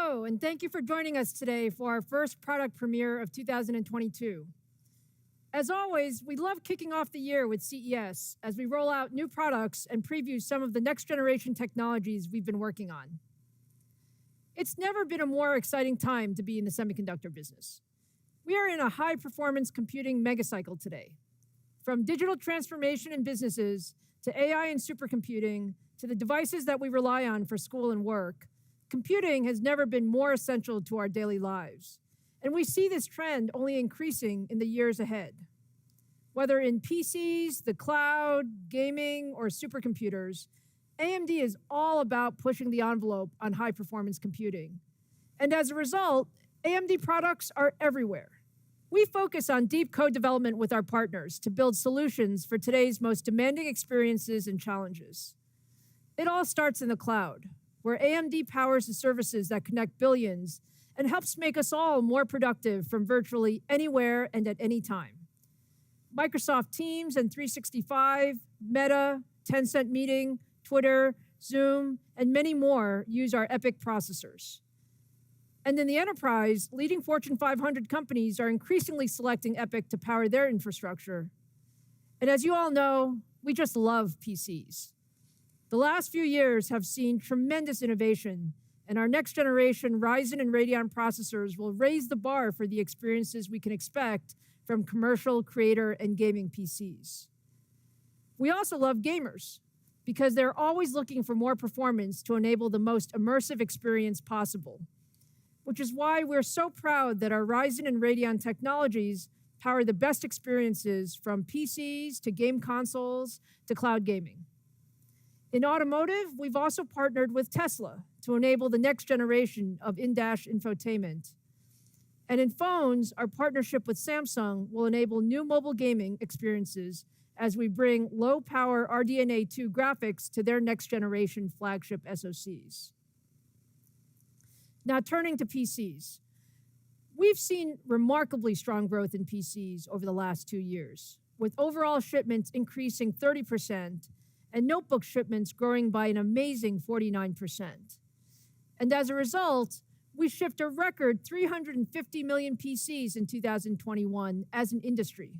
Hello, and thank you for joining us today for our first product premiere of 2022. As always, we love kicking off the year with CES as we roll out new products and preview some of the next generation technologies we've been working on. It's never been a more exciting time to be in the semiconductor business. We are in a high-performance computing megacycle today. From digital transformation in businesses to AI and supercomputing to the devices that we rely on for school and work, computing has never been more essential to our daily lives. And we see this trend only increasing in the years ahead. Whether in PCs, the cloud, gaming, or supercomputers, AMD is all about pushing the envelope on high-performance computing. And as a result, AMD products are everywhere. We focus on deep code development with our partners to build solutions for today's most demanding experiences and challenges. It all starts in the cloud, where AMD powers the services that connect billions and helps make us all more productive from virtually anywhere and at any time. Microsoft Teams and 365, Meta, Tencent Meeting, Twitter, Zoom, and many more use our EPYC processors. And in the enterprise, leading Fortune 500 companies are increasingly selecting EPYC to power their infrastructure. And as you all know, we just love PCs. The last few years have seen tremendous innovation, and our next generation Ryzen and Radeon processors will raise the bar for the experiences we can expect from commercial, creator, and gaming PCs. We also love gamers, because they're always looking for more performance to enable the most immersive experience possible, which is why we're so proud that our Ryzen and Radeon technologies power the best experiences from PCs to game consoles to cloud gaming. In automotive, we've also partnered with Tesla to enable the next generation of in-dash infotainment. And in phones, our partnership with Samsung will enable new mobile gaming experiences as we bring low-power RDNA 2 graphics to their next-generation flagship SoCs. Now, turning to PCs. We've seen remarkably strong growth in PCs over the last 2 years, with overall shipments increasing 30% and notebook shipments growing by an amazing 49%. And as a result, we shipped a record 350 million PCs in 2021 as an industry.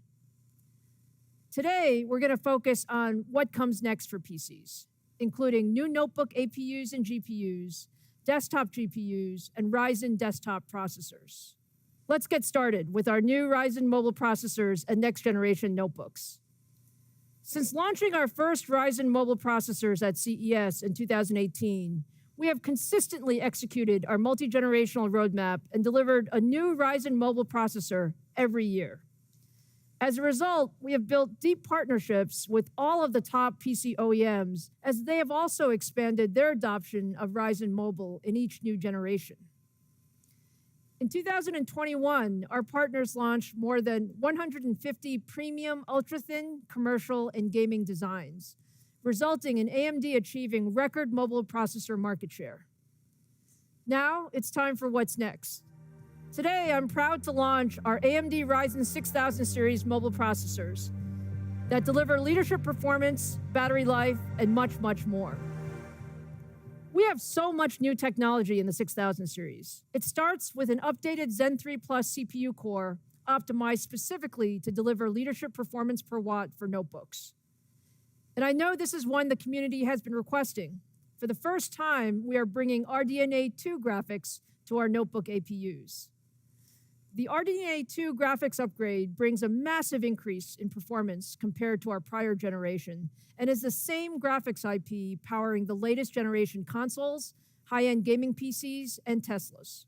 Today, we're going to focus on what comes next for PCs, including new notebook APUs and GPUs, desktop GPUs, and Ryzen desktop processors. Let's get started with our new Ryzen mobile processors and next-generation notebooks. Since launching our first Ryzen mobile processors at CES in 2018, we have consistently executed our multi-generational roadmap and delivered a new Ryzen mobile processor every year. As a result, we have built deep partnerships with all of the top PC OEMs, as they have also expanded their adoption of Ryzen Mobile in each new generation. In 2021, our partners launched more than 150 premium ultra-thin commercial and gaming designs, resulting in AMD achieving record mobile processor market share. Now, it's time for what's next. Today, I'm proud to launch our AMD Ryzen 6000 series mobile processors that deliver leadership performance, battery life, and much, much more. We have so much new technology in the 6000 series. It starts with an updated Zen 3 Plus CPU core optimized specifically to deliver leadership performance per watt for notebooks. And I know this is one the community has been requesting. For the first time, we are bringing RDNA 2 graphics to our notebook APUs. The RDNA 2 graphics upgrade brings a massive increase in performance compared to our prior generation and is the same graphics IP powering the latest generation consoles, high-end gaming PCs, and Teslas.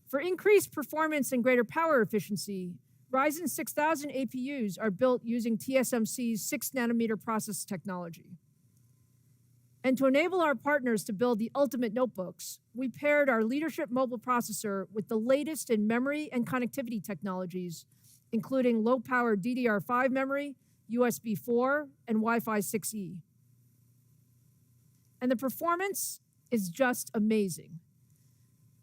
For increased performance and greater power efficiency, Ryzen 6000 APUs are built using TSMC's 6-nanometer process technology. And to enable our partners to build the ultimate notebooks, we paired our leadership mobile processor with the latest in memory and connectivity technologies, including low-power DDR5 memory, USB 4, and Wi-Fi 6E. And the performance is just amazing.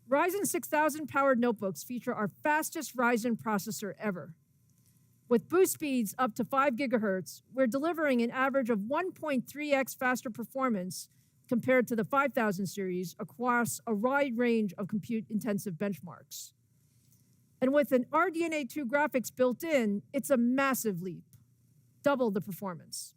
Ryzen 6000 powered notebooks feature our fastest Ryzen processor ever. With boost speeds up to 5 gigahertz, we're delivering an average of 1.3x faster performance compared to the 5000 series across a wide range of compute-intensive benchmarks. And with an RDNA 2 graphics built in, it's a massive leap, double the performance.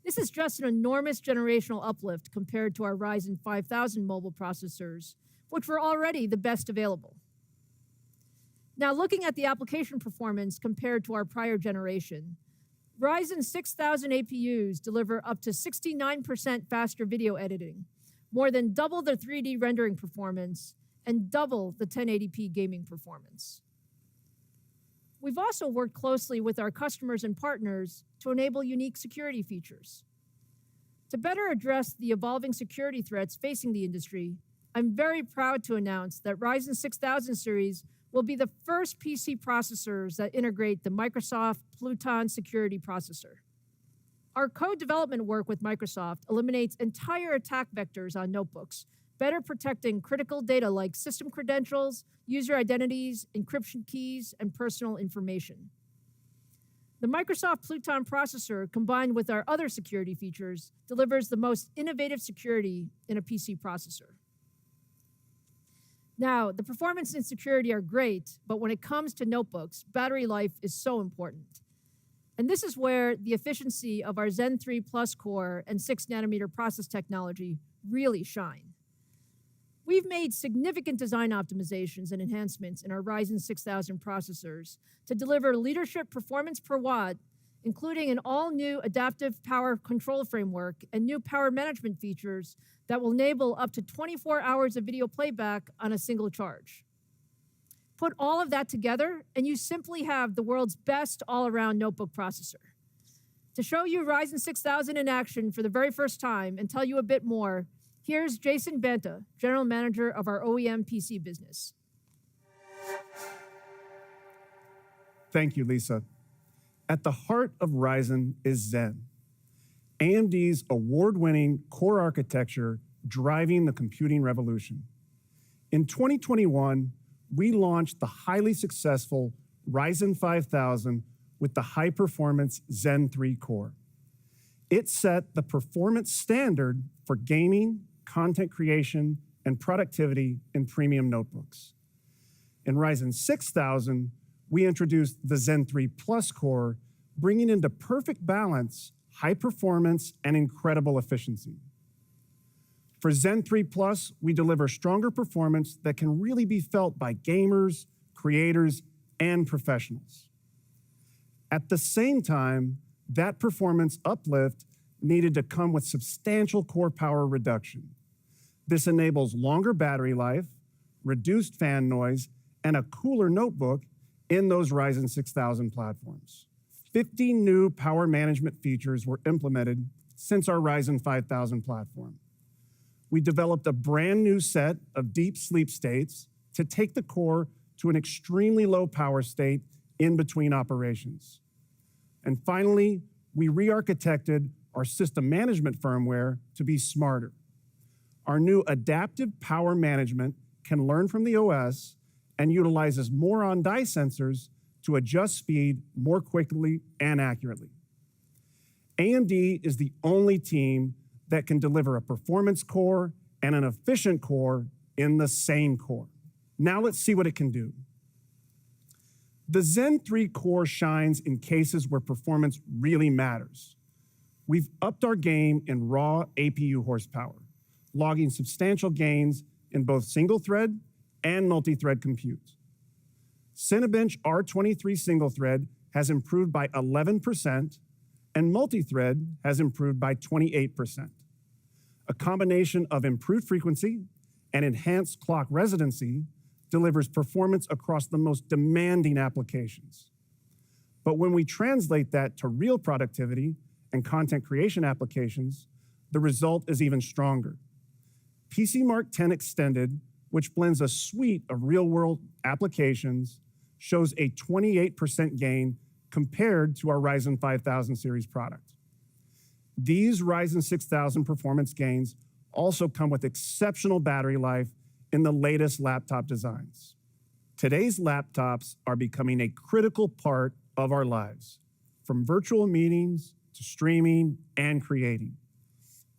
This is just an enormous generational uplift compared to our Ryzen 5000 mobile processors, which were already the best available. Now, looking at the application performance compared to our prior generation, Ryzen 6000 APUs deliver up to 69% faster video editing, more than double the 3D rendering performance, and double the 1080p gaming performance. We've also worked closely with our customers and partners to enable unique security features. To better address the evolving security threats facing the industry, I'm very proud to announce that Ryzen 6000 series will be the first PC processors that integrate the Microsoft Pluton security processor. Our co-development work with Microsoft eliminates entire attack vectors on notebooks, better protecting critical data like system credentials, user identities, encryption keys, and personal information. The Microsoft Pluton processor, combined with our other security features, delivers the most innovative security in a PC processor. Now, the performance and security are great, but when it comes to notebooks, battery life is so important. And this is where the efficiency of our Zen 3 Plus core and 6nm process technology really shine. We've made significant design optimizations and enhancements in our Ryzen 6000 processors to deliver leadership performance per watt, including an all-new adaptive power control framework and new power management features that will enable up to 24 hours of video playback on a single charge. Put all of that together, and you simply have the world's best all-around notebook processor. To show you Ryzen 6000 in action for the very first time and tell you a bit more, here's Jason Banta, General Manager of our OEM PC business. Thank you, Lisa. At the heart of Ryzen is Zen, AMD's award-winning core architecture driving the computing revolution. In 2021, we launched the highly successful Ryzen 5000 with the high-performance Zen 3 core. It set the performance standard for gaming, content creation, and productivity in premium notebooks. In Ryzen 6000, we introduced the Zen 3 Plus core, bringing into perfect balance high performance and incredible efficiency. For Zen 3 Plus, we deliver stronger performance that can really be felt by gamers, creators, and professionals. At the same time, that performance uplift needed to come with substantial core power reduction. This enables longer battery life, reduced fan noise, and a cooler notebook in those Ryzen 6000 platforms. 50 new power management features were implemented since our Ryzen 5000 platform. We developed a brand new set of deep sleep states to take the core to an extremely low power state in between operations. And finally, we re-architected our system management firmware to be smarter. Our new adaptive power management can learn from the OS and utilizes more on-die sensors to adjust speed more quickly and accurately. AMD is the only team that can deliver a performance core and an efficient core in the same core. Now let's see what it can do. The Zen 3 core shines in cases where performance really matters. We've upped our game in raw APU horsepower, logging substantial gains in both single-thread and multi-thread compute. Cinebench R23 single-thread has improved by 11%, and multi-thread has improved by 28%. A combination of improved frequency and enhanced clock residency delivers performance across the most demanding applications. But when we translate that to real productivity and content creation applications, the result is even stronger. PC Mark 10 Extended, which blends a suite of real-world applications, shows a 28% gain compared to our Ryzen 5000 series product. These Ryzen 6000 performance gains also come with exceptional battery life in the latest laptop designs. Today's laptops are becoming a critical part of our lives, from virtual meetings to streaming and creating.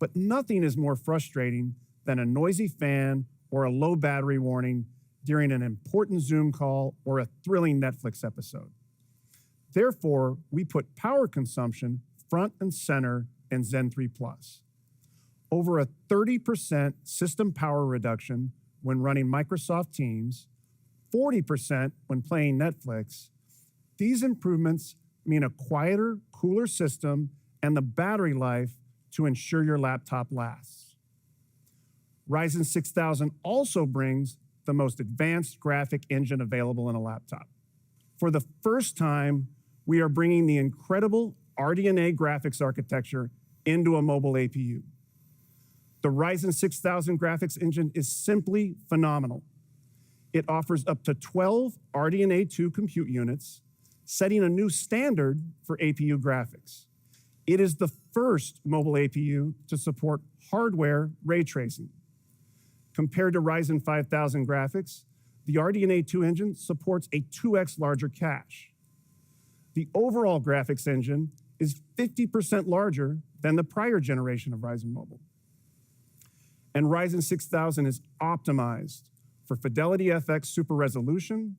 but nothing is more frustrating than a noisy fan or a low battery warning during an important Zoom call or a thrilling Netflix episode. Therefore, we put power consumption front and center in Zen 3 Plus. Over a 30% system power reduction when running Microsoft Teams, 40% when playing Netflix. These improvements mean a quieter, cooler system and the battery life to ensure your laptop lasts. Ryzen 6000 also brings the most advanced graphic engine available in a laptop. For the first time, we are bringing the incredible RDNA graphics architecture into a mobile APU. The Ryzen 6000 graphics engine is simply phenomenal. It offers up to 12 RDNA 2 compute units, setting a new standard for APU graphics. It is the first mobile APU to support hardware ray tracing. Compared to Ryzen 5000 graphics, the RDNA 2 engine supports a 2x larger cache. The overall graphics engine is 50% larger than the prior generation of Ryzen Mobile. And Ryzen 6000 is optimized for Fidelity FX Super Resolution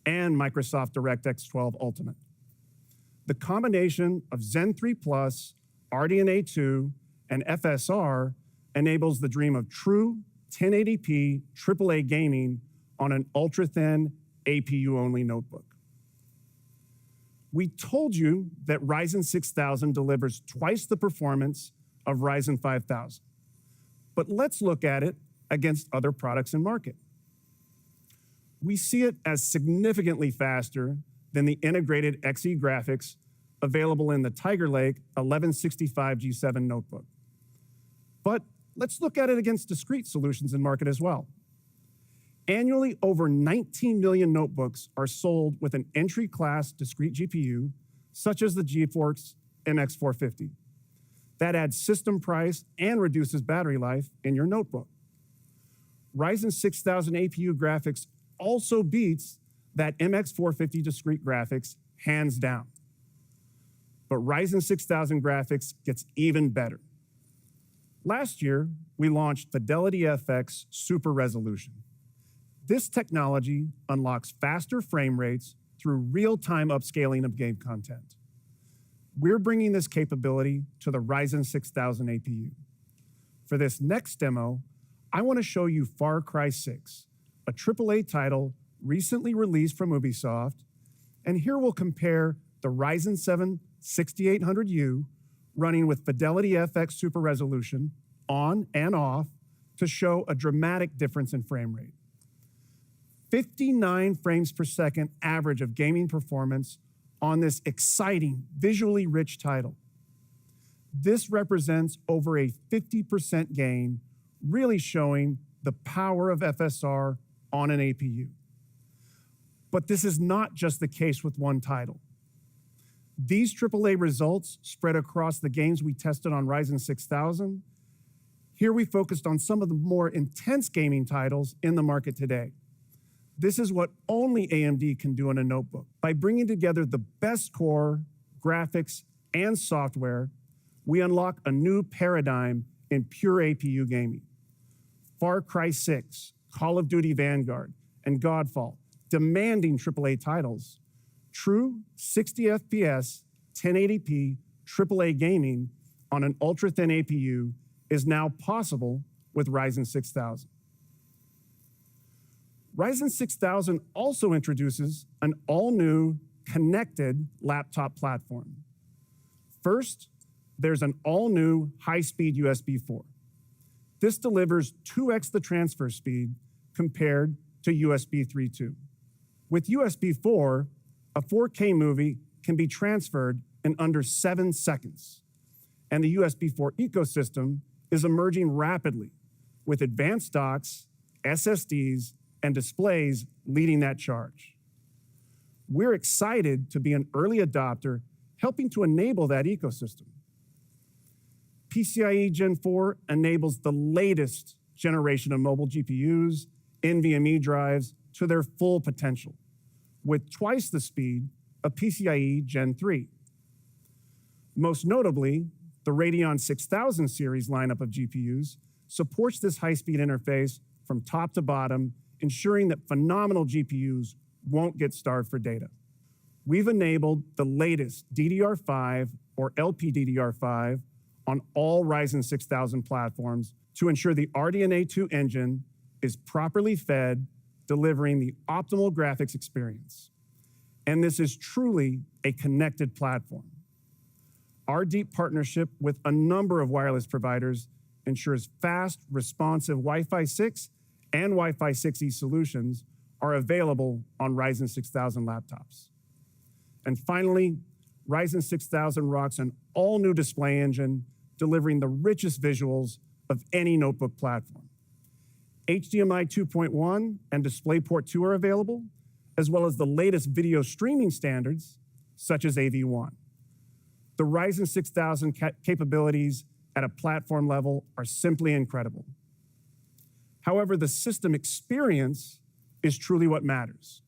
and Microsoft DirectX 12 Ultimate. The combination of Zen 3 Plus, RDNA 2, and FSR enables the dream of true 1080p AAA gaming on an ultra-thin APU-only notebook. We told you that Ryzen 6000 delivers twice the performance of Ryzen 5000. But let's look at it against other products in market. We see it as significantly faster than the integrated Xe graphics available in the Tiger Lake 1165 G7 notebook. But let's look at it against discrete solutions in market as well. Annually, over 19 million notebooks are sold with an entry-class discrete GPU, such as the GeForce MX450. That adds system price and reduces battery life in your notebook. Ryzen 6000 APU graphics also beats that MX450 discrete graphics hands down. But Ryzen 6000 graphics gets even better. Last year, we launched Fidelity FX Super Resolution. This technology unlocks faster frame rates through real-time upscaling of game content. We're bringing this capability to the Ryzen 6000 APU. For this next demo, I want to show you Far Cry 6, a AAA title recently released from Ubisoft, and here we'll compare the Ryzen 7 6800U running with Fidelity FX Super Resolution on and off to show a dramatic difference in frame rate. 59 frames per second average of gaming performance on this exciting, visually rich title. This represents over a 50% gain, really showing the power of FSR on an APU. But this is not just the case with one title. These AAA results spread across the games we tested on Ryzen 6000. Here we focused on some of the more intense gaming titles in the market today. This is what only AMD can do in a notebook. By bringing together the best core, graphics, and software, we unlock a new paradigm in pure APU gaming. Far Cry 6, Call of Duty Vanguard, and Godfall, demanding AAA titles. True 60 FPS, 1080p AAA gaming on an ultra-thin APU is now possible with Ryzen 6000. Ryzen 6000 also introduces an all-new connected laptop platform. First, there's an all-new high-speed USB 4. This delivers 2x the transfer speed compared to USB 3.2. With USB 4, a 4K movie can be transferred in under 7 seconds. And the USB 4 ecosystem is emerging rapidly with advanced docks, SSDs, and displays leading that charge. We're excited to be an early adopter, helping to enable that ecosystem. PCIe Gen 4 enables the latest generation of mobile GPUs, NVMe drives to their full potential, with twice the speed of PCIe Gen 3. Most notably, The Radeon 6000 series lineup of GPUs supports this high-speed interface from top to bottom, ensuring that phenomenal GPUs won't get starved for data. We've enabled the latest DDR5 or LPDDR5 on all Ryzen 6000 platforms to ensure the RDNA 2 engine is properly fed, delivering the optimal graphics experience. And this is truly a connected platform. Our deep partnership with a number of wireless providers ensures fast, responsive Wi-Fi 6 and Wi-Fi 6E solutions are available on Ryzen 6000 laptops. And finally, Ryzen 6000 rocks an all-new display engine, delivering the richest visuals of any notebook platform. HDMI 2.1 and DisplayPort 2 are available, as well as the latest video streaming standards, such as AV1. The Ryzen 6000 capabilities at a platform level are simply incredible. However, the system experience is truly what matters.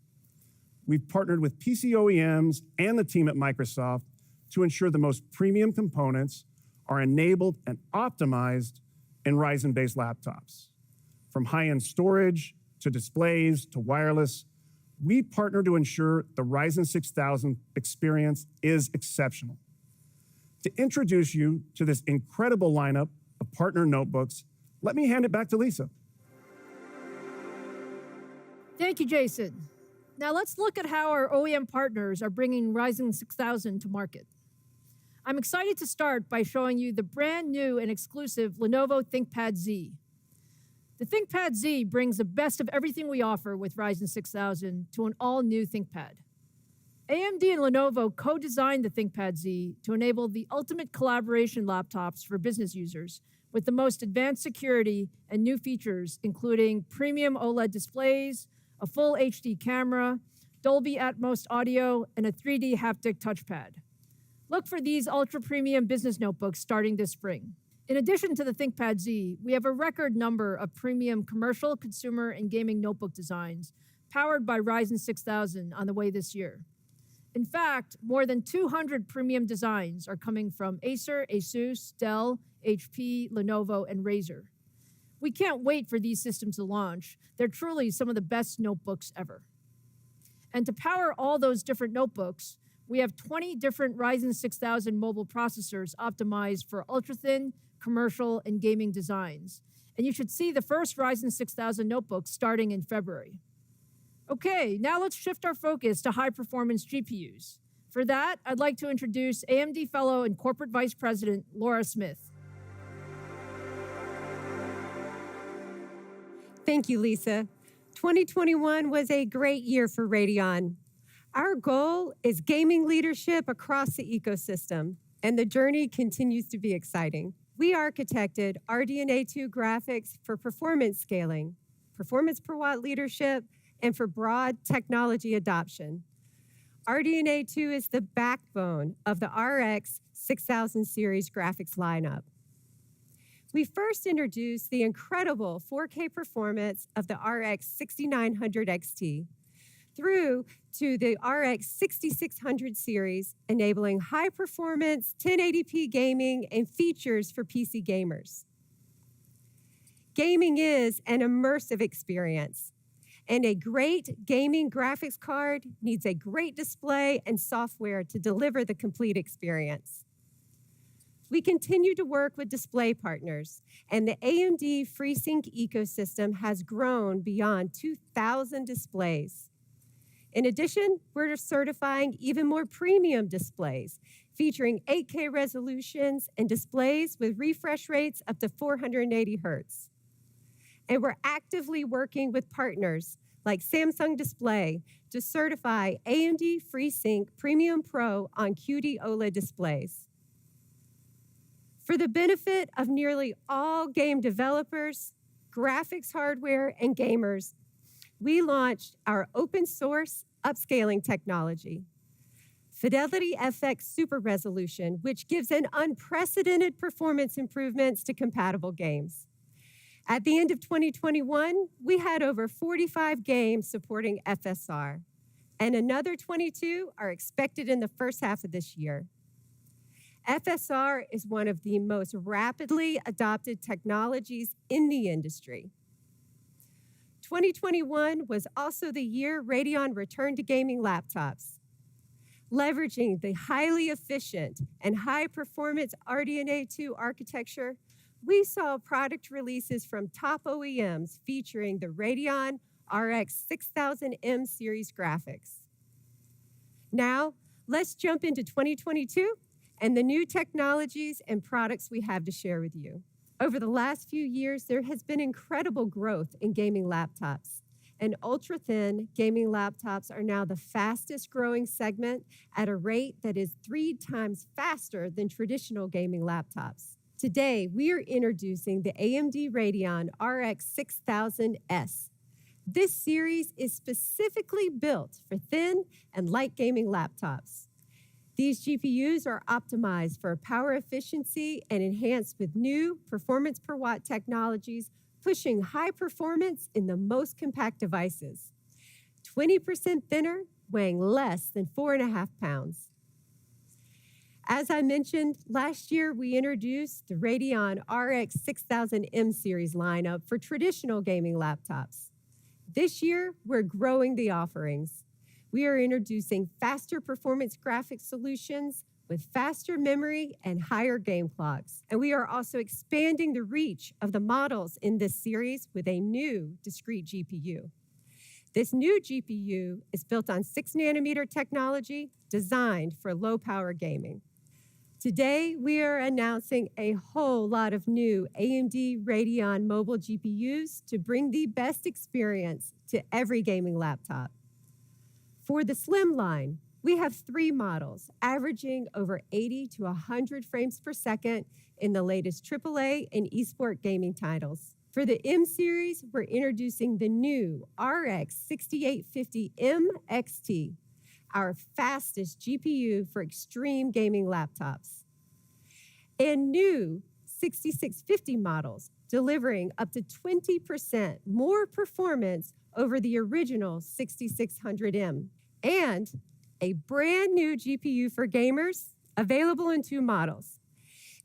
We've partnered with PC OEMs and the team at Microsoft to ensure the most premium components are enabled and optimized in Ryzen-based laptops. From high-end storage to displays to wireless, we partner to ensure the Ryzen 6000 experience is exceptional. To introduce you to this incredible lineup of partner notebooks, let me hand it back to Lisa. Thank you, Jason. Now let's look at how our OEM partners are bringing Ryzen 6000 to market. I'm excited to start by showing you the brand new and exclusive Lenovo ThinkPad Z. The ThinkPad Z brings the best of everything we offer with Ryzen 6000 to an all-new ThinkPad. AMD and Lenovo co-designed the ThinkPad Z to enable the ultimate collaboration laptops for business users with the most advanced security and new features, including premium OLED displays, a full HD camera, Dolby Atmos audio, and a 3D haptic touchpad. Look for these ultra-premium business notebooks starting this spring. In addition to the ThinkPad Z, we have a record number of premium commercial, consumer, and gaming notebook designs powered by Ryzen 6000 on the way this year. In fact, more than 200 premium designs are coming from Acer, Asus, Dell, HP, Lenovo, and Razer. We can't wait for these systems to launch. They're truly some of the best notebooks ever. And to power all those different notebooks, we have 20 different Ryzen 6000 mobile processors optimized for ultra-thin, commercial, and gaming designs. And you should see the first Ryzen 6000 notebooks starting in February. Okay, now let's shift our focus to high-performance GPUs. For that, I'd like to introduce AMD Fellow and Corporate Vice President, Laura Smith. Thank you, Lisa. 2021 was a great year for Radeon. Our goal is gaming leadership across the ecosystem, and the journey continues to be exciting. We architected RDNA 2 graphics for performance scaling, performance per watt leadership, and for broad technology adoption. RDNA 2 is the backbone of the RX 6000 series graphics lineup. We first introduced the incredible 4K performance of the RX 6900 XT through to the RX 6600 series, enabling high performance 1080p gaming and features for PC gamers. Gaming is an immersive experience, and a great gaming graphics card needs a great display and software to deliver the complete experience. We continue to work with display partners, and the AMD FreeSync ecosystem has grown beyond 2,000 displays. In addition, we're certifying even more premium displays, featuring 8K resolutions and displays with refresh rates up to 480 Hertz. And we're actively working with partners like Samsung Display to certify AMD FreeSync Premium Pro on QD OLED displays. For the benefit of nearly all game developers, graphics hardware, and gamers, we launched our open source upscaling technology, Fidelity FX Super Resolution, which gives an unprecedented performance improvements to compatible games. At the end of 2021, we had over 45 games supporting FSR, and another 22 are expected in the first half of this year. FSR is one of the most rapidly adopted technologies in the industry. 2021 was also the year Radeon returned to gaming laptops. Leveraging the highly efficient and high-performance RDNA 2 architecture, we saw product releases from top OEMs featuring the Radeon RX 6000M series graphics. Now, let's jump into 2022 and the new technologies and products we have to share with you. Over the last few years, there has been incredible growth in gaming laptops, and ultra-thin gaming laptops are now the fastest growing segment at a rate that is 3 times faster than traditional gaming laptops. Today, we are introducing the AMD Radeon RX 6000S. This series is specifically built for thin and light gaming laptops. These GPUs are optimized for power efficiency and enhanced with new performance per watt technologies, pushing high performance in the most compact devices. 20% thinner, weighing less than 4.5 pounds. As I mentioned, last year we introduced the Radeon RX 6000M series lineup for traditional gaming laptops. This year, we're growing the offerings. We are introducing faster performance graphics solutions with faster memory and higher game clocks. And we are also expanding the reach of the models in this series with a new discrete GPU. This new GPU is built on 6nm technology designed for low-power gaming. Today, we are announcing a whole lot of new AMD Radeon mobile GPUs to bring the best experience to every gaming laptop. For the Slim line, we have 3 models, averaging over 80 to 100 frames per second in the latest AAA and eSport gaming titles. For the M series, we're introducing the new RX 6850M XT, our fastest GPU for extreme gaming laptops. And new 6650 models, delivering up to 20% more performance over the original 6600M. And a brand new GPU for gamers, available in 2 models,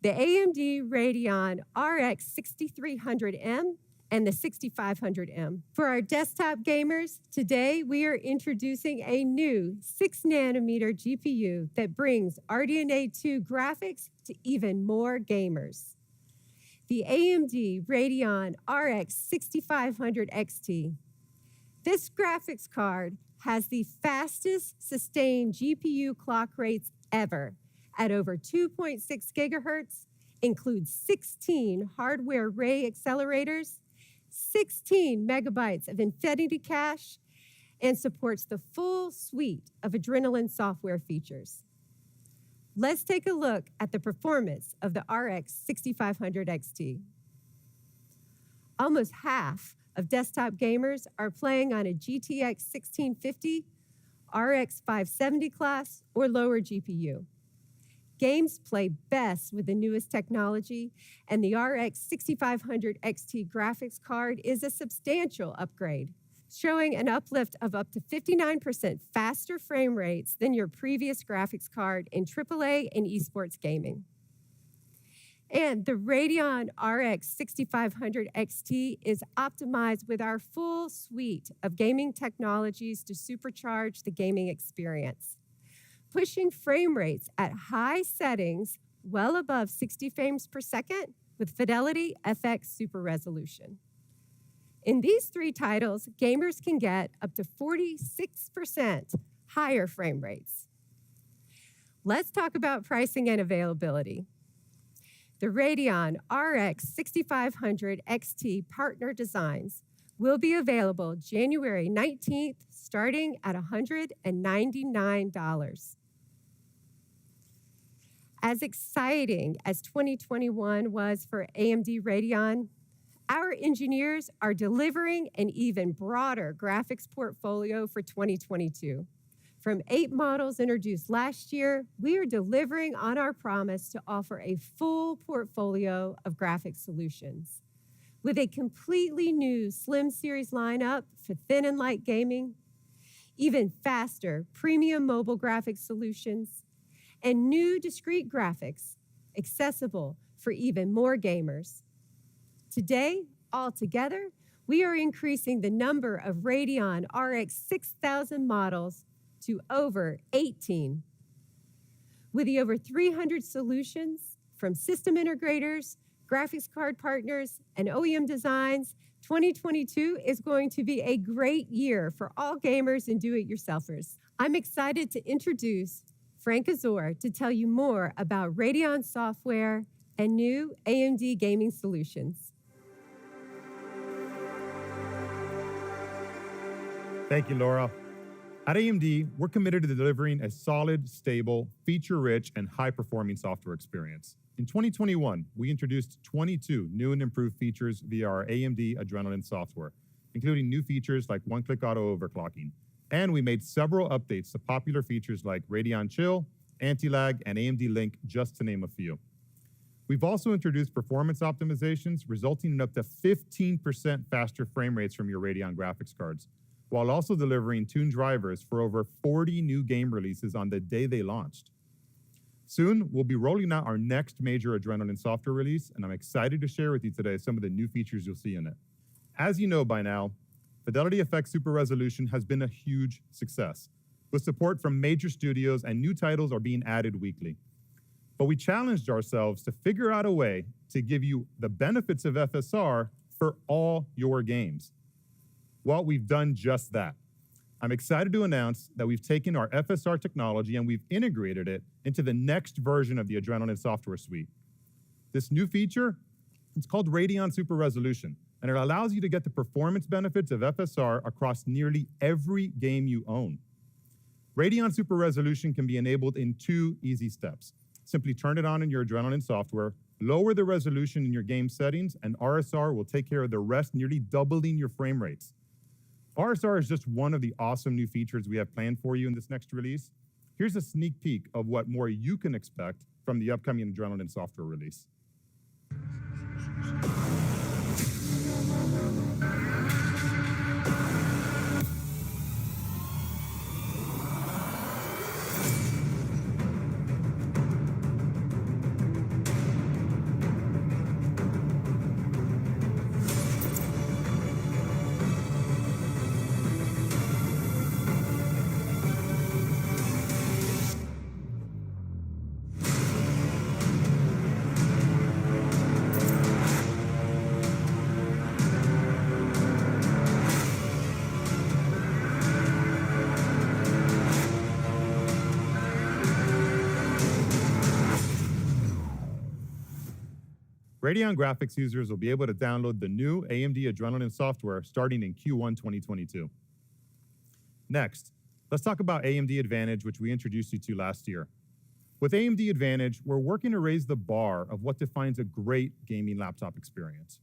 the AMD Radeon RX 6300M and the 6500M. For our desktop gamers, today we are introducing a new 6nm GPU that brings RDNA 2 graphics to even more gamers. The AMD Radeon RX 6500 XT. This graphics card has the fastest sustained GPU clock rates ever at over 2.6 gigahertz, includes 16 hardware ray accelerators, 16 megabytes of Infinity Cache, and supports the full suite of Adrenalin software features. Let's take a look at the performance of the RX 6500 XT. Almost half of desktop gamers are playing on a GTX 1650, RX 570 class, or lower GPU. Games play best with the newest technology, and the RX 6500 XT graphics card is a substantial upgrade, showing an uplift of up to 59% faster frame rates than your previous graphics card in AAA and esports gaming. And the Radeon RX 6500 XT is optimized with our full suite of gaming technologies to supercharge the gaming experience, pushing frame rates at high settings well above 60 frames per second with Fidelity FX Super Resolution. In these 3 titles, gamers can get up to 46% higher frame rates. Let's talk about pricing and availability. The Radeon RX 6500 XT partner designs will be available January 19th, starting at $199. As exciting as 2021 was for AMD Radeon, our engineers are delivering an even broader graphics portfolio for 2022. From 8 models introduced last year, we are delivering on our promise to offer a full portfolio of graphics solutions. With a completely new Slim series lineup for thin and light gaming, even faster premium mobile graphics solutions, and new discrete graphics, accessible for even more gamers. Today, altogether, we are increasing the number of Radeon RX 6000 models to over 18. With the over 300 solutions from system integrators, graphics card partners, and OEM designs, 2022 is going to be a great year for all gamers and do-it-yourselfers. I'm excited to introduce Frank Azor to tell you more about Radeon software and new AMD gaming solutions. Thank you, Laura. At AMD, we're committed to delivering a solid, stable, feature-rich, and high-performing software experience. In 2021, we introduced 22 new and improved features via our AMD Adrenalin software, including new features like one-click auto overclocking. And we made several updates to popular features like Radeon Chill, Anti-Lag, and AMD Link, just to name a few. We've also introduced performance optimizations, resulting in up to 15% faster frame rates from your Radeon graphics cards, while also delivering tuned drivers for over 40 new game releases on the day they launched. Soon, we'll be rolling out our next major Adrenalin software release, and I'm excited to share with you today some of the new features you'll see in it. As you know by now, Fidelity FX Super Resolution has been a huge success, with support from major studios and new titles are being added weekly. But we challenged ourselves to figure out a way to give you the benefits of FSR for all your games. Well, we've done just that. I'm excited to announce that we've taken our FSR technology and we've integrated it into the next version of the Adrenalin software suite. This new feature, it's called Radeon Super Resolution, and it allows you to get the performance benefits of FSR across nearly every game you own. Radeon Super Resolution can be enabled in 2 easy steps. Simply turn it on in your Adrenalin software, lower the resolution in your game settings, and RSR will take care of the rest, nearly doubling your frame rates. RSR is just one of the awesome new features we have planned for you in this next release. Here's a sneak peek of what more you can expect from the upcoming Adrenalin software release. Radeon graphics users will be able to download the new AMD Adrenalin software starting in Q1 2022. Next, let's talk about AMD Advantage, which we introduced you to last year. With AMD Advantage, we're working to raise the bar of what defines a great gaming laptop experience.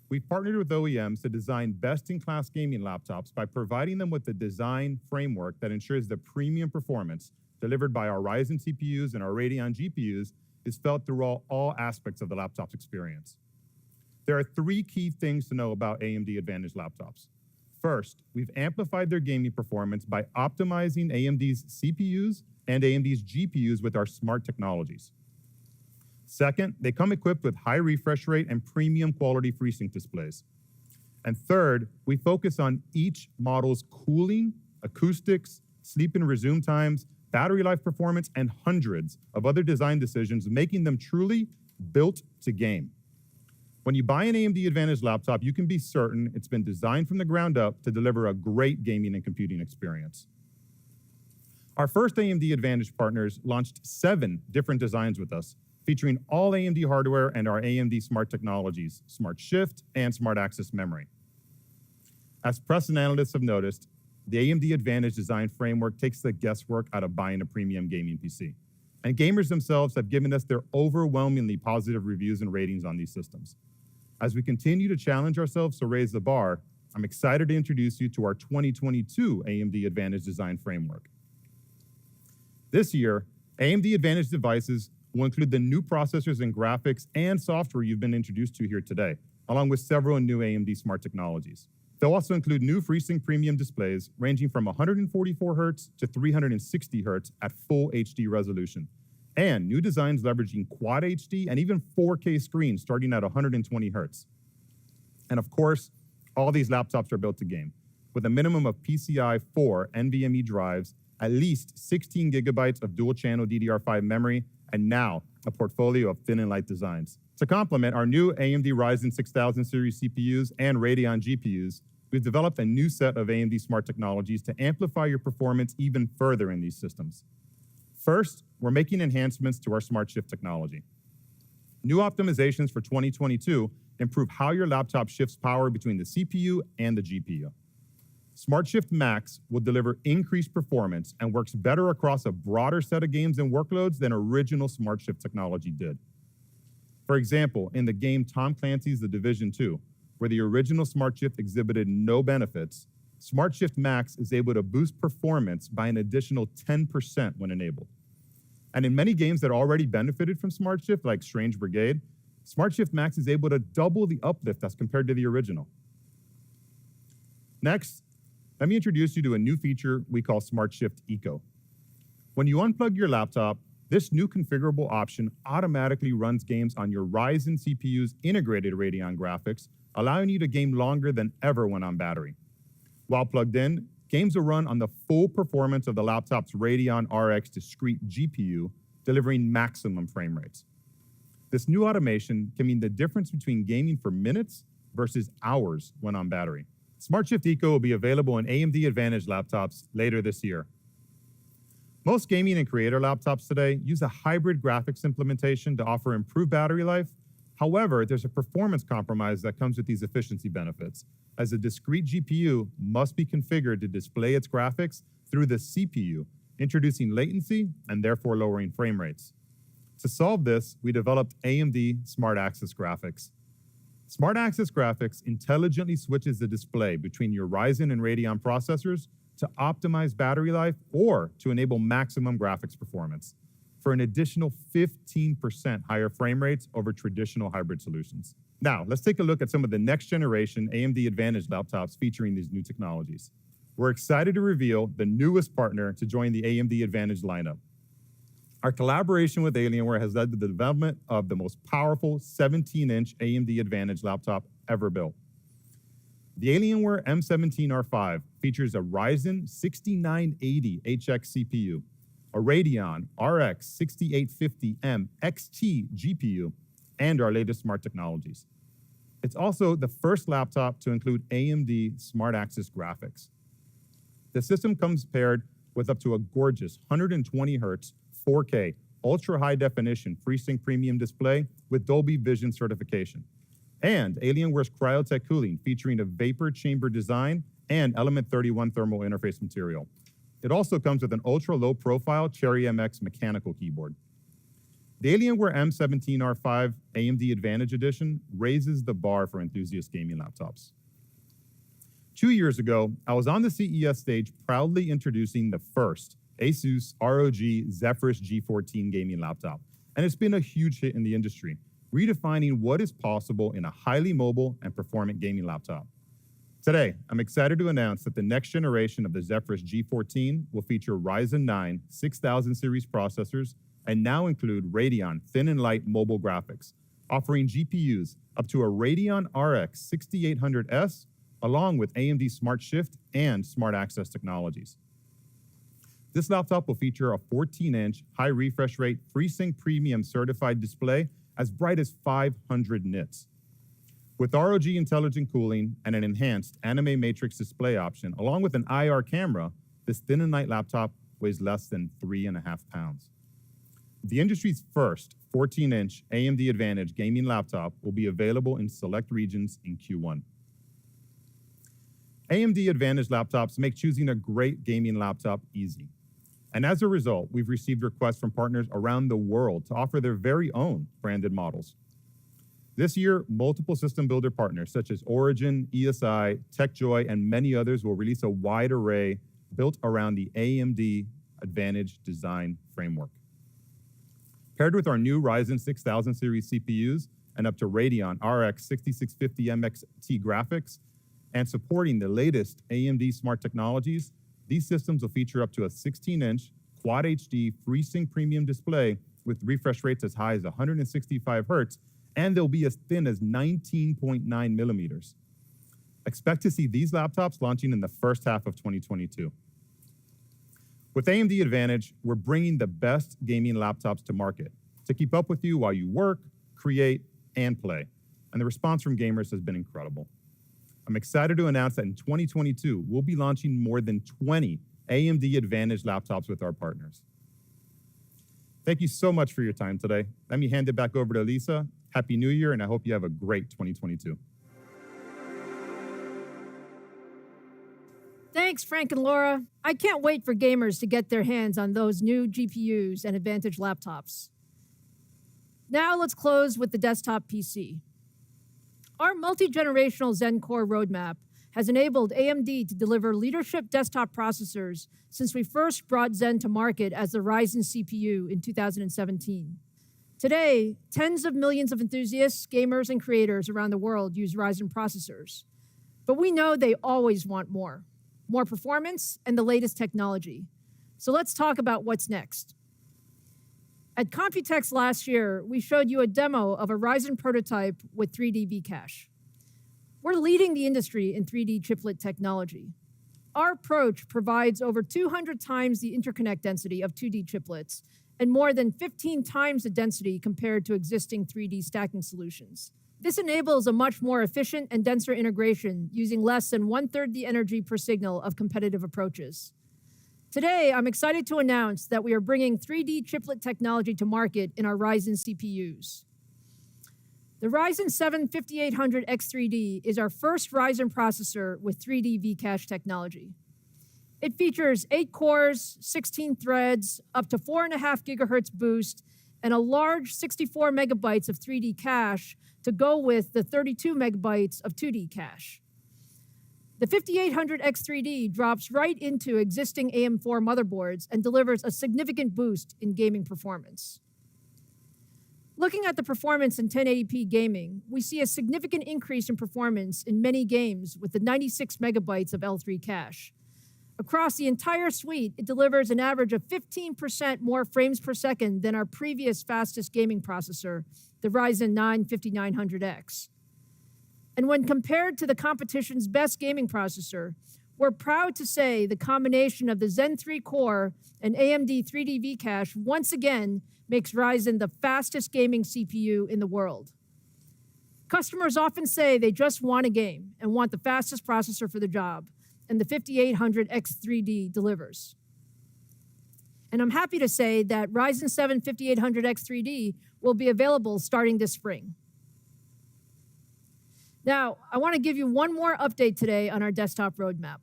We've partnered with OEMs to design best-in-class gaming laptops by providing them with the design framework that ensures the premium performance delivered by our Ryzen CPUs and our Radeon GPUs is felt through all aspects of the laptop's experience. There are 3 key things to know about AMD Advantage laptops. First, we've amplified their gaming performance by optimizing AMD's CPUs and AMD's GPUs with our smart technologies. Second, they come equipped with high refresh rate and premium quality FreeSync displays. And third, we focus on each model's cooling, acoustics, sleep and resume times, battery life performance, and hundreds of other design decisions, making them truly built to game. When you buy an AMD Advantage laptop, you can be certain it's been designed from the ground up to deliver a great gaming and computing experience. Our first AMD Advantage partners launched 7 different designs with us, featuring all AMD hardware and our AMD smart technologies, Smart Shift and Smart Access Memory. As press and analysts have noticed, the AMD Advantage design framework takes the guesswork out of buying a premium gaming PC. And gamers themselves have given us their overwhelmingly positive reviews and ratings on these systems. As we continue to challenge ourselves to raise the bar, I'm excited to introduce you to our 2022 AMD Advantage design framework. This year, AMD Advantage devices will include the new processors and graphics and software you've been introduced to here today, along with several new AMD smart technologies. They'll also include new FreeSync premium displays ranging from 144 Hz to 360 Hz at full HD resolution, and new designs leveraging Quad HD and even 4K screens starting at 120 hertz. And of course, all these laptops are built to game, with a minimum of PCI 4 NVMe drives, at least 16 gigabytes of dual-channel DDR5 memory, and now a portfolio of thin and light designs. To complement our new AMD Ryzen 6000 series CPUs and Radeon GPUs, we've developed a new set of AMD smart technologies to amplify your performance even further in these systems. First, we're making enhancements to our Smart Shift technology. New optimizations for 2022 improve how your laptop shifts power between the CPU and the GPU. Smart Shift Max will deliver increased performance and works better across a broader set of games and workloads than original Smart Shift technology did. For example, in the game Tom Clancy's The Division 2, where the original Smart Shift exhibited no benefits, Smart Shift Max is able to boost performance by an additional 10% when enabled. And in many games that already benefited from Smart Shift, like Strange Brigade, Smart Shift Max is able to double the uplift as compared to the original. Next, let me introduce you to a new feature we call Smart Shift Eco. When you unplug your laptop, this new configurable option automatically runs games on your Ryzen CPU's integrated Radeon graphics, allowing you to game longer than ever when on battery. While plugged in, games will run on the full performance of the laptop's Radeon RX discrete GPU, delivering maximum frame rates. This new automation can mean the difference between gaming for minutes versus hours when on battery. Smart Shift Eco will be available in AMD Advantage laptops later this year. Most gaming and creator laptops today use a hybrid graphics implementation to offer improved battery life. However, there's a performance compromise that comes with these efficiency benefits, as a discrete GPU must be configured to display its graphics through the CPU, introducing latency and therefore lowering frame rates. To solve this, we developed AMD Smart Access Graphics. Smart Access Graphics intelligently switches the display between your Ryzen and Radeon processors to optimize battery life or to enable maximum graphics performance for an additional 15% higher frame rates over traditional hybrid solutions. Now, let's take a look at some of the next generation AMD Advantage laptops featuring these new technologies. We're excited to reveal the newest partner to join the AMD Advantage lineup. Our collaboration with Alienware has led to the development of the most powerful 17-inch AMD Advantage laptop ever built. The Alienware M17R5 features a Ryzen 6980 HX CPU, a Radeon RX 6850M XT GPU, and our latest smart technologies. It's also the first laptop to include AMD Smart Access Graphics. The system comes paired with up to a gorgeous 120 Hz 4K ultra high definition FreeSync premium display with Dolby Vision certification, and Alienware's Cryotech cooling featuring a vapor chamber design and Element 31 thermal interface material. It also comes with an ultra low profile Cherry MX mechanical keyboard. The Alienware M17R5 AMD Advantage Edition raises the bar for enthusiast gaming laptops. 2 years ago, I was on the CES stage proudly introducing the first Asus ROG Zephyrus G14 gaming laptop, and it's been a huge hit in the industry, redefining what is possible in a highly mobile and performant gaming laptop. Today, I'm excited to announce that the next generation of the Zephyrus G14 will feature Ryzen 9 6000 series processors and now include Radeon thin and light mobile graphics, offering GPUs up to a Radeon RX 6800S, along with AMD Smart Shift and Smart Access technologies. This laptop will feature a 14-inch high refresh rate FreeSync Premium certified display as bright as 500 nits. With ROG intelligent cooling and an enhanced anime matrix display option, along with an IR camera, this thin and light laptop weighs less than 3.5 pounds. The industry's first 14-inch AMD Advantage gaming laptop will be available in select regions in Q1. AMD Advantage laptops make choosing a great gaming laptop easy. And as a result, we've received requests from partners around the world to offer their very own branded models. This year, multiple system builder partners such as Origin, ESI, TechJoy, and many others will release a wide array built around the AMD Advantage design framework. Paired with our new Ryzen 6000 series CPUs and up to Radeon RX 6650M XT graphics, and supporting the latest AMD smart technologies, these systems will feature up to a 16-inch Quad HD FreeSync Premium display with refresh rates as high as 165 hertz, and they'll be as thin as 19.9 millimeters. Expect to see these laptops launching in the first half of 2022. With AMD Advantage, we're bringing the best gaming laptops to market to keep up with you while you work, create, and play. And the response from gamers has been incredible. I'm excited to announce that in 2022, we'll be launching more than 20 AMD Advantage laptops with our partners. Thank you so much for your time today. Let me hand it back over to Lisa. Happy New Year, and I hope you have a great 2022. Thanks, Frank and Laura. I can't wait for gamers to get their hands on those new GPUs and Advantage laptops. Now let's close with the desktop PC. Our multi-generational Zen Core roadmap has enabled AMD to deliver leadership desktop processors since we first brought Zen to market as the Ryzen CPU in 2017. Today, tens of millions of enthusiasts, gamers, and creators around the world use Ryzen processors. But we know they always want more performance, and the latest technology. So let's talk about what's next. At Computex last year, we showed you a demo of a Ryzen prototype with 3D V-Cache. We're leading the industry in 3D chiplet technology. Our approach provides over 200 times the interconnect density of 2D chiplets and more than 15 times the density compared to existing 3D stacking solutions. This enables a much more efficient and denser integration using less than 1/3 the energy per signal of competitive approaches. Today, I'm excited to announce that we are bringing 3D chiplet technology to market in our Ryzen CPUs. The Ryzen 7 5800X3D is our first Ryzen processor with 3D V-Cache technology. It features 8 cores, 16 threads, up to 4.5 gigahertz boost, and a large 64 megabytes of 3D cache to go with the 32 megabytes of 2D cache. The 5800X3D drops right into existing AM4 motherboards and delivers a significant boost in gaming performance. Looking at the performance in 1080p gaming, we see a significant increase in performance in many games with the 96 megabytes of L3 cache. Across the entire suite, it delivers an average of 15% more frames per second than our previous fastest gaming processor, the Ryzen 9 5900X. And when compared to the competition's best gaming processor, we're proud to say the combination of the Zen 3 core and AMD 3D V-Cache once again makes Ryzen the fastest gaming CPU in the world. Customers often say they just want a game and want the fastest processor for the job, and the 5800X3D delivers. And I'm happy to say that Ryzen 7 5800X3D will be available starting this spring. Now, I want to give you one more update today on our desktop roadmap.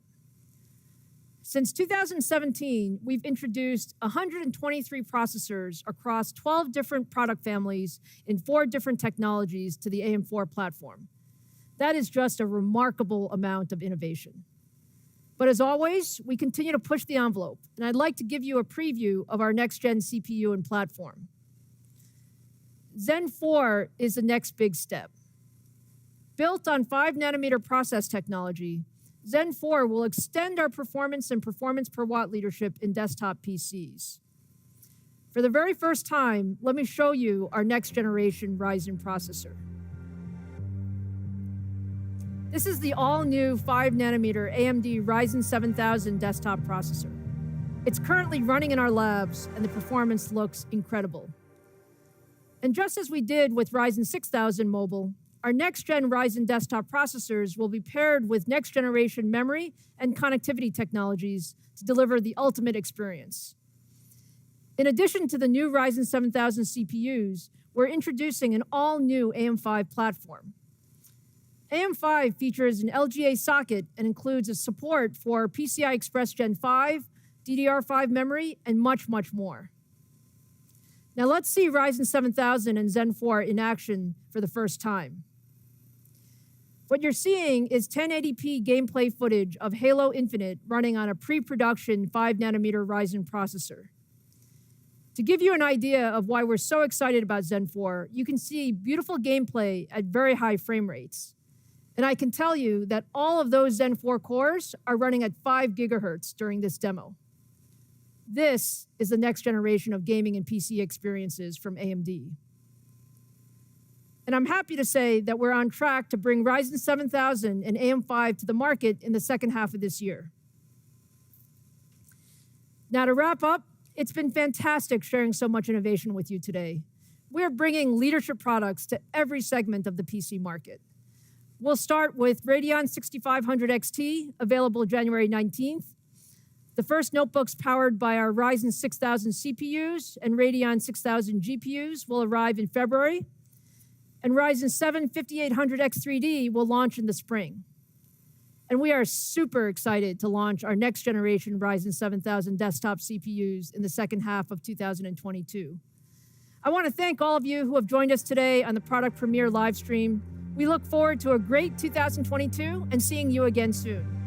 Since 2017, we've introduced 123 processors across 12 different product families in 4 different technologies to the AM4 platform. That is just a remarkable amount of innovation. But as always, we continue to push the envelope, and I'd like to give you a preview of our next-gen CPU and platform. Zen 4 is the next big step. Built on 5-nanometer process technology, Zen 4 will extend our performance and performance per watt leadership in desktop PCs. For the very first time, let me show you our next-generation Ryzen processor. This is the all-new 5-nanometer AMD Ryzen 7000 desktop processor. It's currently running in our labs, and the performance looks incredible. And just as we did with Ryzen 6000 mobile, our next-gen Ryzen desktop processors will be paired with next-generation memory and connectivity technologies to deliver the ultimate experience. In addition to the new Ryzen 7000 CPUs, we're introducing an all-new AM5 platform. AM5 features an LGA socket and includes a support for PCI Express Gen 5, DDR5 memory, and much, much more. Now let's see Ryzen 7000 and Zen 4 in action for the first time. What you're seeing is 1080p gameplay footage of Halo Infinite running on a pre-production 5-nanometer Ryzen processor. To give you an idea of why we're so excited about Zen 4, you can see beautiful gameplay at very high frame rates. And I can tell you that all of those Zen 4 cores are running at 5 gigahertz during this demo. This is the next generation of gaming and PC experiences from AMD. And I'm happy to say that we're on track to bring Ryzen 7000 and AM5 to the market in the second half of this year. Now, to wrap up, it's been fantastic sharing so much innovation with you today. We're bringing leadership products to every segment of the PC market. We'll start with Radeon 6500 XT, available January 19th. The first notebooks powered by our Ryzen 6000 CPUs and Radeon 6000 GPUs will arrive in February. And Ryzen 7 5800X3D will launch in the spring. And we are super excited to launch our next generation Ryzen 7000 desktop CPUs in the second half of 2022. I want to thank all of you who have joined us today on the Product Premiere live stream. We look forward to a great 2022 and seeing you again soon.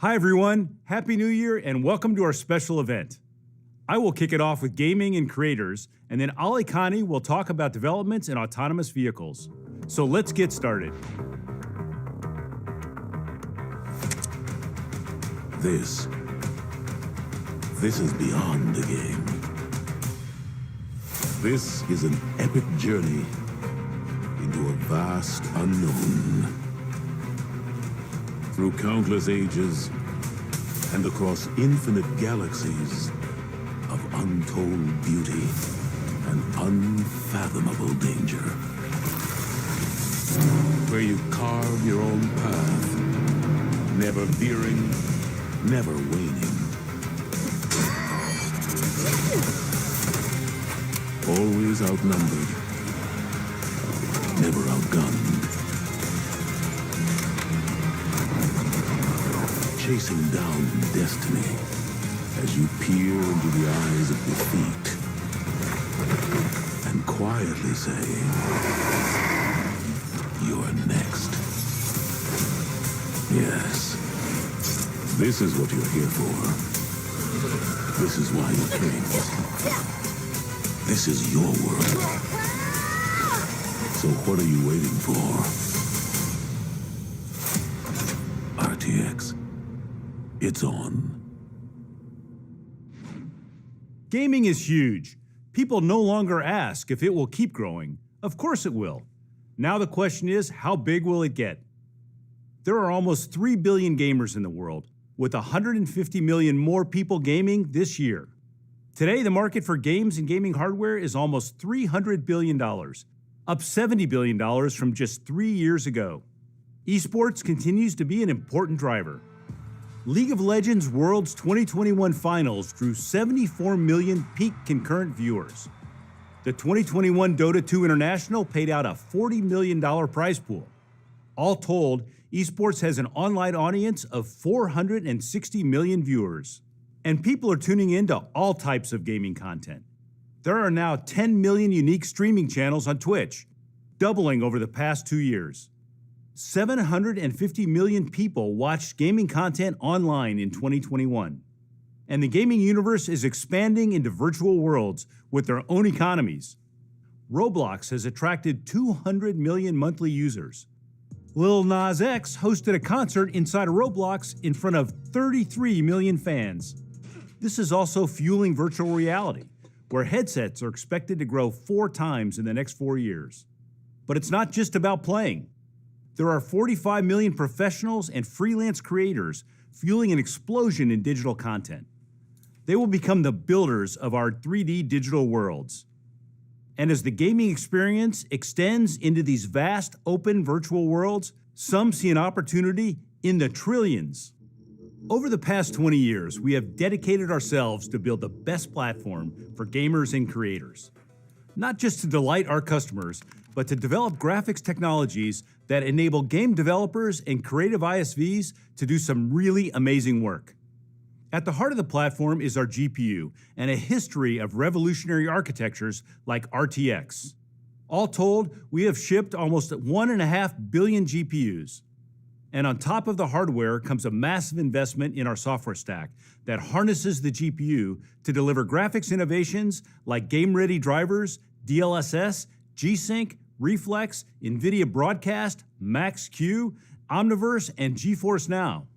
Hi everyone, Happy New Year and welcome to our special event. I will kick it off with gaming and creators, and then Ali Khani will talk about developments in autonomous vehicles. So let's get started. This is beyond the game. This is an epic journey into a vast unknown. Through countless ages and across infinite galaxies of untold beauty and unfathomable danger. Where you carve your own path, never veering, never waning. Always outnumbered, never outgunned. Chasing down destiny as you peer into the eyes of defeat and quietly say, "You're next." Yes, this is what you're here for. This is why you came. This is your world. So what are you waiting for? RTX. It's on. Gaming is huge. People no longer ask if it will keep growing. Of course it will. Now the question is, how big will it get? There are almost 3 billion gamers in the world, with 150 million more people gaming this year. Today, the market for games and gaming hardware is almost $300 billion, up $70 billion from just 3 years ago. Esports continues to be an important driver. League of Legends World's 2021 Finals drew 74 million peak concurrent viewers. The 2021 Dota 2 International paid out a $40 million prize pool. All told, esports has an online audience of 460 million viewers. And people are tuning into all types of gaming content. There are now 10 million unique streaming channels on Twitch, doubling over the past 2 years. 750 million people watched gaming content online in 2021. And the gaming universe is expanding into virtual worlds with their own economies. Roblox has attracted 200 million monthly users. Lil Nas X hosted a concert inside of Roblox in front of 33 million fans. This is also fueling virtual reality, where headsets are expected to grow 4 times in the next 4 years. But it's not just about playing. There are 45 million professionals and freelance creators fueling an explosion in digital content. They will become the builders of our 3D digital worlds. And as the gaming experience extends into these vast, open virtual worlds, some see an opportunity in the trillions. Over the past 20 years, we have dedicated ourselves to build the best platform for gamers and creators. Not just to delight our customers, but to develop graphics technologies that enable game developers and creative ISVs to do some really amazing work. At the heart of the platform is our GPU and a history of revolutionary architectures like RTX. All told, we have shipped almost 1.5 billion GPUs. And on top of the hardware comes a massive investment in our software stack that harnesses the GPU to deliver graphics innovations like game-ready drivers, DLSS, G-Sync, Reflex, NVIDIA Broadcast, Max-Q, Omniverse, and GeForce Now.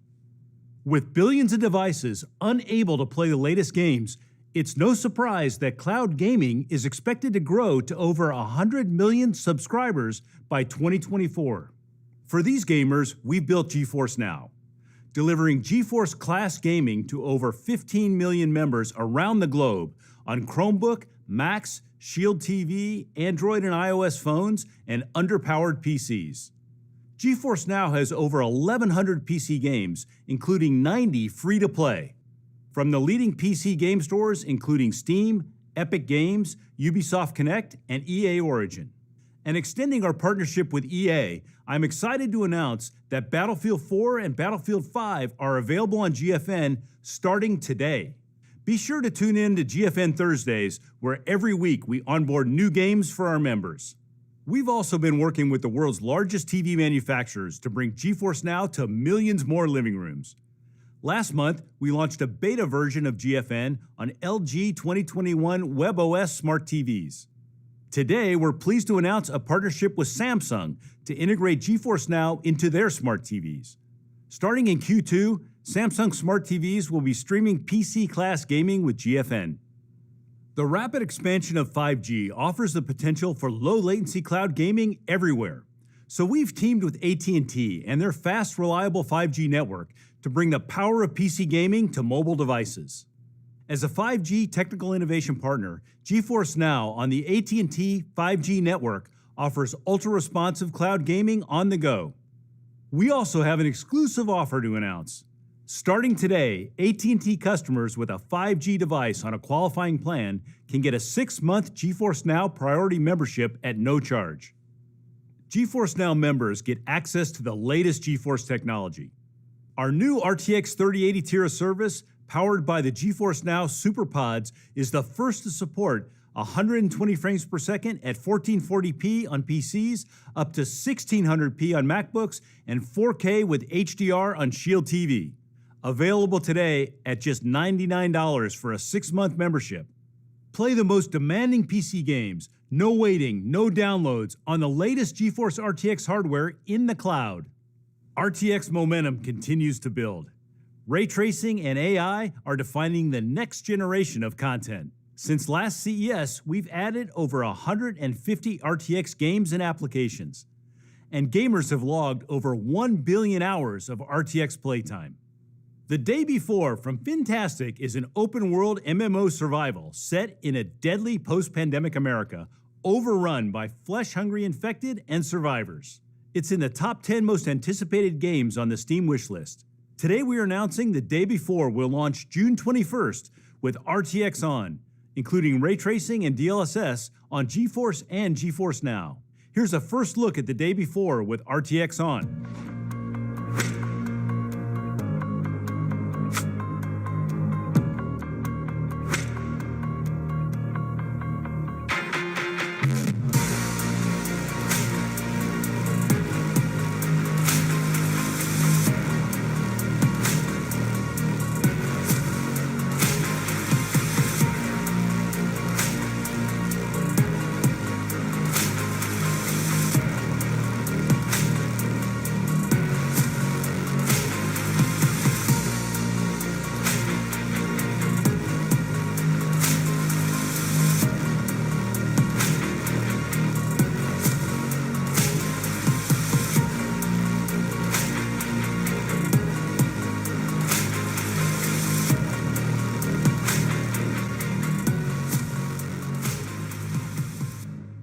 With billions of devices unable to play the latest games, it's no surprise that cloud gaming is expected to grow to over 100 million subscribers by 2024. For these gamers, we've built GeForce Now, delivering GeForce class gaming to over 15 million members around the globe on Chromebook, Macs, Shield TV, Android and iOS phones, and underpowered PCs. GeForce Now has over 1,100 PC games, including 90 free-to-play. From the leading PC game stores, including Steam, Epic Games, Ubisoft Connect, and EA Origin. And extending our partnership with EA, I'm excited to announce that Battlefield 4 and Battlefield 5 are available on GFN starting today. Be sure to tune in to GFN Thursdays, where every week we onboard new games for our members. We've also been working with the world's largest TV manufacturers to bring GeForce Now to millions more living rooms. Last month, we launched a beta version of GFN on LG 2021 WebOS smart TVs. Today, we're pleased to announce a partnership with Samsung to integrate GeForce Now into their smart TVs. Starting in Q2, Samsung smart TVs will be streaming PC-class gaming with GFN. The rapid expansion of 5G offers the potential for low-latency cloud gaming everywhere. So we've teamed with AT&T and their fast, reliable 5G network to bring the power of PC gaming to mobile devices. As a 5G technical innovation partner, GeForce Now on the AT&T 5G network offers ultra-responsive cloud gaming on the go. We also have an exclusive offer to announce. Starting today, AT&T customers with a 5G device on a qualifying plan can get a 6-month GeForce Now priority membership at no charge. GeForce Now members get access to the latest GeForce technology. Our new RTX 3080 tier of service, powered by the GeForce Now SuperPods, is the first to support 120 frames per second at 1440p on PCs, up to 1600p on MacBooks, and 4K with HDR on Shield TV. Available today at just $99 for a 6-month membership. Play the most demanding PC games, no waiting, no downloads, on the latest GeForce RTX hardware in the cloud. RTX momentum continues to build. Ray tracing and AI are defining the next generation of content. Since last CES, we've added over 150 RTX games and applications. And gamers have logged over 1 billion hours of RTX playtime. The Day Before from Fantastic is an open-world MMO survival set in a deadly post-pandemic America, overrun by flesh-hungry infected and survivors. It's in the top 10 most anticipated games on the Steam wishlist. Today we are announcing The Day Before will launch June 21st with RTX on, including ray tracing and DLSS on GeForce and GeForce Now. Here's a first look at The Day Before with RTX on.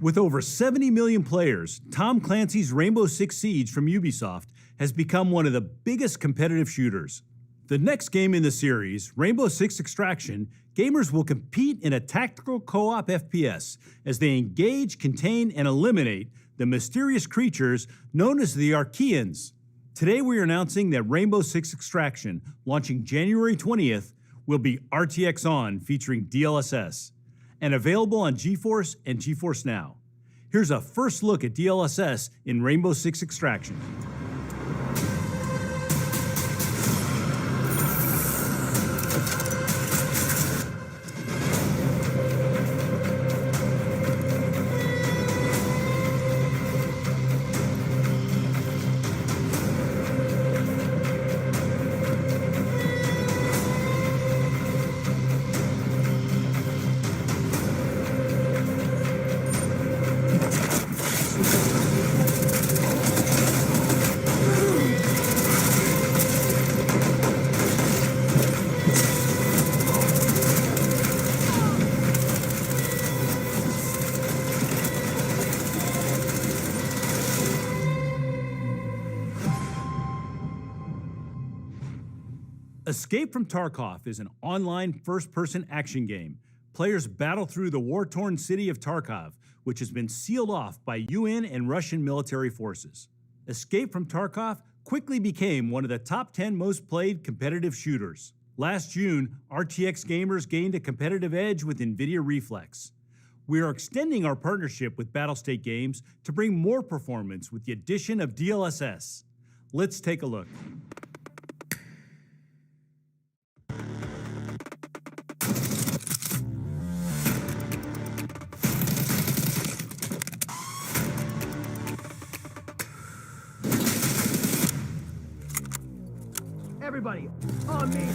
With over 70 million players, Tom Clancy's Rainbow Six Siege from Ubisoft has become one of the biggest competitive shooters. The next game in the series, Rainbow Six Extraction, gamers will compete in a tactical co-op FPS as they engage, contain, and eliminate the mysterious creatures known as the Archeans. Today we are announcing that Rainbow Six Extraction, launching January 20th, will be RTX on featuring DLSS, and available on GeForce and GeForce Now. Here's a first look at DLSS in Rainbow Six Extraction. Escape from Tarkov is an online first-person action game. Players battle through the war-torn city of Tarkov, which has been sealed off by UN and Russian military forces. Escape from Tarkov quickly became one of the top 10 most played competitive shooters. Last June, RTX gamers gained a competitive edge with NVIDIA Reflex. We are extending our partnership with Battlestate Games to bring more performance with the addition of DLSS. Let's take a look. Everybody, on me.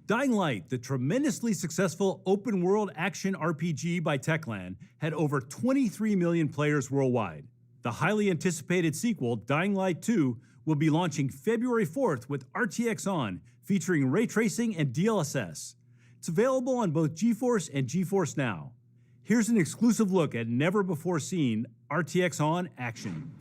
Dying Light, the tremendously successful open-world action RPG by Techland, had over 23 million players worldwide. The highly anticipated sequel, Dying Light 2, will be launching February 4th with RTX On, featuring ray tracing and DLSS. It's available on both GeForce and GeForce Now. Here's an exclusive look at never-before-seen RTX On action.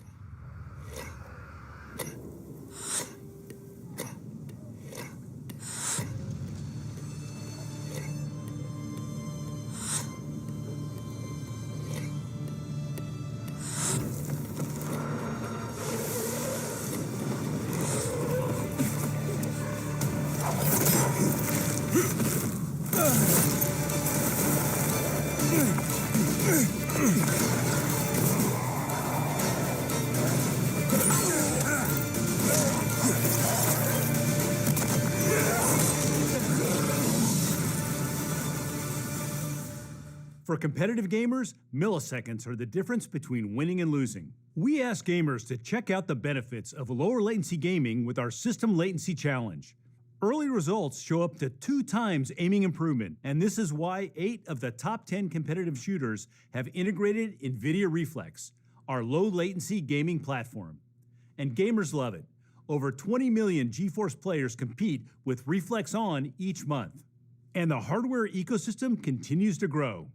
For competitive gamers, milliseconds are the difference between winning and losing. We ask gamers to check out the benefits of lower latency gaming with our System Latency Challenge. Early results show up to 2 times aiming improvement, and this is why 8 of the top 10 competitive shooters have integrated NVIDIA Reflex, our low latency gaming platform. And gamers love it. Over 20 million GeForce players compete with Reflex On each month. And the hardware ecosystem continues to grow.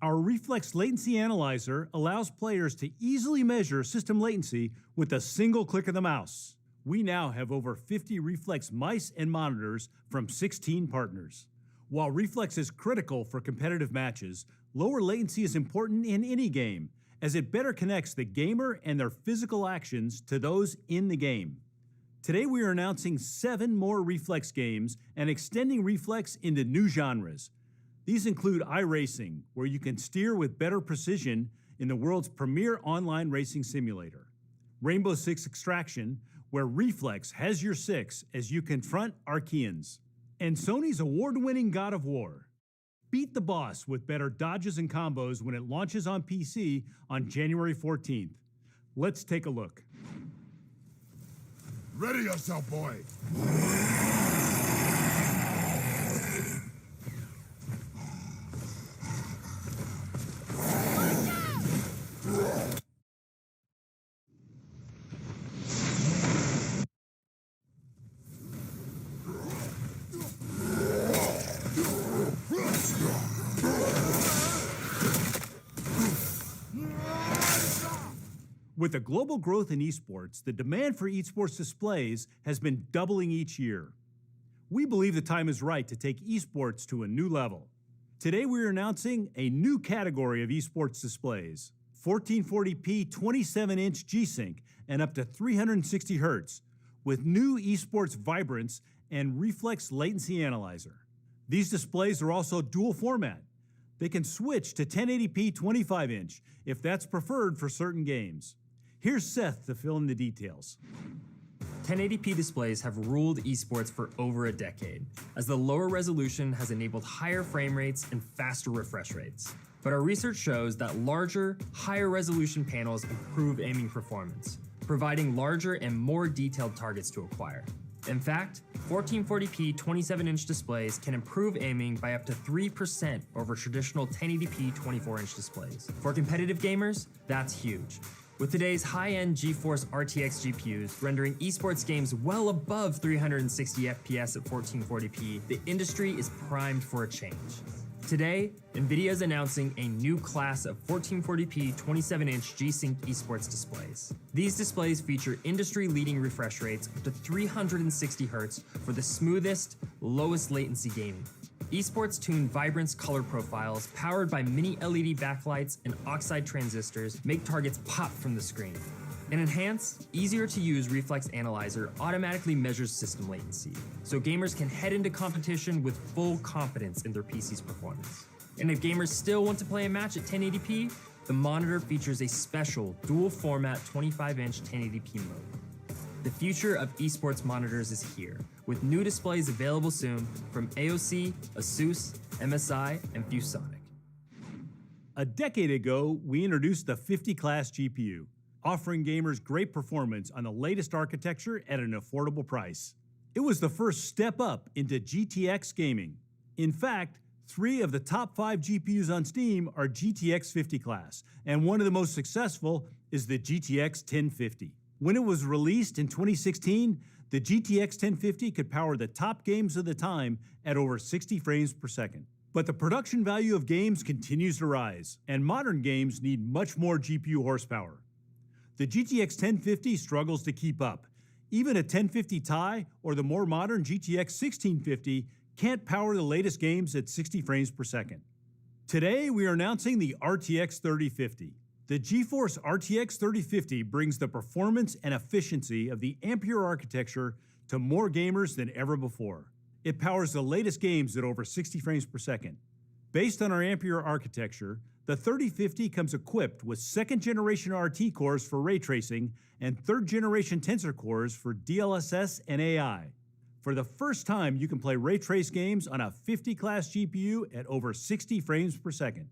Our Reflex Latency Analyzer allows players to easily measure system latency with a single click of the mouse. We now have over 50 Reflex mice and monitors from 16 partners. While Reflex is critical for competitive matches, lower latency is important in any game, as it better connects the gamer and their physical actions to those in the game. Today we are announcing 7 more Reflex games and extending Reflex into new genres. These include iRacing, where you can steer with better precision in the world's premier online racing simulator. Rainbow Six Extraction, where Reflex has your 6 as you confront Archeans. And Sony's award-winning God of War. Beat the boss with better dodges and combos when it launches on PC on January 14th. Let's take a look. Ready yourself, boy. With the global growth in esports, the demand for esports displays has been doubling each year. We believe the time is right to take esports to a new level. Today we are announcing a new category of esports displays: 1440p 27-inch G-Sync and up to 360 Hz, with new esports vibrance and Reflex Latency Analyzer. These displays are also dual format. They can switch to 1080p 25-inch if that's preferred for certain games. Here's Seth to fill in the details. 1080p displays have ruled esports for over a decade, as the lower resolution has enabled higher frame rates and faster refresh rates. But our research shows that larger, higher resolution panels improve aiming performance, providing larger and more detailed targets to acquire. In fact, 1440p 27-inch displays can improve aiming by up to 3% over traditional 1080p 24-inch displays. For competitive gamers, that's huge. With today's high-end GeForce RTX GPUs rendering esports games well above 360 FPS at 1440p, the industry is primed for a change. Today, NVIDIA is announcing a new class of 1440p 27-inch G-Sync esports displays. These displays feature industry-leading refresh rates up to 360 Hz for the smoothest, lowest latency gaming. Esports-tuned vibrance color profiles powered by mini LED backlights and oxide transistors make targets pop from the screen. An enhanced, easier to use Reflex Analyzer automatically measures system latency, so gamers can head into competition with full confidence in their PC's performance. And if gamers still want to play a match at 1080p, the monitor features a special dual-format 25-inch 1080p mode. The future of esports monitors is here, with new displays available soon from AOC, Asus, MSI, and ViewSonic. A decade ago, we introduced the 50-class GPU, offering gamers great performance on the latest architecture at an affordable price. It was the first step up into GTX gaming. In fact, 3 of the top 5 GPUs on Steam are GTX 50 class, and one of the most successful is the GTX 1050. When it was released in 2016, the GTX 1050 could power the top games of the time at over 60 frames per second. But the production value of games continues to rise, and modern games need much more GPU horsepower. The GTX 1050 struggles to keep up. Even a 1050 Ti or the more modern GTX 1650 can't power the latest games at 60 frames per second. Today, we are announcing the RTX 3050. The GeForce RTX 3050 brings the performance and efficiency of the Ampere architecture to more gamers than ever before. It powers the latest games at over 60 frames per second. Based on our Ampere architecture, the 3050 comes equipped with 2nd-generation RT cores for ray tracing and 3rd-generation Tensor cores for DLSS and AI. For the first time, you can play ray trace games on a 50-class GPU at over 60 frames per second.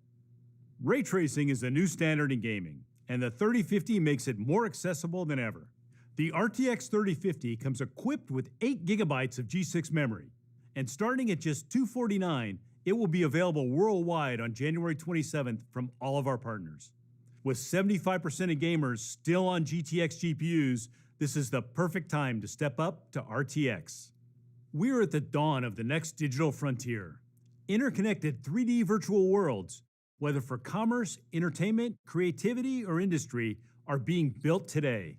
Ray tracing is the new standard in gaming, and the 3050 makes it more accessible than ever. The RTX 3050 comes equipped with 8 gigabytes of G6 memory, and starting at just $249, it will be available worldwide on January 27th from all of our partners. With 75% of gamers still on GTX GPUs, this is the perfect time to step up to RTX. We are at the dawn of the next digital frontier. Interconnected 3D virtual worlds, whether for commerce, entertainment, creativity, or industry, are being built today.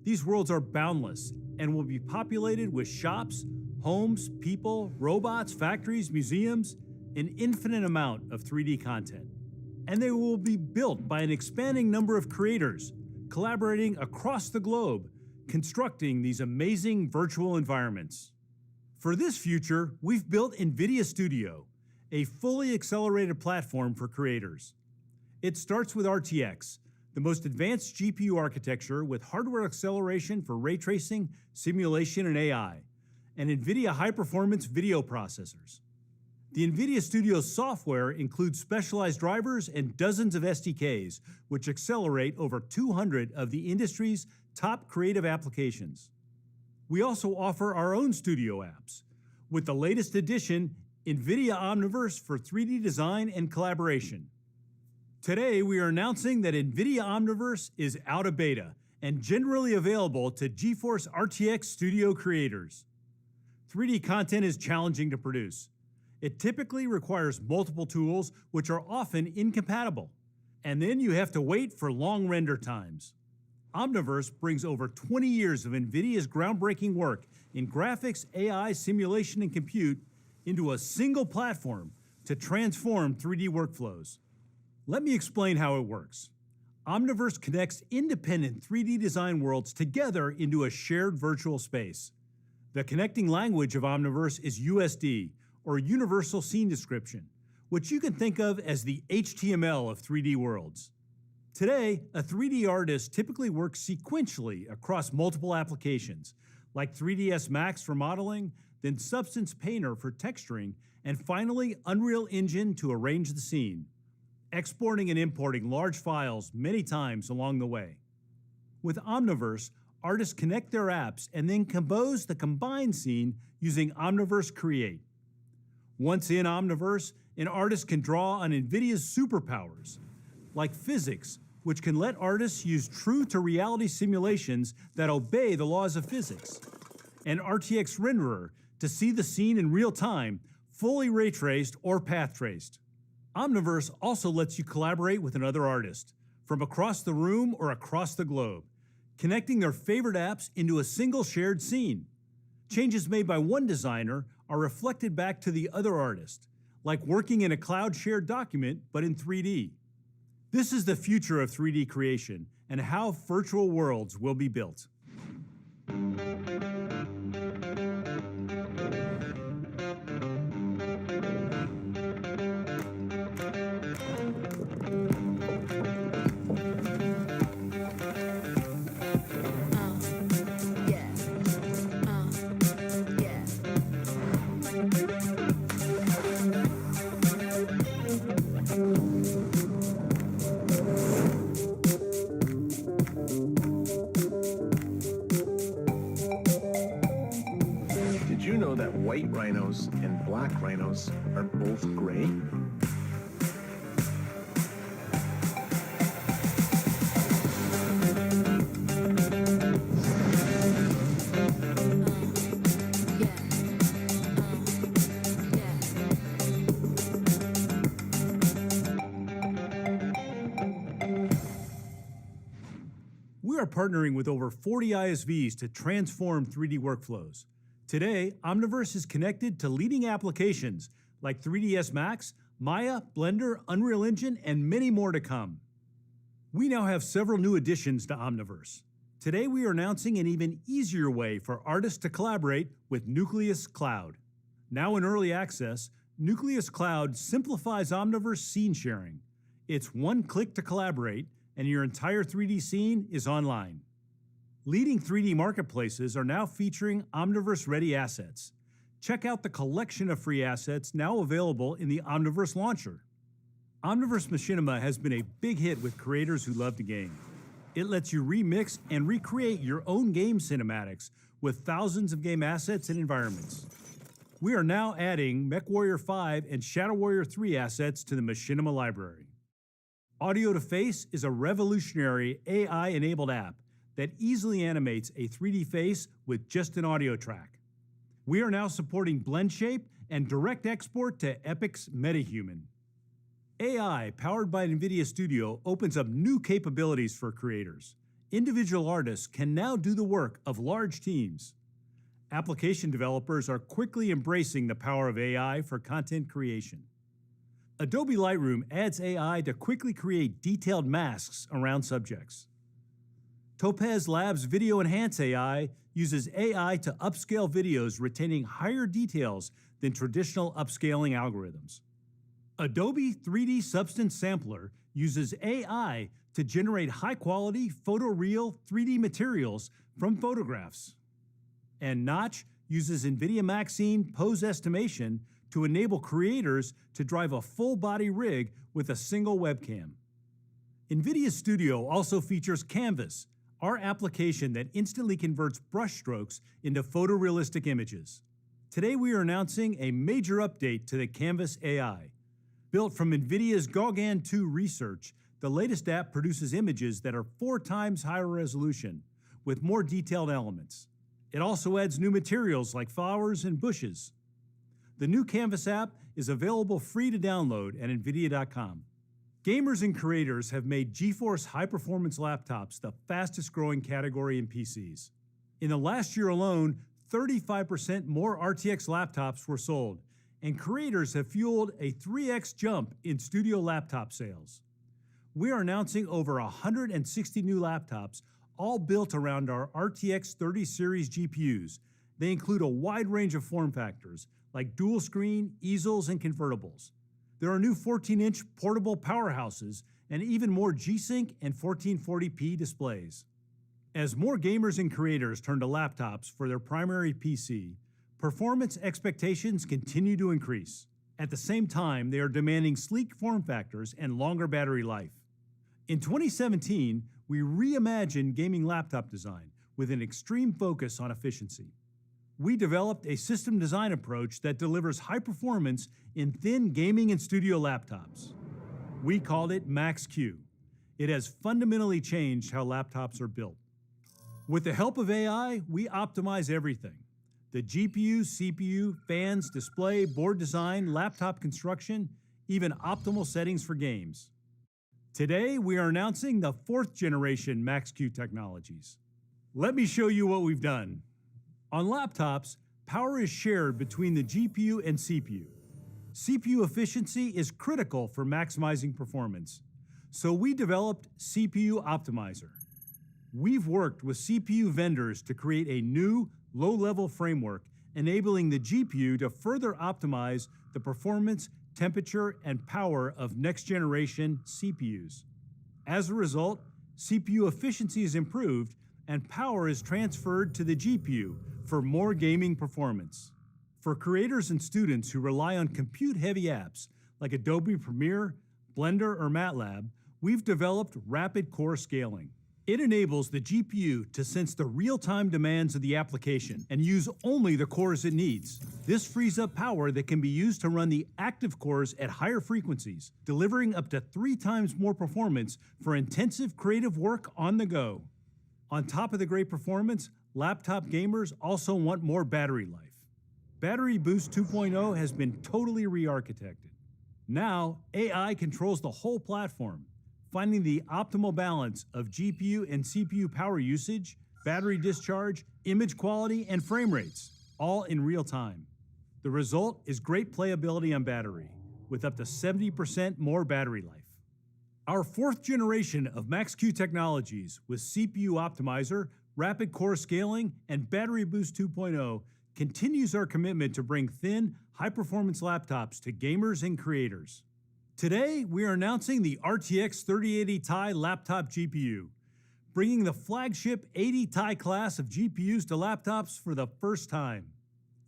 These worlds are boundless and will be populated with shops, homes, people, robots, factories, museums, an infinite amount of 3D content. And they will be built by an expanding number of creators, collaborating across the globe, constructing these amazing virtual environments. For this future, we've built NVIDIA Studio, a fully accelerated platform for creators. It starts with RTX, the most advanced GPU architecture with hardware acceleration for ray tracing, simulation, and AI, and NVIDIA high-performance video processors. The NVIDIA Studio software includes specialized drivers and dozens of SDKs, which accelerate over 200 of the industry's top creative applications. We also offer our own studio apps, with the latest edition, NVIDIA Omniverse for 3D design and collaboration. Today, we are announcing that NVIDIA Omniverse is out of beta and generally available to GeForce RTX Studio creators. 3D content is challenging to produce. It typically requires multiple tools, which are often incompatible. And then you have to wait for long render times. Omniverse brings over 20 years of NVIDIA's groundbreaking work in graphics, AI, simulation, and compute into a single platform to transform 3D workflows. Let me explain how it works. Omniverse connects independent 3D design worlds together into a shared virtual space. The connecting language of Omniverse is USD, or Universal Scene Description, which you can think of as the HTML of 3D worlds. Today, a 3D artist typically works sequentially across multiple applications, like 3ds Max for modeling, then Substance Painter for texturing, and finally Unreal Engine to arrange the scene, exporting and importing large files many times along the way. With Omniverse, artists connect their apps and then compose the combined scene using Omniverse Create. Once in Omniverse, an artist can draw on NVIDIA's superpowers, like physics, which can let artists use true-to-reality simulations that obey the laws of physics, and RTX Renderer to see the scene in real time, fully ray-traced or path-traced. Omniverse also lets you collaborate with another artist, from across the room or across the globe, connecting their favorite apps into a single shared scene. Changes made by one designer are reflected back to the other artist, like working in a cloud shared document, but in 3D. This is the future of 3D creation and how virtual worlds will be built. Did you know that white rhinos and black rhinos are both gray? We are partnering with over 40 ISVs to transform 3D workflows. Today, Omniverse is connected to leading applications like 3ds Max, Maya, Blender, Unreal Engine, and many more to come. We now have several new additions to Omniverse. Today, we are announcing an even easier way for artists to collaborate with Nucleus Cloud. Now in early access, Nucleus Cloud simplifies Omniverse scene sharing. It's one click to collaborate, and your entire 3D scene is online. Leading 3D marketplaces are now featuring Omniverse-ready assets. Check out the collection of free assets now available in the Omniverse launcher. Omniverse Machinima has been a big hit with creators who love to game. It lets you remix and recreate your own game cinematics with thousands of game assets and environments. We are now adding MechWarrior 5 and Shadow Warrior 3 assets to the Machinima library. Audio to Face is a revolutionary AI-enabled app that easily animates a 3D face with just an audio track. We are now supporting blend shape and direct export to Epic's MetaHuman. AI, powered by NVIDIA Studio, opens up new capabilities for creators. Individual artists can now do the work of large teams. Application developers are quickly embracing the power of AI for content creation. Adobe Lightroom adds AI to quickly create detailed masks around subjects. Topaz Labs Video Enhance AI uses AI to upscale videos retaining higher details than traditional upscaling algorithms. Adobe 3D Substance Sampler uses AI to generate high-quality photoreal 3D materials from photographs. And Notch uses NVIDIA Maxine pose estimation to enable creators to drive a full-body rig with a single webcam. NVIDIA Studio also features Canvas, our application that instantly converts brushstrokes into photorealistic images. Today we are announcing a major update to the Canvas AI. Built from NVIDIA's Gauguin 2 research, the latest app produces images that are 4 times higher resolution, with more detailed elements. It also adds new materials like flowers and bushes. The new Canvas app is available free to download at NVIDIA.com. Gamers and creators have made GeForce high-performance laptops the fastest-growing category in PCs. In the last year alone, 35% more RTX laptops were sold, and creators have fueled a 3x jump in studio laptop sales. We are announcing over 160 new laptops, all built around our RTX 30 series GPUs. They include a wide range of form factors, like dual-screen, easels, and convertibles. There are new 14-inch portable powerhouses and even more G-Sync and 1440p displays. As more gamers and creators turn to laptops for their primary PC, performance expectations continue to increase. At the same time, they are demanding sleek form factors and longer battery life. In 2017, we reimagined gaming laptop design with an extreme focus on efficiency. We developed a system design approach that delivers high performance in thin gaming and studio laptops. We called it Max-Q. It has fundamentally changed how laptops are built. With the help of AI, we optimize everything: the GPU, CPU, fans, display, board design, laptop construction, even optimal settings for games. Today, we are announcing the 4th generation Max-Q technologies. Let me show you what we've done. On laptops, power is shared between the GPU and CPU. CPU efficiency is critical for maximizing performance. So we developed CPU Optimizer. We've worked with CPU vendors to create a new low-level framework enabling the GPU to further optimize the performance, temperature, and power of next-generation CPUs. As a result, CPU efficiency is improved and power is transferred to the GPU for more gaming performance. For creators and students who rely on compute-heavy apps like Adobe Premiere, Blender, or MATLAB, we've developed rapid core scaling. It enables the GPU to sense the real-time demands of the application and use only the cores it needs. This frees up power that can be used to run the active cores at higher frequencies, delivering up to 3 times more performance for intensive creative work on the go. On top of the great performance, laptop gamers also want more battery life. Battery Boost 2.0 has been totally re-architected. Now, AI controls the whole platform, finding the optimal balance of GPU and CPU power usage, battery discharge, image quality, and frame rates, all in real time. The result is great playability on battery, with up to 70% more battery life. Our 4th generation of Max-Q technologies with CPU Optimizer, rapid core scaling, and Battery Boost 2.0 continues our commitment to bring thin, high-performance laptops to gamers and creators. Today, we are announcing the RTX 3080 Ti laptop GPU, bringing the flagship 80 Ti class of GPUs to laptops for the first time.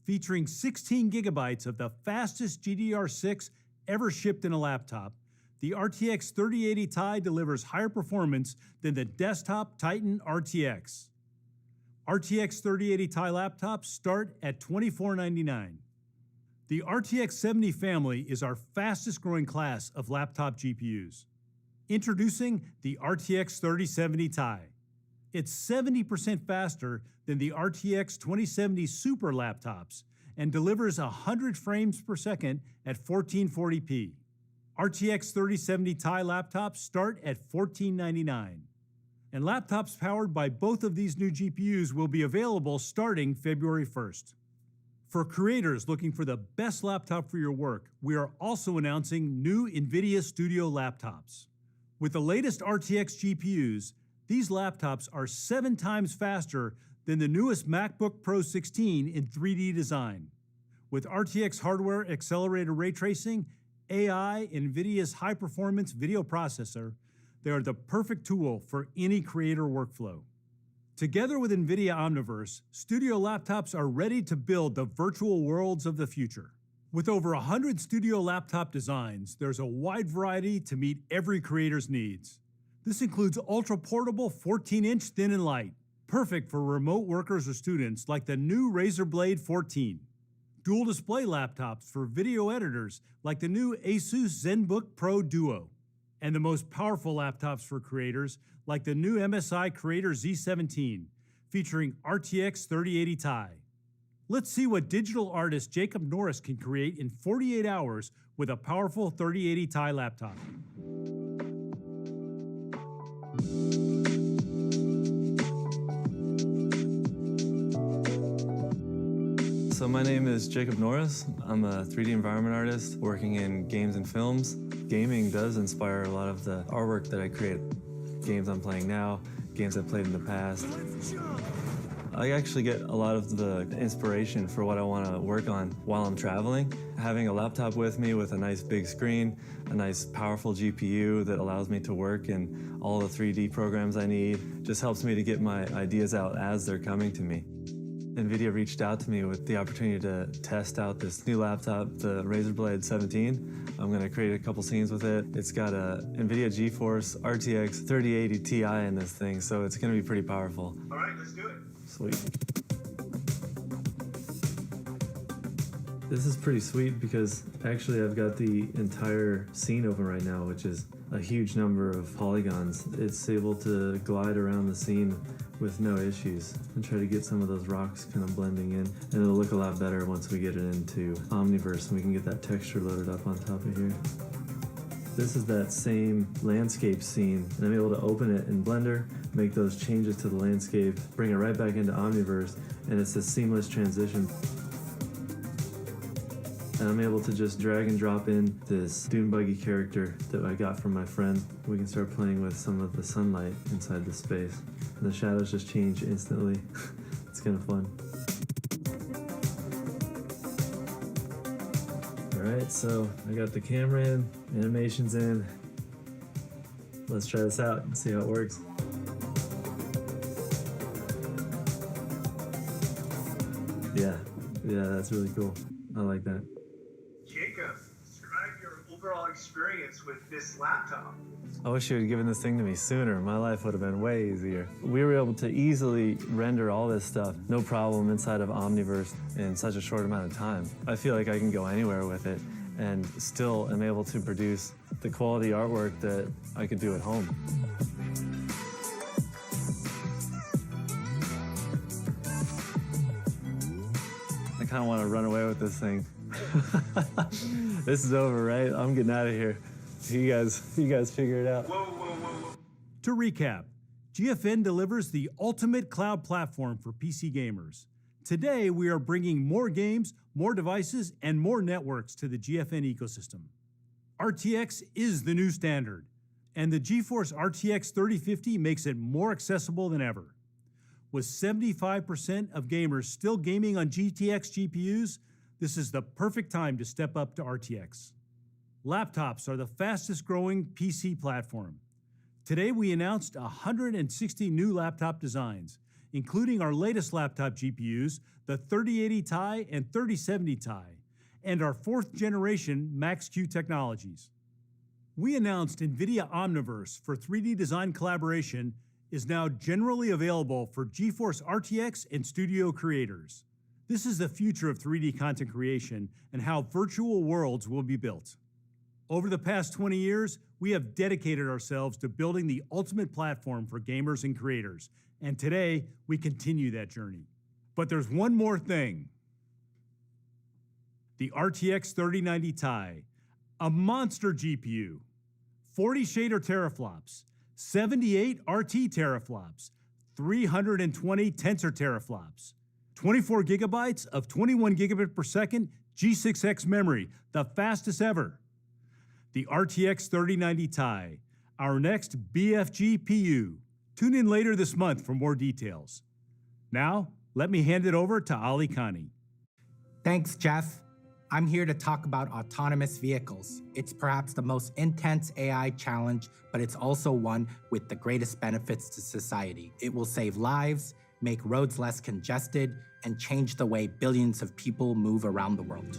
Featuring 16 gigabytes of the fastest GDDR6 ever shipped in a laptop, the RTX 3080 Ti delivers higher performance than the desktop Titan RTX. RTX 3080 Ti laptops start at $2499. The RTX 70 family is our fastest growing class of laptop GPUs. Introducing the RTX 3070 Ti. It's 70% faster than the RTX 2070 Super laptops and delivers 100 frames per second at 1440p. RTX 3070 Ti laptops start at $1499. And laptops powered by both of these new GPUs will be available starting February 1st. For creators looking for the best laptop for your work, we are also announcing new NVIDIA Studio laptops. With the latest RTX GPUs, these laptops are 7 times faster than the newest MacBook Pro 16 in 3D design. With RTX hardware accelerated ray tracing, AI, NVIDIA's high-performance video processor, they are the perfect tool for any creator workflow. Together with NVIDIA Omniverse, Studio laptops are ready to build the virtual worlds of the future. With over 100 Studio laptop designs, there's a wide variety to meet every creator's needs. This includes ultra-portable 14-inch thin and light, perfect for remote workers or students like the new Razer Blade 14. Dual display laptops for video editors like the new Asus ZenBook Pro Duo. And the most powerful laptops for creators like the new MSI Creator Z17, featuring RTX 3080 Ti. Let's see what digital artist Jacob Norris can create in 48 hours with a powerful 3080 Ti laptop. So my name is Jacob Norris. I'm a 3D environment artist working in games and films. Gaming does inspire a lot of the artwork that I create. Games I'm playing now, games I've played in the past. I actually get a lot of the inspiration for what I want to work on while I'm traveling. Having a laptop with me with a nice big screen, a nice powerful GPU that allows me to work in all the 3D programs I need, just helps me to get my ideas out as they're coming to me. NVIDIA reached out to me with the opportunity to test out this new laptop, the Razer Blade 17. I'm going to create a couple scenes with it. It's got a NVIDIA GeForce RTX 3080 Ti in this thing, so it's going to be pretty powerful. All right, let's do it. Sweet. This is pretty sweet because actually I've got the entire scene open right now, which is a huge number of polygons. It's able to glide around the scene with no issues and try to get some of those rocks kind of blending in. And it'll look a lot better once we get it into Omniverse and we can get that texture loaded up on top of here. This is that same landscape scene, and I'm able to open it in Blender, make those changes to the landscape, bring it right back into Omniverse, and it's a seamless transition. And I'm able to just drag and drop in this dune buggy character that I got from my friend. We can start playing with some of the sunlight inside the space. And the shadows just change instantly. It's kind of fun. All right, so I got the camera in, animations in. Let's try this out and see how it works. Yeah, that's really cool. I like that. Jacob, describe your overall experience with this laptop. I wish you had given this thing to me sooner. My life would have been way easier. We were able to easily render all this stuff, no problem, inside of Omniverse in such a short amount of time. I feel like I can go anywhere with it and still am able to produce the quality artwork that I could do at home. I kind of want to run away with this thing. This is over, right? I'm getting out of here. You guys figure it out. Whoa. To recap, GFN delivers the ultimate cloud platform for PC gamers. Today, we are bringing more games, more devices, and more networks to the GFN ecosystem. RTX is the new standard, and the GeForce RTX 3050 makes it more accessible than ever. With 75% of gamers still gaming on GTX GPUs, this is the perfect time to step up to RTX. Laptops are the fastest growing PC platform. Today, we announced 160 new laptop designs, including our latest laptop GPUs, the 3080 Ti and 3070 Ti, and our 4th generation Max-Q technologies. We announced NVIDIA Omniverse for 3D design collaboration is now generally available for GeForce RTX and Studio creators. This is the future of 3D content creation and how virtual worlds will be built. Over the past 20 years, we have dedicated ourselves to building the ultimate platform for gamers and creators, and today we continue that journey. But there's one more thing. The RTX 3090 Ti, a monster GPU, 40 shader teraflops, 78 RT teraflops, 320 tensor teraflops, 24 gigabytes of 21 gigabit per second G6X memory, the fastest ever. The RTX 3090 Ti, our next BFG PU. Tune in later this month for more details. Now, let me hand it over to Ali Khani. Thanks, Jeff. I'm here to talk about autonomous vehicles. It's perhaps the most intense AI challenge, but it's also one with the greatest benefits to society. It will save lives, make roads less congested, and change the way billions of people move around the world.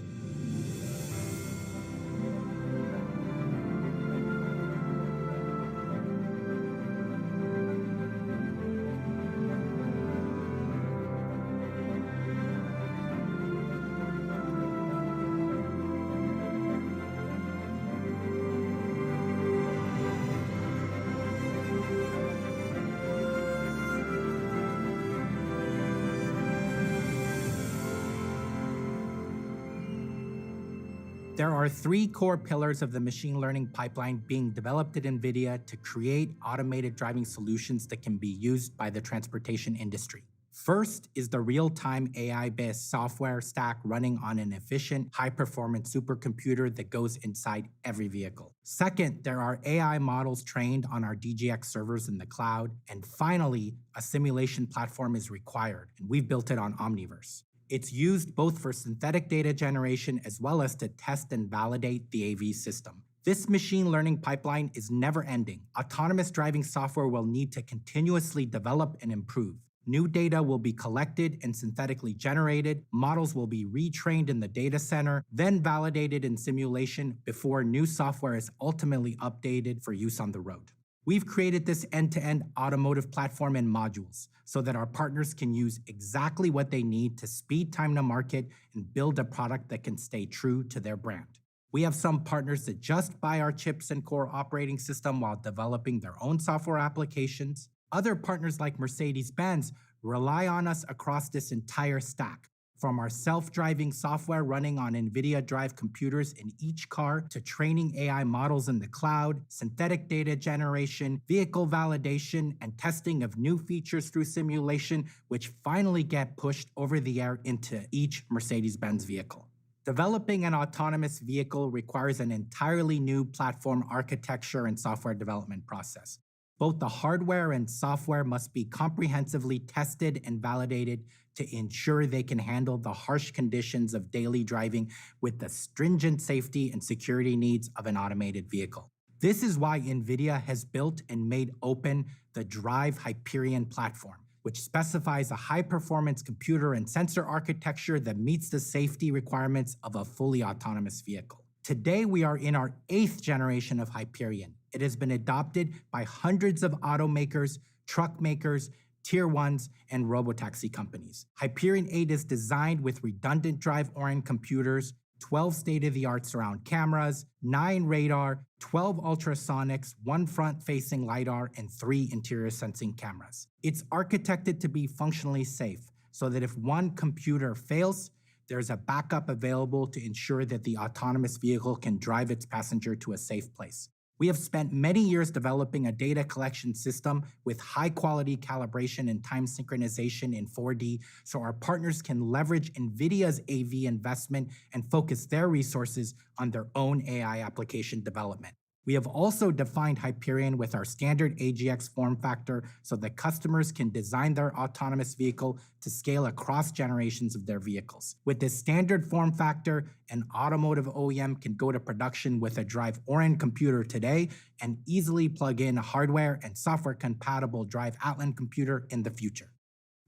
There are 3 core pillars of the machine learning pipeline being developed at NVIDIA to create automated driving solutions that can be used by the transportation industry. First is the real-time AI-based software stack running on an efficient, high-performance supercomputer that goes inside every vehicle. Second, there are AI models trained on our DGX servers in the cloud. And finally, a simulation platform is required, and we've built it on Omniverse. It's used both for synthetic data generation as well as to test and validate the AV system. This machine learning pipeline is never ending. Autonomous driving software will need to continuously develop and improve. New data will be collected and synthetically generated, models will be retrained in the data center, then validated in simulation before new software is ultimately updated for use on the road. We've created this end-to-end automotive platform in modules so that our partners can use exactly what they need to speed time to market and build a product that can stay true to their brand. We have some partners that just buy our chips and core operating system while developing their own software applications. Other partners like Mercedes-Benz rely on us across this entire stack, from our self-driving software running on NVIDIA Drive computers in each car to training AI models in the cloud, synthetic data generation, vehicle validation, and testing of new features through simulation, which finally get pushed over the air into each Mercedes-Benz vehicle. Developing an autonomous vehicle requires an entirely new platform architecture and software development process. Both the hardware and software must be comprehensively tested and validated to ensure they can handle the harsh conditions of daily driving with the stringent safety and security needs of an automated vehicle. This is why NVIDIA has built and made open the Drive Hyperion platform, which specifies a high-performance computer and sensor architecture that meets the safety requirements of a fully autonomous vehicle. Today, we are in our 8th generation of Hyperion. It has been adopted by hundreds of automakers, truck makers, Tier 1s, and robotaxi companies. Hyperion 8 is designed with redundant drive-oriented computers, 12 state-of-the-art surround cameras, 9 radar, 12 ultrasonics, 1 front-facing LiDAR, and 3 interior sensing cameras. It's architected to be functionally safe, so that if one computer fails, there's a backup available to ensure that the autonomous vehicle can drive its passenger to a safe place. We have spent many years developing a data collection system with high-quality calibration and time synchronization in 4D so our partners can leverage NVIDIA's AV investment and focus their resources on their own AI application development. We have also defined Hyperion with our standard AGX form factor so that customers can design their autonomous vehicle to scale across generations of their vehicles. With this standard form factor, an automotive OEM can go to production with a Drive-oriented computer today and easily plug in a hardware and software-compatible Drive Atlan computer in the future.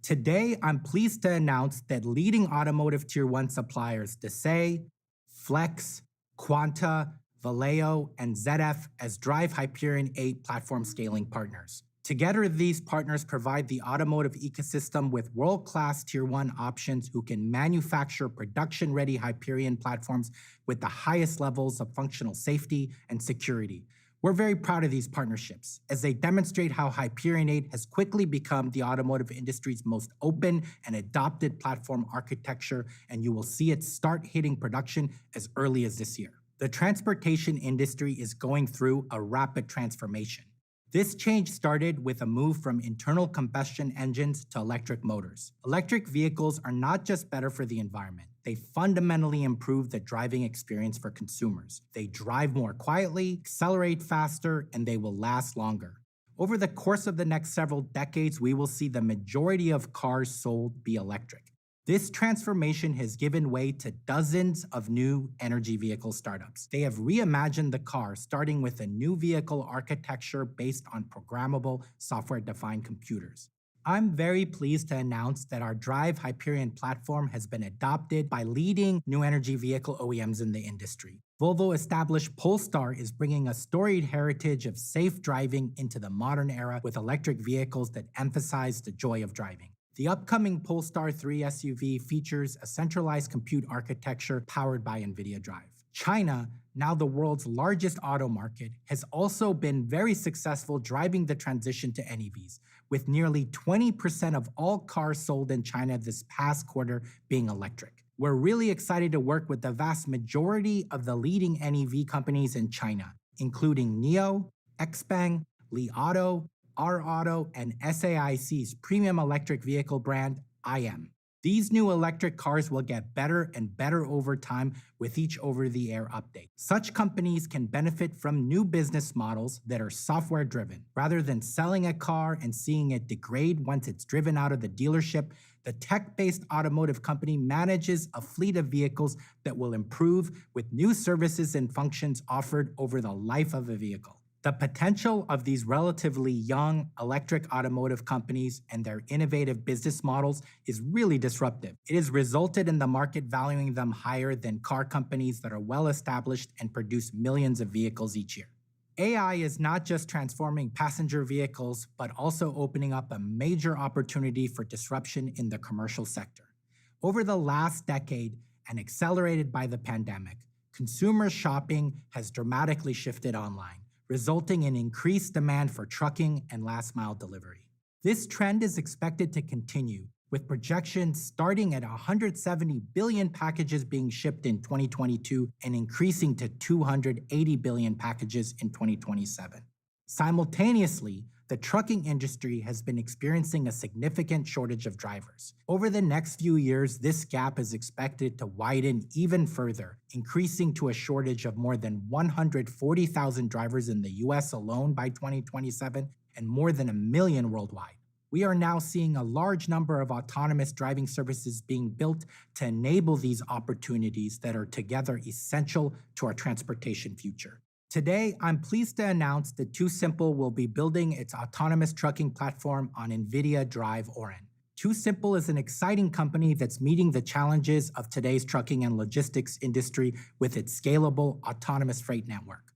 Today, I'm pleased to announce that leading automotive Tier 1 suppliers Desay, Flex, Quanta, Valeo, and ZF as Drive Hyperion 8 platform scaling partners. Together, these partners provide the automotive ecosystem with world-class Tier 1 options who can manufacture production-ready Hyperion platforms with the highest levels of functional safety and security. We're very proud of these partnerships, as they demonstrate how Hyperion 8 has quickly become the automotive industry's most open and adopted platform architecture, and you will see it start hitting production as early as this year. The transportation industry is going through a rapid transformation. This change started with a move from internal combustion engines to electric motors. Electric vehicles are not just better for the environment. They fundamentally improve the driving experience for consumers. They drive more quietly, accelerate faster, and they will last longer. Over the course of the next several decades, we will see the majority of cars sold be electric. This transformation has given way to dozens of new energy vehicle startups. They have reimagined the car, starting with a new vehicle architecture based on programmable, software-defined computers. I'm very pleased to announce that our Drive Hyperion platform has been adopted by leading new energy vehicle OEMs in the industry. Volvo-established Polestar is bringing a storied heritage of safe driving into the modern era with electric vehicles that emphasize the joy of driving. The upcoming Polestar 3 SUV features a centralized compute architecture powered by NVIDIA Drive. China, now the world's largest auto market, has also been very successful driving the transition to NEVs, with nearly 20% of all cars sold in China this past quarter being electric. We're really excited to work with the vast majority of the leading NEV companies in China, including NIO, XPeng, Li Auto, R Auto, and SAIC's premium electric vehicle brand, IM. These new electric cars will get better and better over time with each over-the-air update. Such companies can benefit from new business models that are software-driven. Rather than selling a car and seeing it degrade once it's driven out of the dealership, the tech-based automotive company manages a fleet of vehicles that will improve with new services and functions offered over the life of a vehicle. The potential of these relatively young electric automotive companies and their innovative business models is really disruptive. It has resulted in the market valuing them higher than car companies that are well established and produce millions of vehicles each year. AI is not just transforming passenger vehicles, but also opening up a major opportunity for disruption in the commercial sector. Over the last decade, and accelerated by the pandemic, consumer shopping has dramatically shifted online, resulting in increased demand for trucking and last-mile delivery. This trend is expected to continue, with projections starting at 170 billion packages being shipped in 2022 and increasing to 280 billion packages in 2027. Simultaneously, the trucking industry has been experiencing a significant shortage of drivers. Over the next few years, this gap is expected to widen even further, increasing to a shortage of more than 140,000 drivers in the US alone by 2027 and more than 1 million worldwide. We are now seeing a large number of autonomous driving services being built to enable these opportunities that are together essential to our transportation future. Today, I'm pleased to announce that TuSimple will be building its autonomous trucking platform on NVIDIA Drive Orin. TuSimple is an exciting company that's meeting the challenges of today's trucking and logistics industry with its scalable autonomous freight network.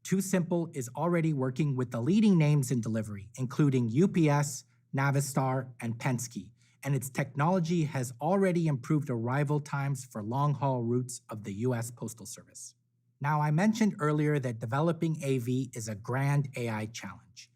TuSimple is already working with the leading names in delivery, including UPS, Navistar, and Penske, and its technology has already improved arrival times for long-haul routes of the U.S. Postal Service. Now, I mentioned earlier that developing AV is a grand AI challenge.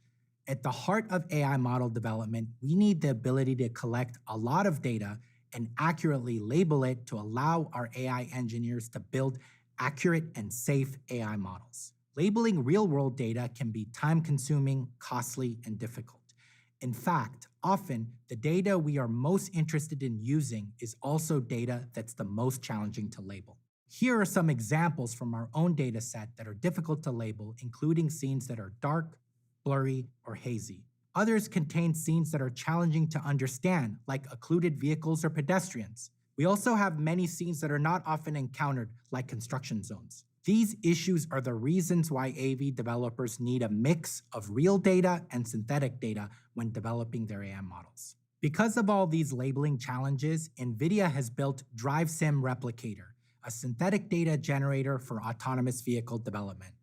At the heart of AI model development, we need the ability to collect a lot of data and accurately label it to allow our AI engineers to build accurate and safe AI models. Labeling real-world data can be time-consuming, costly, and difficult. In fact, often the data we are most interested in using is also data that's the most challenging to label. Here are some examples from our own data set that are difficult to label, including scenes that are dark, blurry, or hazy. Others contain scenes that are challenging to understand, like occluded vehicles or pedestrians. We also have many scenes that are not often encountered, like construction zones. These issues are the reasons why AV developers need a mix of real data and synthetic data when developing their AI models. Because of all these labeling challenges, NVIDIA has built DriveSim Replicator, a synthetic data generator for autonomous vehicle development.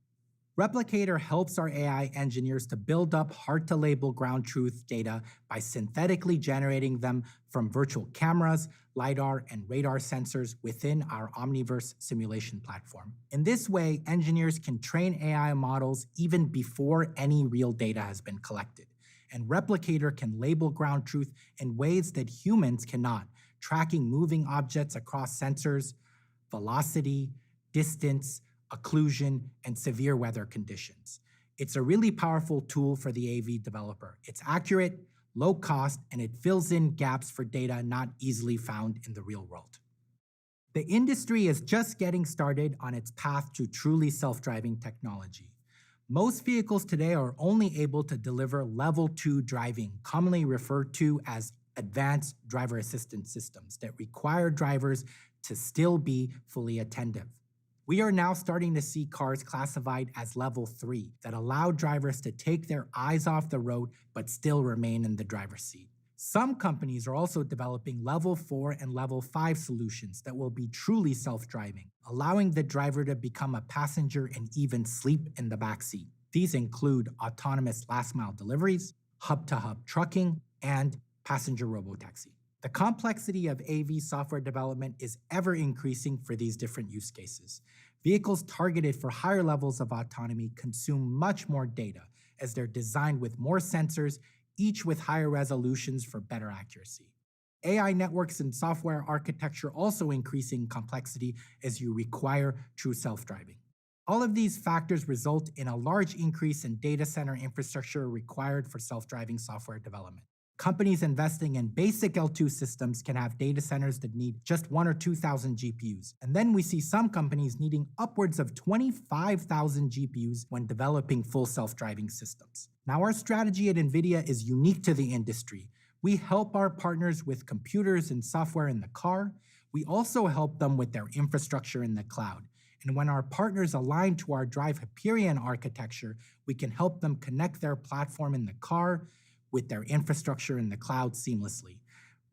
Replicator helps our AI engineers to build up hard-to-label ground truth data by synthetically generating them from virtual cameras, LiDAR, and radar sensors within our Omniverse simulation platform. In this way, engineers can train AI models even before any real data has been collected. And Replicator can label ground truth in ways that humans cannot, tracking moving objects across sensors, velocity, distance, occlusion, and severe weather conditions. It's a really powerful tool for the AV developer. It's accurate, low cost, and it fills in gaps for data not easily found in the real world. The industry is just getting started on its path to truly self-driving technology. Most vehicles today are only able to deliver level 2 driving, commonly referred to as advanced driver assistance systems that require drivers to still be fully attentive. We are now starting to see cars classified as level 3 that allow drivers to take their eyes off the road but still remain in the driver's seat. Some companies are also developing level 4 and level 5 solutions that will be truly self-driving, allowing the driver to become a passenger and even sleep in the back seat. These include autonomous last-mile deliveries, hub-to-hub trucking, and passenger robotaxi. The complexity of AV software development is ever increasing for these different use cases. Vehicles targeted for higher levels of autonomy consume much more data as they're designed with more sensors, each with higher resolutions for better accuracy. AI networks and software architecture also increase in complexity as you require true self-driving. All of these factors result in a large increase in data center infrastructure required for self-driving software development. Companies investing in basic L2 systems can have data centers that need just 1,000 or 2,000 GPUs. And then we see some companies needing upwards of 25,000 GPUs when developing full self-driving systems. Now, our strategy at NVIDIA is unique to the industry. We help our partners with computers and software in the car. We also help them with their infrastructure in the cloud. And when our partners align to our Drive Hyperion architecture, we can help them connect their platform in the car with their infrastructure in the cloud seamlessly.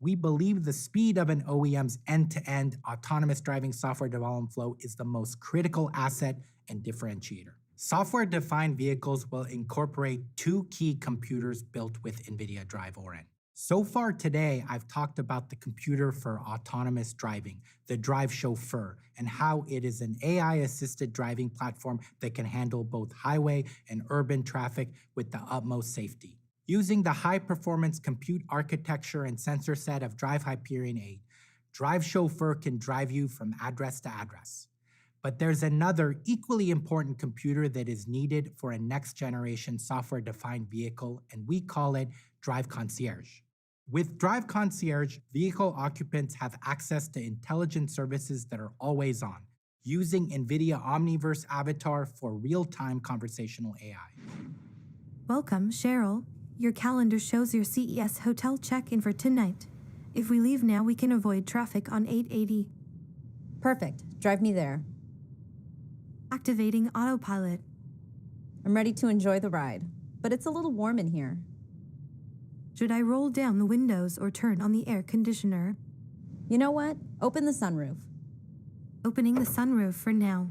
We believe the speed of an OEM's end-to-end autonomous driving software development flow is the most critical asset and differentiator. Software-defined vehicles will incorporate 2 key computers built with NVIDIA Drive Orin. So far today, I've talked about the computer for autonomous driving, the Drive Chauffeur, and how it is an AI-assisted driving platform that can handle both highway and urban traffic with the utmost safety. Using the high-performance compute architecture and sensor set of Drive Hyperion 8, Drive Chauffeur can drive you from address to address. But there's another equally important computer that is needed for a next-generation software-defined vehicle, and we call it Drive Concierge. With Drive Concierge, vehicle occupants have access to intelligent services that are always on, using NVIDIA Omniverse Avatar for real-time conversational AI. Welcome, Cheryl. Your calendar shows your CES hotel check-in for tonight. If we leave now, we can avoid traffic on 880. Perfect. Drive me there. Activating autopilot. I'm ready to enjoy the ride, but it's a little warm in here. Should I roll down the windows or turn on the air conditioner? You know what? Open the sunroof. Opening the sunroof for now.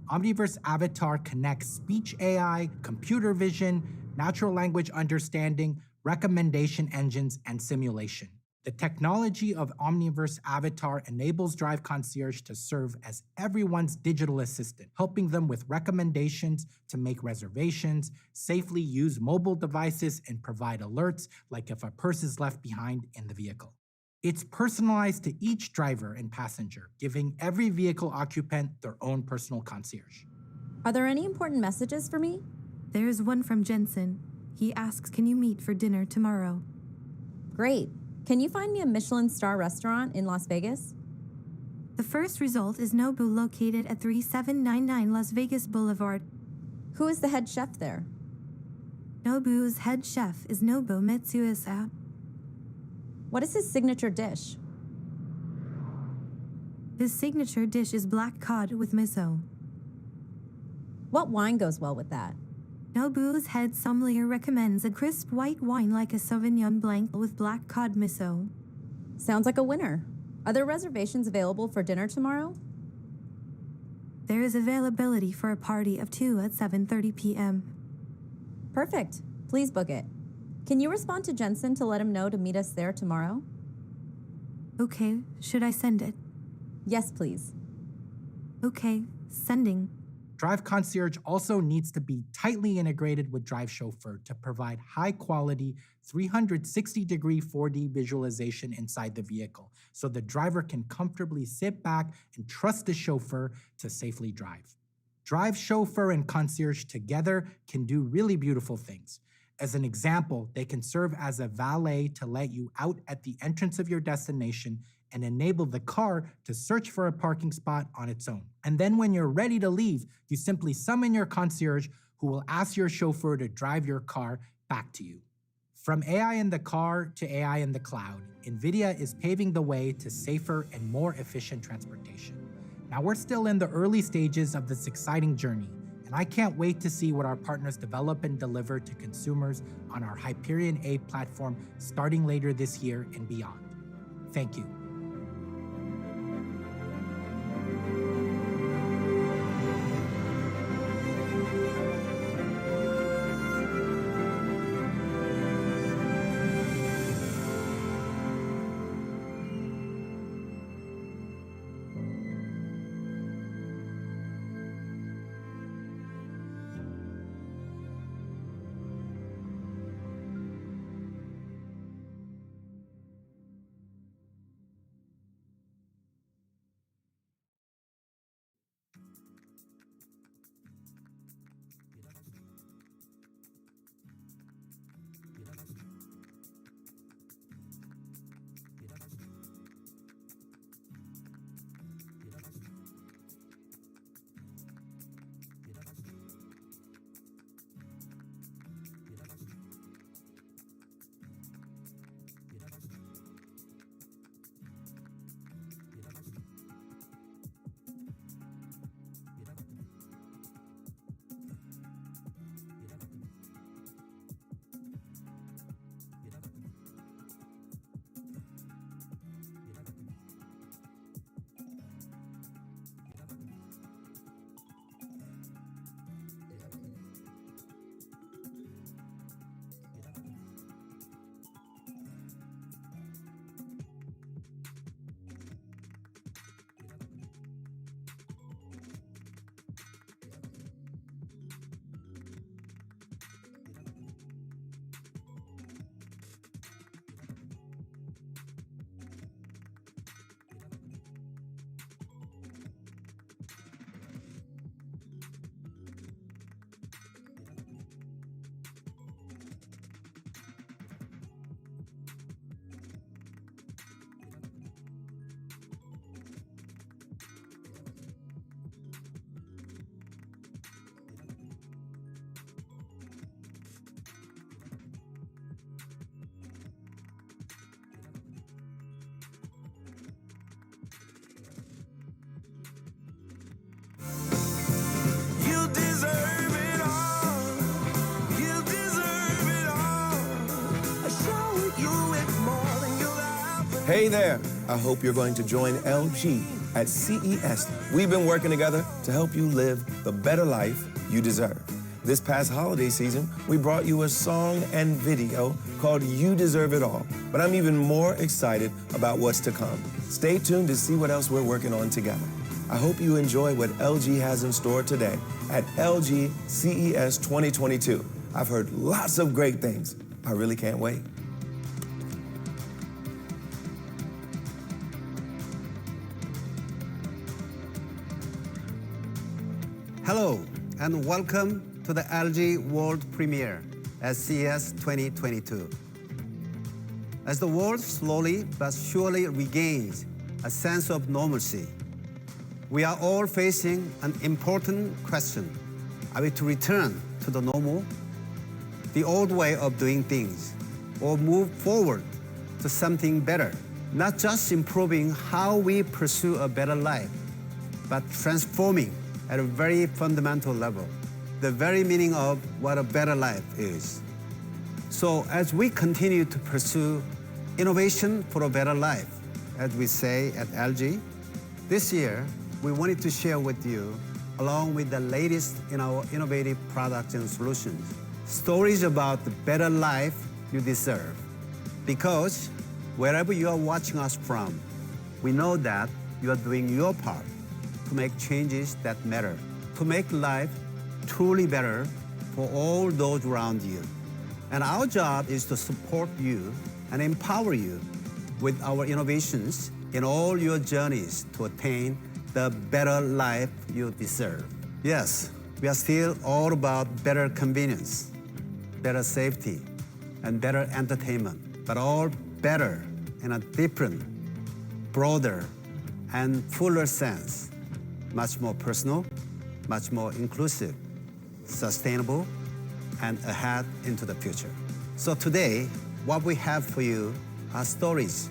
Omniverse Avatar connects speech AI, computer vision, natural language understanding, recommendation engines, and simulation. The technology of Omniverse Avatar enables Drive Concierge to serve as everyone's digital assistant, helping them with recommendations to make reservations, safely use mobile devices, and provide alerts like if a purse is left behind in the vehicle. It's personalized to each driver and passenger, giving every vehicle occupant their own personal concierge. Are there any important messages for me? There's one from Jensen. He asks, can you meet for dinner tomorrow? Great. Can you find me a Michelin star restaurant in Las Vegas? The first result is Nobu, located at 3799 Las Vegas Boulevard. Who is the head chef there? Nobu's head chef is Nobu Metsuisa. What is his signature dish? His signature dish is black cod with miso. What wine goes well with that? Nobu's head sommelier recommends a crisp white wine like a Sauvignon Blanc with black cod miso. Sounds like a winner. Are there reservations available for dinner tomorrow? There is availability for a party of 2 at 7:30 p.m. Perfect. Please book it. Can you respond to Jensen to let him know to meet us there tomorrow? Okay, should I send it? Yes, please. Okay, sending. Drive Concierge also needs to be tightly integrated with Drive Chauffeur to provide high-quality 360-degree 4D visualization inside the vehicle, so the driver can comfortably sit back and trust the chauffeur to safely drive. Drive Chauffeur and Concierge together can do really beautiful things. As an example, they can serve as a valet to let you out at the entrance of your destination and enable the car to search for a parking spot on its own. And then when you're ready to leave, you simply summon your concierge, who will ask your chauffeur to drive your car back to you. From AI in the car to AI in the cloud, NVIDIA is paving the way to safer and more efficient transportation. Now, we're still in the early stages of this exciting journey, and I can't wait to see what our partners develop and deliver to consumers on our Hyperion A platform starting later this year and beyond. Thank you. Hey there. I hope you're going to join LG at CES. We've been working together to help you live the better life you deserve. This past holiday season, we brought you a song and video called You Deserve It All. But I'm even more excited about what's to come. Stay tuned to see what else we're working on together. I hope you enjoy what LG has in store today at LG CES 2022. I've heard lots of great things. I really can't wait. Hello, and welcome to the LG World Premiere at CES 2022. As the world slowly but surely regains a sense of normalcy, we are all facing an important question. Are we to return to the normal, the old way of doing things, or move forward to something better? Not just improving how we pursue a better life, but transforming at a very fundamental level the very meaning of what a better life is. So as we continue to pursue innovation for a better life, as we say at LG, this year we wanted to share with you, along with the latest in our innovative products and solutions, stories about the better life you deserve. Because wherever you are watching us from, we know that you are doing your part to make changes that matter, to make life truly better for all those around you. And our job is to support you and empower you with our innovations in all your journeys to attain the better life you deserve. Yes, we are still all about better convenience, better safety, and better entertainment, but all better in a different, broader, and fuller sense. Much more personal, much more inclusive, sustainable, and ahead into the future. So today, what we have for you are stories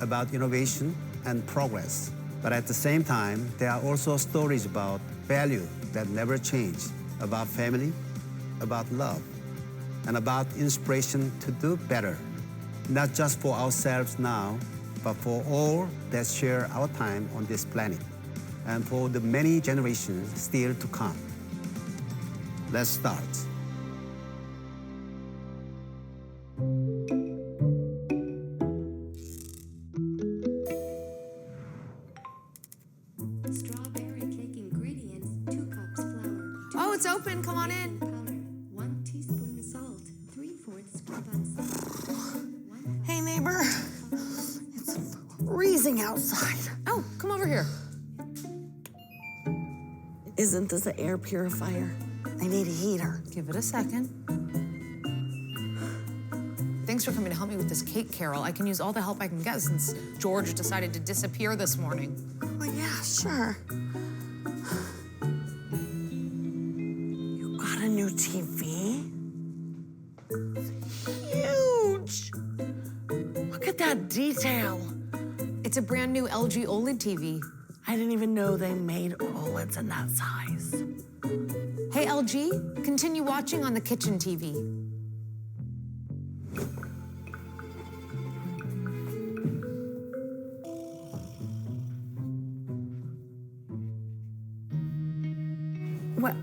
about innovation and progress. But at the same time, there are also stories about value that never change, about family, about love, and about inspiration to do better, not just for ourselves now, but for all that share our time on this planet, and for the many generations still to come. Let's start. Strawberry cake ingredients, 2 cups flour. Oh, it's open. Come on in. Color, 1 teaspoon salt, 3/4 scoop on Hey, neighbor. It's freezing outside. Oh, come over here. Isn't this an air purifier? I need a heater. Give it a second. Thanks for coming to help me with this cake, Carol. I can use all the help I can get since George decided to disappear this morning. Oh, yeah, sure. You got a new TV? Huge! Look at that detail. It's a brand new LG OLED TV. I didn't even know they made OLEDs in that size. Hey, LG, continue watching on the kitchen TV. What?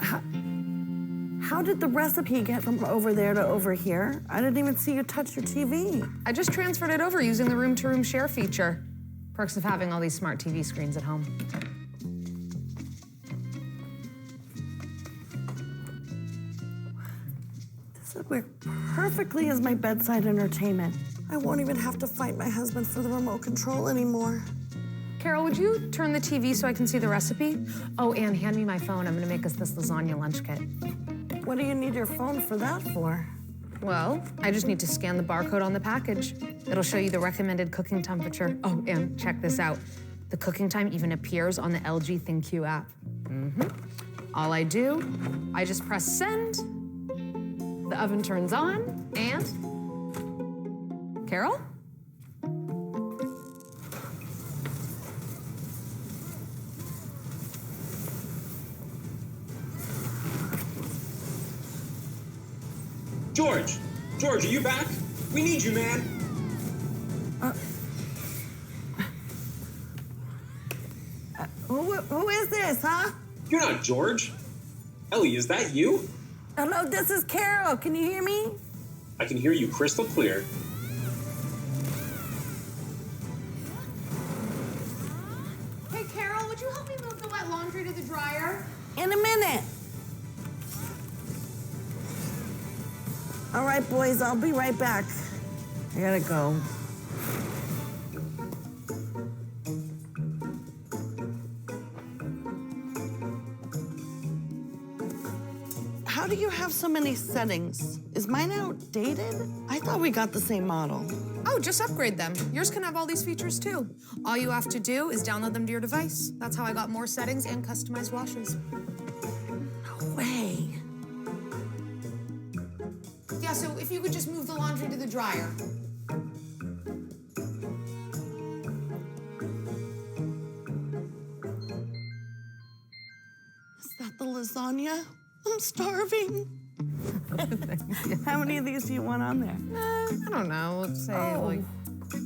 How did the recipe get from over there to over here? I didn't even see you touch your TV. I just transferred it over using the room-to-room share feature. Perks of having all these smart TV screens at home. This would work perfectly as my bedside entertainment. I won't even have to fight my husband for the remote control anymore. Carol, would you turn the TV so I can see the recipe? Oh, and hand me my phone. I'm gonna make us this lasagna lunch kit. What do you need your phone for that for? Well, I just need to scan the barcode on the package. It'll show you the recommended cooking temperature. Oh, and check this out. The cooking time even appears on the LG ThinQ app. All I do, I just press send, the oven turns on, and... Carol? George! George, are you back? We need you, man. Who is this, huh? You're not George. Ellie, is that you? Hello, this is Carol. Can you hear me? I can hear you crystal clear. Hey, Carol, would you help me move the wet laundry to the dryer? In a minute. All right, boys, I'll be right back. I gotta go. How do you have so many settings? Is mine outdated? I thought we got the same model. Oh, just upgrade them. Yours can have all these features too. All you have to do is download them to your device. That's how I got more settings and customized washes. No way. Yeah, so if you could just move the laundry to the dryer. Is that the lasagna? I'm starving. How many of these do you want on there? I don't know. Let's say like.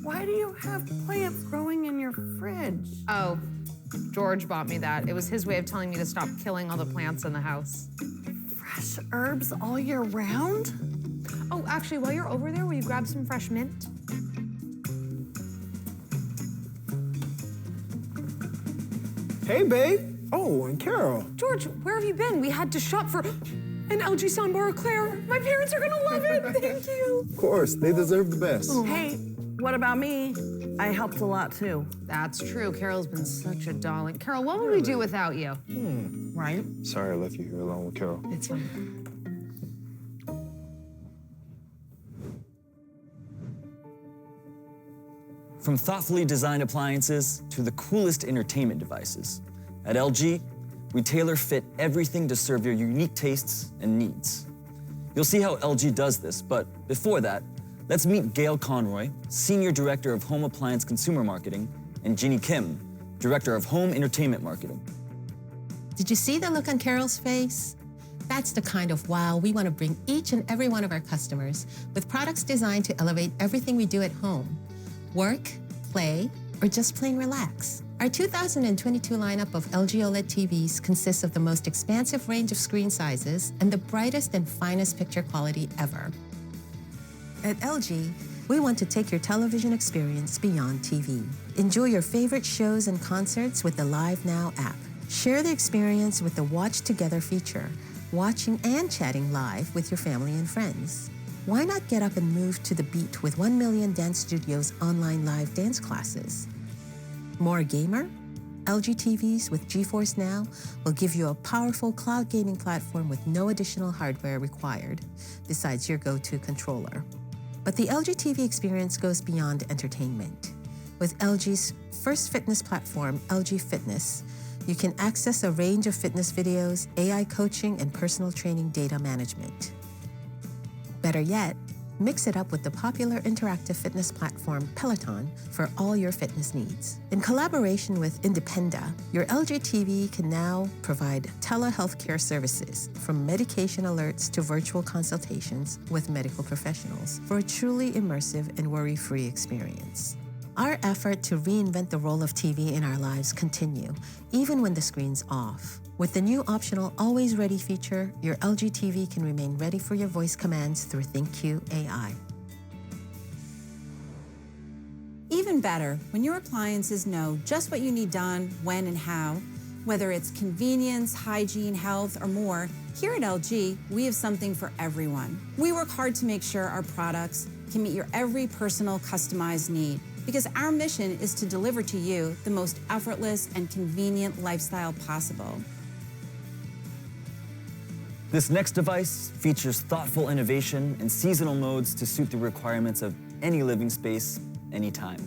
Why do you have plants growing in your fridge? Oh, George bought me that. It was his way of telling me to stop killing all the plants in the house. Fresh herbs all year round? Oh, actually, while you're over there, will you grab some fresh mint? Hey, babe. Oh, and Carol. George, where have you been? We had to shop for an LG soundbar Eclair. My parents are gonna love it. Thank you. Of course, they deserve the best. Hey, what about me? I helped a lot too. That's true. Carol's been such a darling. Carol, what would we do without you? Right? Sorry I left you here alone with Carol. It's fine. From thoughtfully designed appliances to the coolest entertainment devices, at LG, we tailor fit everything to serve your unique tastes and needs. You'll see how LG does this, but before that, let's meet Gail Conroy, Senior Director of Home Appliance Consumer Marketing, and Ginny Kim, Director of Home Entertainment Marketing. Did you see the look on Carol's face? That's the kind of wow we want to bring each and every one of our customers with products designed to elevate everything we do at home. Work, play, or just plain relax. Our 2022 lineup of LG OLED TVs consists of the most expansive range of screen sizes and the brightest and finest picture quality ever. At LG, we want to take your television experience beyond TV. Enjoy your favorite shows and concerts with the Live Now app. Share the experience with the Watch Together feature, watching and chatting live with your family and friends. Why not get up and move to the beat with 1 Million Dance Studios online live dance classes? More gamer? LG TVs with GeForce Now will give you a powerful cloud gaming platform with no additional hardware required, besides your go-to controller. But the LG TV experience goes beyond entertainment. With LG's first fitness platform, LG Fitness, you can access a range of fitness videos, AI coaching, and personal training data management. Better yet, mix it up with the popular interactive fitness platform Peloton for all your fitness needs. In collaboration with Independa, your LG TV can now provide telehealth care services, from medication alerts to virtual consultations with medical professionals, for a truly immersive and worry-free experience. Our effort to reinvent the role of TV in our lives continue, even when the screen's off. With the new optional Always Ready feature, your LG TV can remain ready for your voice commands through ThinkQ AI. Even better, when your appliances know just what you need done, when and how, whether it's convenience, hygiene, health, or more, here at LG, we have something for everyone. We work hard to make sure our products can meet your every personal, customized need, because our mission is to deliver to you the most effortless and convenient lifestyle possible. This next device features thoughtful innovation and seasonal modes to suit the requirements of any living space, anytime.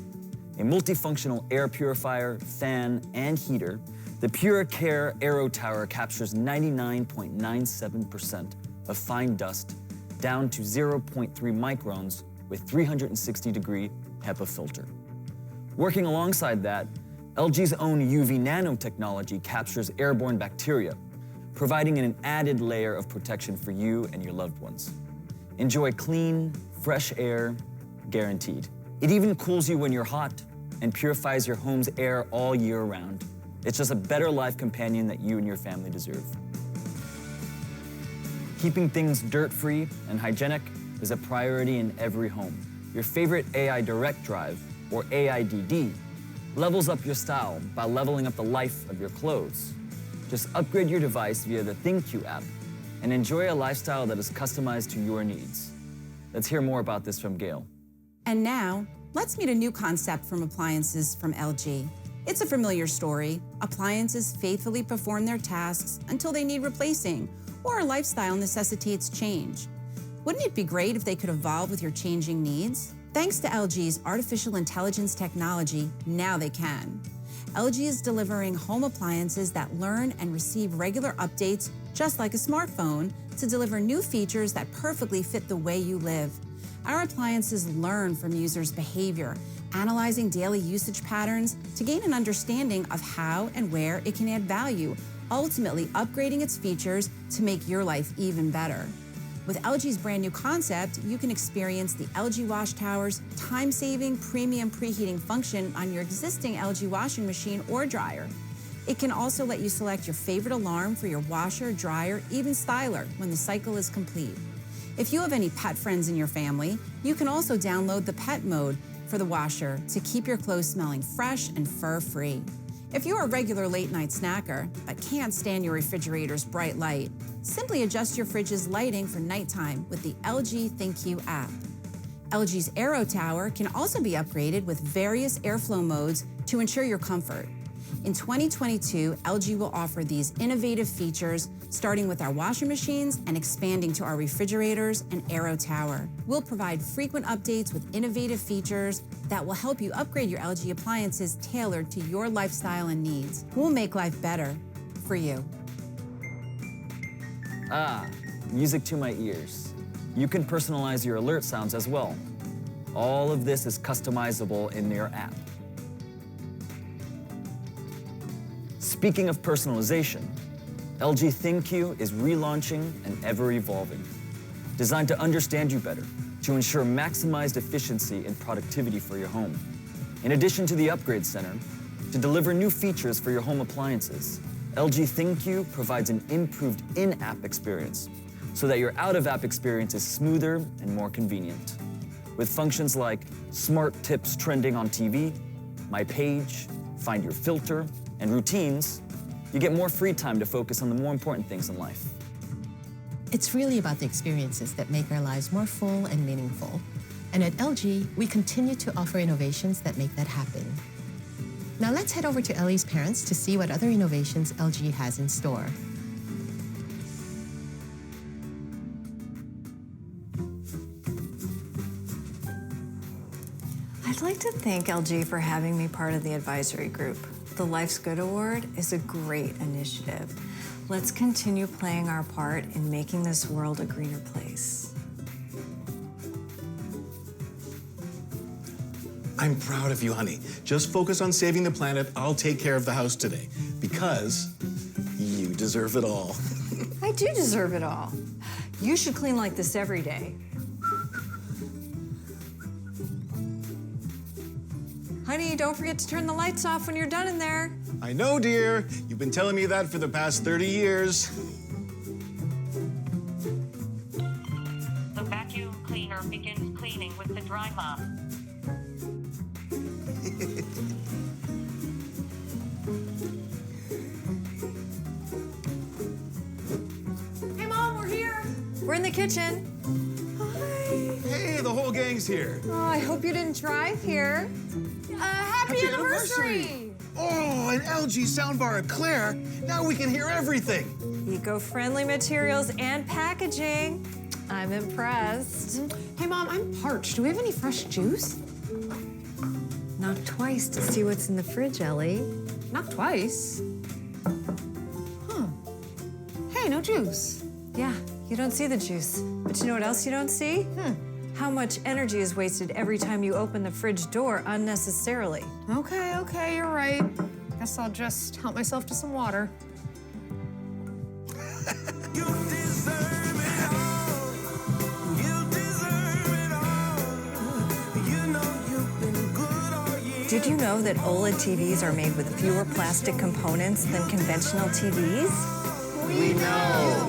A multifunctional air purifier, fan, and heater, the PuraCare Aero Tower captures 99.97% of fine dust down to 0.3 microns with 360-degree HEPA filter. Working alongside that, LG's own UV nanotechnology captures airborne bacteria, providing an added layer of protection for you and your loved ones. Enjoy clean, fresh air, guaranteed. It even cools you when you're hot and purifies your home's air all year round. It's just a better life companion that you and your family deserve. Keeping things dirt-free and hygienic is a priority in every home. Your favorite AI Direct Drive, or AIDD, levels up your style by leveling up the life of your clothes. Just upgrade your device via the ThinQ app and enjoy a lifestyle that is customized to your needs. Let's hear more about this from Gail. And now, let's meet a new concept from appliances from LG. It's a familiar story. Appliances faithfully perform their tasks until they need replacing, or a lifestyle necessitates change. Wouldn't it be great if they could evolve with your changing needs? Thanks to LG's artificial intelligence technology, now they can. LG is delivering home appliances that learn and receive regular updates, just like a smartphone, to deliver new features that perfectly fit the way you live. Our appliances learn from users' behavior, analyzing daily usage patterns to gain an understanding of how and where it can add value, ultimately upgrading its features to make your life even better. With LG's brand new concept, you can experience the LG Wash Tower's time-saving premium preheating function on your existing LG washing machine or dryer. It can also let you select your favorite alarm for your washer, dryer, even styler when the cycle is complete. If you have any pet friends in your family, you can also download the pet mode for the washer to keep your clothes smelling fresh and fur-free. If you're a regular late-night snacker but can't stand your refrigerator's bright light, simply adjust your fridge's lighting for nighttime with the LG ThinQ app. LG's Aero Tower can also be upgraded with various airflow modes to ensure your comfort. In 2022, LG will offer these innovative features, starting with our washing machines and expanding to our refrigerators and Aero Tower. We'll provide frequent updates with innovative features that will help you upgrade your LG appliances tailored to your lifestyle and needs. We'll make life better for you. Ah, music to my ears. You can personalize your alert sounds as well. All of this is customizable in your app. Speaking of personalization, LG ThinQ is relaunching and ever-evolving, designed to understand you better, to ensure maximized efficiency and productivity for your home. In addition to the Upgrade Center, to deliver new features for your home appliances, LG ThinQ provides an improved in-app experience so that your out-of-app experience is smoother and more convenient. With functions like Smart Tips trending on TV, My Page, Find Your Filter, and routines, you get more free time to focus on the more important things in life. It's really about the experiences that make our lives more full and meaningful. And at LG, we continue to offer innovations that make that happen. Now let's head over to Ellie's parents to see what other innovations LG has in store. I'd like to thank LG for having me part of the advisory group. The Life's Good Award is a great initiative. Let's continue playing our part in making this world a greener place. I'm proud of you, honey. Just focus on saving the planet. I'll take care of the house today because you deserve it all. I do deserve it all. You should clean like this every day. Honey, don't forget to turn the lights off when you're done in there. I know, dear. You've been telling me that for the past 30 years. The vacuum cleaner begins cleaning with the dry mop. Hey, Mom, we're here. We're in the kitchen. Hey, the whole gang's here. Oh, I hope you didn't drive here. Happy anniversary! Oh, an LG soundbar at Claire. Now we can hear everything. Eco-friendly materials and packaging. I'm impressed. Hey, Mom, I'm parched. Do we have any fresh juice? Knock twice to see what's in the fridge, Ellie. Not twice. Huh. Hey, no juice. Yeah, you don't see the juice. But you know what else you don't see? How much energy is wasted every time you open the fridge door unnecessarily. Okay, you're right. Guess I'll just help myself to some water. Did you know that OLED TVs are made with fewer plastic components than conventional TVs? We know.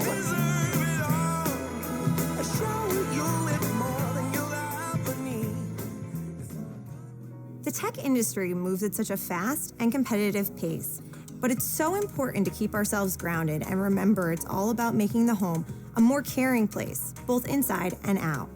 The tech industry moves at such a fast and competitive pace, but it's so important to keep ourselves grounded and remember it's all about making the home a more caring place, both inside and out.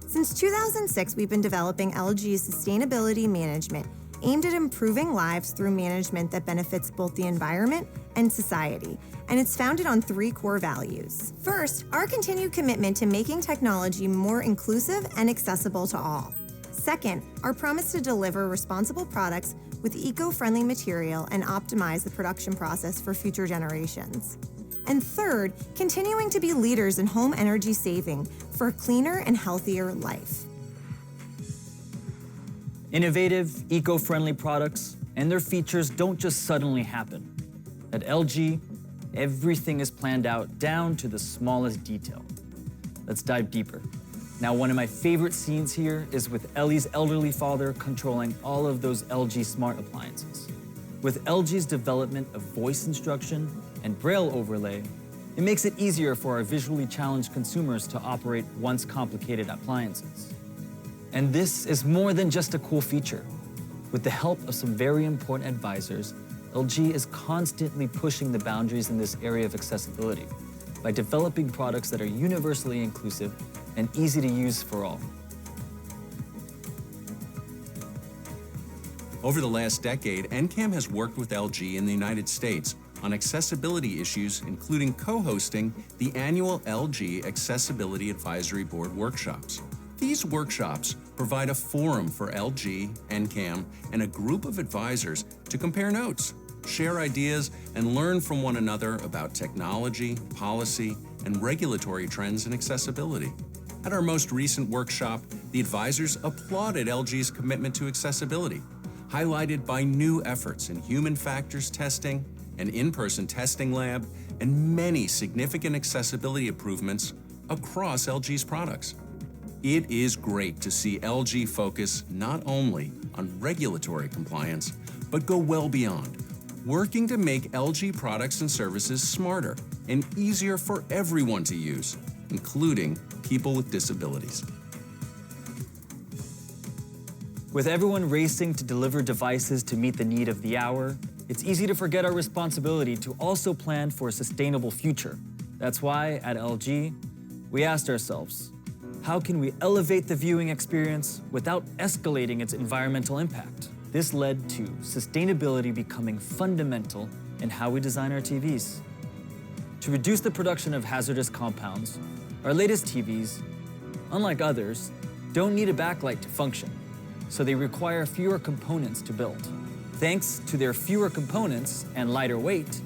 Since 2006, we've been developing LG's sustainability management aimed at improving lives through management that benefits both the environment and society, and it's founded on 3 core values. First, our continued commitment to making technology more inclusive and accessible to all. Second, our promise to deliver responsible products with eco-friendly material and optimize the production process for future generations. And third, continuing to be leaders in home energy saving for a cleaner and healthier life. Innovative, eco-friendly products and their features don't just suddenly happen. At LG, everything is planned out down to the smallest detail. Let's dive deeper. Now, one of my favorite scenes here is with Ellie's elderly father controlling all of those LG smart appliances. With LG's development of voice instruction and Braille overlay, it makes it easier for our visually challenged consumers to operate once complicated appliances. And this is more than just a cool feature. With the help of some very important advisors, LG is constantly pushing the boundaries in this area of accessibility by developing products that are universally inclusive and easy to use for all. Over the last decade, NCAM has worked with LG in the United States on accessibility issues, including co-hosting the annual LG Accessibility Advisory Board workshops. These workshops provide a forum for LG, NCAM, and a group of advisors to compare notes, share ideas, and learn from one another about technology, policy, and regulatory trends in accessibility. At our most recent workshop, the advisors applauded LG's commitment to accessibility, highlighted by new efforts in human factors testing, an in-person testing lab, and many significant accessibility improvements across LG's products. It is great to see LG focus not only on regulatory compliance, but go well beyond, working to make LG products and services smarter and easier for everyone to use, including people with disabilities. With everyone racing to deliver devices to meet the need of the hour, it's easy to forget our responsibility to also plan for a sustainable future. That's why, at LG, we asked ourselves, how can we elevate the viewing experience without escalating its environmental impact? This led to sustainability becoming fundamental in how we design our TVs. To reduce the production of hazardous compounds, our latest TVs, unlike others, don't need a backlight to function, so they require fewer components to build. Thanks to their fewer components and lighter weight,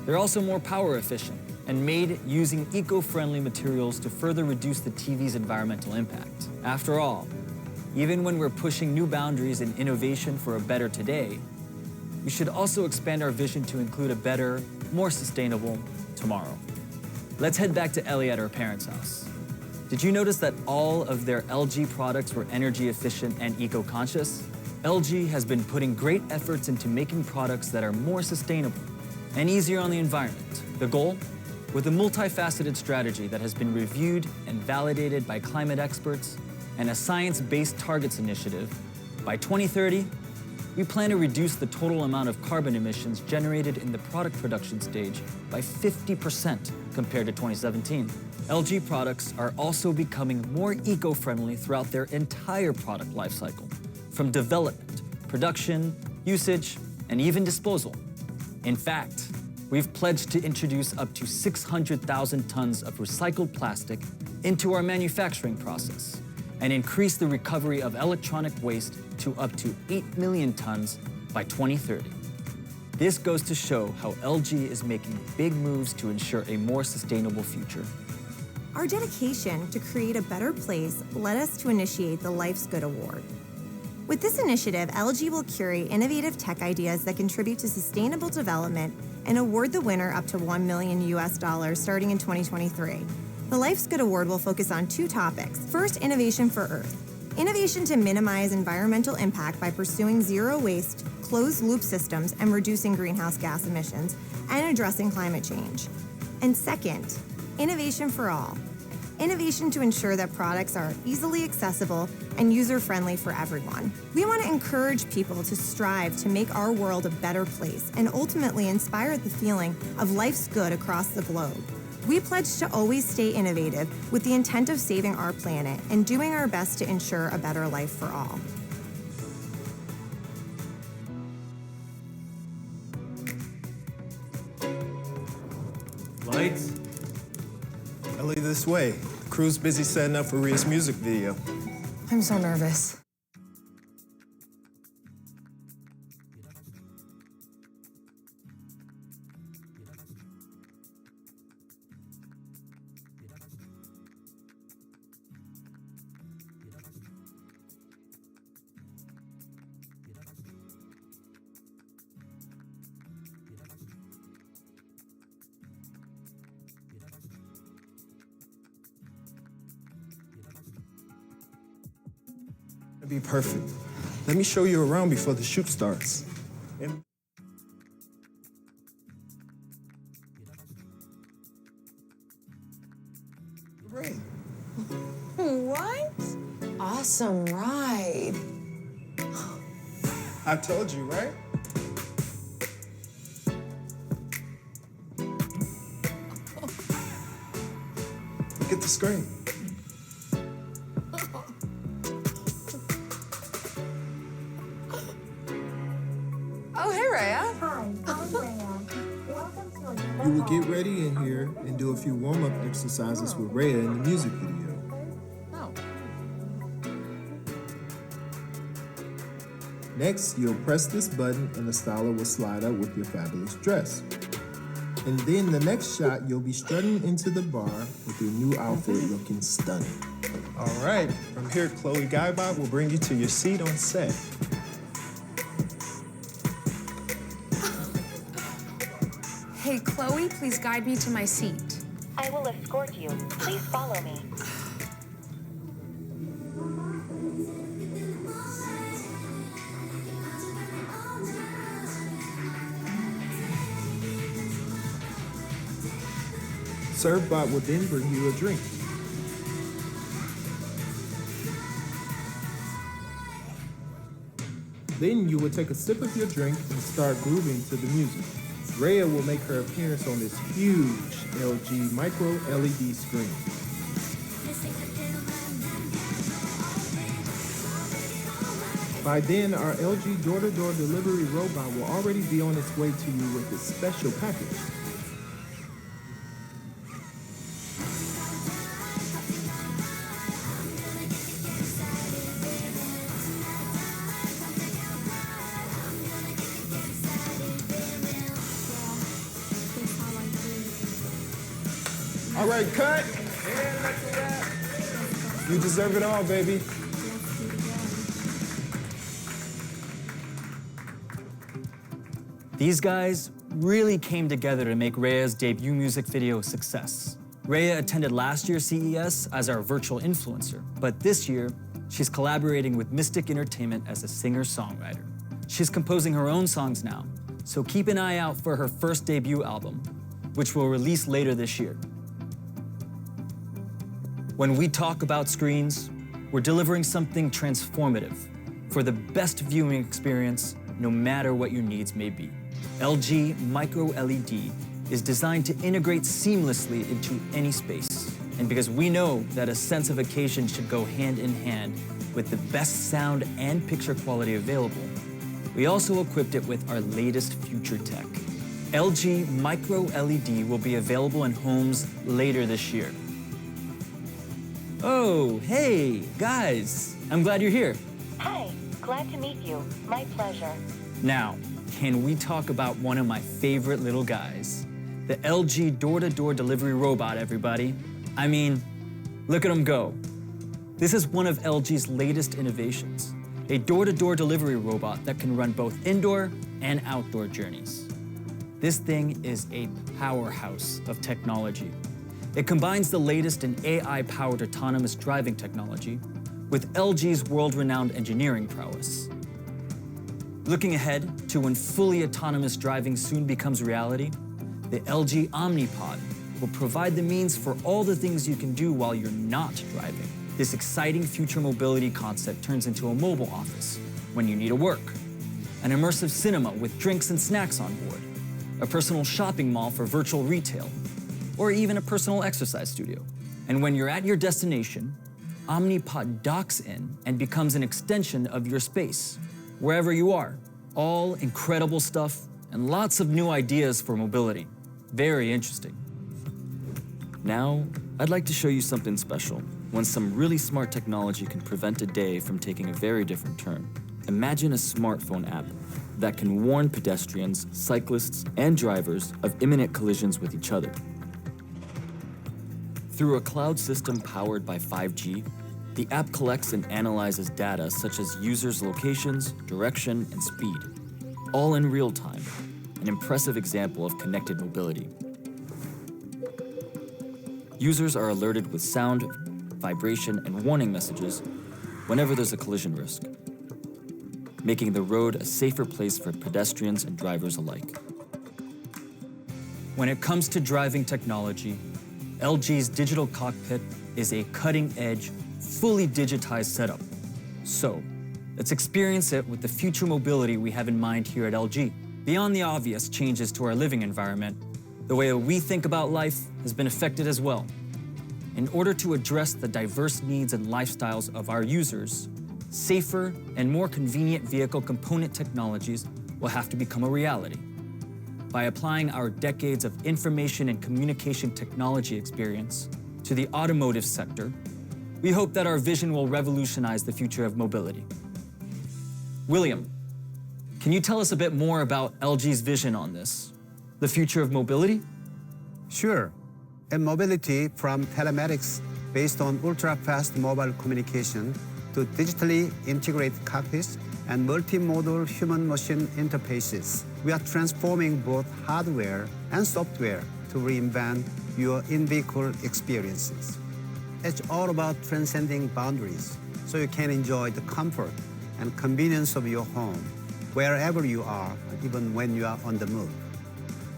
they're also more power efficient and made using eco-friendly materials to further reduce the TV's environmental impact. After all, even when we're pushing new boundaries in innovation for a better today, we should also expand our vision to include a better, more sustainable tomorrow. Let's head back to Ellie at her parents' house. Did you notice that all of their LG products were energy efficient and eco-conscious? LG has been putting great efforts into making products that are more sustainable and easier on the environment. The goal? With a multifaceted strategy that has been reviewed and validated by climate experts and a science-based targets initiative, by 2030, we plan to reduce the total amount of carbon emissions generated in the product production stage by 50% compared to 2017. LG products are also becoming more eco-friendly throughout their entire product lifecycle, from development, production, usage, and even disposal. In fact, we've pledged to introduce up to 600,000 tons of recycled plastic into our manufacturing process and increase the recovery of electronic waste to up to 8 million tons by 2030. This goes to show how LG is making big moves to ensure a more sustainable future. Our dedication to create a better place led us to initiate the Life's Good Award. With this initiative, LG will curate innovative tech ideas that contribute to sustainable development and award the winner up to $1 million starting in 2023. The Life's Good Award will focus on 2 topics. First, innovation for Earth. Innovation to minimize environmental impact by pursuing zero waste, closed-loop systems, and reducing greenhouse gas emissions, and addressing climate change. And second, innovation for all. Innovation to ensure that products are easily accessible and user-friendly for everyone. We want to encourage people to strive to make our world a better place and ultimately inspire the feeling of life's good across the globe. We pledge to always stay innovative with the intent of saving our planet and doing our best to ensure a better life for all. Lights. Ellie, this way. The crew's busy setting up for Rhea's music video. I'm so nervous. That'd be perfect. Let me show you around before the shoot starts. Great. What? Awesome ride. I told you, right? Look at the screen. Oh, hey, Rhea. Hi, I'm Rhea. Welcome to You will get ready in here and do a few warm-up exercises with Rhea in the music video. Oh. Next, you'll press this button and the styler will slide up with your fabulous dress. And then the next shot, you'll be strutting into the bar with your new outfit looking stunning. All right, from here, Chloe Guybot will bring you to your seat on set. Hey, Chloe, please guide me to my seat. I will escort you. Please follow me. ServeBot will then bring you a drink. Then you will take a sip of your drink and start grooving to the music. Rhea will make her appearance on this huge LG micro LED screen. By then, our LG door-to-door delivery robot will already be on its way to you with its special package. All right, cut. You deserve it all, baby. These guys really came together to make Rhea's debut music video a success. Rhea attended last year's CES as our virtual influencer, but this year, she's collaborating with Mystic Entertainment as a singer-songwriter. She's composing her own songs now, so keep an eye out for her first debut album, which will release later this year. When we talk about screens, we're delivering something transformative for the best viewing experience, no matter what your needs may be. LG Micro LED is designed to integrate seamlessly into any space. And because we know that a sense of occasion should go hand in hand with the best sound and picture quality available, we also equipped it with our latest future tech. LG Micro LED will be available in homes later this year. Oh, hey, guys. I'm glad you're here. Hi, glad to meet you. My pleasure. Now, can we talk about one of my favorite little guys? The LG door-to-door delivery robot, everybody. I mean, look at him go. This is one of LG's latest innovations, a door-to-door delivery robot that can run both indoor and outdoor journeys. This thing is a powerhouse of technology. It combines the latest in AI-powered autonomous driving technology with LG's world-renowned engineering prowess. Looking ahead to when fully autonomous driving soon becomes reality, the LG Omnipod will provide the means for all the things you can do while you're not driving. This exciting future mobility concept turns into a mobile office when you need to work, an immersive cinema with drinks and snacks on board, a personal shopping mall for virtual retail, or even a personal exercise studio. And when you're at your destination, Omnipod docks in and becomes an extension of your space, wherever you are. All incredible stuff and lots of new ideas for mobility. Very interesting. Now, I'd like to show you something special, when some really smart technology can prevent a day from taking a very different turn. Imagine a smartphone app that can warn pedestrians, cyclists, and drivers of imminent collisions with each other. Through a cloud system powered by 5G, the app collects and analyzes data such as users' locations, direction, and speed, all in real time, an impressive example of connected mobility. Users are alerted with sound, vibration, and warning messages whenever there's a collision risk, making the road a safer place for pedestrians and drivers alike. When it comes to driving technology, LG's digital cockpit is a cutting-edge, fully digitized setup. So, let's experience it with the future mobility we have in mind here at LG. Beyond the obvious changes to our living environment, the way we think about life has been affected as well. In order to address the diverse needs and lifestyles of our users, safer and more convenient vehicle component technologies will have to become a reality. By applying our decades of information and communication technology experience to the automotive sector, we hope that our vision will revolutionize the future of mobility. William, can you tell us a bit more about LG's vision on this, the future of mobility? Sure. In mobility, from telematics based on ultra-fast mobile communication to digitally integrated cockpits and multimodal human-machine interfaces, we are transforming both hardware and software to reinvent your in-vehicle experiences. It's all about transcending boundaries so you can enjoy the comfort and convenience of your home wherever you are, even when you are on the move.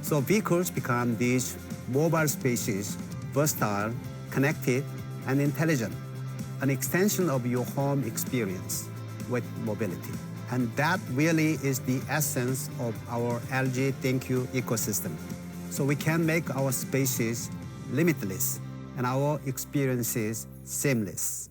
So vehicles become these mobile spaces, versatile, connected, and intelligent, an extension of your home experience with mobility. And that really is the essence of our LG Thank You ecosystem. So we can make our spaces limitless and our experiences seamless.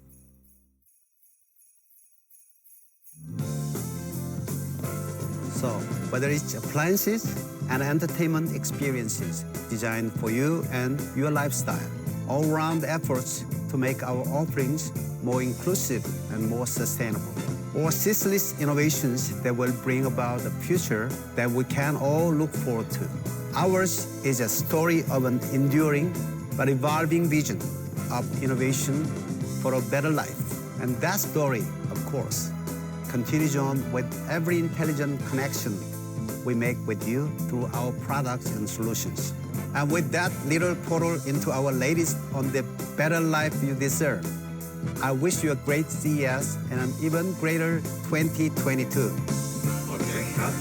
So whether it's appliances and entertainment experiences designed for you and your lifestyle, all-round efforts to make our offerings more inclusive and more sustainable, or ceaseless innovations that will bring about a future that we can all look forward to. Ours is a story of an enduring but evolving vision of innovation for a better life. And that story, of course, continues on with every intelligent connection we make with you through our products and solutions. And with that little portal into our latest on the better life you deserve, I wish you a great CES and an even greater 2022. Okay, cut.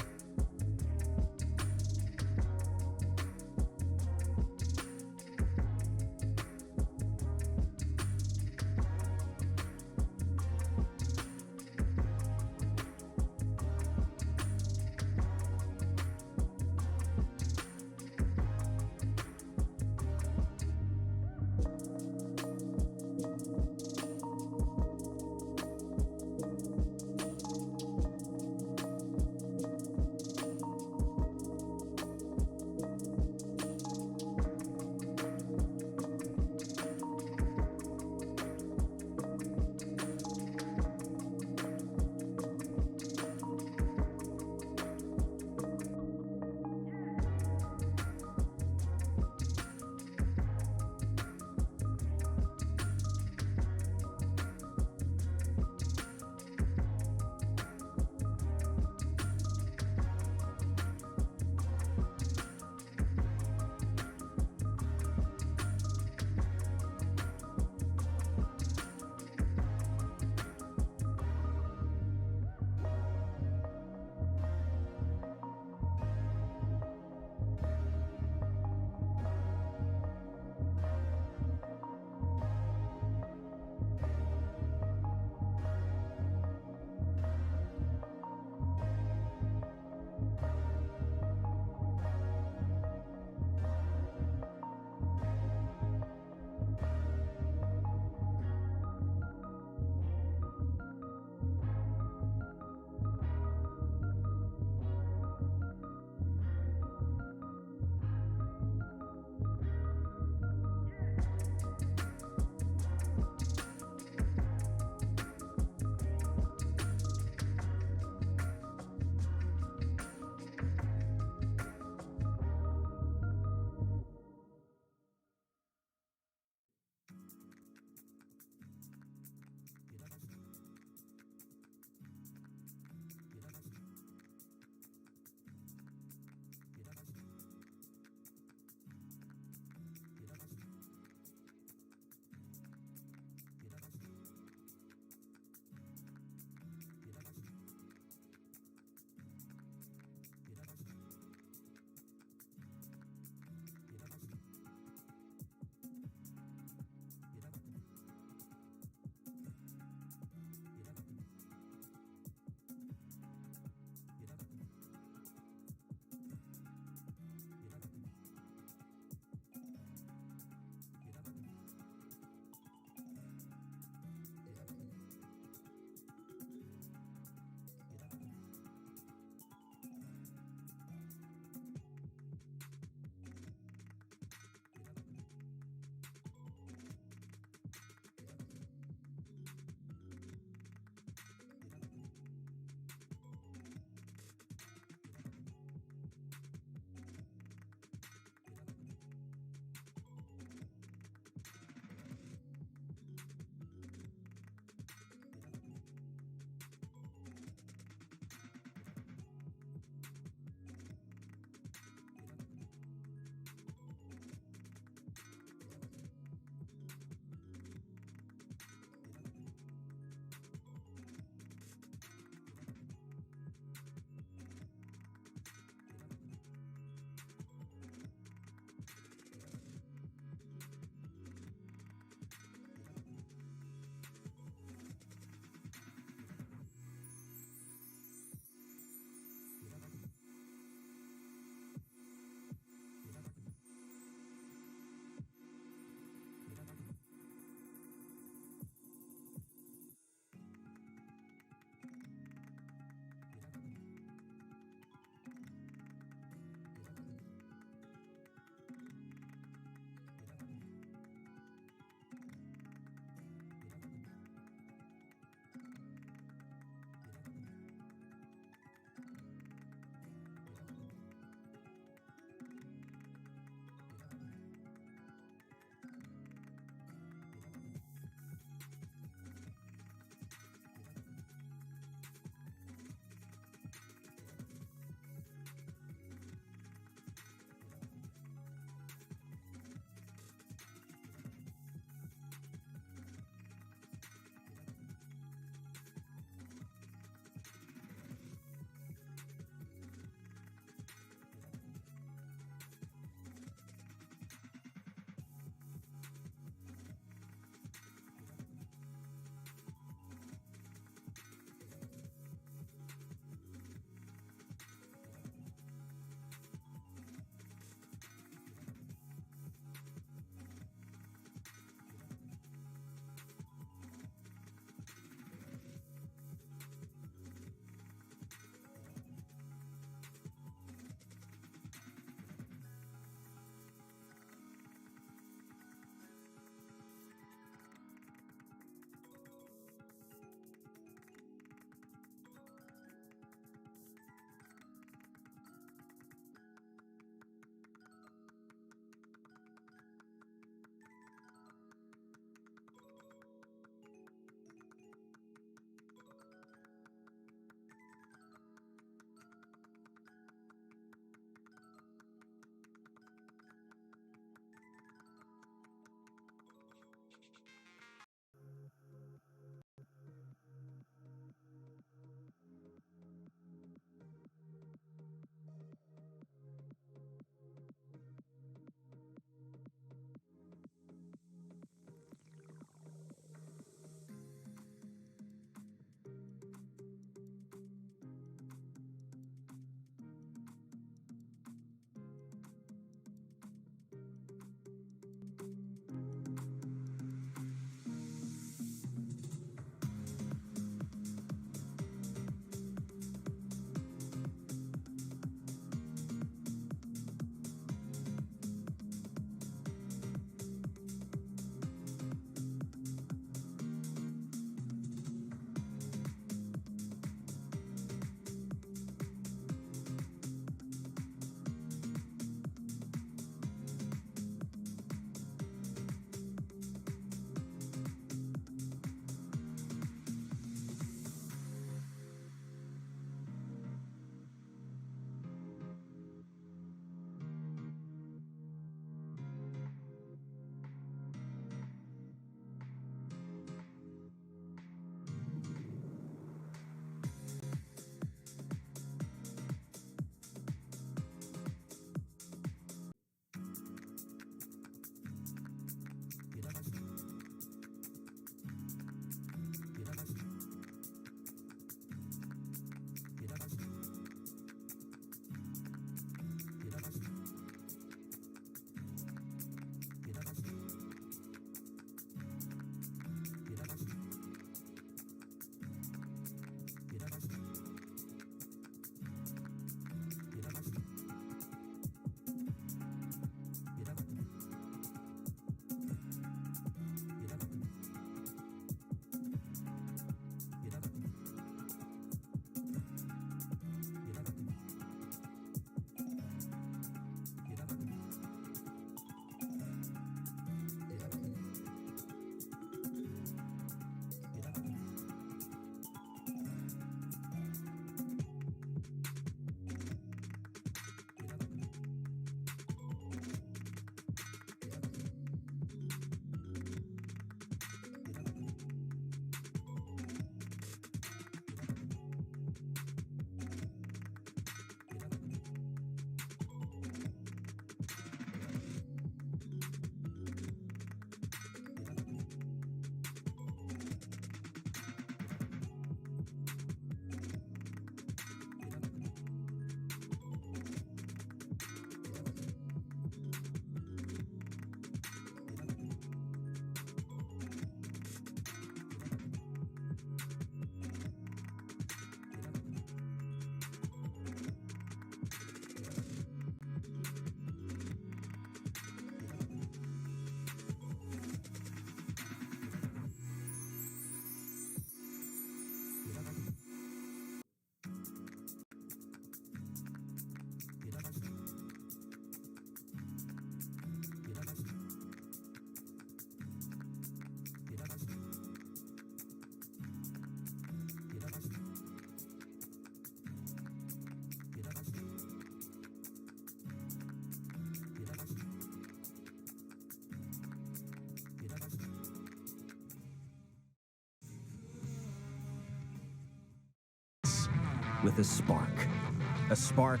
with a spark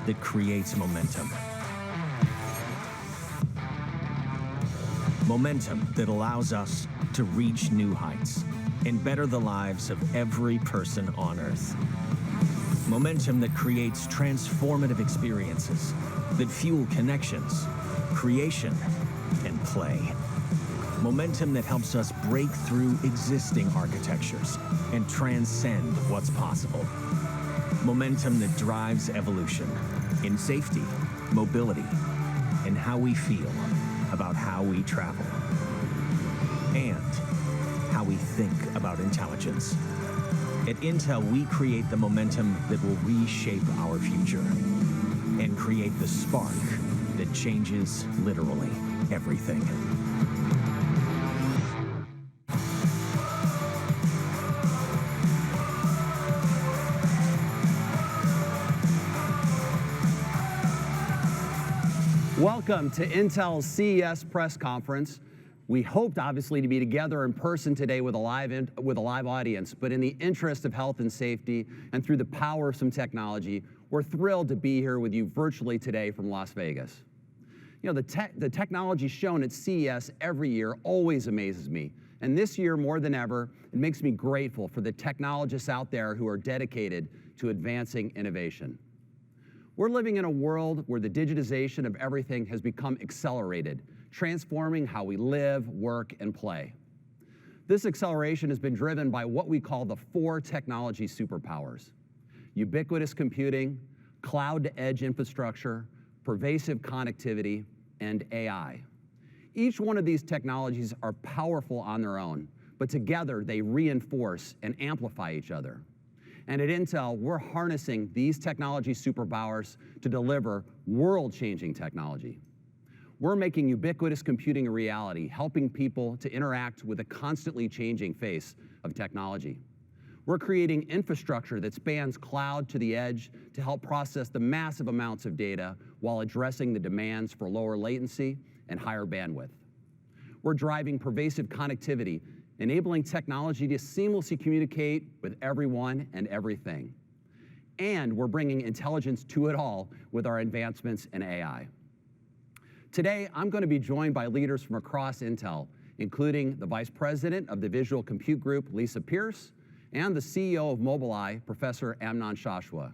that creates momentum. Momentum that allows us to reach new heights and better the lives of every person on Earth. Momentum that creates transformative experiences that fuel connections, creation, and play. Momentum that helps us break through existing architectures and transcend what's possible. Momentum that drives evolution in safety, mobility, and how we feel about how we travel. And how we think about intelligence. At Intel, we create the momentum that will reshape our future and create the spark that changes literally everything. Welcome to Intel's CES press conference. We hoped, obviously, to be together in person today with a live audience, but in the interest of health and safety and through the power of some technology, we're thrilled to be here with you virtually today from Las Vegas. You know, the technology shown at CES every year always amazes me, and this year more than ever, it makes me grateful for the technologists out there who are dedicated to advancing innovation. We're living in a world where the digitization of everything has become accelerated, transforming how we live, work, and play. This acceleration has been driven by what we call the 4 technology superpowers: ubiquitous computing, cloud-to-edge infrastructure, pervasive connectivity, and AI. Each one of these technologies are powerful on their own, but together they reinforce and amplify each other. And at Intel, we're harnessing these technology superpowers to deliver world-changing technology. We're making ubiquitous computing a reality, helping people to interact with a constantly changing face of technology. We're creating infrastructure that spans cloud to the edge to help process the massive amounts of data while addressing the demands for lower latency and higher bandwidth. We're driving pervasive connectivity, enabling technology to seamlessly communicate with everyone and everything. And we're bringing intelligence to it all with our advancements in AI. Today, I'm going to be joined by leaders from across Intel, including the Vice President of the Visual Compute Group, Lisa Pierce, and the CEO of Mobileye, Professor Amnon Shashua.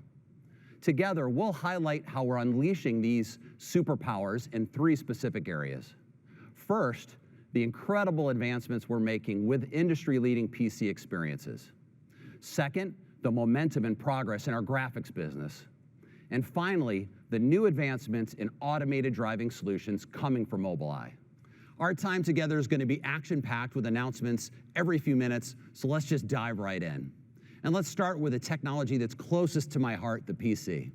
Together, we'll highlight how we're unleashing these superpowers in 3 specific areas. First, the incredible advancements we're making with industry-leading PC experiences. Second, the momentum and progress in our graphics business. And finally, the new advancements in automated driving solutions coming from Mobileye. Our time together is going to be action-packed with announcements every few minutes, so let's just dive right in. And let's start with a technology that's closest to my heart, the PC.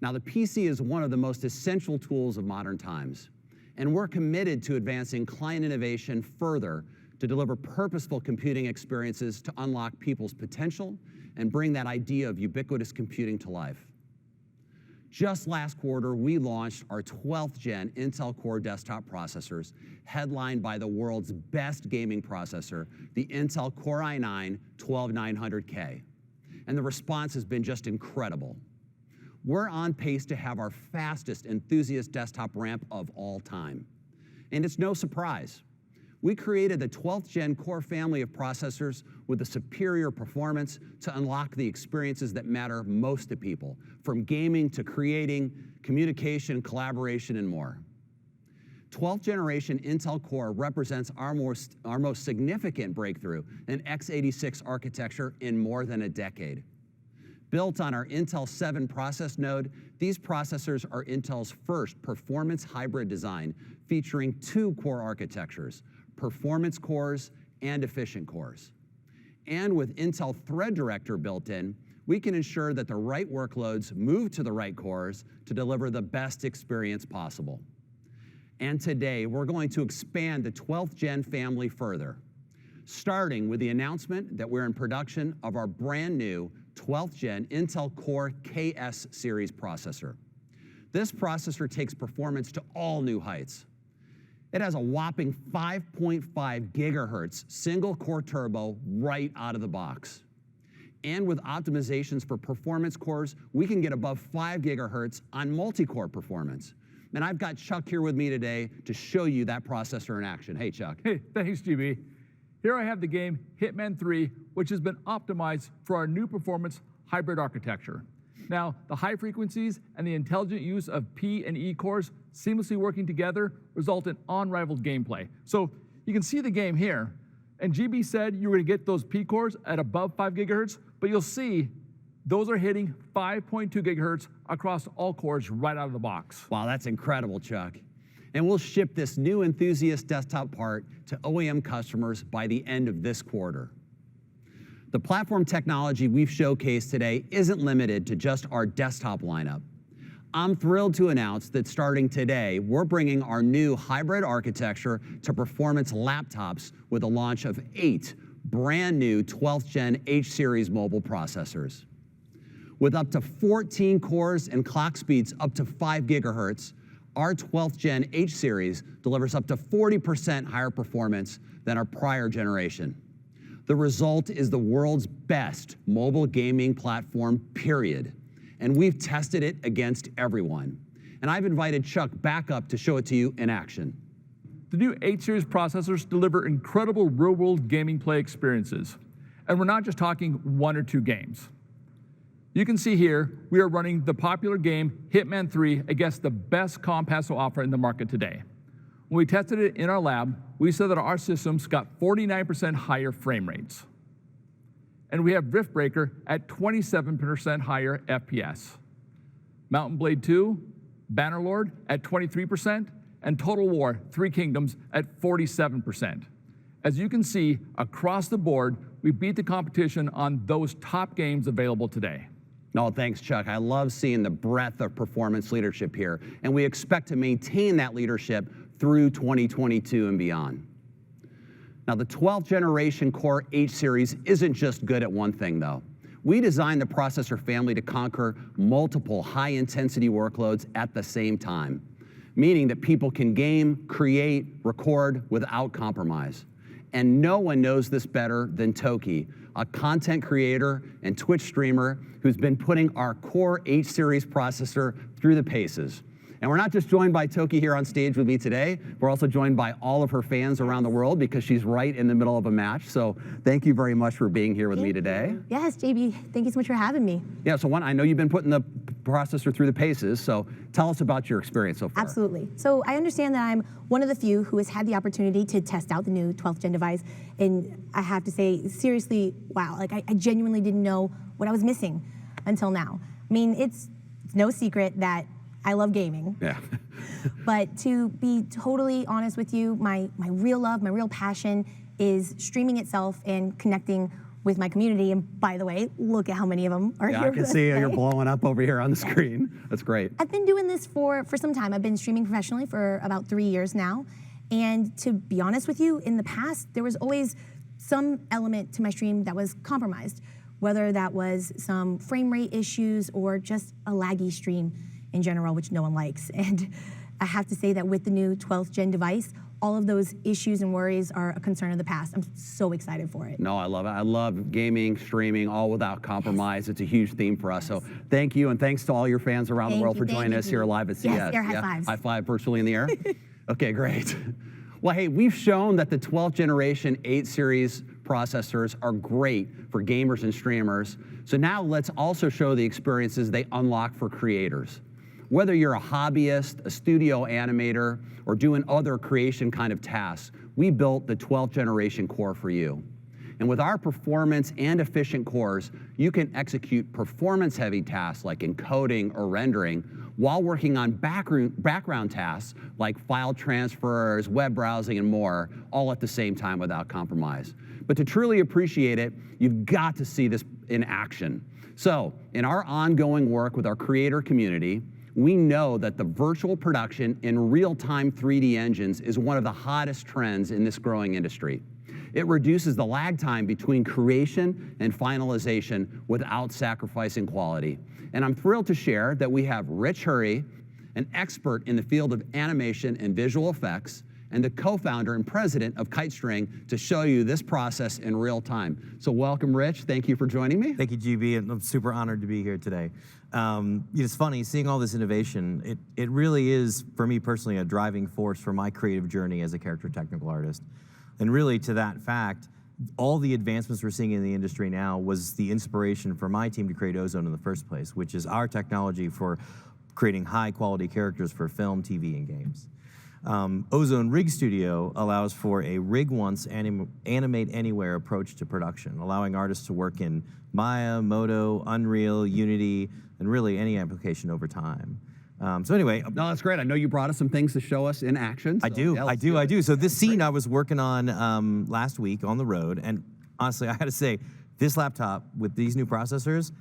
Now, the PC is one of the most essential tools of modern times, and we're committed to advancing client innovation further to deliver purposeful computing experiences to unlock people's potential and bring that idea of ubiquitous computing to life. Just last quarter, we launched our 12th gen Intel Core desktop processors, headlined by the world's best gaming processor, the Intel Core i9-12900K. And the response has been just incredible. We're on pace to have our fastest enthusiast desktop ramp of all time. And it's no surprise. We created the 12th gen Core family of processors with the superior performance to unlock the experiences that matter most to people, from gaming to creating, communication, collaboration, and more. 12th generation Intel Core represents our most significant breakthrough in x86 architecture in more than a decade. Built on our Intel 7 process node, these processors are Intel's first performance hybrid design, featuring 2 core architectures, performance cores and efficient cores. And with Intel Thread Director built in, we can ensure that the right workloads move to the right cores to deliver the best experience possible. And today, we're going to expand the 12th gen family further, starting with the announcement that we're in production of our brand new 12th gen Intel Core KS series processor. This processor takes performance to all new heights. It has a whopping 5.5 gigahertz single core turbo right out of the box. And with optimizations for performance cores, we can get above 5 gigahertz on multi-core performance. And I've got Chuck here with me today to show you that processor in action. Hey, Chuck. Hey, thanks, GB. Here I have the game Hitman 3, which has been optimized for our new performance hybrid architecture. Now, the high frequencies and the intelligent use of P and E cores seamlessly working together result in unrivaled gameplay. So you can see the game here. And GB said you were going to get those P cores at above 5 gigahertz, but you'll see those are hitting 5.2 gigahertz across all cores right out of the box. Wow, that's incredible, Chuck. And we'll ship this new enthusiast desktop part to OEM customers by the end of this quarter. The platform technology we've showcased today isn't limited to just our desktop lineup. I'm thrilled to announce that starting today, we're bringing our new hybrid architecture to performance laptops with the launch of 8 brand new 12th Gen H-Series mobile processors. With up to 14 cores and clock speeds up to 5 gigahertz, our 12th Gen H-Series delivers up to 40% higher performance than our prior generation. The result is the world's best mobile gaming platform, period. And we've tested it against everyone. And I've invited Chuck back up to show it to you in action. The new H-Series processors deliver incredible real-world gaming play experiences. And we're not just talking 1 or 2 games. You can see here, we are running the popular game Hitman 3 against the best compasso offer in the market today. When we tested it in our lab, we saw that our systems got 49% higher frame rates. And we have Riftbreaker at 27% higher FPS. Mountain Blade 2, Bannerlord at 23%, and Total War 3 Kingdoms at 47%. As you can see, across the board, we beat the competition on those top games available today. No, thanks, Chuck. I love seeing the breadth of performance leadership here, and we expect to maintain that leadership through 2022 and beyond. Now, the 12th generation Core H-Series isn't just good at one thing, though. We designed the processor family to conquer multiple high-intensity workloads at the same time, meaning that people can game, create, record without compromise. And no one knows this better than Toki, a content creator and Twitch streamer who's been putting our Core H-Series processor through the paces. And we're not just joined by Toki here on stage with me today, we're also joined by all of her fans around the world because she's right in the middle of a match. So thank you very much for being here with me today. Yes, JB, thank you so much for having me. Yeah, so I know you've been putting the processor through the paces, so tell us about your experience so far. Absolutely. So I understand that I'm one of the few who has had the opportunity to test out the new 12th gen device, and I have to say, seriously, wow, like I genuinely didn't know what I was missing until now. I mean, it's no secret that I love gaming. Yeah. But to be totally honest with you, my real love, my real passion is streaming itself and connecting with my community. And by the way, look at how many of them are here. Yeah, I can see you're blowing up over here on the screen. That's great. I've been doing this for some time. I've been streaming professionally for about 3 years now. And to be honest with you, in the past, there was always some element to my stream that was compromised, whether that was some frame rate issues or just a laggy stream in general, which no one likes. And I have to say that with the new 12th gen device, all of those issues and worries are a concern of the past. I'm so excited for it. No, I love it. I love gaming, streaming, all without compromise. It's a huge theme for us. So thank you, and thanks to all your fans around the world for joining us here live at CES. Yes, air high fives. High five virtually in the air. Okay, great. Well, hey, we've shown that the 12th generation 8 series processors are great for gamers and streamers. So now let's also show the experiences they unlock for creators. Whether you're a hobbyist, a studio animator, or doing other creation kind of tasks, we built the 12th generation core for you. And with our performance and efficient cores, you can execute performance-heavy tasks like encoding or rendering while working on background tasks like file transfers, web browsing, and more, all at the same time without compromise. But to truly appreciate it, you've got to see this in action. So, in our ongoing work with our creator community, we know that the virtual production in real-time 3D engines is one of the hottest trends in this growing industry. It reduces the lag time between creation and finalization without sacrificing quality. And I'm thrilled to share that we have Rich Hurry, an expert in the field of animation and visual effects, and the co-founder and president of KiteString, to show you this process in real time. So welcome, Rich. Thank you for joining me. Thank you, GB, and I'm super honored to be here today. It's funny, seeing all this innovation, it really is, for me personally, a driving force for my creative journey as a character technical artist. And really, to that fact, all the advancements we're seeing in the industry now was the inspiration for my team to create Ozone in the first place, which is our technology for creating high-quality characters for film, TV, and games. Ozone Rig Studio allows for a rig once, animate anywhere approach to production, allowing artists to work in Maya, Modo, Unreal, Unity, and really any application over time. So anyway. No, that's great. I know you brought us some things to show us in action. So I do. So this scene I was working on last week on the road, and honestly, I gotta say, this laptop with these new processors,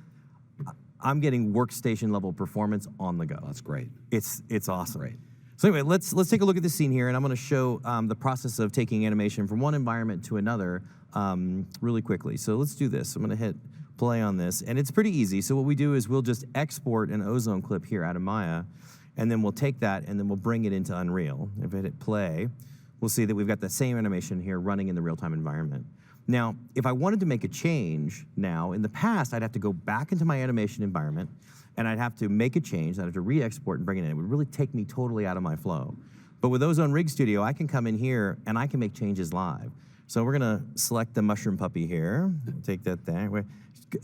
I'm getting workstation level performance on the go. That's great. It's awesome. Great. So anyway, let's take a look at this scene here, and I'm gonna show the process of taking animation from one environment to another really quickly. So let's do this. I'm gonna hit play on this, and it's pretty easy. So what we do is we'll just export an Ozone clip here out of Maya, and then we'll take that and then we'll bring it into Unreal. If I hit play, we'll see that we've got the same animation here running in the real-time environment. Now, if I wanted to make a change now, in the past, I'd have to go back into my animation environment, and I'd have to make a change. I'd have to re-export and bring it in. It would really take me totally out of my flow. But with Ozone Rig Studio, I can come in here and I can make changes live. So we're gonna select the mushroom puppy here. Take that there.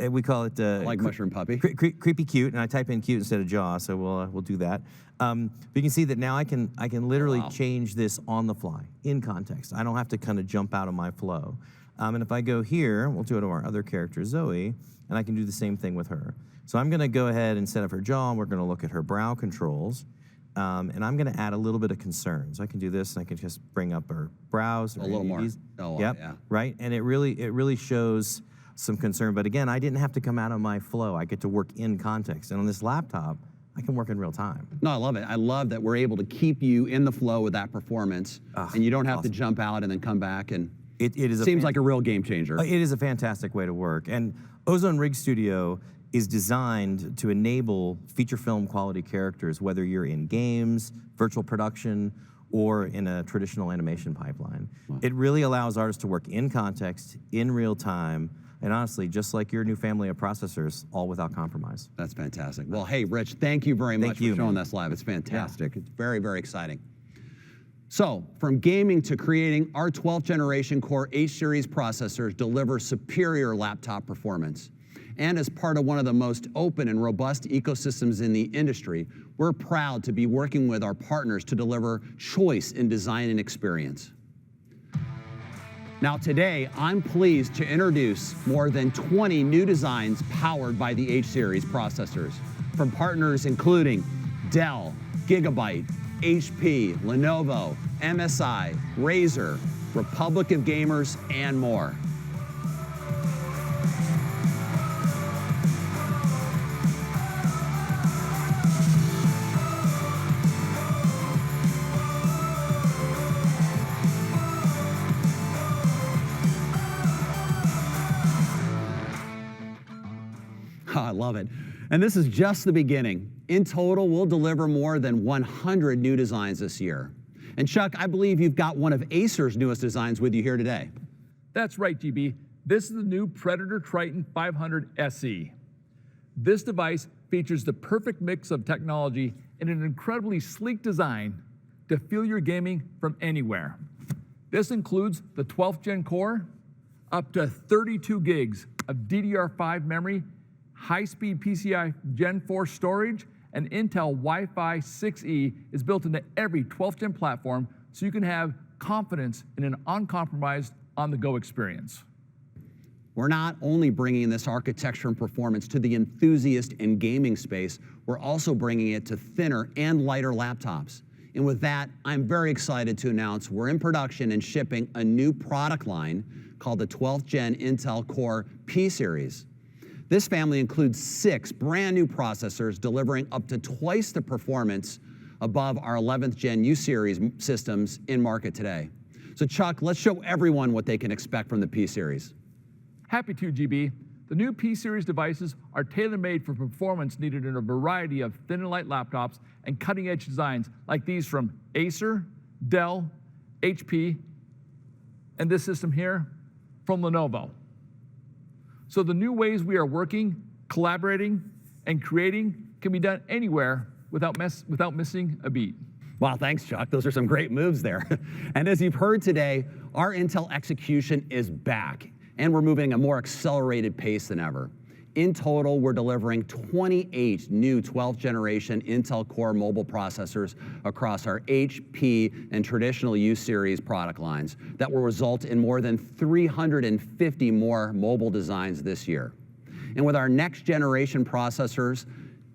We call it like mushroom puppy. Creepy cute, and I type in cute instead of jaw, so we'll do that. But you can see that now I can literally change this on the fly, in context. I don't have to kind of jump out of my flow. And if I go here, we'll do it to our other character, Zoe, and I can do the same thing with her. So I'm gonna go ahead and set up her jaw, and we're gonna look at her brow controls. And I'm gonna add a little bit of concern. So I can do this, and I can just bring up her brows. A little more. Yep, yeah. Right, and it really shows some concern. But again, I didn't have to come out of my flow. I get to work in context. And on this laptop, I can work in real time. No, I love it. I love that we're able to keep you in the flow with that performance, and you don't have to jump out and then come back. And it seems like a real game changer. It is a fantastic way to work. And Ozone Rig Studio is designed to enable feature film quality characters, whether you're in games, virtual production, or in a traditional animation pipeline. Wow. It really allows artists to work in context, in real time, and honestly, just like your new family of processors, all without compromise. That's fantastic. Well, hey, Rich, thank you very much for showing us live. It's fantastic. Yeah. It's very, very exciting. So, from gaming to creating, our 12th generation Core H-Series processors deliver superior laptop performance. And as part of one of the most open and robust ecosystems in the industry, we're proud to be working with our partners to deliver choice in design and experience. Now today, I'm pleased to introduce more than 20 new designs powered by the H-Series processors from partners including Dell, Gigabyte, HP, Lenovo, MSI, Razer, Republic of Gamers, and more. I love it. And this is just the beginning. In total, we'll deliver more than 100 new designs this year. And Chuck, I believe you've got one of Acer's newest designs with you here today. That's right, GB. This is the new Predator Triton 500 SE. This device features the perfect mix of technology and an incredibly sleek design to fuel your gaming from anywhere. This includes the 12th Gen core, up to 32 gigs of DDR5 memory, high-speed PCI Gen 4 storage, and Intel Wi-Fi 6E is built into every 12th Gen platform, so you can have confidence in an uncompromised on-the-go experience. We're not only bringing this architecture and performance to the enthusiast and gaming space, we're also bringing it to thinner and lighter laptops. And with that, I'm very excited to announce we're in production and shipping a new product line called the 12th Gen Intel Core P-Series. This family includes 6 brand new processors delivering up to twice the performance above our 11th Gen U-Series systems in market today. So Chuck, let's show everyone what they can expect from the P-Series. Happy to, GB. The new P-Series devices are tailor-made for performance needed in a variety of thin and light laptops and cutting-edge designs like these from Acer, Dell, HP, and this system here from Lenovo. So the new ways we are working, collaborating, and creating can be done anywhere without missing a beat. Wow, thanks, Chuck. Those are some great moves there. And as you've heard today, our Intel execution is back, and we're moving at a more accelerated pace than ever. In total, we're delivering 28 new 12th generation Intel Core mobile processors across our HP and traditional U series product lines that will result in more than 350 more mobile designs this year. And with our next generation processors,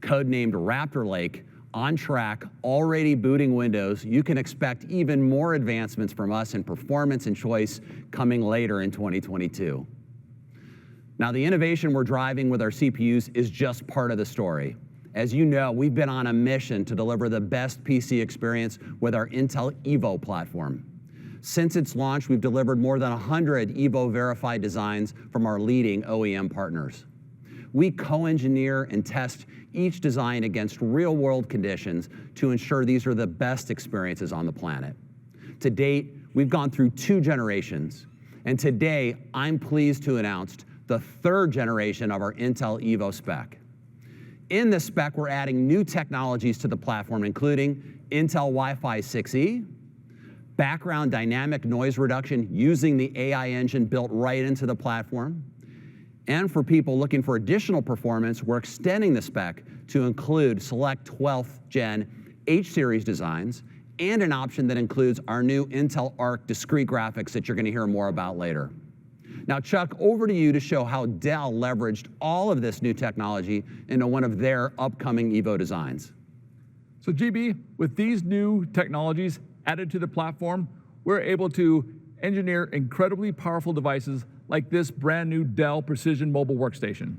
codenamed Raptor Lake, on track, already booting Windows, you can expect even more advancements from us in performance and choice coming later in 2022. Now, the innovation we're driving with our CPUs is just part of the story. As you know, we've been on a mission to deliver the best PC experience with our Intel Evo platform. Since its launch, we've delivered more than 100 Evo verified designs from our leading OEM partners. We co-engineer and test each design against real-world conditions to ensure these are the best experiences on the planet. To date, we've gone through 2 generations, and today I'm pleased to announce the 3rd generation of our Intel Evo spec. In this spec, we're adding new technologies to the platform, including Intel Wi-Fi 6E, background dynamic noise reduction using the AI engine built right into the platform. And for people looking for additional performance, we're extending the spec to include select 12th Gen H-series designs and an option that includes our new Intel Arc discrete graphics that you're going to hear more about later. Now, Chuck, over to you to show how Dell leveraged all of this new technology into one of their upcoming Evo designs. So GB, with these new technologies added to the platform, we're able to engineer incredibly powerful devices like this brand new Dell Precision Mobile Workstation.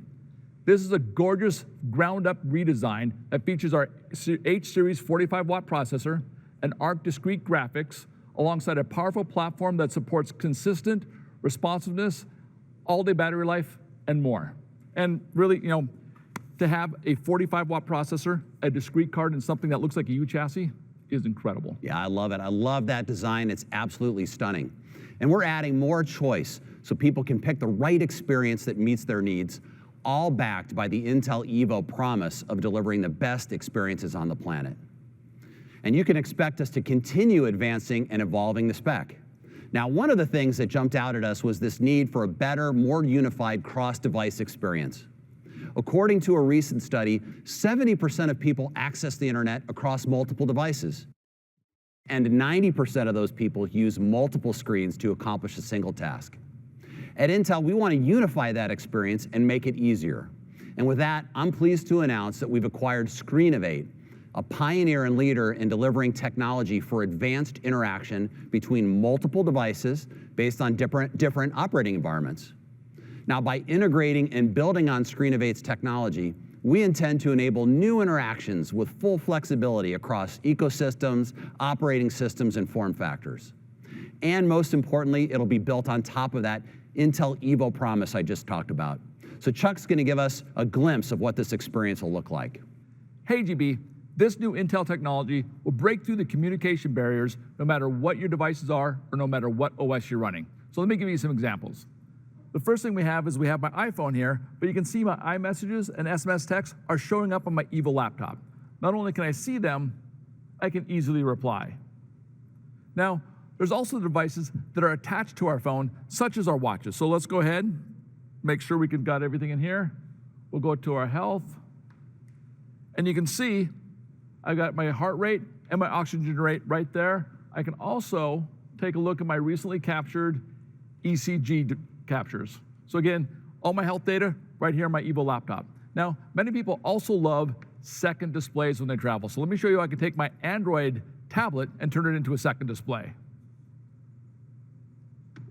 This is a gorgeous ground-up redesign that features our H-series 45-watt processor, an Arc discrete graphics, alongside a powerful platform that supports consistent responsiveness, all-day battery life, and more. And really, to have a 45-watt processor, a discrete card, and something that looks like a U chassis is incredible. Yeah, I love it. I love that design. It's absolutely stunning. And we're adding more choice so people can pick the right experience that meets their needs, all backed by the Intel Evo promise of delivering the best experiences on the planet. And you can expect us to continue advancing and evolving the spec. Now, one of the things that jumped out at us was this need for a better, more unified cross-device experience. According to a recent study, 70% of people access the internet across multiple devices. And 90% of those people use multiple screens to accomplish a single task. At Intel, we want to unify that experience and make it easier. And with that, I'm pleased to announce that we've acquired Screenovate, a pioneer and leader in delivering technology for advanced interaction between multiple devices based on different operating environments. Now, by integrating and building on Screenovate's technology, we intend to enable new interactions with full flexibility across ecosystems, operating systems, and form factors. And most importantly, it'll be built on top of that Intel Evo promise I just talked about. So Chuck's going to give us a glimpse of what this experience will look like. Hey, GB. This new Intel technology will break through the communication barriers no matter what your devices are or no matter what OS you're running. So let me give you some examples. The first thing we have is we have my iPhone here, but you can see my iMessages and SMS texts are showing up on my Evo laptop. Not only can I see them, I can easily reply. Now, there's also devices that are attached to our phone, such as our watches. So let's go ahead, make sure we got everything in here. We'll go to our health, and you can see I've got my heart rate and my oxygen rate right there. I can also take a look at my recently captured ECG captures. So again, all my health data right here on my Evo laptop. Now, many people also love second displays when they travel. So let me show you how I can take my Android tablet and turn it into a second display.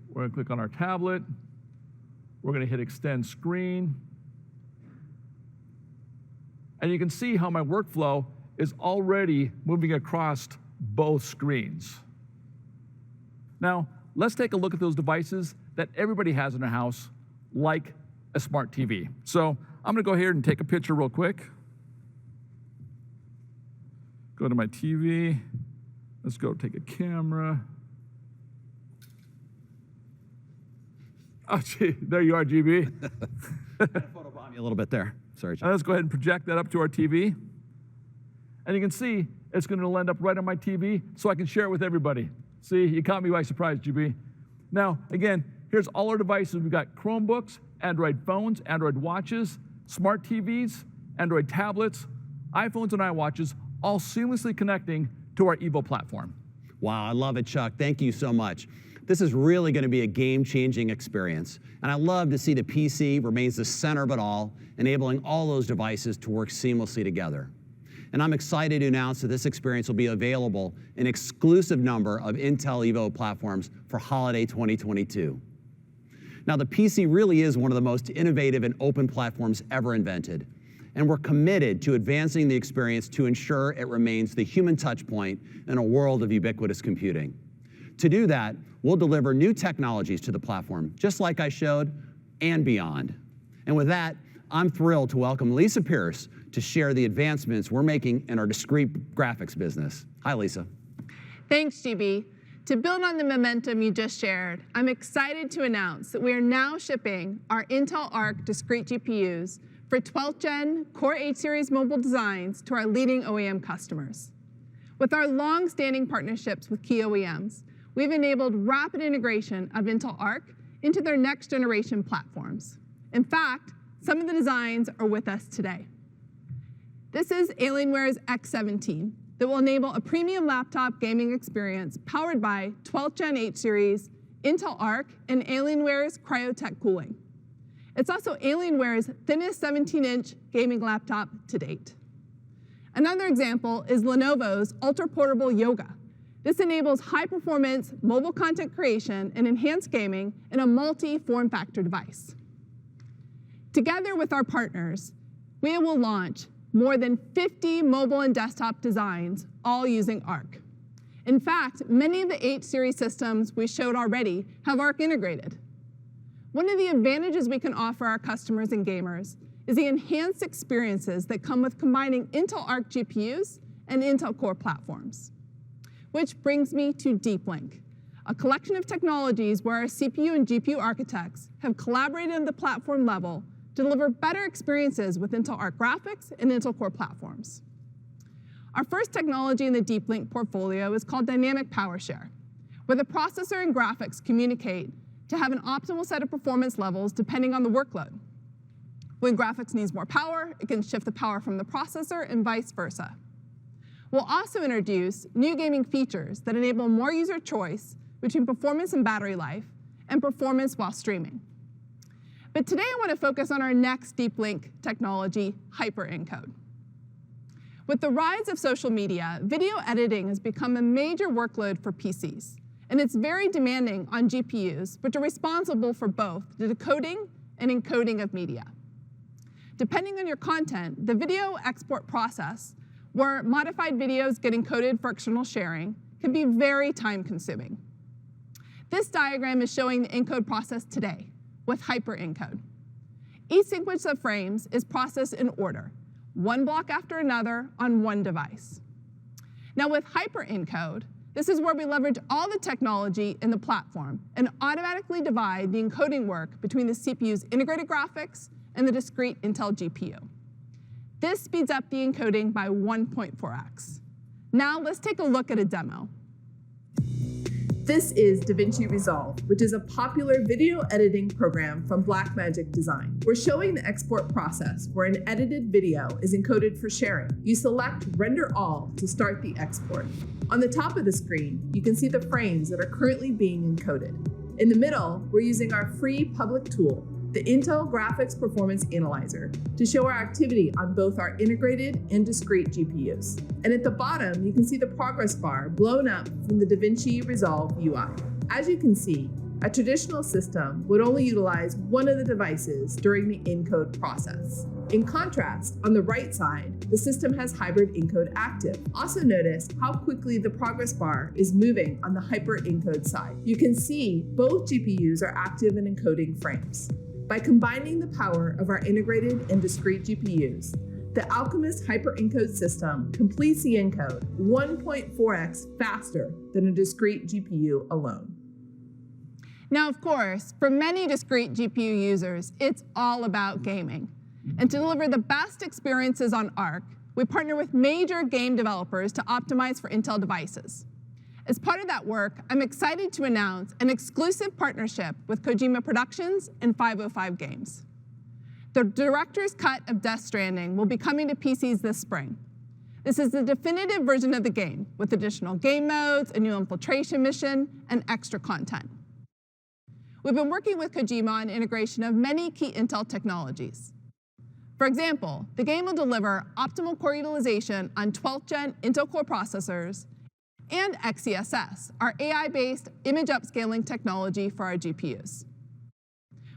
We're gonna click on our tablet. We're gonna hit extend screen. And you can see how my workflow is already moving across both screens. Now, let's take a look at those devices that everybody has in their house, like a smart TV. So I'm gonna go here and take a picture real quick. Go to my TV. Let's go take a camera. Oh, gee, there you are, GB. Photobomb you a little bit there. Sorry, John. Now let's go ahead and project that up to our TV. And you can see it's going to end up right on my TV so I can share it with everybody. See, you caught me by surprise, GB. Now, again, here's all our devices. We've got Chromebooks, Android phones, Android watches, smart TVs, Android tablets, iPhones and iWatches, all seamlessly connecting to our Evo platform. Wow, I love it, Chuck. Thank you so much. This is really going to be a game-changing experience. And I love to see the PC remains the center of it all, enabling all those devices to work seamlessly together. And I'm excited to announce that this experience will be available in an exclusive number of Intel Evo platforms for holiday 2022. Now, the PC really is one of the most innovative and open platforms ever invented. And we're committed to advancing the experience to ensure it remains the human touch point in a world of ubiquitous computing. To do that, we'll deliver new technologies to the platform, just like I showed, and beyond. And with that, I'm thrilled to welcome Lisa Pierce to share the advancements we're making in our discrete graphics business. Hi, Lisa. Thanks, GB. To build on the momentum you just shared, I'm excited to announce that we are now shipping our Intel Arc discrete GPUs for 12th Gen Core 8 Series mobile designs to our leading OEM customers. With our long-standing partnerships with key OEMs, we've enabled rapid integration of Intel Arc into their next generation platforms. In fact, some of the designs are with us today. This is Alienware's X17 that will enable a premium laptop gaming experience powered by 12th Gen 8 Series, Intel Arc, and Alienware's Cryotech cooling. It's also Alienware's thinnest 17-inch gaming laptop to date. Another example is Lenovo's ultra-portable Yoga. This enables high-performance mobile content creation and enhanced gaming in a multi-form factor device. Together with our partners, we will launch more than 50 mobile and desktop designs, all using Arc. In fact, many of the 8 Series systems we showed already have Arc integrated. One of the advantages we can offer our customers and gamers is the enhanced experiences that come with combining Intel Arc GPUs and Intel Core platforms. Which brings me to Deep Link, a collection of technologies where our CPU and GPU architects have collaborated at the platform level to deliver better experiences with Intel Arc graphics and Intel Core platforms. Our first technology in the Deep Link portfolio is called Dynamic Power Share, where the processor and graphics communicate to have an optimal set of performance levels depending on the workload. When graphics needs more power, it can shift the power from the processor and vice versa. We'll also introduce new gaming features that enable more user choice between performance and battery life, and performance while streaming. But today I want to focus on our next Deep Link technology, hyperencode. With the rise of social media, video editing has become a major workload for PCs, and it's very demanding on GPUs, which are responsible for both the decoding and encoding of media. Depending on your content, the video export process, where modified videos get encoded for external sharing, can be very time-consuming. This diagram is showing the encode process today with hyperencode. Each sequence of frames is processed in order, one block after another on one device. Now with hyperencode, this is where we leverage all the technology in the platform and automatically divide the encoding work between the CPU's integrated graphics and the discrete Intel GPU. This speeds up the encoding by 1.4x. Now let's take a look at a demo. This is DaVinci Resolve, which is a popular video editing program from Blackmagic Design. We're showing the export process where an edited video is encoded for sharing. You select Render All to start the export. On the top of the screen, you can see the frames that are currently being encoded. In the middle, we're using our free public tool, the Intel Graphics Performance Analyzer, to show our activity on both our integrated and discrete GPUs. And at the bottom, you can see the progress bar blown up from the DaVinci Resolve UI. As you can see, a traditional system would only utilize one of the devices during the encode process. In contrast, on the right side, the system has hybrid encode active. Also notice how quickly the progress bar is moving on the hyperencode side. You can see both GPUs are active in encoding frames. By combining the power of our integrated and discrete GPUs, the Alchemist hyperencode system completes the encode 1.4x faster than a discrete GPU alone. Now, of course, for many discrete GPU users, it's all about gaming. And to deliver the best experiences on Arc, we partner with major game developers to optimize for Intel devices. As part of that work, I'm excited to announce an exclusive partnership with Kojima Productions and 505 Games. The director's cut of Death Stranding will be coming to PCs this spring. This is the definitive version of the game, with additional game modes, a new infiltration mission, and extra content. We've been working with Kojima on integration of many key Intel technologies. For example, the game will deliver optimal core utilization on 12th gen Intel Core processors and XeSS, our AI-based image upscaling technology for our GPUs.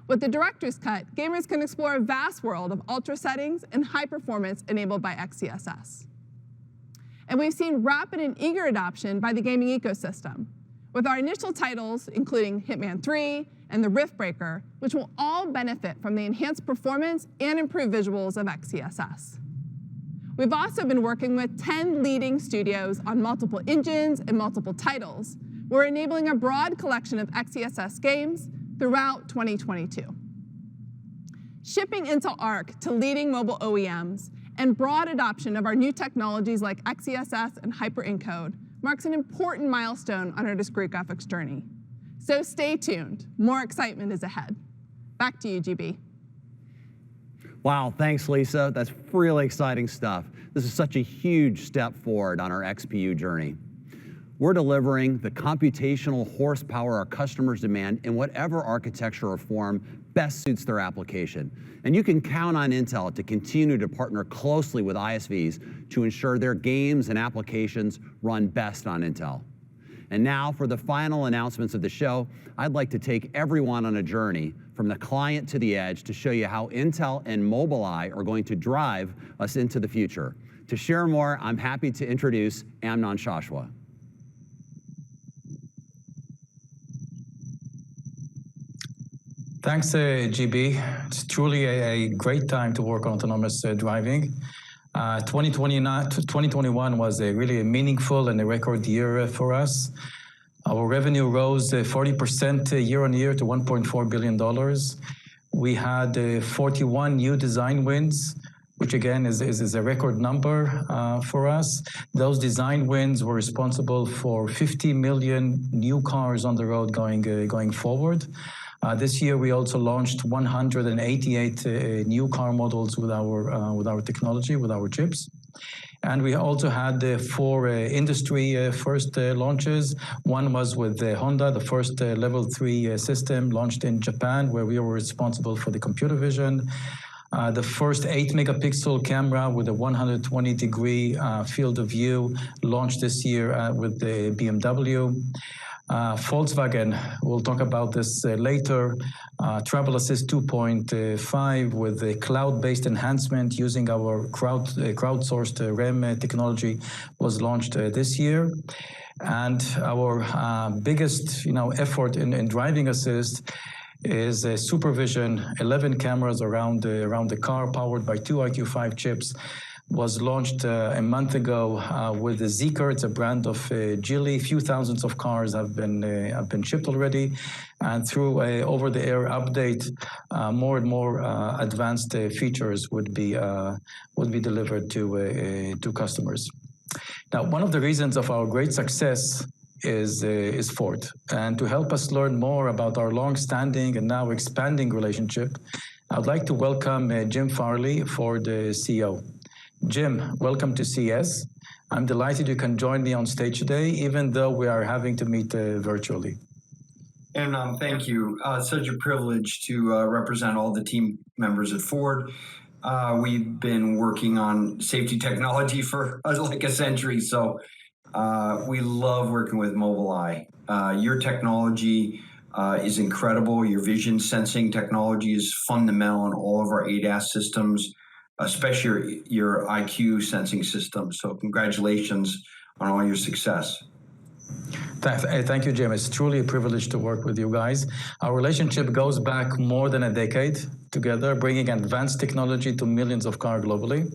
With the director's cut, gamers can explore a vast world of ultra settings and high performance enabled by XeSS. And we've seen rapid and eager adoption by the gaming ecosystem, with our initial titles including Hitman 3 and the Rift Breaker, which will all benefit from the enhanced performance and improved visuals of XeSS. We've also been working with 10 leading studios on multiple engines and multiple titles. We're enabling a broad collection of XeSS games throughout 2022. Shipping Intel Arc to leading mobile OEMs and broad adoption of our new technologies like XeSS and HyperEncode marks an important milestone on our discrete graphics journey. So stay tuned. More excitement is ahead. Back to you, GB. Wow, thanks, Lisa. That's really exciting stuff. This is such a huge step forward on our XPU journey. We're delivering the computational horsepower our customers demand in whatever architecture or form best suits their application. And you can count on Intel to continue to partner closely with ISVs to ensure their games and applications run best on Intel. And now for the final announcements of the show, I'd like to take everyone on a journey from the client to the edge to show you how Intel and Mobileye are going to drive us into the future. To share more, I'm happy to introduce Amnon Shashua. Thanks, GB. It's truly a great time to work on autonomous driving. 2021 was really a meaningful and a record year for us. Our revenue rose 40% year on year to $1.4 billion. We had 41 new design wins, which again is a record number for us. Those design wins were responsible for 50 million new cars on the road going forward. This year, we also launched 188 new car models with our technology, with our chips. And we also had 4 industry first launches. One was with Honda, the first level 3 system launched in Japan, where we were responsible for the computer vision. The first 8-megapixel camera with a 120-degree field of view launched this year with the BMW. Volkswagen, we'll talk about this later. Travel Assist 2.5 with a cloud-based enhancement using our crowdsourced REM technology was launched this year. And our biggest effort in driving assist is supervision, 11 cameras around the car powered by 2 IQ5 chips. Was launched a month ago with the Zeekr. It's a brand of Geely. A few thousands of cars have been shipped already, and through a over-the-air update, more and more advanced features would be delivered to customers. Now, one of the reasons of our great success is Ford, and to help us learn more about our long-standing and now expanding relationship, I'd like to welcome Jim Farley, Ford CEO. Jim, welcome to CES. I'm delighted you can join me on stage today, even though we are having to meet virtually. And thank you. Such a privilege to represent all the team members at Ford. We've been working on safety technology for like a century, so we love working with Mobileye. Your technology is incredible. Your vision sensing technology is fundamental in all of our ADAS systems, especially your IQ sensing system. So congratulations on all your success. Thank you, Jim. It's truly a privilege to work with you guys. Our relationship goes back more than a decade together, bringing advanced technology to millions of cars globally.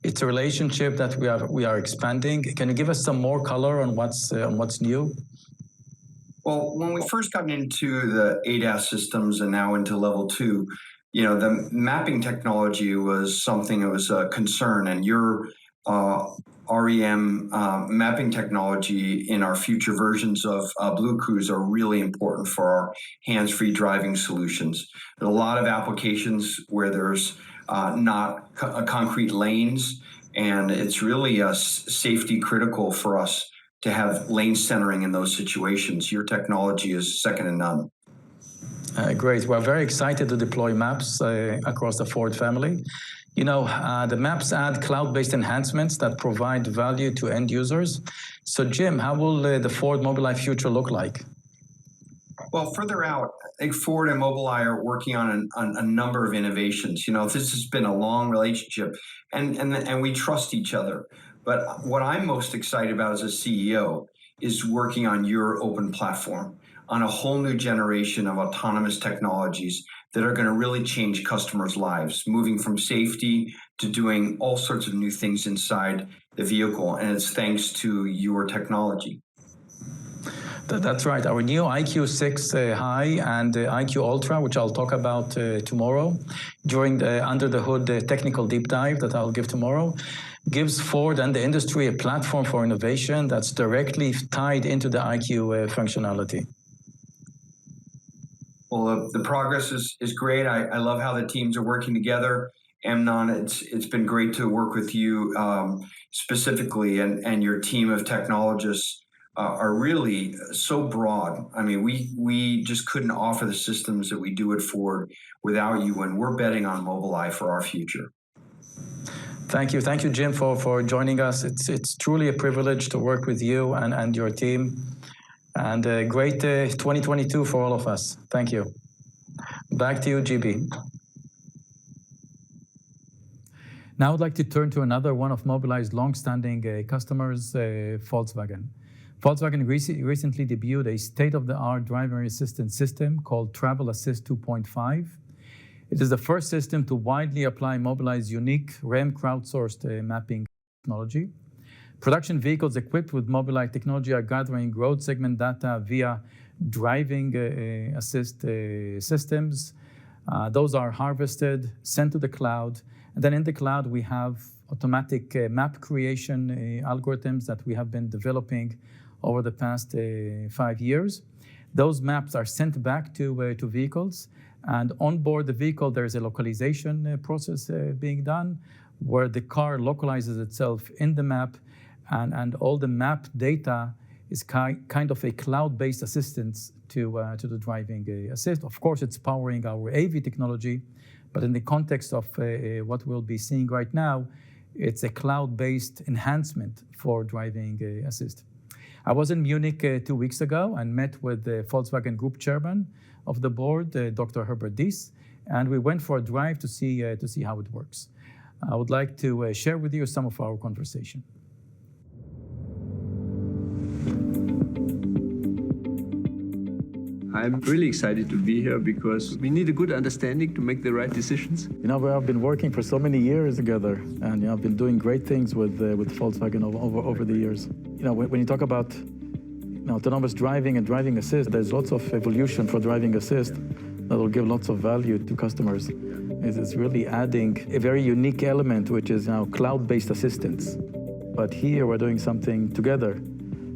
It's a relationship that we are expanding. Can you give us some more color on what's new? Well, when we first got into the ADAS systems and now into level 2, the mapping technology was something that was a concern, and your REM mapping technology in our future versions of Blue Cruise are really important for our hands-free driving solutions. There are a lot of applications where there's not concrete lanes, and it's really safety critical for us to have lane centering in those situations. Your technology is second to none. Great. We're very excited to deploy maps across the Ford family. The maps add cloud-based enhancements that provide value to end users. So, Jim, how will the Ford Mobileye future look like? Well, further out, I think Ford and Mobileye are working on a number of innovations. This has been a long relationship, and we trust each other. But what I'm most excited about as a CEO is working on your open platform, on a whole new generation of autonomous technologies that are going to really change customers' lives, moving from safety to doing all sorts of new things inside the vehicle. And it's thanks to your technology. That's right. Our new IQ6 High and IQ Ultra, which I'll talk about tomorrow during the under the hood technical deep dive that I'll give tomorrow, gives Ford and the industry a platform for innovation that's directly tied into the IQ functionality. Well, the progress is great. I love how the teams are working together. Amnon, it's been great to work with you specifically, and your team of technologists are really so broad. I mean, we just couldn't offer the systems that we do at Ford without you, and we're betting on Mobileye for our future. Thank you, Jim, for joining us. It's truly a privilege to work with you and your team, and a great 2022 for all of us. Thank you. Back to you, GB. Now I'd like to turn to another one of Mobileye's long-standing customers, Volkswagen. Volkswagen recently debuted a state-of-the-art driver assistance system called Travel Assist 2.5. It is the first system to widely apply Mobileye's unique REM crowdsourced mapping technology. Production vehicles equipped with Mobileye technology are gathering road segment data via driving assist systems. Those are harvested, sent to the cloud, and then in the cloud we have automatic map creation algorithms that we have been developing over the past 5 years. Those maps are sent back to vehicles, and on board the vehicle there is a localization process being done where the car localizes itself in the map, and all the map data is kind of a cloud-based assistance to the driving assist. Of course, it's powering our AV technology, but in the context of what we'll be seeing right now, it's a cloud-based enhancement for driving assist. I was in Munich 2 weeks ago and met with the Volkswagen Group Chairman of the board, Dr. Herbert Diess, and we went for a drive to see how it works. I would like to share with you some of our conversation. I'm really excited to be here because we need a good understanding to make the right decisions. We have been working for so many years together, and I've been doing great things with Volkswagen over the years. When you talk about autonomous driving and driving assist, there's lots of evolution for driving assist that will give lots of value to customers. It's really adding a very unique element, which is now cloud-based assistance. But here we're doing something together.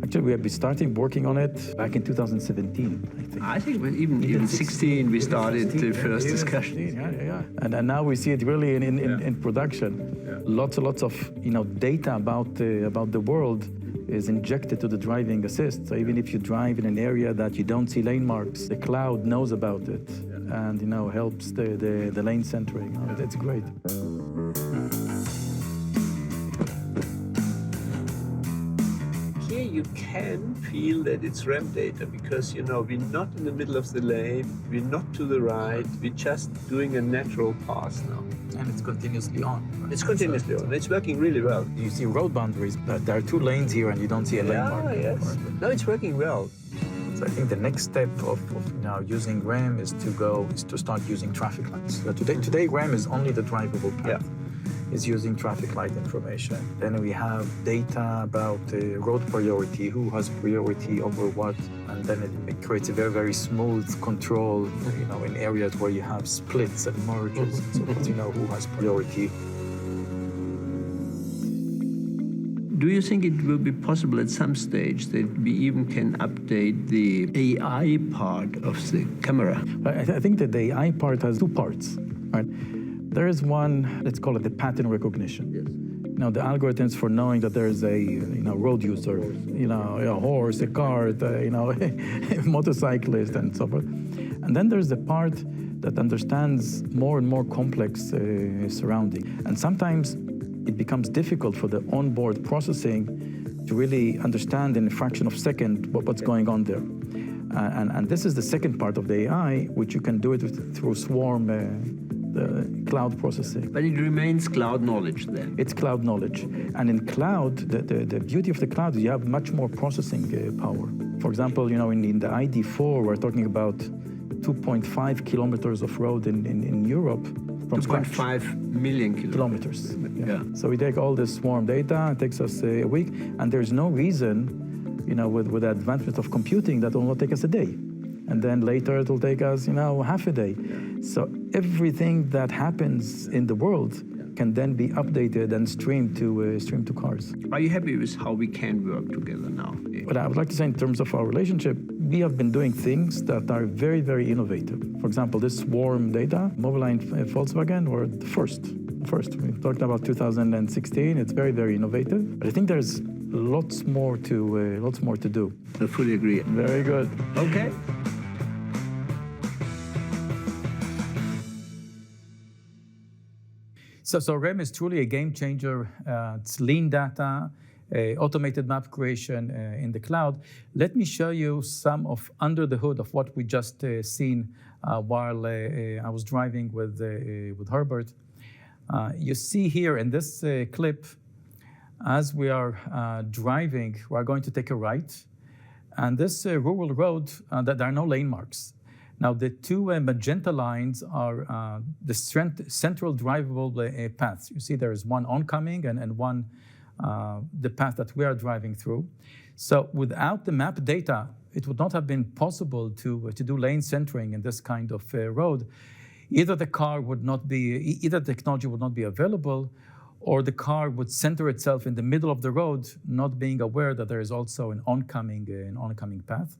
Actually, we have been starting working on it back in 2017, I think. I think even 16 we started the first discussion. Yeah. And now we see it really in production. Yeah. Lots of data about the world is injected to the driving assist. So even if you drive in an area that you don't see lane marks, the cloud knows about it and helps the lane centering. It's great. You can feel that it's REM data because, we're not in the middle of the lane, we're not to the right, we're just doing a natural pass now. And it's continuously on. Right? It's continuously on. It's working really well. You see road boundaries, but there are 2 lanes here and you don't see a lane mark. Yes. No, it's working well. So I think the next step of now using REM is to start using traffic lights. So today REM is only the drivable path. Yeah. is using traffic light information. Then we have data about road priority, who has priority over what, and then it creates a very, very smooth control, in areas where you have splits and merges, so that you know who has priority. Do you think it will be possible at some stage that we even can update the AI part of the camera? I think that the AI part has two parts, right? There is one, let's call it the pattern recognition. Yes. The algorithms for knowing that there is a road user, a horse, a cart, a motorcyclist, and so forth. And then there's the part that understands more and more complex surrounding. And sometimes it becomes difficult for the onboard processing to really understand in a fraction of a second what's going on there. And this is the second part of the AI, which you can do it through swarm cloud processing. But it remains cloud knowledge then? It's cloud knowledge. And in cloud, the beauty of the cloud is you have much more processing power. For example, in the ID4, we're talking about 2.5 kilometers of road in Europe. 2.5 million kilometers. Yeah. So we take all this swarm data, it takes us a week, and there's no reason, with the advancement of computing, that will not take us a day. And then later it will take us, half a day. So everything that happens in the world can then be updated and streamed to cars. Are you happy with how we can work together now? What I would like to say in terms of our relationship, we have been doing things that are very, very innovative. For example, this swarm data, Mobileye and Volkswagen were the first. We talked about 2016. It's very, very innovative. But I think there's lots more to do. I fully agree. Very good. Okay. So REM is truly a game changer. It's lean data, automated map creation in the cloud. Let me show you some of under the hood of what we just seen while I was driving with Herbert. You see here in this clip, as we are driving, we're going to take a right. And this rural road, there are no lane marks. Now, the two magenta lines are the central drivable paths. You see there is one oncoming and one, the path that we are driving through. So without the map data, it would not have been possible to do lane centering in this kind of road. Either the technology would not be available, or the car would center itself in the middle of the road, not being aware that there is also an oncoming path.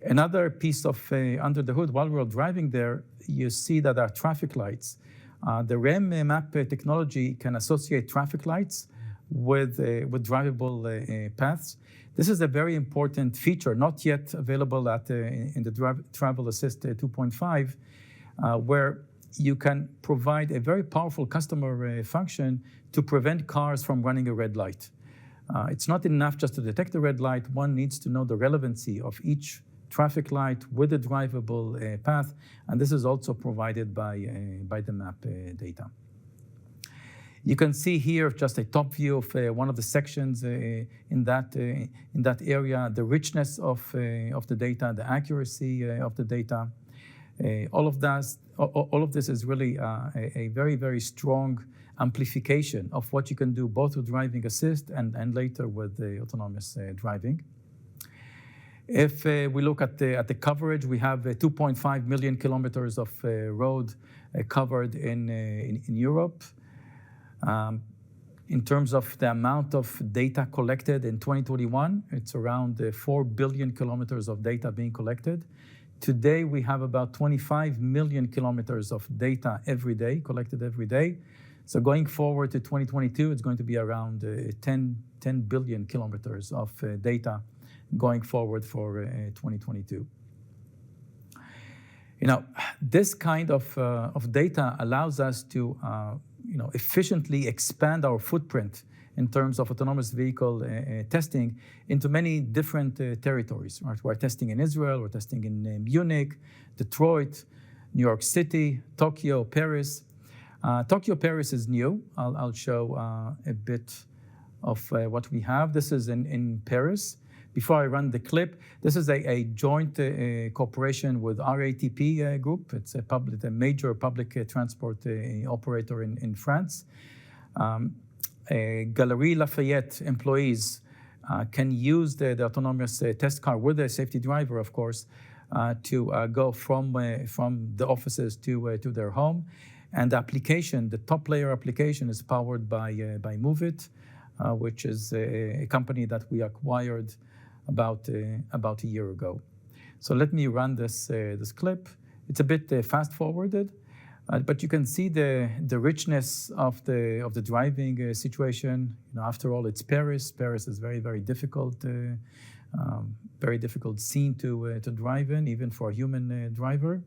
Another piece of under the hood, while we're driving there, you see that there are traffic lights. The REM map technology can associate traffic lights with drivable paths. This is a very important feature, not yet available in the Travel Assist 2.5, where you can provide a very powerful customer function to prevent cars from running a red light. It's not enough just to detect a red light. One needs to know the relevancy of each traffic light with a drivable path, and this is also provided by the map data. You can see here just a top view of one of the sections in that area, the richness of the data, the accuracy of the data. All of this is really a very, very strong amplification of what you can do both with driving assist and later with the autonomous driving. If we look at the coverage, we have 2.5 million kilometers of road covered in Europe. In terms of the amount of data collected in 2021, it's around 4 billion kilometers of data being collected. Today, we have about 25 million kilometers of data collected every day. So going forward to 2022, it's going to be around 10 billion kilometers of data going forward for 2022. This kind of data allows us to efficiently expand our footprint in terms of autonomous vehicle testing into many different territories. Right? We're testing in Israel, we're testing in Munich, Detroit, New York City, Tokyo, Paris. Tokyo, Paris is new. I'll show a bit of what we have. This is in Paris. Before I run the clip, this is a joint cooperation with RATP group. It's a major public transport operator in France. Galerie Lafayette employees can use the autonomous test car with a safety driver, of course, to go from the offices to their home. And the application, the top layer application, is powered by MoveIt, which is a company that we acquired about a year ago. So let me run this clip. It's a bit fast forwarded, but you can see the richness of the driving situation. After all, it's Paris. Paris is very difficult, very difficult scene to drive in, even for a human driver.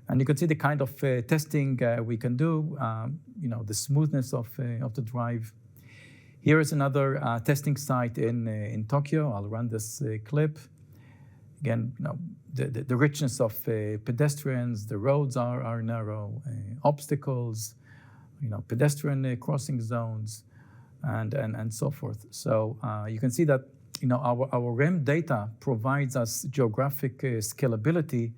And you can see the kind of testing we can do. The smoothness of the drive. Here is another testing site in Tokyo. I'll run this clip. Again, the richness of pedestrians. The roads are narrow, obstacles, pedestrian crossing zones, and so forth. So you can see that our REM data provides us geographic scalability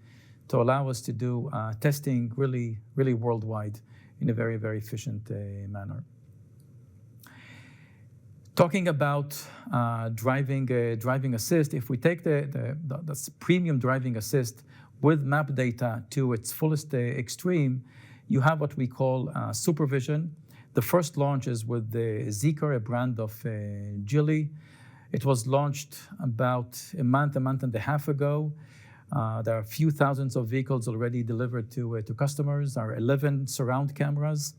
to allow us to do testing really worldwide in a very efficient manner. Talking about driving assist, if we take the premium driving assist with map data to its fullest extreme, you have what we call supervision. The first launch is with the Zeekr, a brand of Geely. It was launched about a month and a half ago. There are a few thousands of vehicles already delivered to customers. There are 11 surround cameras,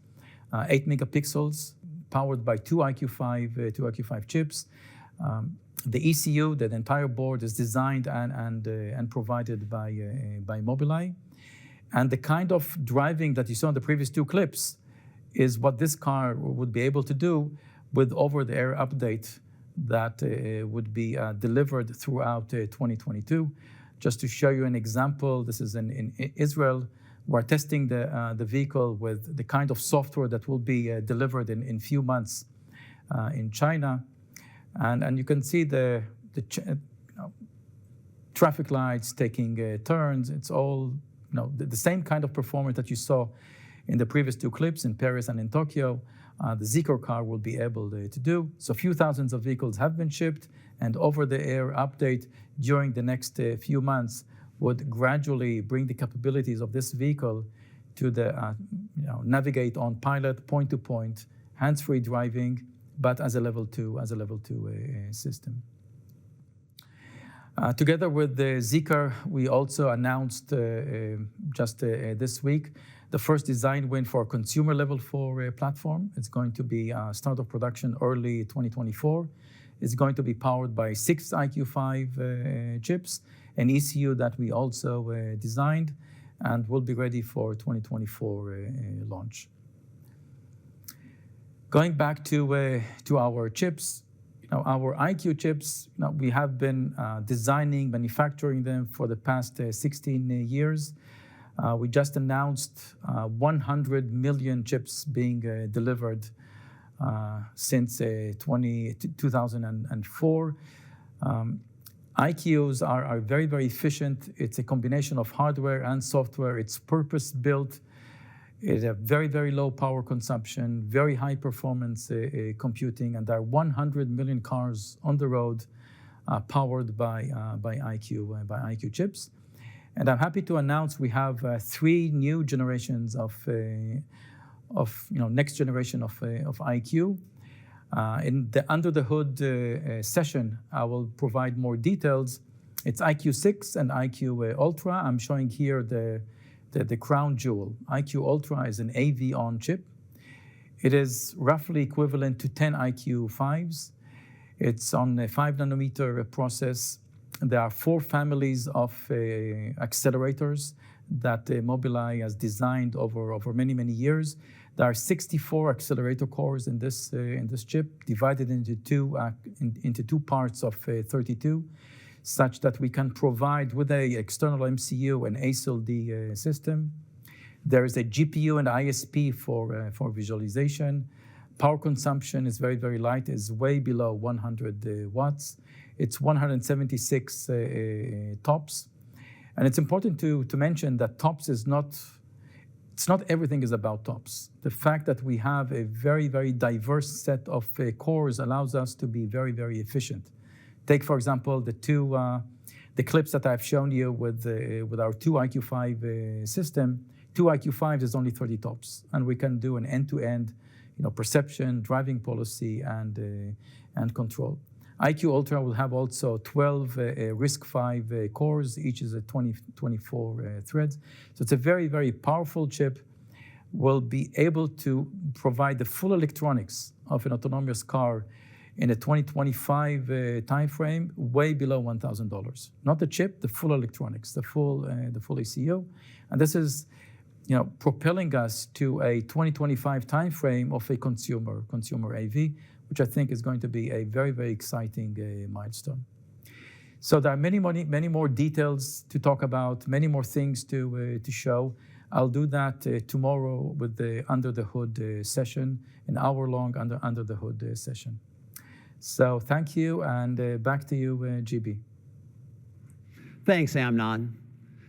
8 megapixels, powered by two IQ5 chips. The ECU, the entire board, is designed and provided by Mobileye. And the kind of driving that you saw in the previous two clips is what this car would be able to do with over-the-air update that would be delivered throughout 2022. Just to show you an example, this is in Israel. We're testing the vehicle with the kind of software that will be delivered in few months in China. And you can see the traffic lights taking turns. It's all the same kind of performance that you saw in the previous two clips in Paris and in Tokyo. The Zeekr car will be able to do. So a few thousands of vehicles have been shipped, and over-the-air update during the next few months would gradually bring the capabilities of this vehicle to the navigate on pilot, point-to-point, hands-free driving, but as a level 2 system. Together with the Zeekr, we also announced just this week the first design win for a consumer level 4 platform. It's going to be start of production early 2024. It's going to be powered by 6 IQ5 chips, an ECU that we also designed, and will be ready for 2024 launch. Going back to our chips, our IQ chips, we have been designing, manufacturing them for the past 16 years. We just announced 100 million chips being delivered since 2004. IQs are very efficient. It's a combination of hardware and software. It's purpose-built. It's a very low power consumption, very high performance computing, and there are 100 million cars on the road powered by IQ chips. And I'm happy to announce we have 3 new generations of next generation of IQ. In the under the hood session, I will provide more details. It's IQ6 and IQ Ultra. I'm showing here the crown jewel. IQ Ultra is an AV on chip. It is roughly equivalent to 10 IQ5s. It's on a 5 nanometer process. There are 4 families of accelerators that Mobileye has designed over many years. There are 64 accelerator cores in this chip, divided into two parts of 32, such that we can provide with an external MCU an ASIL-D system. There is a GPU and ISP for visualization. Power consumption is very light, is way below 100 watts. It's 176 TOPS. And it's important to mention that TOPS is not it's not everything is about TOPS. The fact that we have a very, very diverse set of cores allows us to be very, very efficient. Take, for example, the clips that I've shown you with our 2 IQ5 system. 2 IQ5s is only 30 TOPS, and we can do an end-to-end, perception, driving policy, and control. IQ Ultra will have also 12 RISC-V cores, each is a 24 threads. So it's a very, very powerful chip. Will be able to provide the full electronics of an autonomous car in a 2025 timeframe, way below $1,000. Not the chip, the full electronics, the full ECU. And this is propelling us to a 2025 timeframe of a consumer AV, which I think is going to be a very, very exciting milestone. So there are many more details to talk about, many more things to show. I'll do that tomorrow with the Under the Hood session, an hour-long Under the Hood session. So thank you, and back to you, GB. Thanks, Amnon.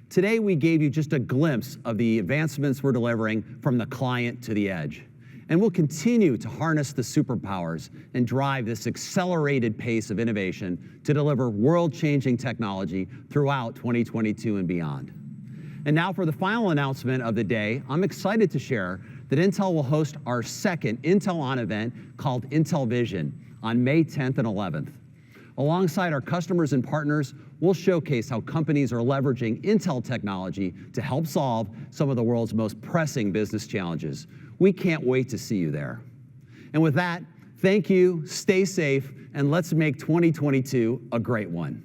Today, we gave you just a glimpse of the advancements we're delivering from the client to the edge. And we'll continue to harness the superpowers and drive this accelerated pace of innovation to deliver world-changing technology throughout 2022 and beyond. And now for the final announcement of the day, I'm excited to share that Intel will host our second Intel On event called Intel Vision on May 10th and 11th. Alongside our customers and partners, we'll showcase how companies are leveraging Intel technology to help solve some of the world's most pressing business challenges. We can't wait to see you there. And with that, thank you, stay safe, and let's make 2022 a great one.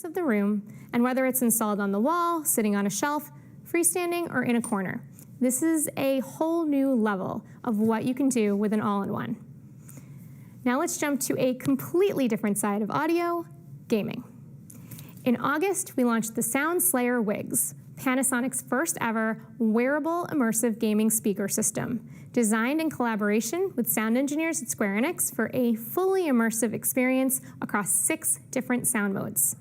of the room, and whether it's installed on the wall, sitting on a shelf, freestanding, or in a corner. This is a whole new level of what you can do with an all-in-one. Now let's jump to a completely different side of audio, gaming. In August, we launched the SoundSlayer Wigs, Panasonic's first ever wearable immersive gaming speaker system, designed in collaboration with sound engineers at Square Enix for a fully immersive experience across 6 different sound modes.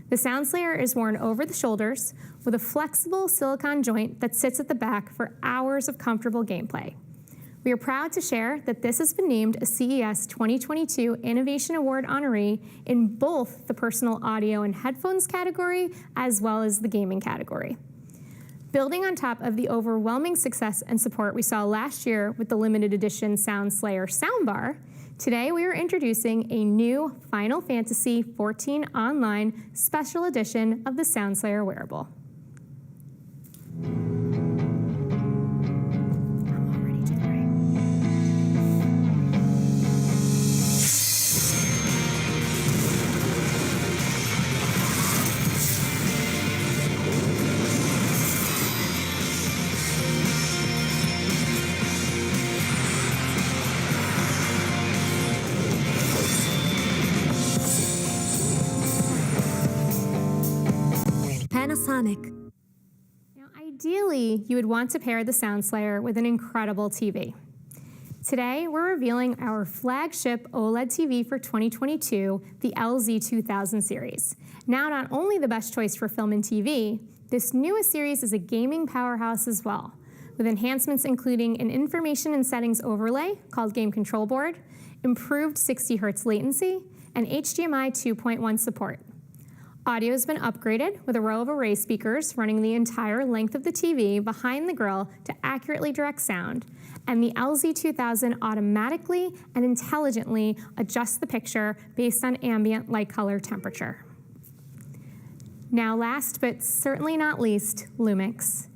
The SoundSlayer is worn over the shoulders with a flexible silicone joint that sits at the back for hours of comfortable gameplay. We are proud to share that this has been named a CES 2022 Innovation Award honoree in both the personal audio and headphones category as well as the gaming category. Building on top of the overwhelming success and support we saw last year with the limited edition SoundSlayer soundbar, today we are introducing a new Final Fantasy XIV Online special edition of the SoundSlayer wearable. Panasonic. Now, ideally, you would want to pair the SoundSlayer with an incredible TV. Today, we're revealing our flagship OLED TV for 2022, the LZ2000 series. Now, not only the best choice for film and TV, this newest series is a gaming powerhouse as well, with enhancements including an information and settings overlay called Game Control Board, improved 60 Hz latency, and HDMI 2.1 support. Audio has been upgraded with a row of array speakers running the entire length of the TV behind the grill to accurately direct sound, and the LZ2000 automatically and intelligently adjusts the picture based on ambient light color temperature. Now last but certainly not least, Lumix.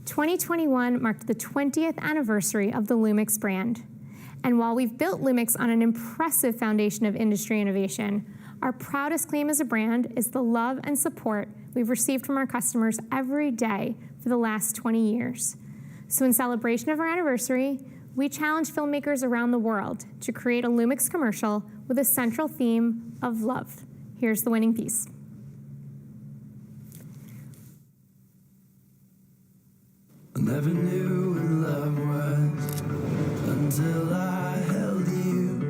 2021 marked the 20th anniversary of the Lumix brand. And while we've built Lumix on an impressive foundation of industry innovation, our proudest claim as a brand is the love and support we've received from our customers every day for the last 20 years. So in celebration of our anniversary, we challenge filmmakers around the world to create a Lumix commercial with a central theme of love. Here's the winning piece. I never knew what love was until I held you.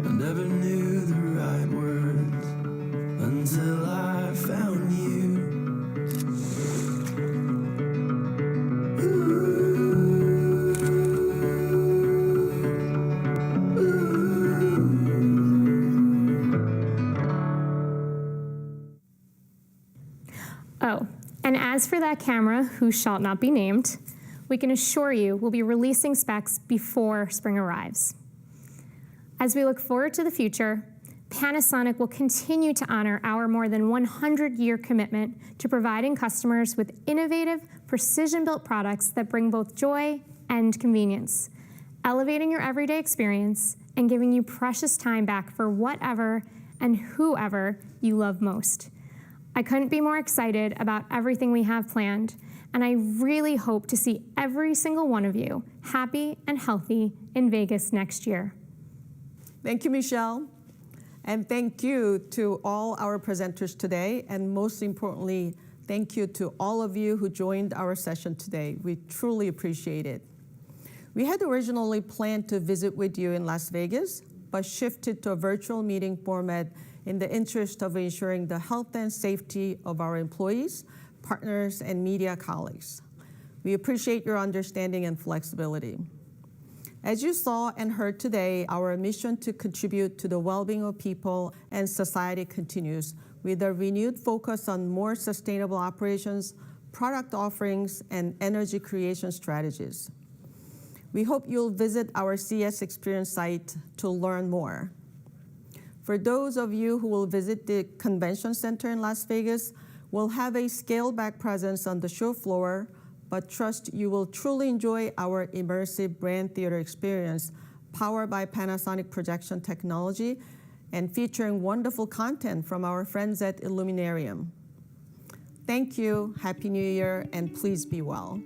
I never knew the right words until I found you. Oh, and as for that camera, who shall not be named, we can assure you we'll be releasing specs before spring arrives. As we look forward to the future, Panasonic will continue to honor our more than 100-year commitment to providing customers with innovative, precision-built products that bring both joy and convenience, elevating your everyday experience and giving you precious time back for whatever and whoever you love most. I couldn't be more excited about everything we have planned, and I really hope to see every single one of you happy and healthy in Vegas next year. Thank you, Michelle. And thank you to all our presenters today. And most importantly, thank you to all of you who joined our session today. We truly appreciate it. We had originally planned to visit with you in Las Vegas, but shifted to a virtual meeting format in the interest of ensuring the health and safety of our employees, partners, and media colleagues. We appreciate your understanding and flexibility. As you saw and heard today, our mission to contribute to the well-being of people and society continues with a renewed focus on more sustainable operations, product offerings, and energy creation strategies. We hope you'll visit our CES Experience site to learn more. For those of you who will visit the convention center in Las Vegas, we'll have a scaled-back presence on the show floor, but trust you will truly enjoy our immersive brand theater experience powered by Panasonic projection technology, and featuring wonderful content from our friends at Illuminarium. Thank you, Happy New Year, and please be well.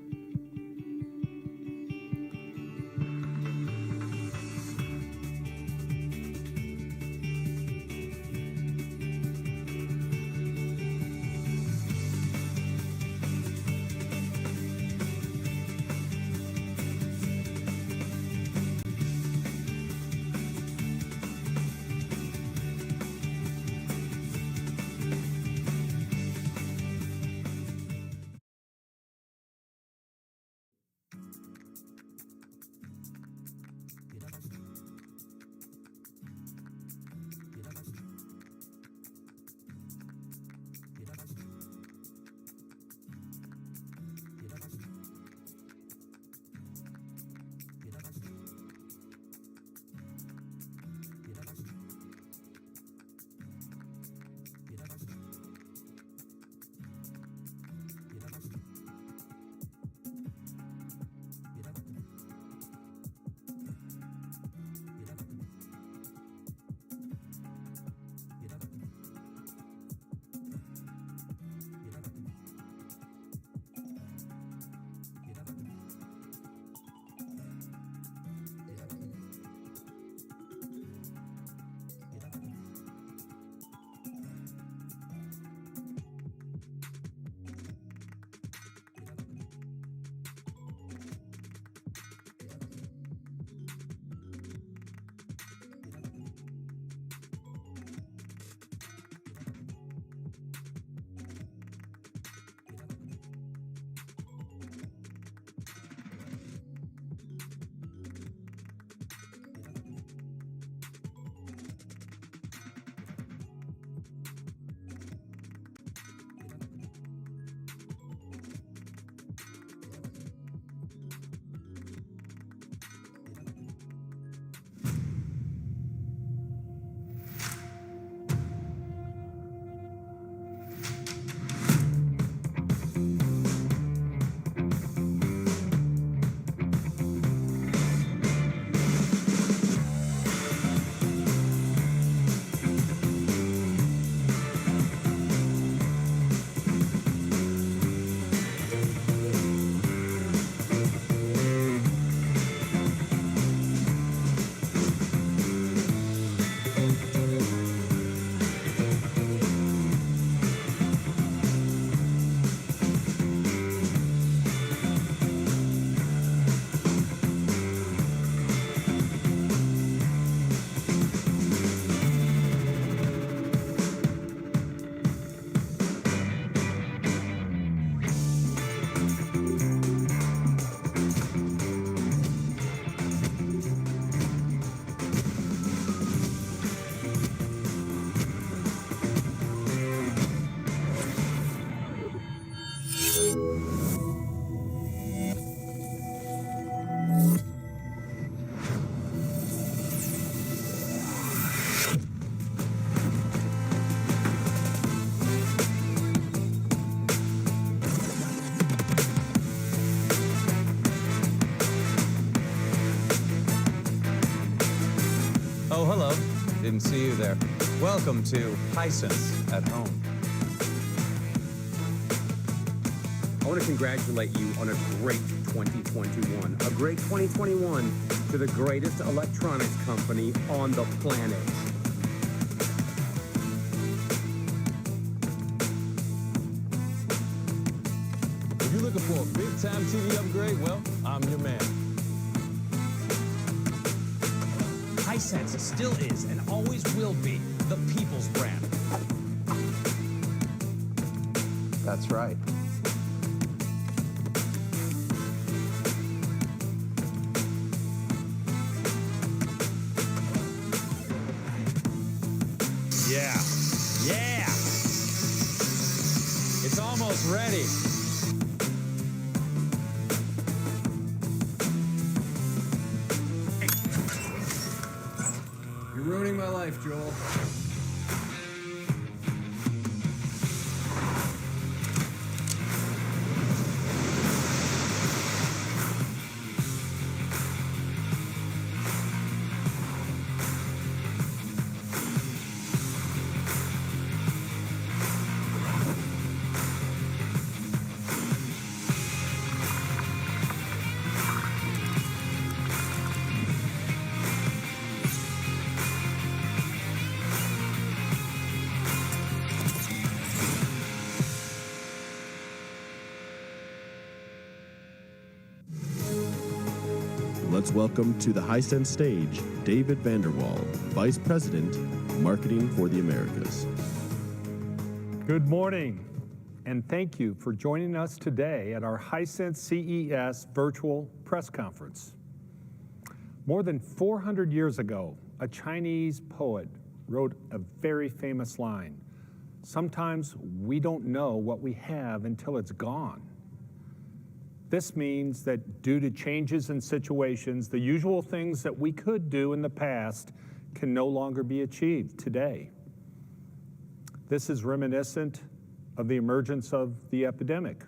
Oh, hello. Didn't see you there. Welcome to Hisense at Home. I want to congratulate you on a great 2021. A great 2021 to the greatest electronics company on the planet. If you're looking for a big-time TV upgrade, well, I'm your man. Hisense still is and always will be the people's brand. That's right. Yeah. Yeah. It's almost ready. You're ruining my life, Joel. let's welcome to the Hisense stage David Vanderwall, Vice President, Marketing for the Americas. Good morning, and thank you for joining us today at our Hisense CES virtual press conference. More than 400 years ago, a Chinese poet wrote a very famous line: "Sometimes we don't know what we have until it's gone." This means that due to changes in situations, the usual things that we could do in the past can no longer be achieved today. This is reminiscent of the emergence of the epidemic,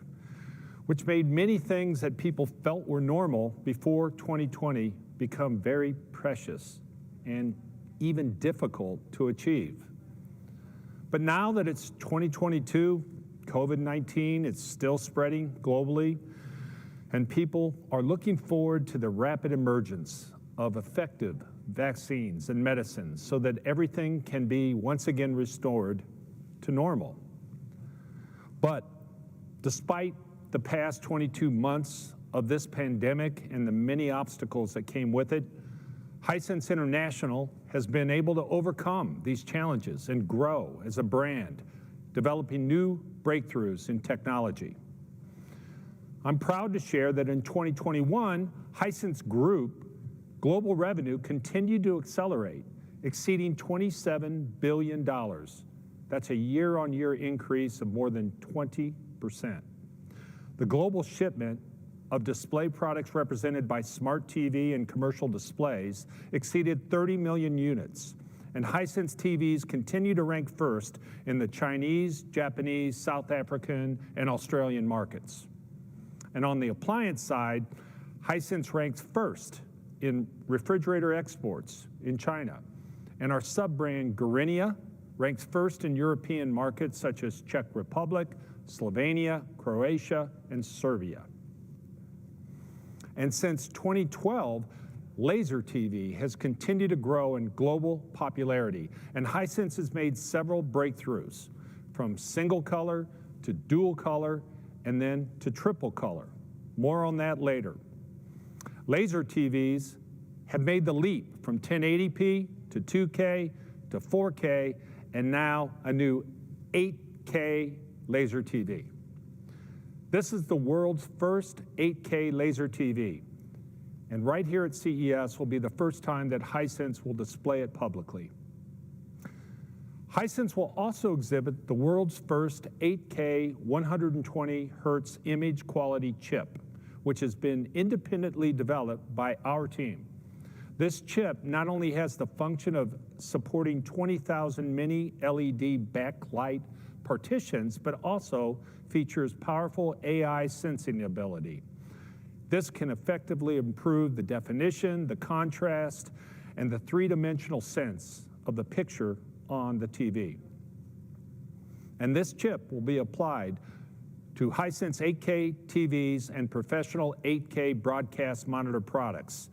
which made many things that people felt were normal before 2020 become very precious and even difficult to achieve. But now that it's 2022, COVID-19 is still spreading globally, and people are looking forward to the rapid emergence of effective vaccines and medicines so that everything can be once again restored to normal. But despite the past 22 months of this pandemic and the many obstacles that came with it, Hisense International has been able to overcome these challenges and grow as a brand, developing new breakthroughs in technology. I'm proud to share that in 2021, Hisense Group global revenue continued to accelerate, exceeding $27 billion. That's a year-on-year increase of more than 20%. The global shipment of display products represented by smart TV and commercial displays exceeded 30 million units, and Hisense TVs continue to rank first in the Chinese, Japanese, South African, and Australian markets. And on the appliance side, Hisense ranks first in refrigerator exports in China, and our sub-brand Garenia ranks first in European markets such as Czech Republic, Slovenia, Croatia, and Serbia. And since 2012, laser TV has continued to grow in global popularity, and Hisense has made several breakthroughs, from single color to dual color, and then to triple color. More on that later. Laser TVs have made the leap from 1080p to 2K to 4K, and now a new 8K laser TV. This is the world's first 8K laser TV, and right here at CES will be the first time that Hisense will display it publicly. Hisense will also exhibit the world's first 8K 120 Hz image quality chip, which has been independently developed by our team. This chip not only has the function of supporting 20,000 mini LED backlight partitions, but also features powerful AI sensing ability. This can effectively improve the definition, the contrast, and the three-dimensional sense of the picture on the TV. And this chip will be applied to Hisense 8K TVs and professional 8K broadcast monitor products.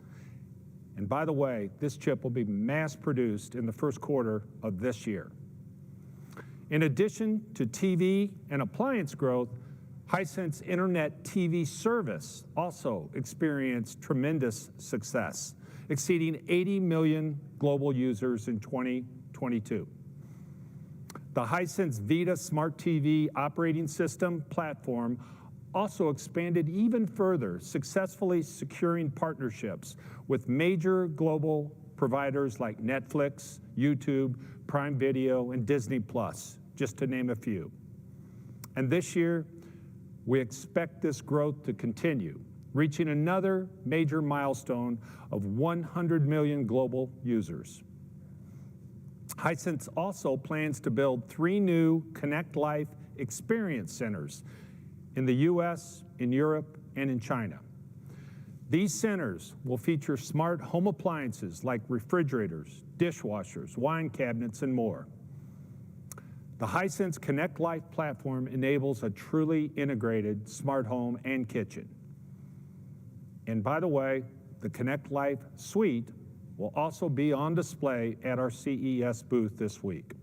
And by the way, this chip will be mass-produced in the first quarter of this year. In addition to TV and appliance growth, Hisense Internet TV service also experienced tremendous success, exceeding 80 million global users in 2022. The Hisense Vita Smart TV operating system platform also expanded even further, successfully securing partnerships with major global providers like Netflix, YouTube, Prime Video, and Disney+, just to name a few. And this year, we expect this growth to continue, reaching another major milestone of 100 million global users. Hisense also plans to build 3 new Connect Life experience centers in the US, in Europe, and in China. These centers will feature smart home appliances like refrigerators, dishwashers, wine cabinets, and more. The Hisense Connect Life platform enables a truly integrated smart home and kitchen. And by the way, the Connect Life suite will also be on display at our CES booth this week.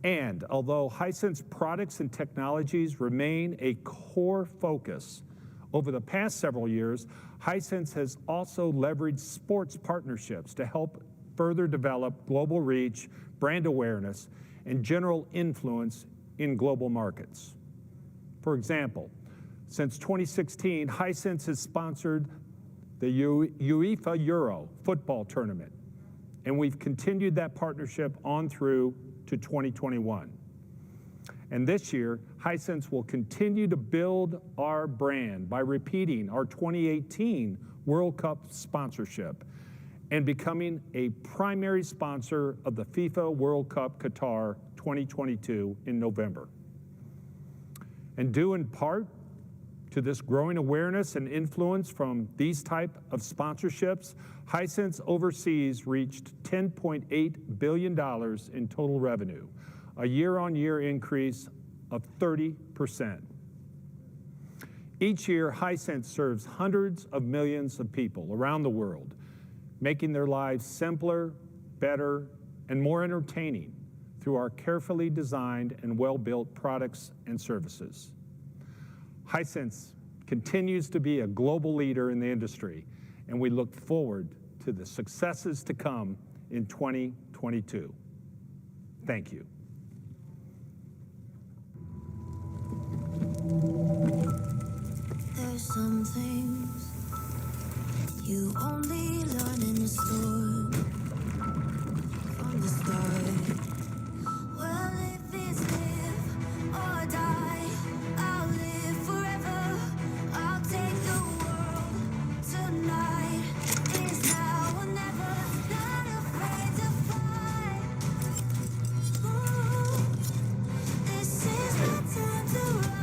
And although Hisense products and technologies remain a core focus, Over the past several years, Hisense has also leveraged sports partnerships to help further develop global reach, brand awareness, and general influence in global markets. For example, since 2016, Hisense has sponsored the UEFA Euro football tournament, and we've continued that partnership on through to 2021. And this year, Hisense will continue to build our brand by repeating our 2018 World Cup sponsorship and becoming a primary sponsor of the FIFA World Cup Qatar 2022 in November. And due in part to this growing awareness and influence from these type of sponsorships, Hisense overseas reached $10.8 billion in total revenue, a year-on-year increase of 30%. Each year, Hisense serves hundreds of millions of people around the world, making their lives simpler, better, and more entertaining through our carefully designed and well-built products and services. Hisense continues to be a global leader in the industry, and we look forward to the successes to come in 2022. Thank you. There's some things you only learn in the store from the start. Well, if it's live or die, I'll live forever. I'll take the world tonight. Is now or never, not afraid to fly. Ooh, this is my time to rise.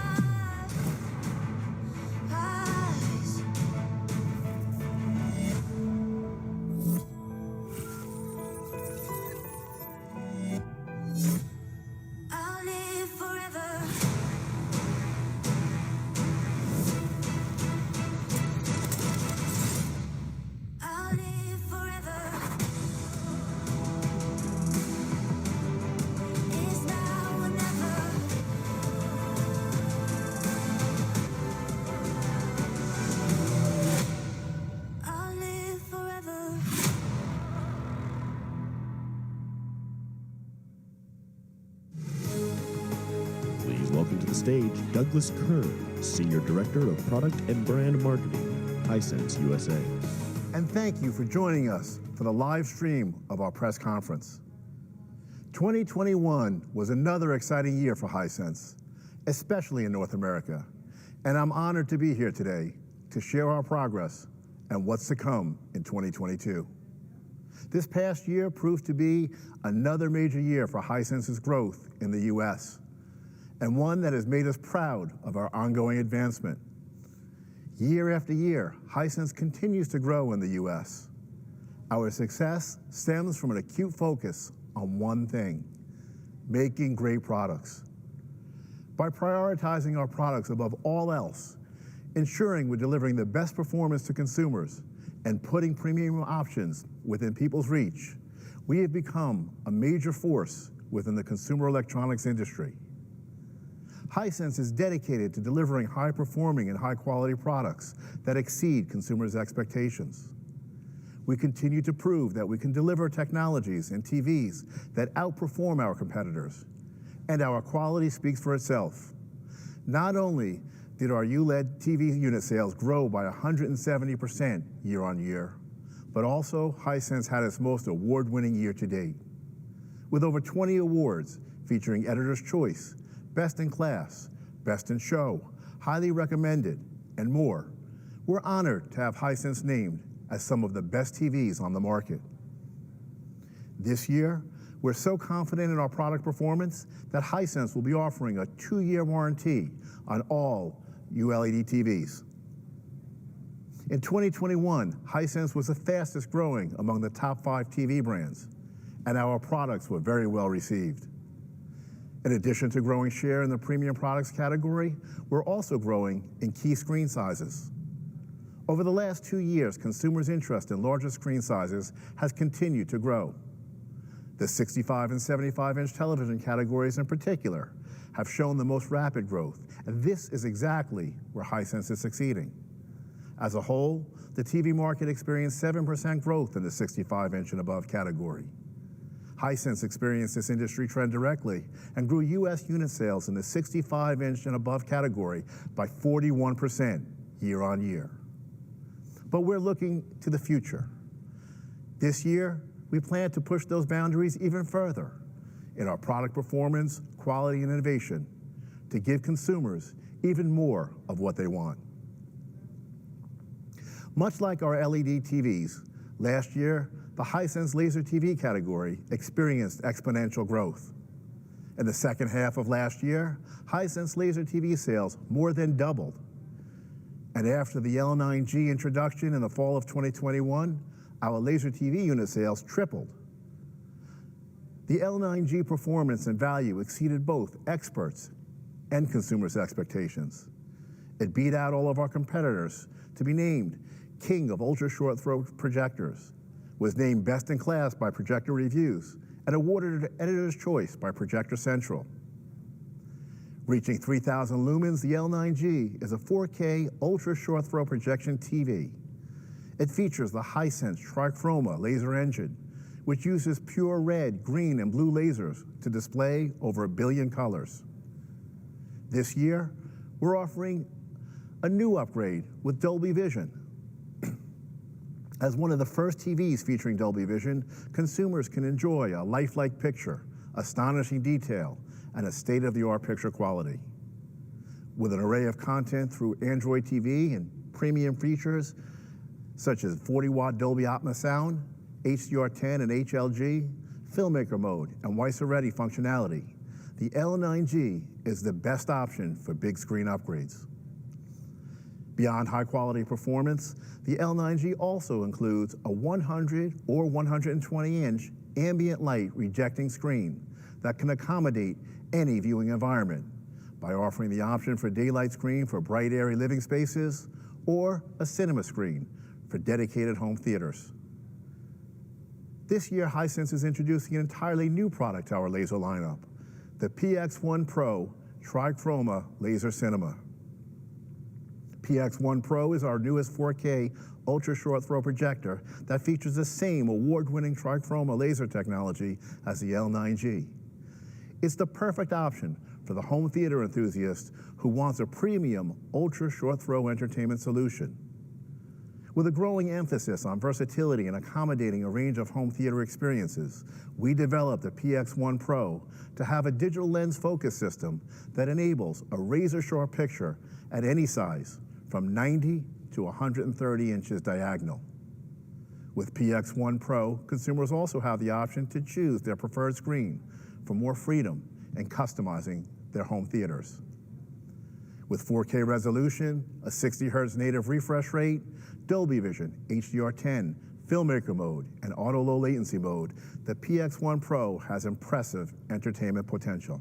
I'll live forever. I'll live forever. It's now or never. I'll live forever. Please welcome to the stage Douglas Kern, Senior Director of Product and Brand Marketing, Hisense USA. And thank you for joining us for the live stream of our press conference. 2021 was another exciting year for Hisense, especially in North America. And I'm honored to be here today to share our progress and what's to come in 2022. This past year proved to be another major year for Hisense's growth in the U.S., and one that has made us proud of our ongoing advancement. Year after year, Hisense continues to grow in the U.S. Our success stems from an acute focus on one thing: making great products. By prioritizing our products above all else, ensuring we're delivering the best performance to consumers, and putting premium options within people's reach, we have become a major force within the consumer electronics industry. Hisense is dedicated to delivering high-performing and high-quality products that exceed consumers' expectations. We continue to prove that we can deliver technologies and TVs that outperform our competitors, and our quality speaks for itself. Not only did our ULED TV unit sales grow by 170% year on year, but also Hisense had its most award-winning year to date. With over 20 awards featuring Editor's Choice, Best in Class, Best in Show, Highly Recommended, and more, we're honored to have Hisense named as some of the best TVs on the market. This year, we're so confident in our product performance that Hisense will be offering a 2-year warranty on all ULED TVs. In 2021, Hisense was the fastest growing among the top 5 TV brands, and our products were very well received. In addition to growing share in the premium products category, we're also growing in key screen sizes. Over the last 2 years, consumers' interest in larger screen sizes has continued to grow. The 65 and 75-inch television categories in particular have shown the most rapid growth, and this is exactly where Hisense is succeeding. As a whole, the TV market experienced 7% growth in the 65-inch and above category. Hisense experienced this industry trend directly and grew U.S. unit sales in the 65-inch and above category by 41% year on year. But we're looking to the future. This year, we plan to push those boundaries even further in our product performance, quality, and innovation to give consumers even more of what they want. Much like our LED TVs, last year, the Hisense laser TV category experienced exponential growth. In the second half of last year, Hisense laser TV sales more than doubled. And after the L9G introduction in the fall of 2021, our laser TV unit sales tripled. The L9G performance and value exceeded both experts and consumers' expectations. It beat out all of our competitors to be named King of Ultra Short Throw Projectors, was named Best in Class by Projector Reviews, and awarded Editor's Choice by Projector Central. Reaching 3,000 lumens, the L9G is a 4K Ultra Short Throw Projection TV. It features the Hisense Trichroma laser engine, which uses pure red, green, and blue lasers to display over 1 billion colors. This year, we're offering a new upgrade with Dolby Vision. As one of the first TVs featuring Dolby Vision, consumers can enjoy a lifelike picture, astonishing detail, and a state-of-the-art picture quality. With an array of content through Android TV and premium features such as 40-watt Dolby Atmos sound, HDR10 and HLG, filmmaker mode, and Weiser-ready functionality, the L9G is the best option for big screen upgrades. Beyond high-quality performance, the L9G also includes a 100 or 120-inch ambient light rejecting screen that can accommodate any viewing environment by offering the option for daylight screen for bright, airy living spaces or a cinema screen for dedicated home theaters. This year, Hisense is introducing an entirely new product to our laser lineup, the PX1 Pro Trichroma Laser Cinema. PX1 Pro is our newest 4K ultra short throw projector that features the same award-winning trichroma laser technology as the L9G. It's the perfect option for the home theater enthusiast who wants a premium ultra short throw entertainment solution. With a growing emphasis on versatility and accommodating a range of home theater experiences, we developed the PX1 Pro to have a digital lens focus system that enables a razor-sharp picture at any size, from 90 to 130 inches diagonal. With PX1 Pro, consumers also have the option to choose their preferred screen for more freedom in customizing their home theaters. With 4K resolution, a 60 Hz native refresh rate, Dolby Vision, HDR10, filmmaker mode, and auto low latency mode, the PX1 Pro has impressive entertainment potential.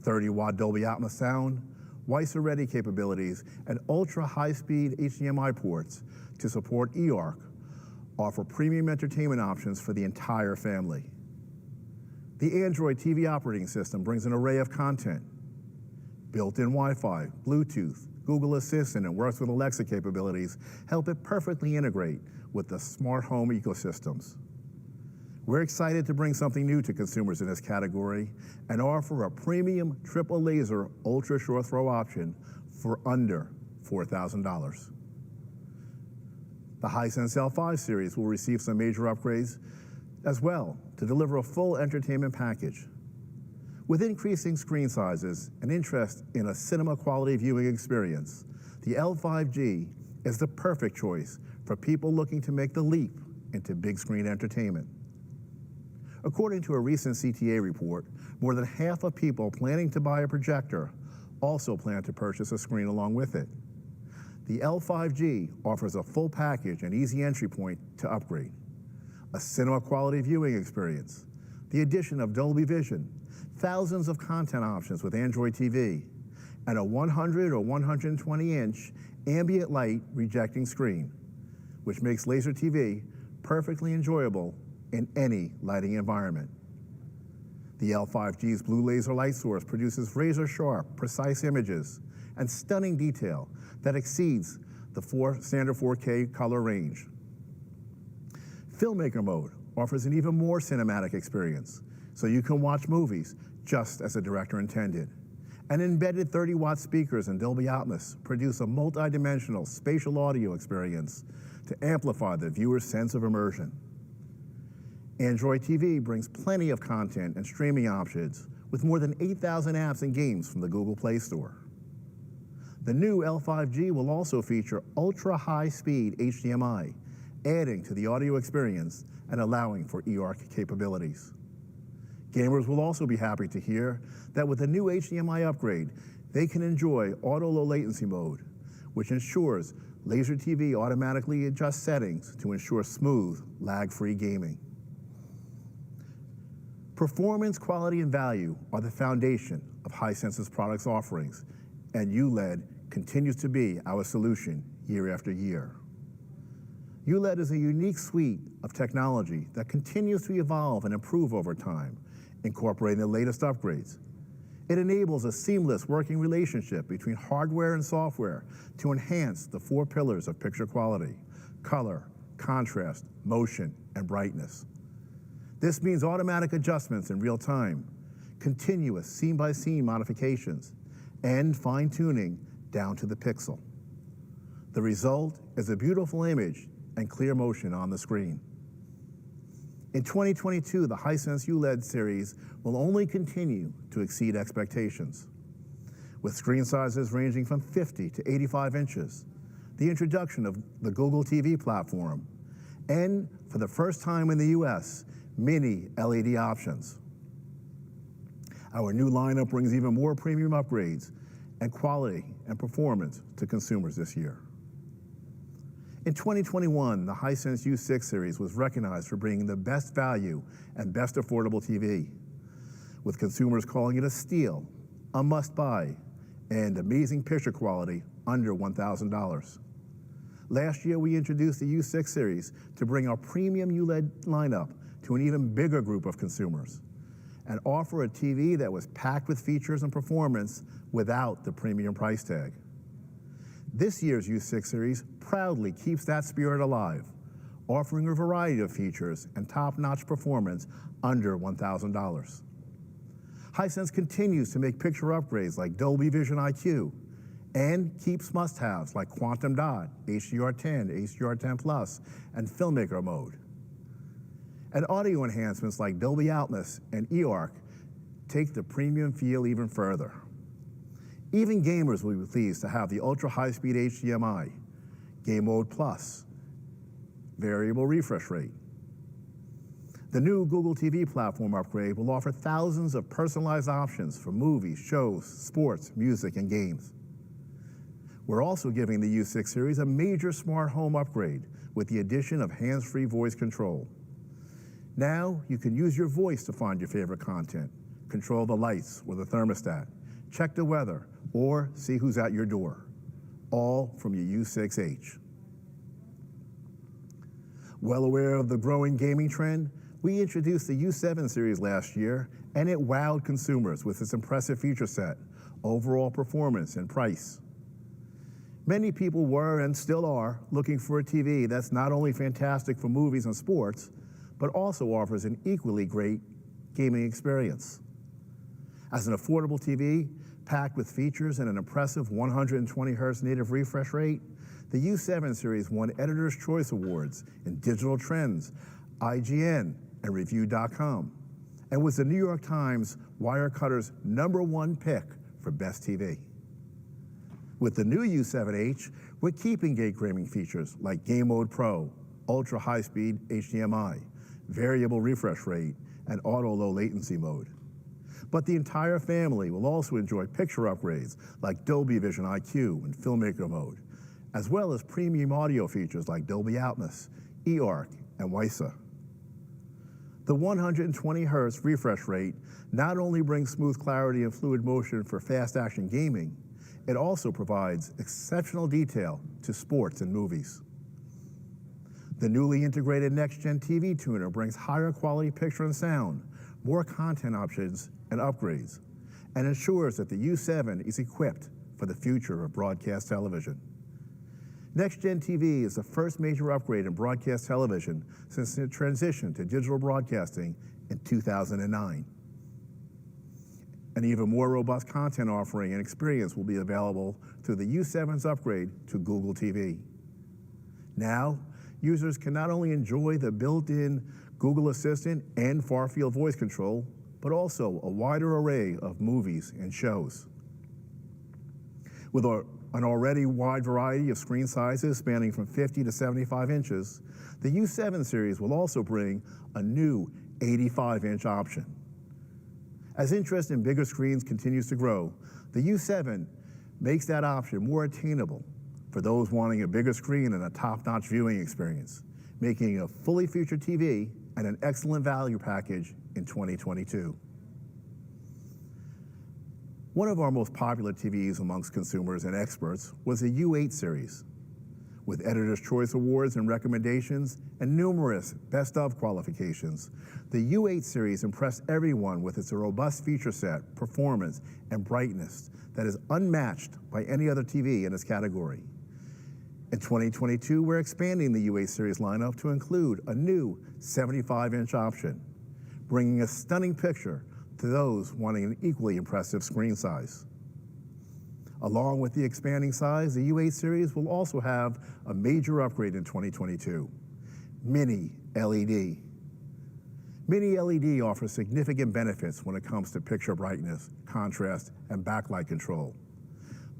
30-watt Dolby Atmos sound, Weiser-ready capabilities, and ultra-high-speed HDMI ports to support eARC offer premium entertainment options for the entire family. The Android TV operating system brings an array of content, built-in Wi-Fi, Bluetooth, Google Assistant, and works with Alexa capabilities help it perfectly integrate with the smart home ecosystems. We're excited to bring something new to consumers in this category and offer a premium triple laser ultra short throw option for under $4,000. The Hisense L5 series will receive some major upgrades as well to deliver a full entertainment package. With increasing screen sizes and interest in a cinema quality viewing experience, the L5G is the perfect choice for people looking to make the leap into big screen entertainment. According to a recent CTA report, more than half of people planning to buy a projector also plan to purchase a screen along with it. The L5G offers a full package and easy entry point to upgrade. A cinema quality viewing experience, the addition of Dolby Vision, thousands of content options with Android TV, and a 100 or 120-inch ambient light rejecting screen, which makes laser TV perfectly enjoyable in any lighting environment. The L5G's blue laser light source produces razor-sharp, precise images and stunning detail that exceeds the standard 4K color range. Filmmaker mode offers an even more cinematic experience, so you can watch movies just as the director intended. And embedded 30-watt speakers in Dolby Atmos produce a multi-dimensional spatial audio experience to amplify the viewer's sense of immersion. Android TV brings plenty of content and streaming options with more than 8,000 apps and games from the Google Play Store. The new L5G will also feature ultra-high-speed HDMI, adding to the audio experience and allowing for eARC capabilities. Gamers will also be happy to hear that with the new HDMI upgrade, they can enjoy auto low latency mode, which ensures Laser TV automatically adjusts settings to ensure smooth, lag-free gaming. Performance, quality, and value are the foundation of Hisense's products offerings, and ULED continues to be our solution year after year. ULED is a unique suite of technology that continues to evolve and improve over time, incorporating the latest upgrades. It enables a seamless working relationship between hardware and software to enhance the 4 pillars of picture quality: color, contrast, motion, and brightness. This means automatic adjustments in real time, continuous scene-by-scene modifications, and fine-tuning down to the pixel. The result is a beautiful image and clear motion on the screen. In 2022, the Hisense ULED series will only continue to exceed expectations. With screen sizes ranging from 50 to 85 inches, the introduction of the Google TV platform, and for the first time in the US, mini LED options. Our new lineup brings even more premium upgrades and quality and performance to consumers this year. In 2021, the Hisense U6 series was recognized for bringing the best value and best affordable TV, with consumers calling it a steal, a must-buy, and amazing picture quality under $1,000. Last year, we introduced the U6 series to bring our premium ULED lineup to an even bigger group of consumers and offer a TV that was packed with features and performance without the premium price tag. This year's U6 series proudly keeps that spirit alive, offering a variety of features and top-notch performance under $1,000. Hisense continues to make picture upgrades like Dolby Vision IQ and keeps must-haves like Quantum Dot, HDR10, HDR10 Plus, and Filmmaker Mode. And audio enhancements like Dolby Atmos and eARC take the premium feel even further. Even gamers will be pleased to have the ultra-high-speed HDMI, Game Mode Plus, variable refresh rate. The new Google TV platform upgrade will offer thousands of personalized options for movies, shows, sports, music, and games. We're also giving the U6 series a major smart home upgrade with the addition of hands-free voice control. Now you can use your voice to find your favorite content, control the lights or the thermostat, check the weather, or see who's at your door, all from your U6H. Well aware of the growing gaming trend, we introduced the U7 series last year, and it wowed consumers with its impressive feature set, overall performance, and price. Many people were and still are looking for a TV that's not only fantastic for movies and sports, but also offers an equally great gaming experience. As an affordable TV, packed with features and an impressive 120 Hz native refresh rate, the U7 series won Editor's Choice Awards in Digital Trends, IGN, and Review.com, and was the New York Times Wirecutter's #1 pick for Best TV. With the new U7H, we're keeping great gaming features like Game Mode Pro, ultra high-speed HDMI, variable refresh rate, and auto low latency mode. But the entire family will also enjoy picture upgrades like Dolby Vision IQ and Filmmaker Mode, as well as premium audio features like Dolby Atmos, eARC, and WiSA. The 120 Hz refresh rate not only brings smooth clarity and fluid motion for fast action gaming, it also provides exceptional detail to sports and movies. The newly integrated next-gen TV tuner brings higher quality picture and sound, more content options and upgrades, and ensures that the U7 is equipped for the future of broadcast television. Next-Gen TV is the first major upgrade in broadcast television since the transition to digital broadcasting in 2009. An even more robust content offering and experience will be available through the U7's upgrade to Google TV. Now, users can not only enjoy the built-in Google Assistant and far-field voice control, but also a wider array of movies and shows. With an already wide variety of screen sizes spanning from 50 to 75 inches, the U7 series will also bring a new 85-inch option. As interest in bigger screens continues to grow, the U7 makes that option more attainable for those wanting a bigger screen and a top-notch viewing experience, making a fully featured TV and an excellent value package in 2022. One of our most popular TVs amongst consumers and experts was the U8 series. With Editor's Choice Awards and recommendations and numerous Best of qualifications, the U8 series impressed everyone with its robust feature set, performance, and brightness that is unmatched by any other TV in its category. In 2022, we're expanding the U8 series lineup to include a new 75-inch option, bringing a stunning picture to those wanting an equally impressive screen size. Along with the expanding size, the U8 series will also have a major upgrade in 2022, Mini LED. Mini LED offers significant benefits when it comes to picture brightness, contrast, and backlight control.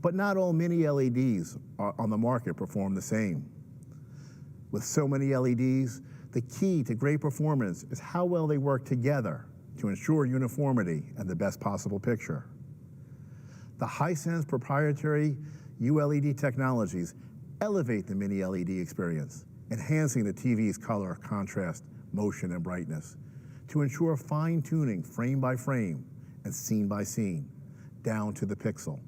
But not all Mini LEDs on the market perform the same. With so many LEDs, the key to great performance is how well they work together to ensure uniformity and the best possible picture. The Hisense proprietary ULED technologies elevate the Mini LED experience, enhancing the TV's color, contrast, motion, and brightness to ensure fine-tuning frame by frame and scene by scene, down to the pixel.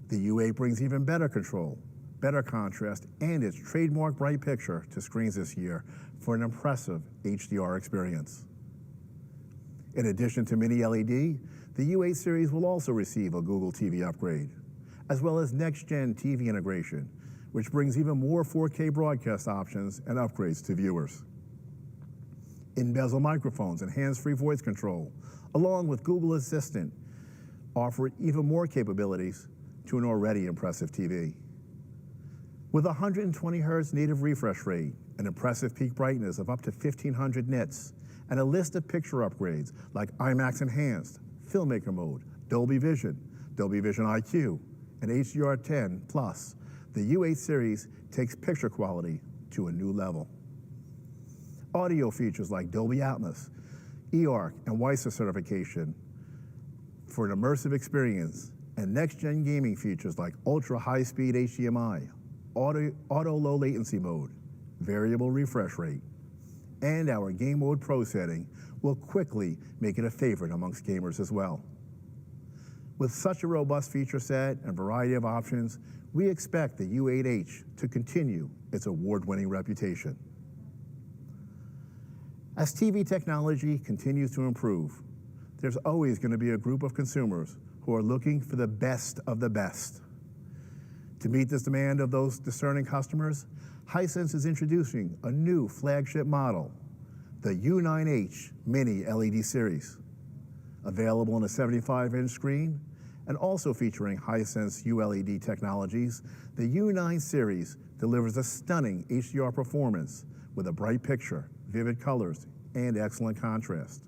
The U8 brings even better control, better contrast, and its trademark bright picture to screens this year for an impressive HDR experience. In addition to Mini LED, the U8 series will also receive a Google TV upgrade, as well as next-gen TV integration, which brings even more 4K broadcast options and upgrades to viewers. In-bezel microphones and hands-free voice control, along with Google Assistant, offer even more capabilities to an already impressive TV. With 120 Hz native refresh rate, an impressive peak brightness of up to 1500 nits, and a list of picture upgrades like IMAX Enhanced, Filmmaker Mode, Dolby Vision IQ, and HDR10 Plus, the U8 series takes picture quality to a new level. Audio features like Dolby Atmos, eARC, and WiSA certification for an immersive experience, and next-gen gaming features like ultra-high-speed HDMI, auto low latency mode, variable refresh rate, and our Game Mode Pro setting will quickly make it a favorite amongst gamers as well. With such a robust feature set and variety of options, we expect the U8H to continue its award-winning reputation. As TV technology continues to improve, there's always going to be a group of consumers who are looking for the best of the best. To meet this demand of those discerning customers, Hisense is introducing a new flagship model, the U9H Mini LED series. Available on a 75-inch screen and also featuring Hisense ULED technologies, the U9 series delivers a stunning HDR performance with a bright picture, vivid colors, and excellent contrast.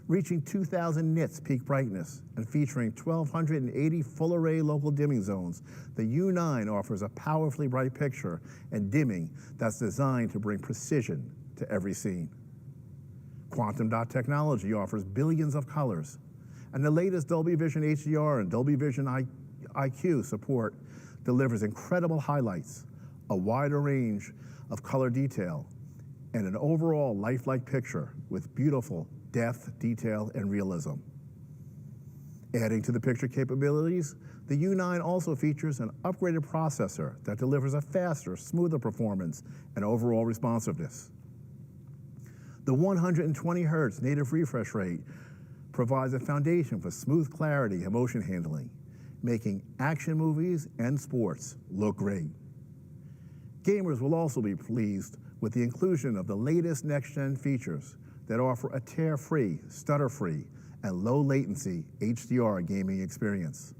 Reaching 2000 nits peak brightness and featuring 1280 full array local dimming zones, the U9 offers a powerfully bright picture and dimming that's designed to bring precision to every scene. Quantum dot technology offers billions of colors, and the latest Dolby Vision HDR and Dolby Vision IQ support delivers incredible highlights, a wider range of color detail, and an overall lifelike picture with beautiful depth, detail, and realism. Adding to the picture capabilities, the U9 also features an upgraded processor that delivers a faster, smoother performance and overall responsiveness. The 120 Hz native refresh rate provides a foundation for smooth clarity and motion handling, making action movies and sports look great. Gamers will also be pleased with the inclusion of the latest next-gen features that offer a tear-free, stutter-free, and low-latency HDR gaming experience.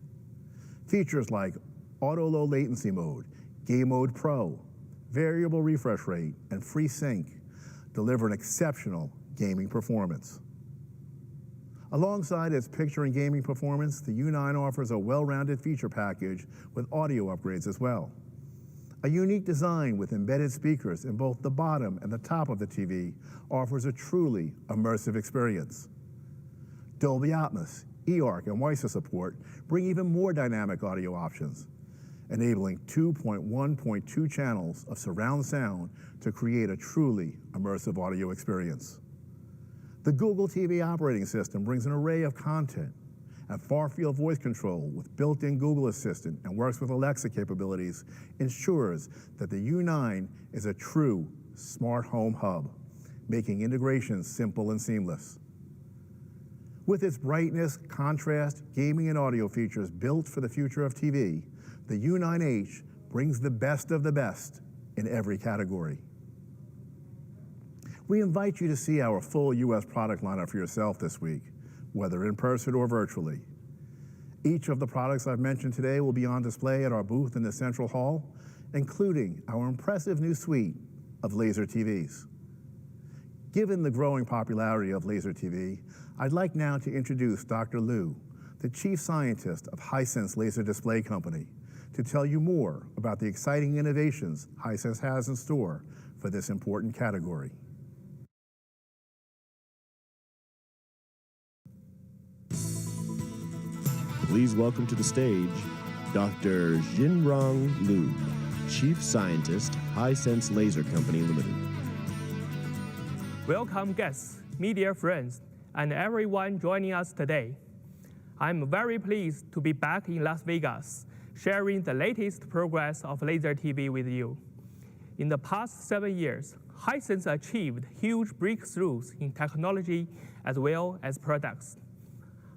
Features like Auto Low Latency Mode, Game Mode Pro, Variable Refresh Rate, and FreeSync deliver an exceptional gaming performance. Alongside its picture and gaming performance, the U9 offers a well-rounded feature package with audio upgrades as well. A unique design with embedded speakers in both the bottom and the top of the TV offers a truly immersive experience. Dolby Atmos, eARC, and WiSA support bring even more dynamic audio options, enabling 2.1.2 channels of surround sound to create a truly immersive audio experience. The Google TV operating system brings an array of content and far-field voice control with built-in Google Assistant and works with Alexa capabilities ensures that the U9 is a true smart home hub, making integration simple and seamless. With its brightness, contrast, gaming, and audio features built for the future of TV, the U9H brings the best of the best in every category. We invite you to see our full U.S. product lineup for yourself this week, whether in person or virtually. Each of the products I've mentioned today will be on display at our booth in the Central Hall, including our impressive new suite of laser TVs. Given the growing popularity of laser TV, I'd like now to introduce Dr. Liu, the Chief Scientist of Hisense Laser Display Company, to tell you more about the exciting innovations Hisense has in store for this important category. Please welcome to the stage Dr. Jinrong Liu, Chief Scientist, Hisense Laser Company Limited. Welcome guests, media friends, and everyone joining us today. I'm very pleased to be back in Las Vegas, sharing the latest progress of laser TV with you. In the past 7 years, Hisense achieved huge breakthroughs in technology as well as products.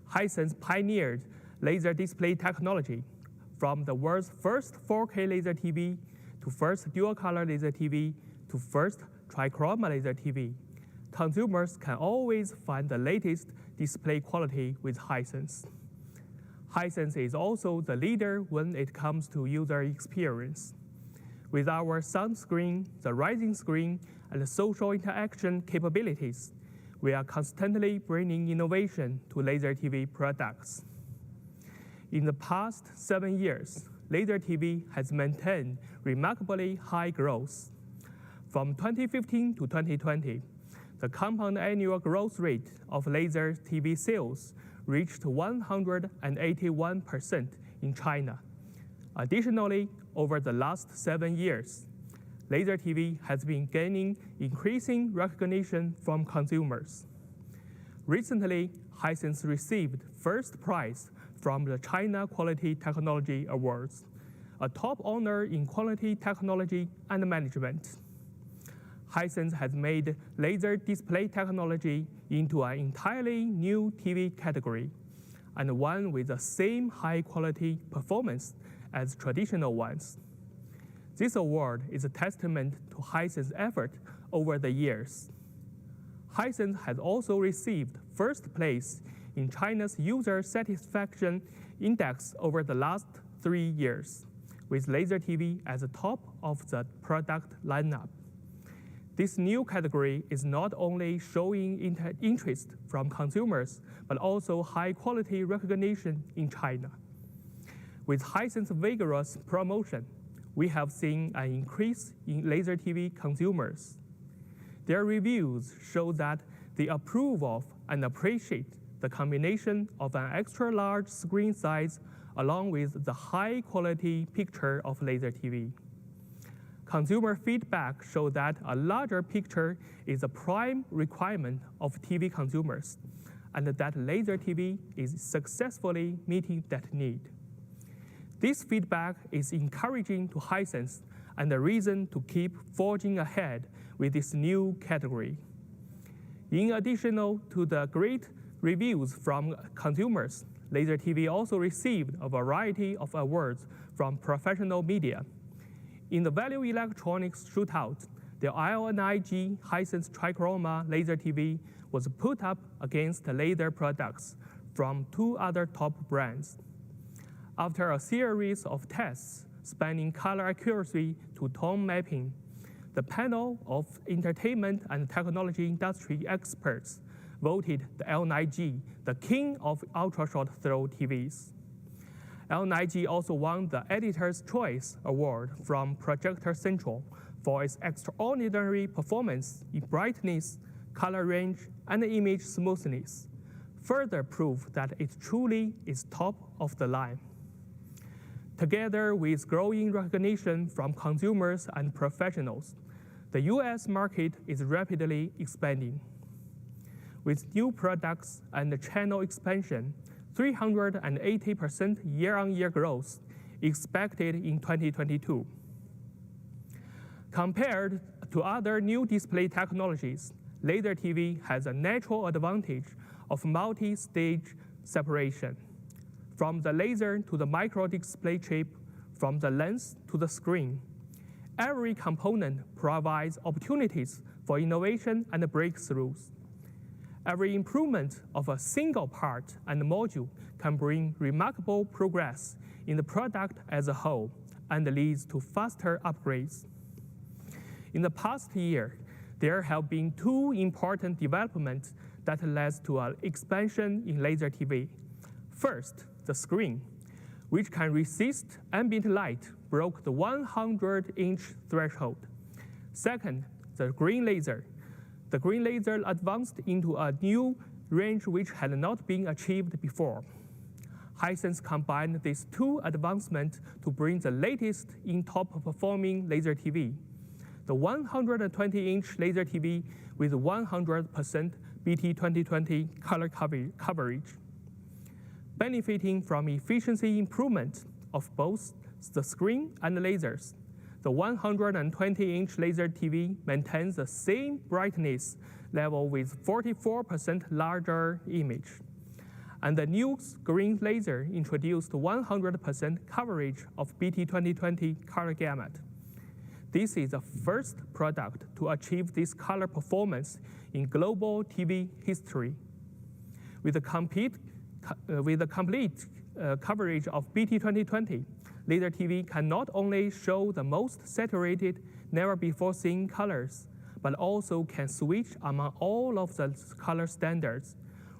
Hisense pioneered laser display technology, from the world's first 4K laser TV, to first dual-color laser TV, to first trichroma laser TV. Consumers can always find the latest display quality with Hisense. Hisense is also the leader when it comes to user experience. With our sound screen, the rising screen, and the social interaction capabilities, we are constantly bringing innovation to laser TV products. In the past 7 years, laser TV has maintained remarkably high growth. From 2015 to 2020, the compound annual growth rate of laser TV sales reached 181% in China. Additionally, over the last 7 years, laser TV has been gaining increasing recognition from consumers. Recently, Hisense received first prize from the China Quality Technology Awards, a top honor in quality technology and management. Hisense has made laser display technology into an entirely new TV category, and one with the same high-quality performance as traditional ones. This award is a testament to Hisense's effort over the years. Hisense has also received first place in China's User Satisfaction Index over the last 3 years, with laser TV as the top of the product lineup. This new category is not only showing interest from consumers, but also high-quality recognition in China. With Hisense's vigorous promotion, we have seen an increase in laser TV consumers. Their reviews show that they approve of and appreciate the combination of an extra-large screen size along with the high-quality picture of laser TV. Consumer feedback shows that a larger picture is a prime requirement of TV consumers, and that laser TV is successfully meeting that need. This feedback is encouraging to Hisense and a reason to keep forging ahead with this new category. In addition to the great reviews from consumers, Laser TV also received a variety of awards from professional media. In the Value Electronics Shootout, the LNIG Hisense Trichroma Laser TV was put up against laser products from 2 other top brands. After a series of tests spanning color accuracy to tone mapping, the panel of entertainment and technology industry experts voted the L9G the king of ultra-short throw TVs. L9G also won the Editor's Choice Award from Projector Central for its extraordinary performance in brightness, color range, and image smoothness, further proof that it truly is top of the line. Together with growing recognition from consumers and professionals, the US market is rapidly expanding. With new products and channel expansion, 380% year-on-year growth expected in 2022. Compared to other new display technologies, Laser TV has a natural advantage of multi-stage separation. From the laser to the micro display chip, from the lens to the screen, every component provides opportunities for innovation and breakthroughs. Every improvement of a single part and module can bring remarkable progress in the product as a whole and leads to faster upgrades. In the past year, there have been 2 important developments that led to an expansion in Laser TV. First, the screen, which can resist ambient light, broke the 100-inch threshold. Second, the green laser. The green laser advanced into a new range which had not been achieved before. Hisense combined these 2 advancements to bring the latest in top-performing Laser TV, the 120-inch Laser TV with 100% BT2020 color coverage. Benefiting from efficiency improvement of both the screen and the lasers, the 120-inch Laser TV maintains the same brightness level with 44% larger image. And the new green laser introduced 100% coverage of BT2020 color gamut. This is the first product to achieve this color performance in global TV history. With the complete coverage of BT2020, Laser TV can not only show the most saturated, never-before-seen colors, but also can switch among all of the color standards,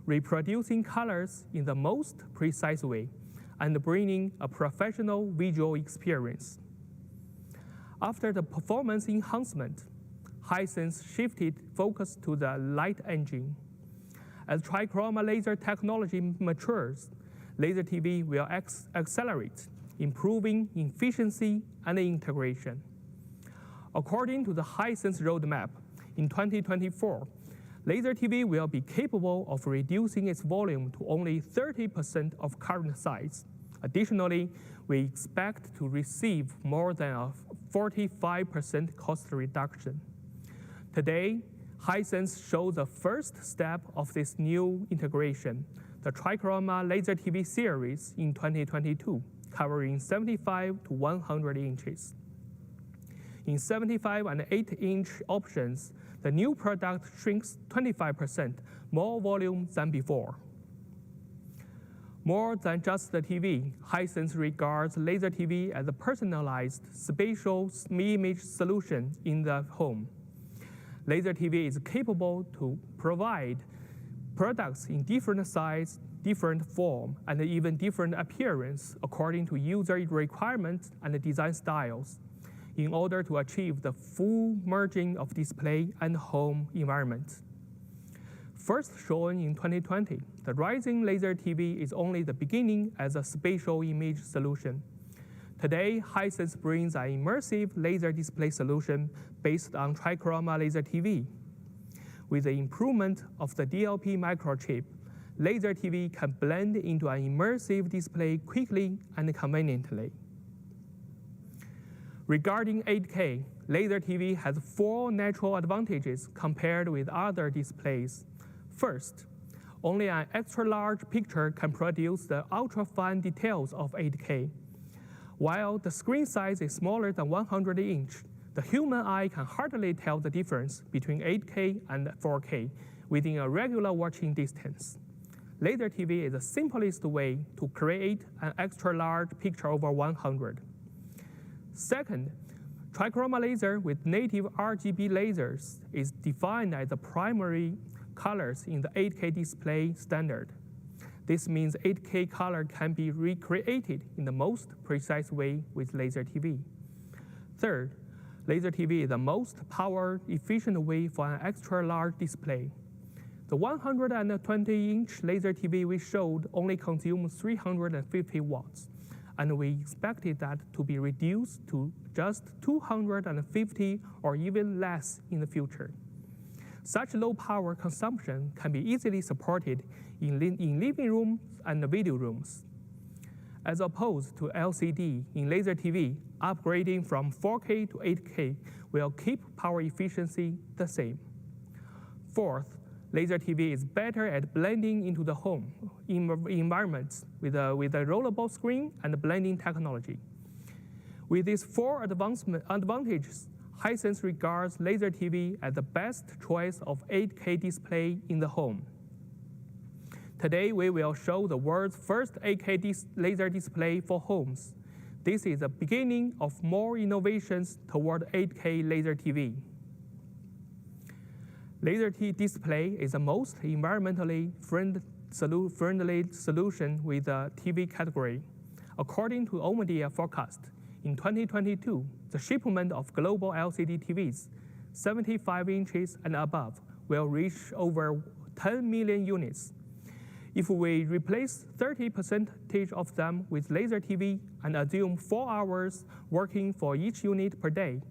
reproducing colors in the most precise way and bringing a professional visual experience. After the performance enhancement, Hisense shifted focus to the light engine. As trichroma laser technology matures, Laser TV will accelerate, improving efficiency and integration. According to the Hisense roadmap, in 2024, Laser TV will be capable of reducing its volume to only 30% of current size. Additionally, we expect to receive more than a 45% cost reduction. Today, Hisense shows the first step of this new integration, the Trichroma Laser TV series in 2022, covering 75 to 100 inches. In 75 and 8-inch options, the new product shrinks 25% more volume than before. More than just the TV, Hisense regards Laser TV as a personalized spatial image solution in the home. Laser TV is capable to provide products in different size, different form, and even different appearance according to user requirements and design styles, in order to achieve the full merging of display and home environment. First shown in 2020, the Rising Laser TV is only the beginning as a spatial image solution. Today, Hisense brings an immersive laser display solution based on Trichroma Laser TV. With the improvement of the DLP microchip, Laser TV can blend into an immersive display quickly and conveniently. Regarding 8K, laser TV has 4 natural advantages compared with other displays. First, only an extra-large picture can produce the ultra-fine details of 8K. While the screen size is smaller than 100 inch, the human eye can hardly tell the difference between 8K and 4K within a regular watching distance. Laser TV is the simplest way to create an extra-large picture over 100. Second, trichroma laser with native RGB lasers is defined as the primary colors in the 8K display standard. This means 8K color can be recreated in the most precise way with laser TV. Third, laser TV is the most power-efficient way for an extra-large display. The 120-inch laser TV we showed only consumes 350 watts, and we expected that to be reduced to just 250 or even less in the future. Such low power consumption can be easily supported in living rooms and video rooms. As opposed to LCD in laser TV, upgrading from 4K to 8K will keep power efficiency the same. Fourth, laser TV is better at blending into the home environments with a rollable screen and blending technology. With these 4 advantages, Hisense regards laser TV as the best choice of 8K display in the home. Today, we will show the world's first 8K laser display for homes. This is the beginning of more innovations toward 8K laser TV. Laser TV display is the most environmentally friendly solution with the TV category. According to Omdia forecast, in 2022, the shipment of global LCD TVs, 75 inches and above, will reach over 10 million units. If we replace 30% of them with laser TV and assume 4 hours working for each unit per day,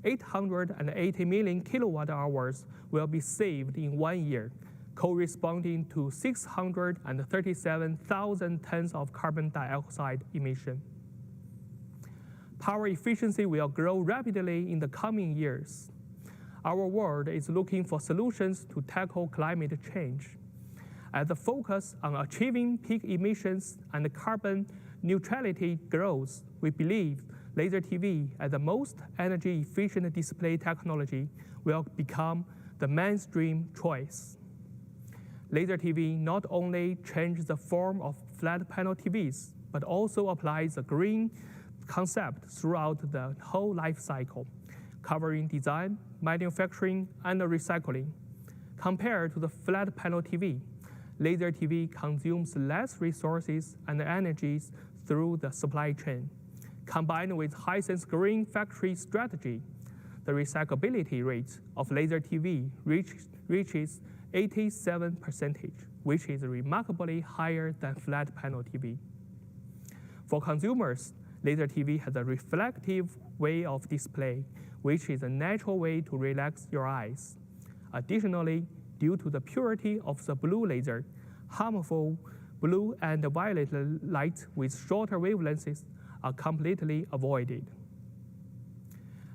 880 million kilowatt hours will be saved in 1 year, corresponding to 637,000 tons of carbon dioxide emission. Power efficiency will grow rapidly in the coming years. Our world is looking for solutions to tackle climate change. As the focus on achieving peak emissions and carbon neutrality grows, we believe laser TV as the most energy-efficient display technology will become the mainstream choice. Laser TV not only changes the form of flat panel TVs, but also applies the green concept throughout the whole life cycle, covering design, manufacturing, and recycling. Compared to the flat panel TV, laser TV consumes less resources and energies through the supply chain. Combined with Hisense Green Factory strategy, the recyclability rate of laser TV reaches 87%, which is remarkably higher than flat panel TV. For consumers, laser TV has a reflective way of display, which is a natural way to relax your eyes. Additionally, due to the purity of the blue laser, harmful blue and violet light with shorter wavelengths are completely avoided.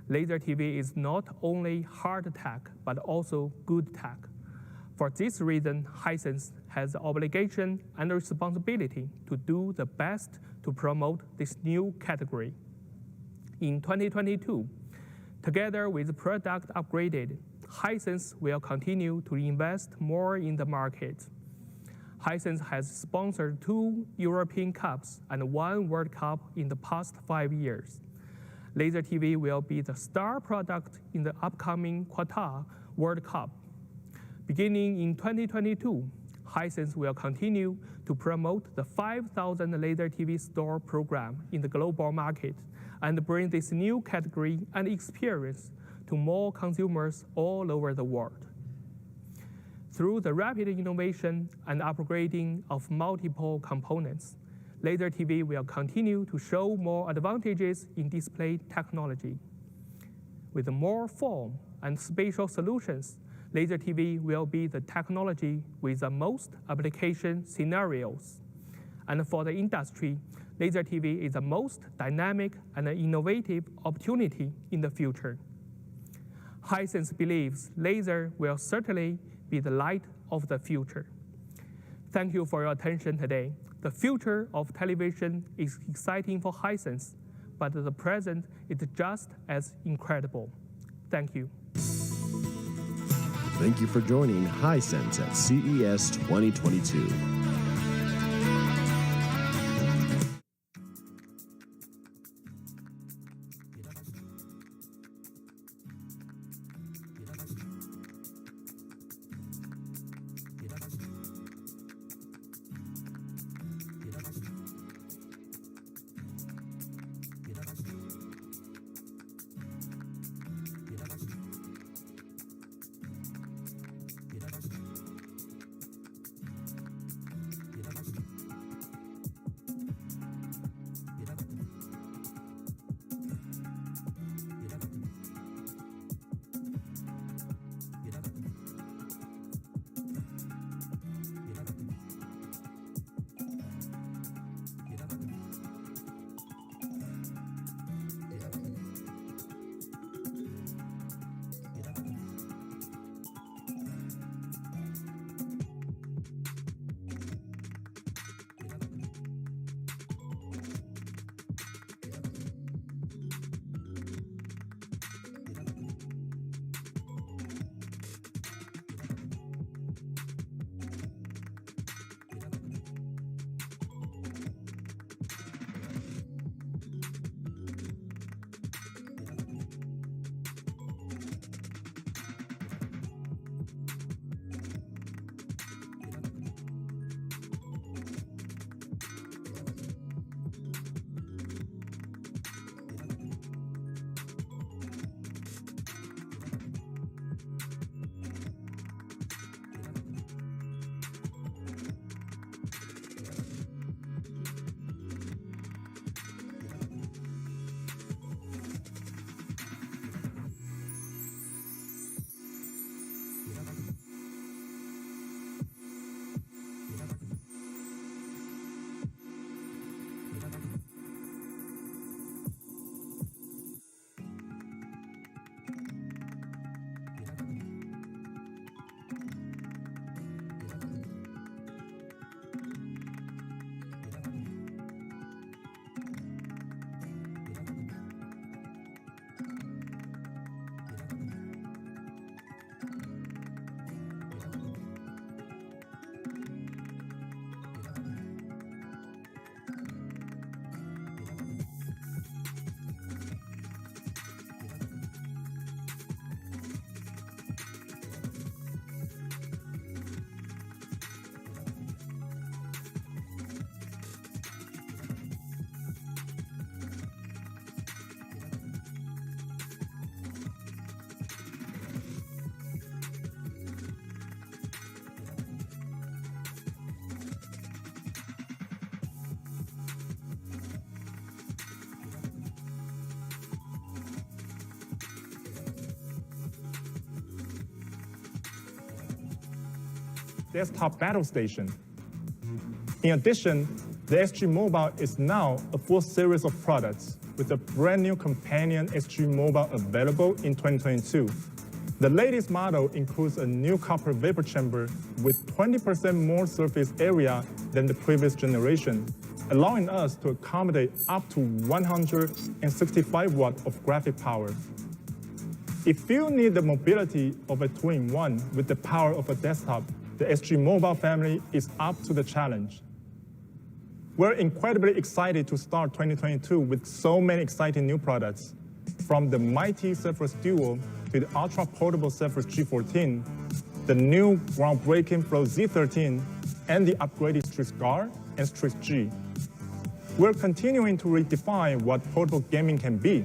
Laser TV is not only hard tech, but also good tech. For this reason, Hisense has the obligation and responsibility to do the best to promote this new category. In 2022, together with product upgraded, Hisense will continue to invest more in the market. Hisense has sponsored 2 European Cups and 1 World Cup in the past 5 years. Laser TV will be the star product in the upcoming Qatar World Cup. Beginning in 2022, Hisense will continue to promote the 5,000 laser TV store program in the global market and bring this new category and experience to more consumers all over the world. Through the rapid innovation and upgrading of multiple components, laser TV will continue to show more advantages in display technology. With more form and spatial solutions, laser TV will be the technology with the most application scenarios. And for the industry, laser TV is the most dynamic and innovative opportunity in the future. Hisense believes laser will certainly be the light of the future. Thank you for your attention today. The future of television is exciting for Hisense, but the present is just as incredible. Thank you. Thank you for joining Hisense at CES 2022. desktop battle station. In addition, the SG Mobile is now a full series of products with a brand new companion SG Mobile available in 2022. The latest model includes a new copper vapor chamber with 20% more surface area than the previous generation, allowing us to accommodate up to 165 watts of graphic power. If you need the mobility of a two-in-one with the power of a desktop, the SG Mobile family is up to the challenge. We're incredibly excited to start 2022 with so many exciting new products, from the mighty Zephyrus Duo to the ultra-portable Zephyrus G14, the new groundbreaking Flow Z13, and the upgraded Strix Guard and Strix G. We're continuing to redefine what portable gaming can be.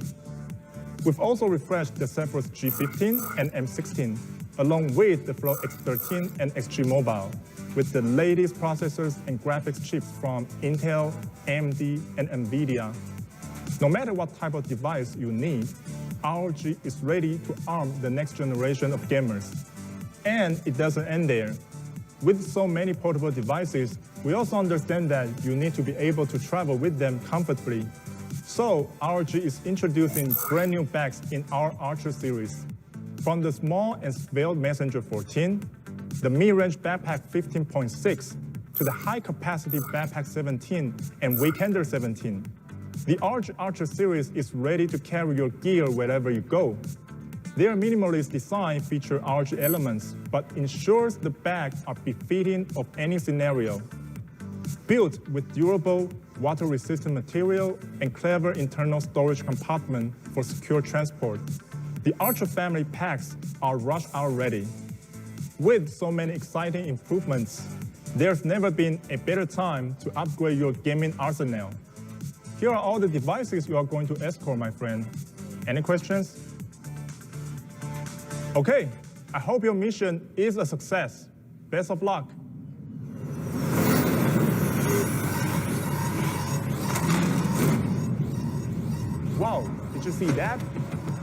We've also refreshed the Zephyrus G15 and M16, along with the Flow X13 and XG Mobile, with the latest processors and graphics chips from Intel, AMD, and NVIDIA. No matter what type of device you need, ROG is ready to arm the next generation of gamers. And it doesn't end there. With so many portable devices, we also understand that you need to be able to travel with them comfortably. So ROG is introducing brand new bags in our Archer series. From the small and Svelte Messenger 14, the mid-range backpack 15.6, to the high-capacity backpack 17 and Weekender 17. The ROG Archer series is ready to carry your gear wherever you go. Their minimalist design features ROG elements, but ensures the bags are befitting of any scenario. Built with durable, water-resistant material and clever internal storage compartment for secure transport, the Archer family packs are rush hour ready. With so many exciting improvements, there's never been a better time to upgrade your gaming arsenal. Here are all the devices you are going to escort, my friend. Any questions? Okay, I hope your mission is a success. Best of luck. Wow, did you see that?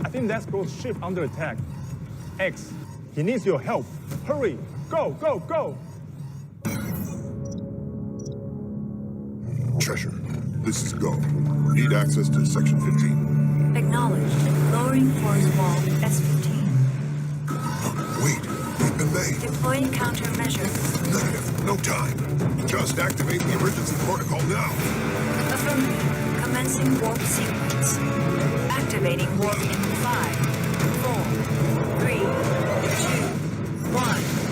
I think that's Ghost ship under attack. X, he needs your help. Hurry, go, go, go! Cheshire, this is Go. Need access to Section 15. Acknowledged. Lowering force wall S15. Wait, they've been made. Deploying countermeasures. Negative, no time. Just activate the emergency protocol now. Affirmative. Commencing warp sequence. Activating warp in 5, 4, 3, 2, 1.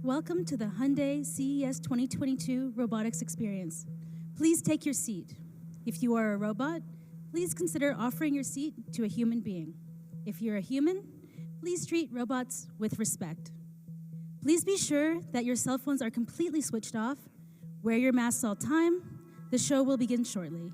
Welcome to the Hyundai CES 2022 Robotics Experience. Please take your seat. If you are a robot, please consider offering your seat to a human being. If you're a human, please treat robots with respect. Please be sure that your cell phones are completely switched off. Wear your masks all time. The show will begin shortly.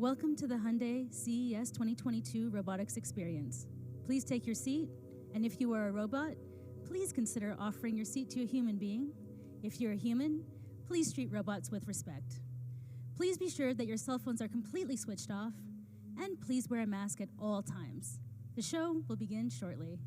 Welcome to the Hyundai CES 2022 Robotics Experience. Please take your seat, and if you are a robot, please consider offering your seat to a human being. If you're a human, please treat robots with respect. Please be sure that your cell phones are completely switched off, and please wear a mask at all times. The show will begin shortly.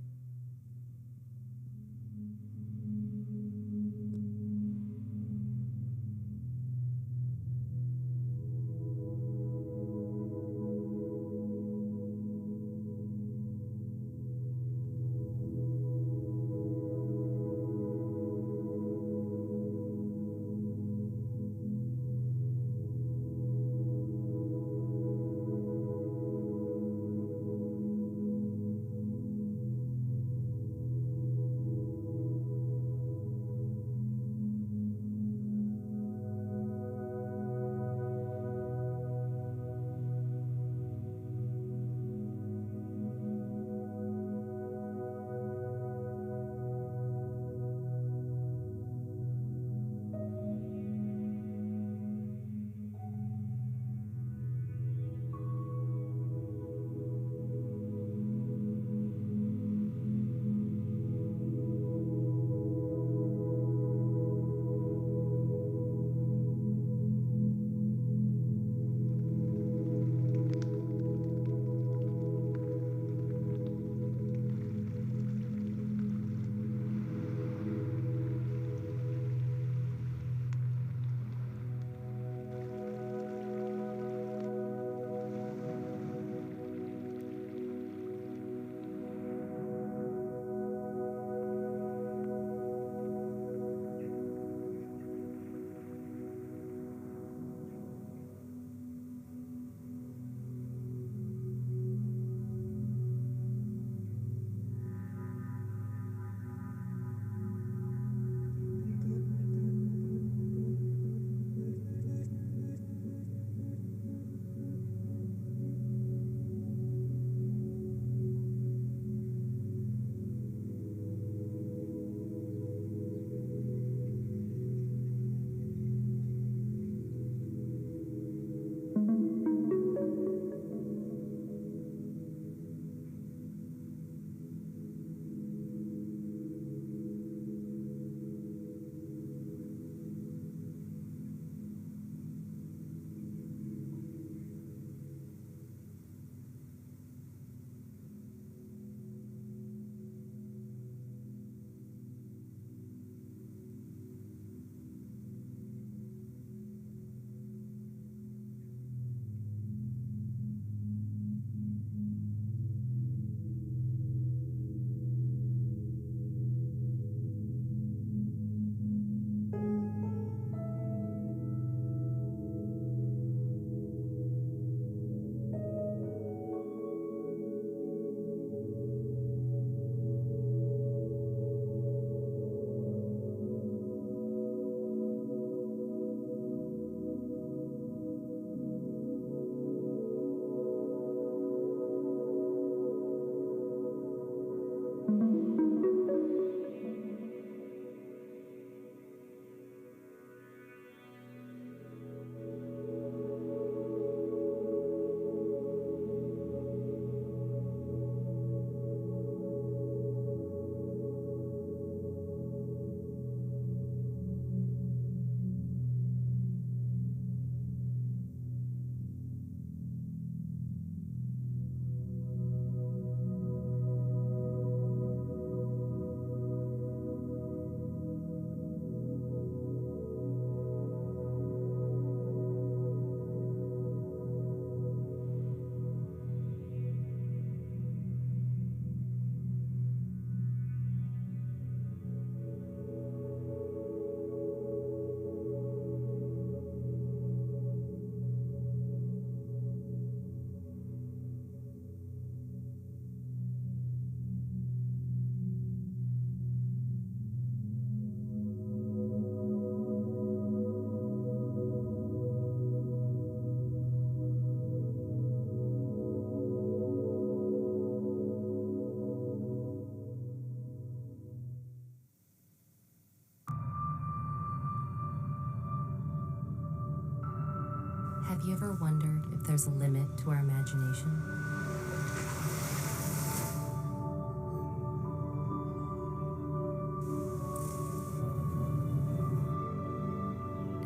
ever wondered if there's a limit to our imagination?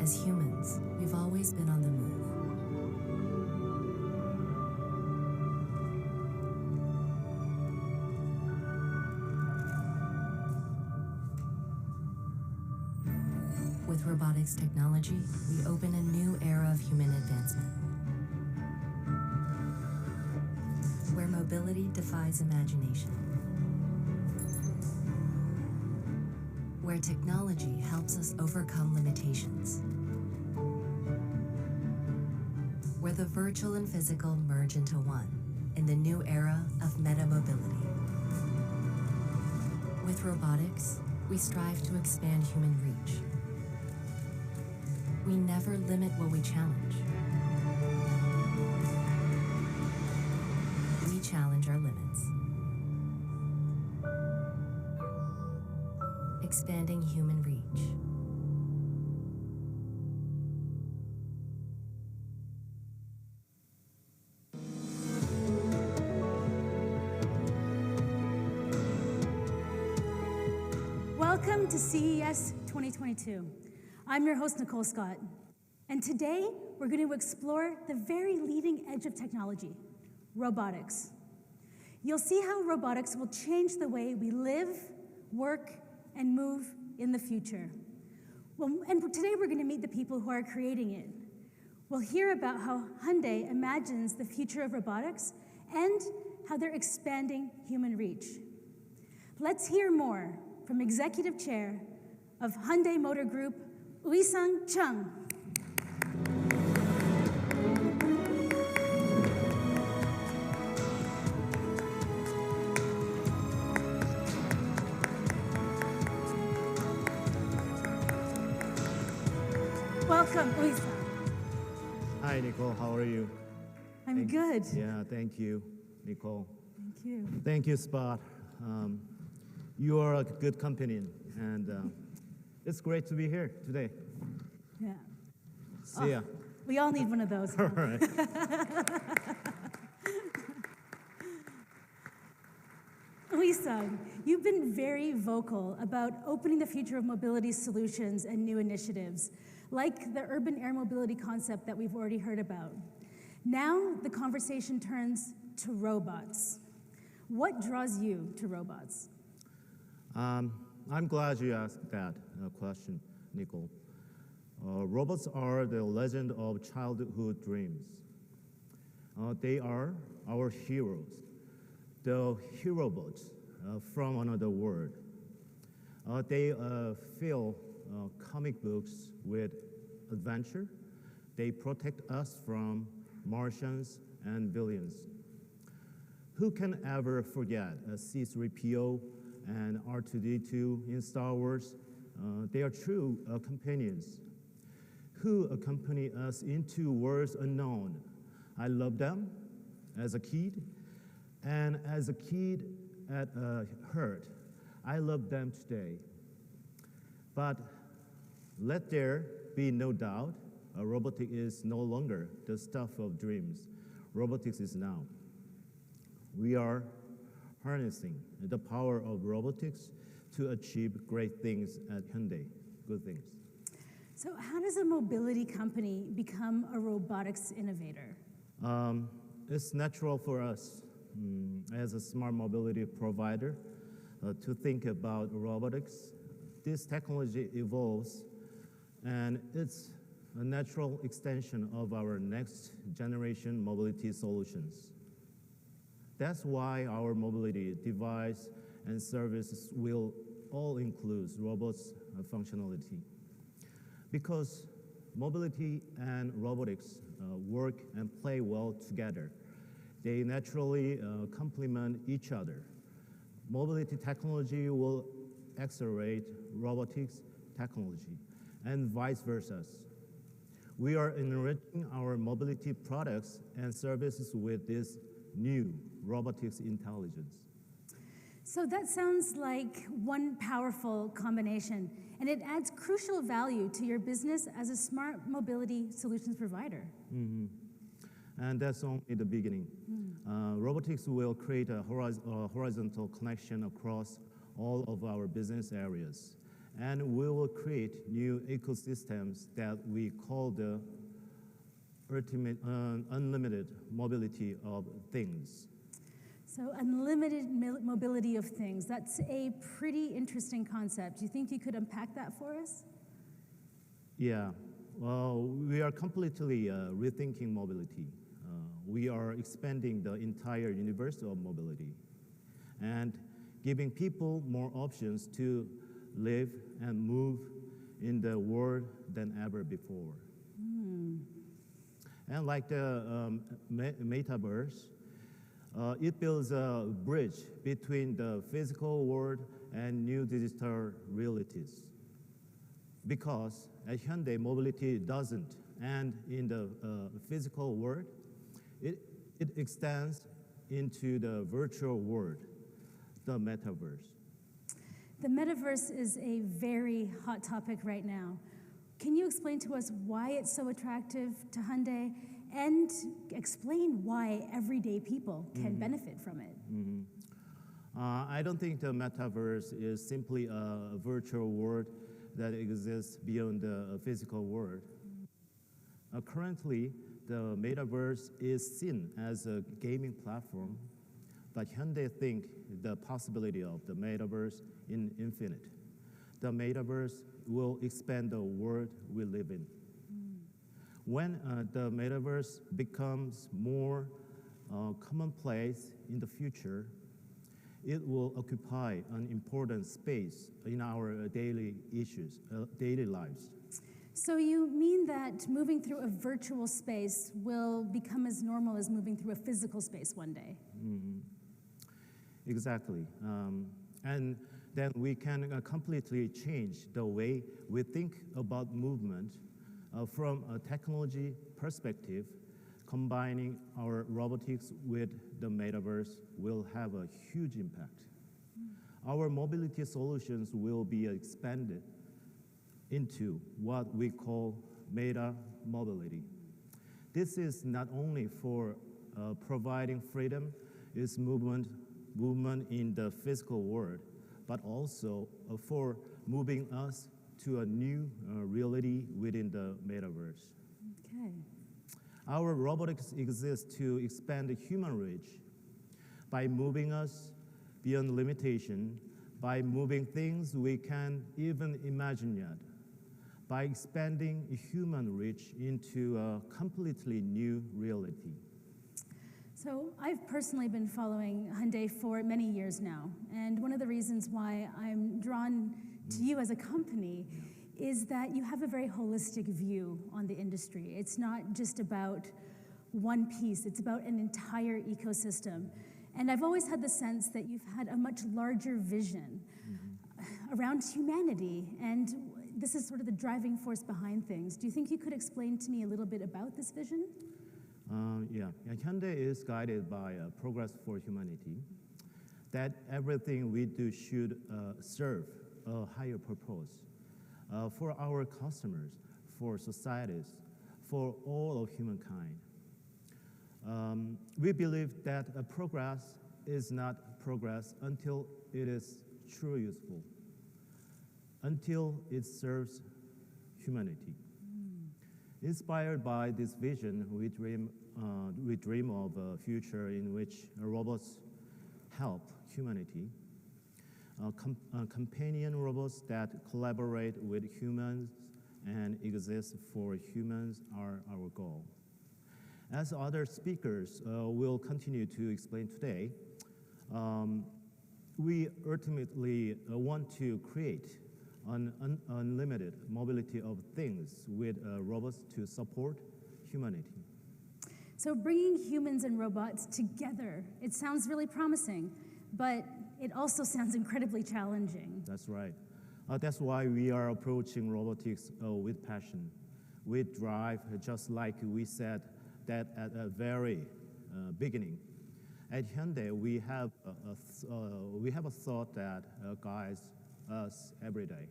As humans, we've always been on the move. With robotics technology, we open a new era of human advancement, where mobility defies imagination, where technology helps us overcome limitations, where the virtual and physical merge into one in the new era of meta-mobility. With robotics, we strive to expand human reach. We never limit what we challenge. We challenge our limits. Expanding human reach. Welcome to CES 2022. I'm your host, Nicole Scott. And today, we're going to explore the very leading edge of technology, robotics. You'll see how robotics will change the way we live, work, and move in the future. Well, and today we're going to meet the people who are creating it. We'll hear about how Hyundai imagines the future of robotics and how they're expanding human reach. Let's hear more from Executive Chair of Hyundai Motor Group, Uisang Chung. Welcome, Uisang. Hi, Nicole. How are you? I'm good. Yeah, thank you, Nicole. Thank you. Thank you, Spot. You are a good company, and it's great to be here today. Yeah. See ya. We all need one of those. All right. Uisang, you've been very vocal about opening the future of mobility solutions and new initiatives, like the urban air mobility concept that we've already heard about. Now the conversation turns to robots. What draws you to robots? I'm glad you asked that question, Nicole. Robots are the legend of childhood dreams. They are our heroes, the herobots from another world. They fill comic books with adventure. They protect us from Martians and villains. Who can ever forget C-3PO and R2-D2 in Star Wars? They are true companions who accompany us into worlds unknown. I love them as a kid, and as a kid at heart, I love them today. But let there be no doubt, robotics is no longer the stuff of dreams. Robotics is now. We are harnessing the power of robotics to achieve great things at Hyundai, good things. So how does a mobility company become a robotics innovator? It's natural for us as a smart mobility provider to think about robotics. This technology evolves, and it's a natural extension of our next generation mobility solutions. That's why our mobility device and services will all include robots functionality. Because mobility and robotics work and play well together. They naturally complement each other. Mobility technology will accelerate robotics technology, and vice versa. We are enriching our mobility products and services with this new robotics intelligence. So that sounds like one powerful combination, and it adds crucial value to your business as a smart mobility solutions provider. Mm-hmm. And that's only the beginning. Robotics will create a horizontal connection across all of our business areas. And we will create new ecosystems that we call the unlimited mobility of things. So unlimited mobility of things, that's a pretty interesting concept. Do you think you could unpack that for us? Yeah, well, we are completely rethinking mobility. We are expanding the entire universe of mobility and giving people more options to live and move in the world than ever before. And like the metaverse, it builds a bridge between the physical world and new digital realities. Because at Hyundai, mobility doesn't end in the physical world. It extends into the virtual world, the metaverse. The metaverse is a very hot topic right now. Can you explain to us why it's so attractive to Hyundai and explain why everyday people can benefit from it? I don't think the metaverse is simply a virtual world that exists beyond the physical world. Currently, the metaverse is seen as a gaming platform, but Hyundai think the possibility of the metaverse is infinite. The metaverse will expand the world we live in. When the metaverse becomes more commonplace in the future, it will occupy an important space in our daily lives. So you mean that moving through a virtual space will become as normal as moving through a physical space one day? Exactly. And then we can completely change the way we think about movement from a technology perspective. Combining our robotics with the metaverse will have a huge impact. Our mobility solutions will be expanded into what we call meta mobility. This is not only for providing freedom, it's movement in the physical world, but also for moving us to a new reality within the metaverse. Okay. Our robotics exists to expand the human reach by moving us beyond limitation, by moving things we can't even imagine yet, by expanding human reach into a completely new reality. So I've personally been following Hyundai for many years now, and one of the reasons why I'm drawn to you as a company is that you have a very holistic view on the industry. It's not just about one piece, it's about an entire ecosystem. And I've always had the sense that you've had a much larger vision around humanity, and this is sort of the driving force behind things. Do you think you could explain to me a little bit about this vision? Hyundai is guided by progress for humanity, that everything we do should serve a higher purpose for our customers, for societies, for all of humankind. We believe that progress is not progress until it is truly useful, until it serves humanity. Inspired by this vision, we dream of a future in which robots help humanity. Companion robots that collaborate with humans and exist for humans are our goal. As other speakers will continue to explain today, we ultimately want to create an unlimited mobility of things with robots to support humanity. So bringing humans and robots together, it sounds really promising, but it also sounds incredibly challenging. That's right. That's why we are approaching robotics with passion, with drive, just like we said that at the very beginning. At Hyundai, we have a thought that guides us every day.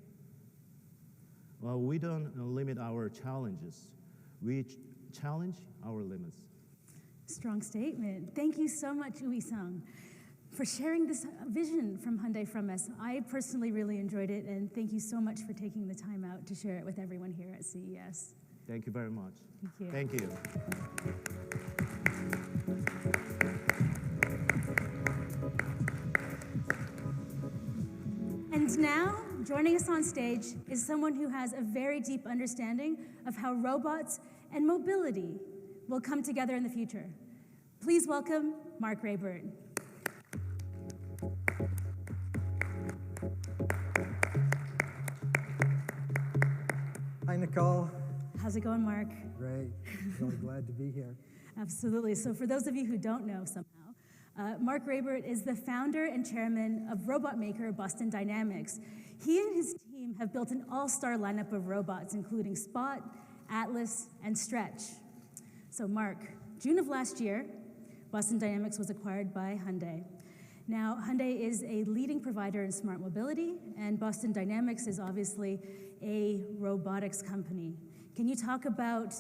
We don't limit our challenges. We challenge our limits. Strong statement. Thank you so much, Ui-sung, for sharing this vision from Hyundai from us. I personally really enjoyed it, and thank you so much for taking the time out to share it with everyone here at CES. Thank you very much. Thank you. Thank you. And now, joining us on stage is someone who has a very deep understanding of how robots and mobility will come together in the future. Please welcome Mark Rayburn. Hi, Nicole. How's it going, Mark? Great. Really glad to be here. Absolutely. So for those of you who don't know somehow, Mark Rayburn is the founder and chairman of robot maker Boston Dynamics. He and his team have built an all-star lineup of robots, including Spot, Atlas, and Stretch. So Mark, June of last year, Boston Dynamics was acquired by Hyundai. Now, Hyundai is a leading provider in smart mobility, and Boston Dynamics is obviously a robotics company. Can you talk about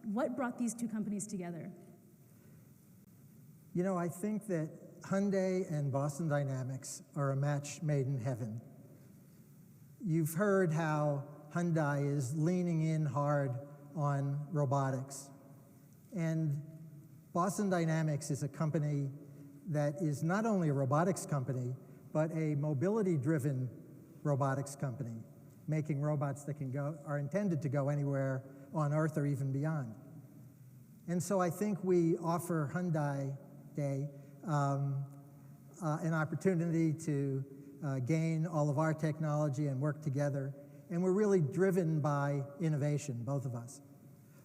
what brought these two companies together? You know, I think that Hyundai and Boston Dynamics are a match made in heaven. You've heard how Hyundai is leaning in hard on robotics. And Boston Dynamics is a company that is not only a robotics company, but a mobility-driven robotics company, making robots that are intended to go anywhere on Earth or even beyond. And so I think we offer Hyundai an opportunity to gain all of our technology and work together. And we're really driven by innovation, both of us.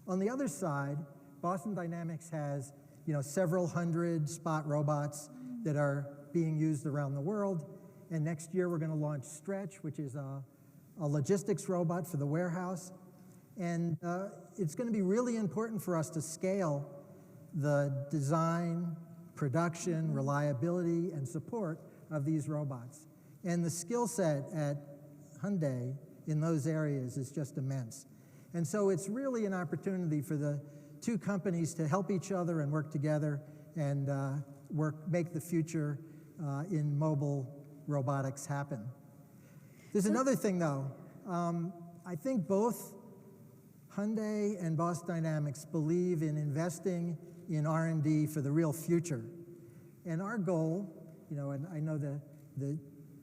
On the other side, Boston Dynamics has several hundred Spot robots that are being used around the world. And next year we're going to launch Stretch, which is a logistics robot for the warehouse. And it's going to be really important for us to scale the design, production, reliability, and support of these robots. And the skill set at Hyundai in those areas is just immense. And so it's really an opportunity for the two companies to help each other and work together and make the future in mobile robotics happen. There's another thing, though. I think both Hyundai and Boston Dynamics believe in investing in R&D for the real future. And our goal, and I know the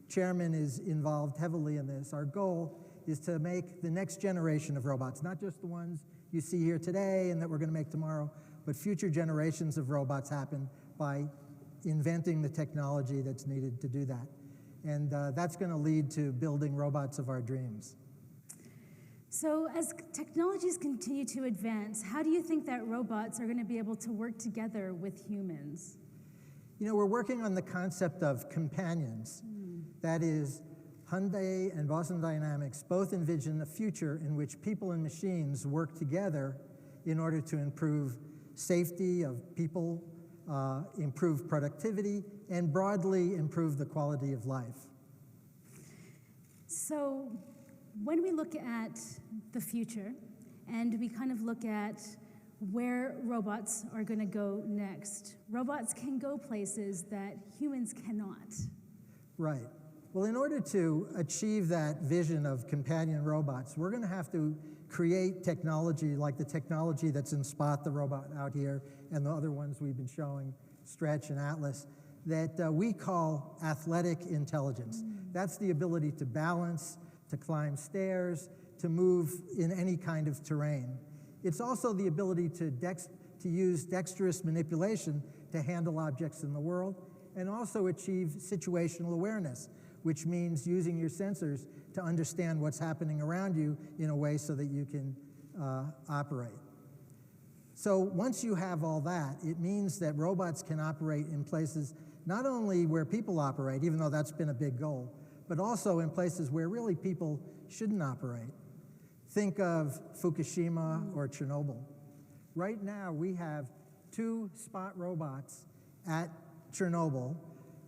chairman is involved heavily in this, our goal is to make the next generation of robots, not just the ones you see here today and that we're going to make tomorrow, but future generations of robots happen by inventing the technology that's needed to do that. And that's going to lead to building robots of our dreams. So as technologies continue to advance, how do you think that robots are going to be able to work together with humans? We're working on the concept of companions. That is, Hyundai and Boston Dynamics both envision a future in which people and machines work together in order to improve safety of people, improve productivity, and broadly improve the quality of life. So when we look at the future and we kind of look at where robots are going to go next, robots can go places that humans cannot. Right. Well, in order to achieve that vision of companion robots, we're going to have to create technology like the technology that's in Spot, the robot out here, and the other ones we've been showing, Stretch and Atlas, that we call athletic intelligence. That's the ability to balance, to climb stairs, to move in any kind of terrain. It's also the ability to use dexterous manipulation to handle objects in the world and also achieve situational awareness, which means using your sensors to understand what's happening around you in a way so that you can operate. So once you have all that, it means that robots can operate in places not only where people operate, even though that's been a big goal, but also in places where really people shouldn't operate. Think of Fukushima or Chernobyl. Right now, we have 2 Spot robots at Chernobyl,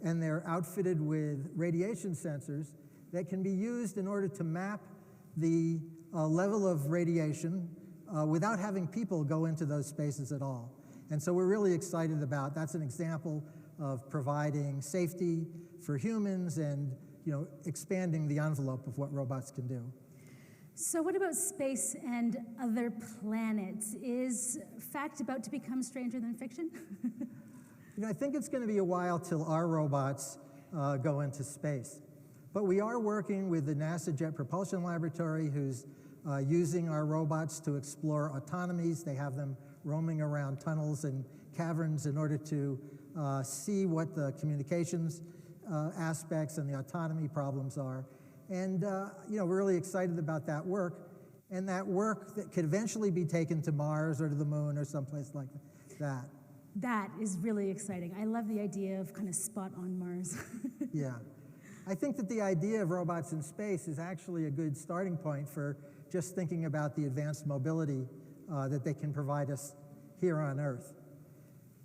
and they're outfitted with radiation sensors that can be used in order to map the level of radiation without having people go into those spaces at all. And so we're really excited about, that's an example of providing safety for humans and expanding the envelope of what robots can do. So what about space and other planets? Is fact about to become stranger than fiction? I think it's going to be a while till our robots go into space. But we are working with the NASA Jet Propulsion Laboratory, who's using our robots to explore autonomies. They have them roaming around tunnels and caverns in order to see what the communications aspects and the autonomy problems are. And we're really excited about that work, and that work that could eventually be taken to Mars or to the moon or someplace like that. That is really exciting. I love the idea of kind of spot on Mars. Yeah. I think that the idea of robots in space is actually a good starting point for just thinking about the advanced mobility that they can provide us here on Earth.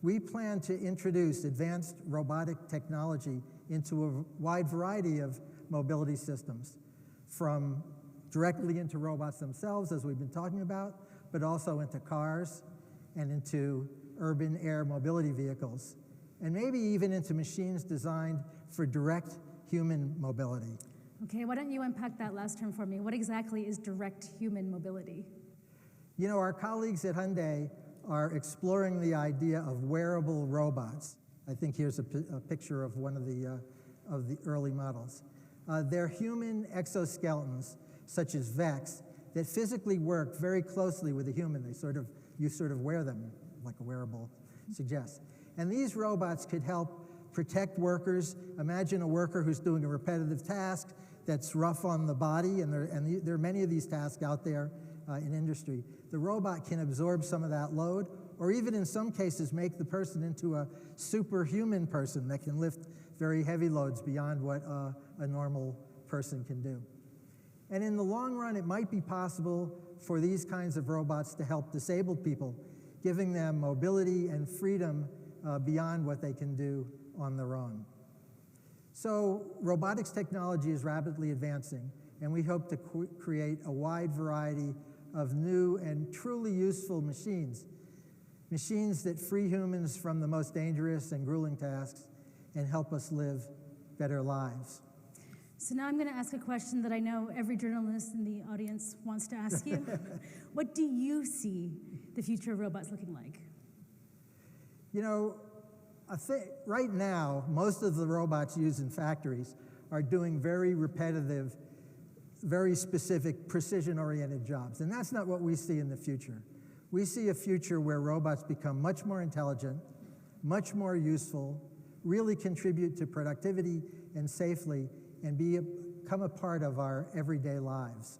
We plan to introduce advanced robotic technology into a wide variety of mobility systems, from directly into robots themselves, as we've been talking about, but also into cars and into urban air mobility vehicles, and maybe even into machines designed for direct human mobility. Okay, why don't you unpack that last term for me? What exactly is direct human mobility? Our colleagues at Hyundai are exploring the idea of wearable robots. I think here's a picture of one of the early models. They're human exoskeletons, such as VEX, that physically work very closely with a human. You sort of wear them, like a wearable suggests. And these robots could help protect workers. Imagine a worker who's doing a repetitive task that's rough on the body, and there are many of these tasks out there in industry. The robot can absorb some of that load, or even in some cases make the person into a superhuman person that can lift very heavy loads beyond what a normal person can do. And in the long run, it might be possible for these kinds of robots to help disabled people, giving them mobility and freedom beyond what they can do on their own. So robotics technology is rapidly advancing, and we hope to create a wide variety of new and truly useful machines that free humans from the most dangerous and grueling tasks and help us live better lives. So now I'm going to ask a question that I know every journalist in the audience wants to ask you. What do you see the future of robots looking like? Right now, most of the robots used in factories are doing very repetitive, very specific, precision-oriented jobs. And that's not what we see in the future. We see a future where robots become much more intelligent, much more useful, really contribute to productivity and safely, and become a part of our everyday lives.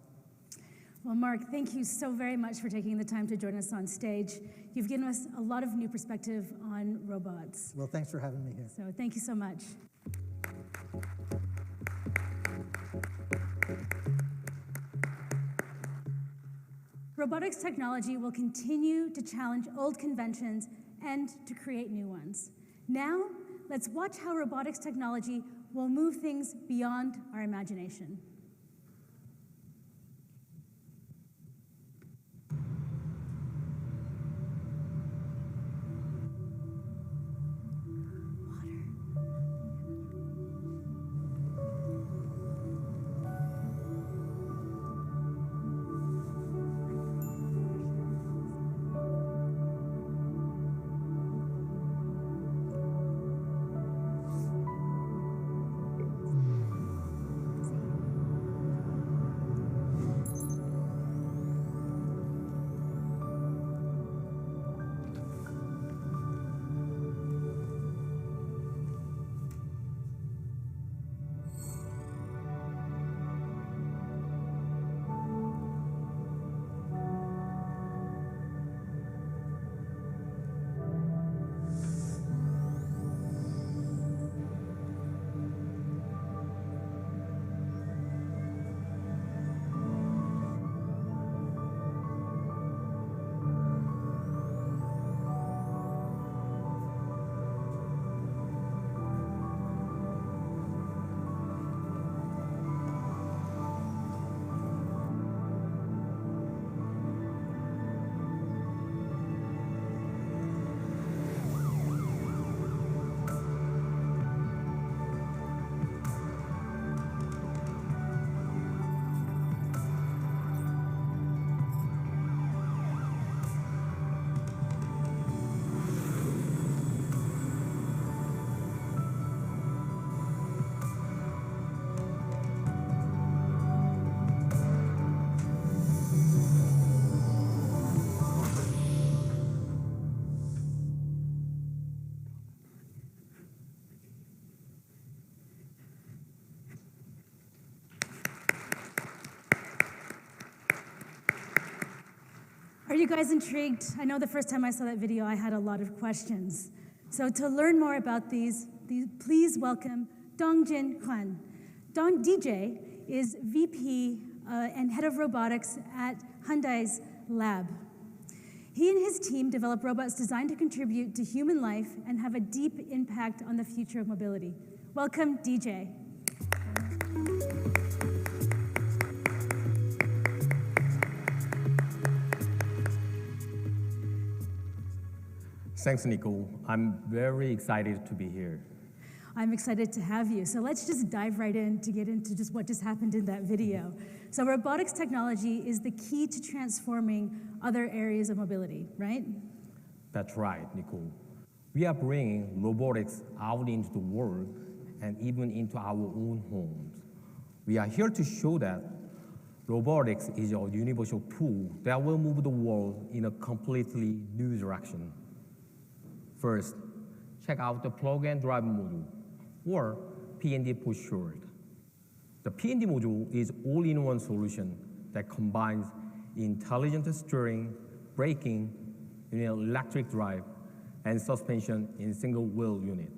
Well, Mark, thank you so very much for taking the time to join us on stage. You've given us a lot of new perspective on robots. Well, thanks for having me here. So thank you so much. Robotics technology will continue to challenge old conventions and to create new ones. Now, let's watch how robotics technology will move things beyond our imagination. Are you guys intrigued? I know the first time I saw that video, I had a lot of questions. So to learn more about these please welcome Dongjin Kwan. DJ is VP and head of robotics at Hyundai's lab. He and his team develop robots designed to contribute to human life and have a deep impact on the future of mobility. Welcome, DJ. Thanks, Nicole. I'm very excited to be here. I'm excited to have you. So let's just dive right in to get into just what just happened in that video. So robotics technology is the key to transforming other areas of mobility, right? That's right, Nicole. We are bringing robotics out into the world and even into our own homes. We are here to show that robotics is a universal tool that will move the world in a completely new direction. First, check out the plug and drive module, or PND for short. The PND module is all-in-one solution that combines intelligent steering, braking, electric drive, and suspension in single-wheel unit.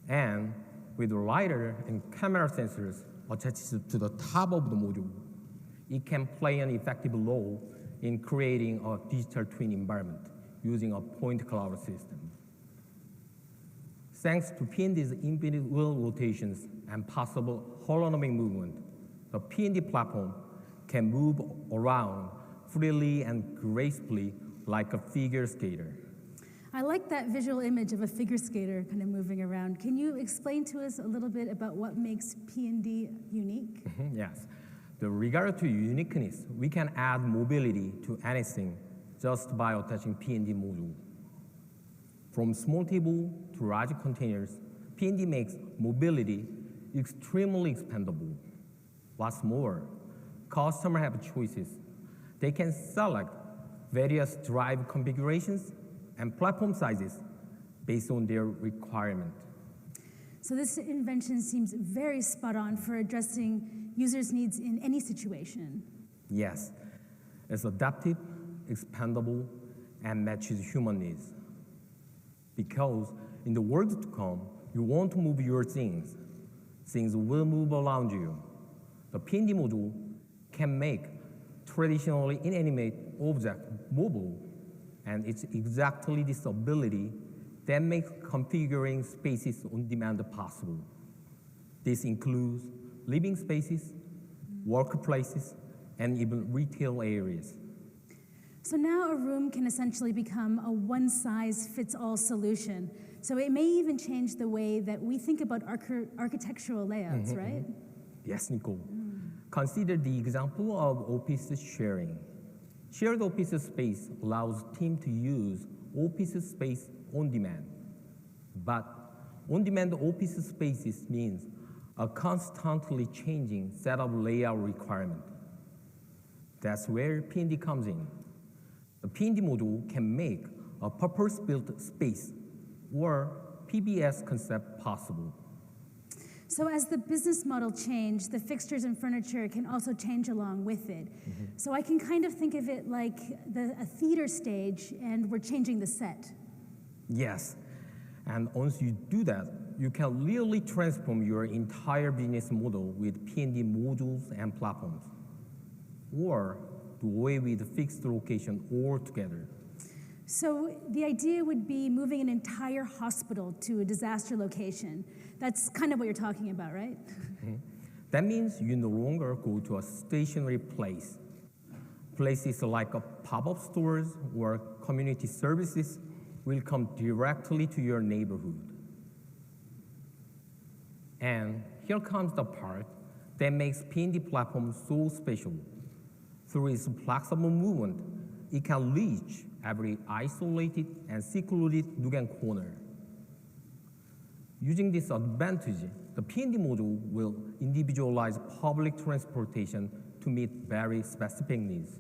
And with LiDAR and camera sensors attached to the top of the module, it can play an effective role in creating a digital twin environment using a point cloud system. Thanks to PND's infinite wheel rotations and possible holonomic movement, the PND platform can move around freely and gracefully like a figure skater. I like that visual image of a figure skater kind of moving around. Can you explain to us a little bit about what makes PND unique? Yes. With regard to uniqueness, we can add mobility to anything just by attaching PND module. From small table to large containers, PND makes mobility extremely expandable. What's more, customers have choices. They can select various drive configurations and platform sizes based on their requirement. So this invention seems very spot on for addressing users' needs in any situation. Yes, it's adaptive, expandable, and matches human needs. Because in the world to come, you want to move your things. Things will move around you. The PND module can make traditionally inanimate objects mobile, and it's exactly this ability that makes configuring spaces on demand possible. This includes living spaces, workplaces, and even retail areas. So now a room can essentially become a one-size-fits-all solution. So it may even change the way that we think about architectural layouts, right? Yes, Nicole. Consider the example of office sharing. Shared office space allows teams to use office space on demand. But on-demand office spaces means a constantly changing set of layout requirements. That's where PND comes in. The PND module can make a purpose-built space, or PBS concept, possible. So as the business model changes, the fixtures and furniture can also change along with it. So I can kind of think of it like a theater stage, and we're changing the set. Yes, and once you do that, you can really transform your entire business model with PND modules and platforms, or do away with fixed location altogether. So the idea would be moving an entire hospital to a disaster location. That's kind of what you're talking about, right? That means you no longer go to a stationary place. Places like pop-up stores or community services will come directly to your neighborhood. And here comes the part that makes PND platform so special. Through its flexible movement, it can reach every isolated and secluded nook and corner. Using this advantage, the PND module will individualize public transportation to meet very specific needs.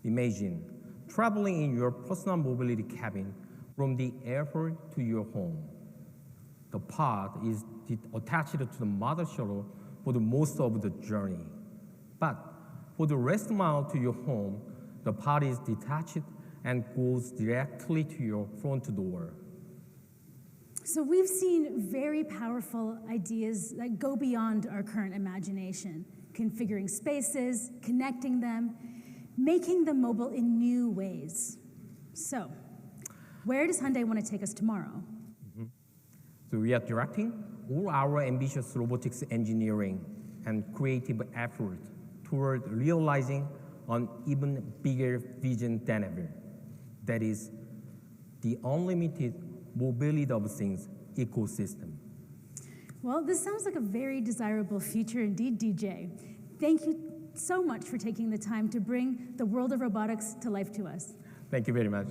Imagine traveling in your personal mobility cabin from the airport to your home. The pod is attached to the mother shuttle for the most of the journey. But for the rest mile to your home, The part is detached and goes directly to your front door. So we've seen very powerful ideas that go beyond our current imagination, configuring spaces, connecting them, making them mobile in new ways. So, where does Hyundai want to take us tomorrow? So we are directing all our ambitious robotics engineering and creative effort toward realizing an even bigger vision than ever. That is the unlimited mobility of things ecosystem. Well, this sounds like a very desirable future indeed, DJ. Thank you so much for taking the time to bring the world of robotics to life to us. Thank you very much.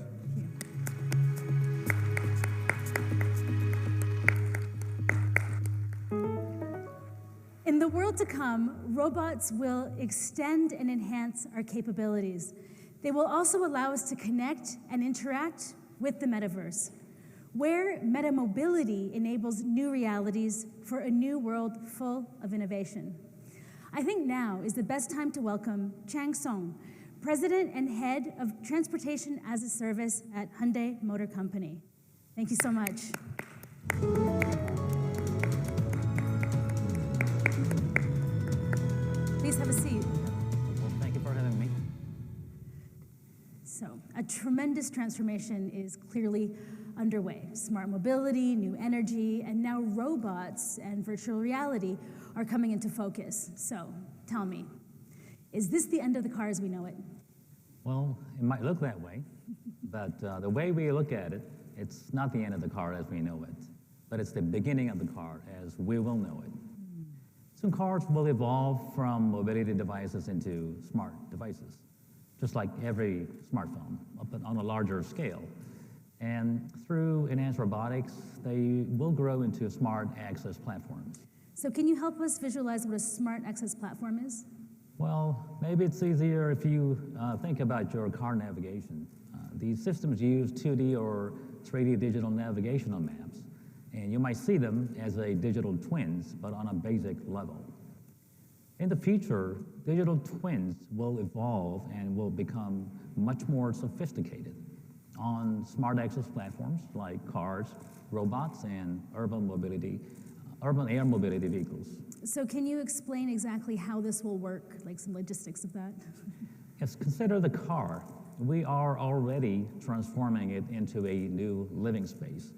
In the world to come, robots will extend and enhance our capabilities. They will also allow us to connect and interact with the metaverse, where metamobility enables new realities for a new world full of innovation. I think now is the best time to welcome Chang Song, President and Head of Transportation as a Service at Hyundai Motor Company. Thank you so much. Please have a seat. Well, thank you for having me. So, a tremendous transformation is clearly underway. Smart mobility, new energy, and now robots and virtual reality are coming into focus. So, tell me, is this the end of the car as we know it? Well, it might look that way, but the way we look at it, it's not the end of the car as we know it, but it's the beginning of the car as we will know it. Soon cars will evolve from mobility devices into smart devices, just like every smartphone, but on a larger scale. And through enhanced robotics, they will grow into smart access platforms. So can you help us visualize what a smart access platform is? Well, maybe it's easier if you think about your car navigation. These systems use 2D or 3D digital navigational maps, and you might see them as a digital twins, but on a basic level. In the future, digital twins will evolve and will become much more sophisticated on smart access platforms like cars, robots, and urban air mobility vehicles. So can you explain exactly how this will work, like some logistics of that? Yes, consider the car. We are already transforming it into a new living space.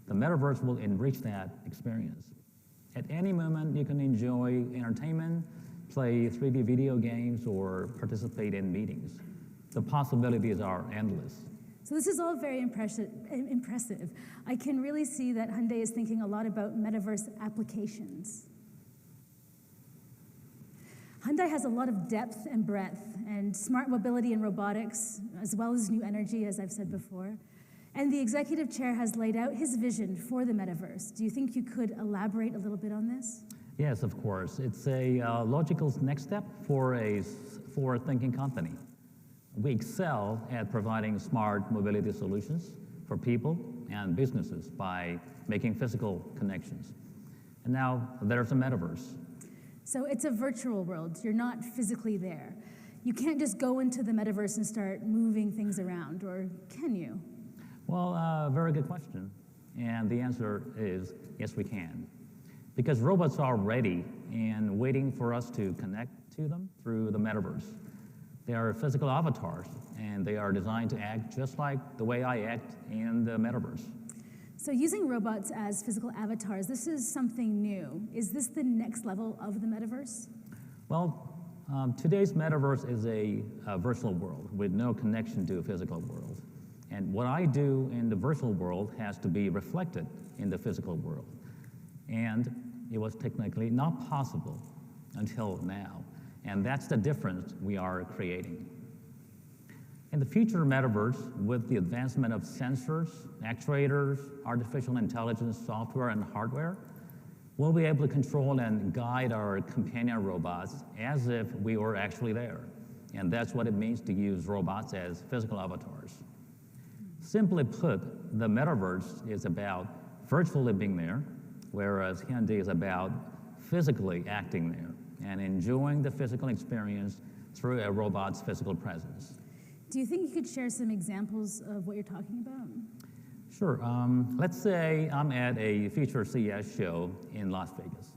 The metaverse will enrich that experience. At any moment, you can enjoy entertainment, play 3D video games, or participate in meetings. The possibilities are endless. So this is all very impressive. I can really see that Hyundai is thinking a lot about metaverse applications. Hyundai has a lot of depth and breadth, and smart mobility and robotics, as well as new energy, as I've said before. And the executive chair has laid out his vision for the metaverse. Do you think you could elaborate a little bit on this? Yes, of course. It's a logical next step for a forward-thinking company. We excel at providing smart mobility solutions for people and businesses by making physical connections. And now there's a metaverse. So it's a virtual world. You're not physically there. You can't just go into the metaverse and start moving things around, or can you? Well, very good question. And the answer is yes, we can. Because robots are ready and waiting for us to connect to them through the metaverse. They are physical avatars, and they are designed to act just like the way I act in the metaverse. So using robots as physical avatars, this is something new. Is this the next level of the metaverse? Well, today's metaverse is a virtual world with no connection to a physical world. And what I do in the virtual world has to be reflected in the physical world. And it was technically not possible until now. And that's the difference we are creating. In the future metaverse, with the advancement of sensors, actuators, artificial intelligence software and hardware, we'll be able to control and guide our companion robots as if we were actually there. And that's what it means to use robots as physical avatars. Simply put, the metaverse is about virtually being there, whereas Hyundai is about physically acting there and enjoying the physical experience through a robot's physical presence. Do you think you could share some examples of what you're talking about? Sure. Let's say I'm at a future CES show in Las Vegas,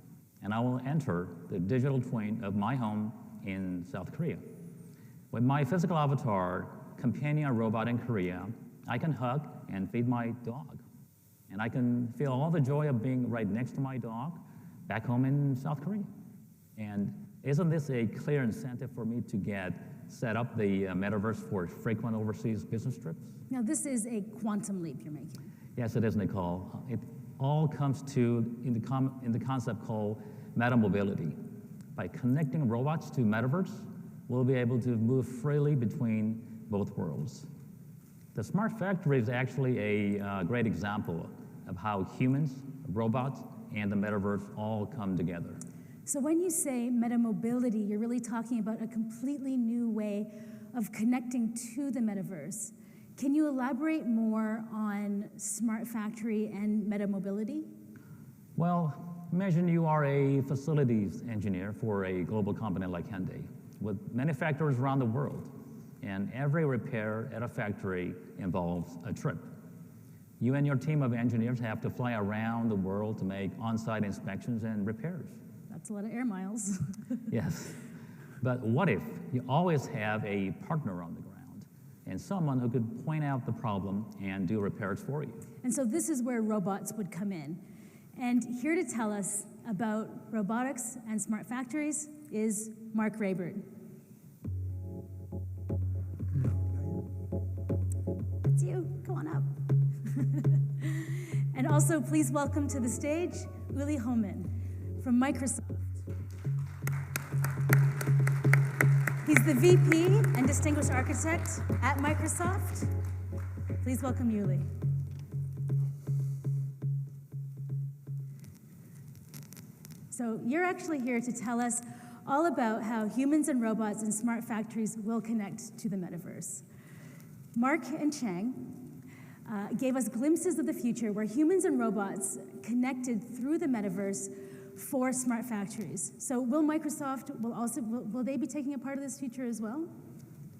and I will enter the digital twin of my home in South Korea. With my physical avatar companion robot in Korea, I can hug and feed my dog. And I can feel all the joy of being right next to my dog back home in South Korea. And isn't this a clear incentive for me to get set up the metaverse for frequent overseas business trips? Now, this is a quantum leap you're making. Yes, it is, Nicole. It all comes to in the concept called meta mobility. By connecting robots to metaverse, we'll be able to move freely between both worlds. The smart factory is actually a great example of how humans, robots, and the metaverse all come together. So when you say meta-mobility, you're really talking about a completely new way of connecting to the metaverse. Can you elaborate more on smart factory and meta-mobility? Well, imagine you are a facilities engineer for a global company like Hyundai, with many factories around the world, and every repair at a factory involves a trip. You and your team of engineers have to fly around the world to make on-site inspections and repairs. That's a lot of air miles. Yes. But what if you always have a partner on the ground and someone who could point out the problem and do repairs for you? And so this is where robots would come in. And here to tell us about robotics and smart factories is Mark Raybert. It's you. Come on up. And also, please welcome to the stage Uli Hohmann from Microsoft. He's the VP and Distinguished Architect at Microsoft. Please welcome Uli. So you're actually here to tell us all about how humans and robots and smart factories will connect to the metaverse. Mark and Chang gave us glimpses of the future where humans and robots connected through the metaverse for smart factories. So will Microsoft, will they be taking a part of this future as well?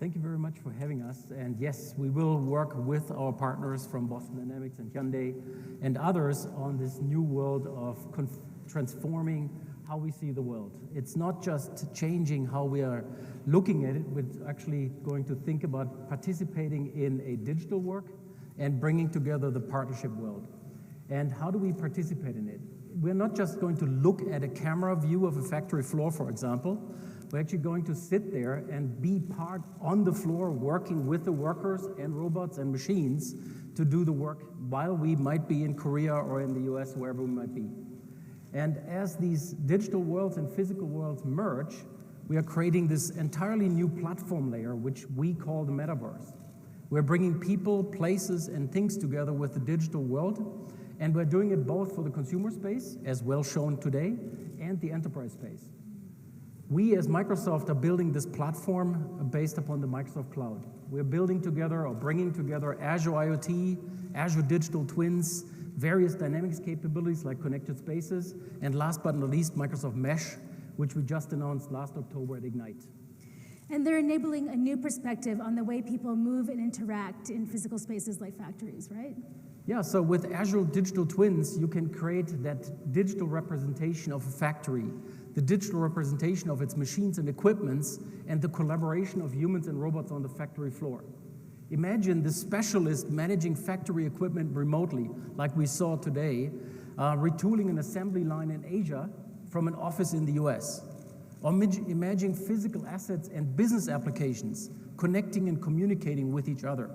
Thank you very much for having us. And yes, we will work with our partners from Boston Dynamics and Hyundai and others on this new world of transforming how we see the world. It's not just changing how we are looking at it, we're actually going to think about participating in a digital work and bringing together the partnership world. And how do we participate in it? We're not just going to look at a camera view of a factory floor, for example. We're actually going to sit there and be part on the floor working with the workers and robots and machines to do the work while we might be in Korea or in the US, wherever we might be. And as these digital worlds and physical worlds merge, we are creating this entirely new platform layer, which we call the metaverse. We're bringing people, places, and things together with the digital world, and we're doing it both for the consumer space, as well shown today, and the enterprise space. We, as Microsoft, are building this platform based upon the Microsoft Cloud. We're building together or bringing together Azure IoT, Azure Digital Twins, various dynamics capabilities like connected spaces, and last but not least, Microsoft Mesh, which we just announced last October at Ignite. And they're enabling a new perspective on the way people move and interact in physical spaces like factories, right? Yeah, so with Azure Digital Twins, you can create that digital representation of a factory, the digital representation of its machines and equipments, and the collaboration of humans and robots on the factory floor. Imagine the specialist managing factory equipment remotely, like we saw today, retooling an assembly line in Asia from an office in the US. Or imagine physical assets and business applications connecting and communicating with each other.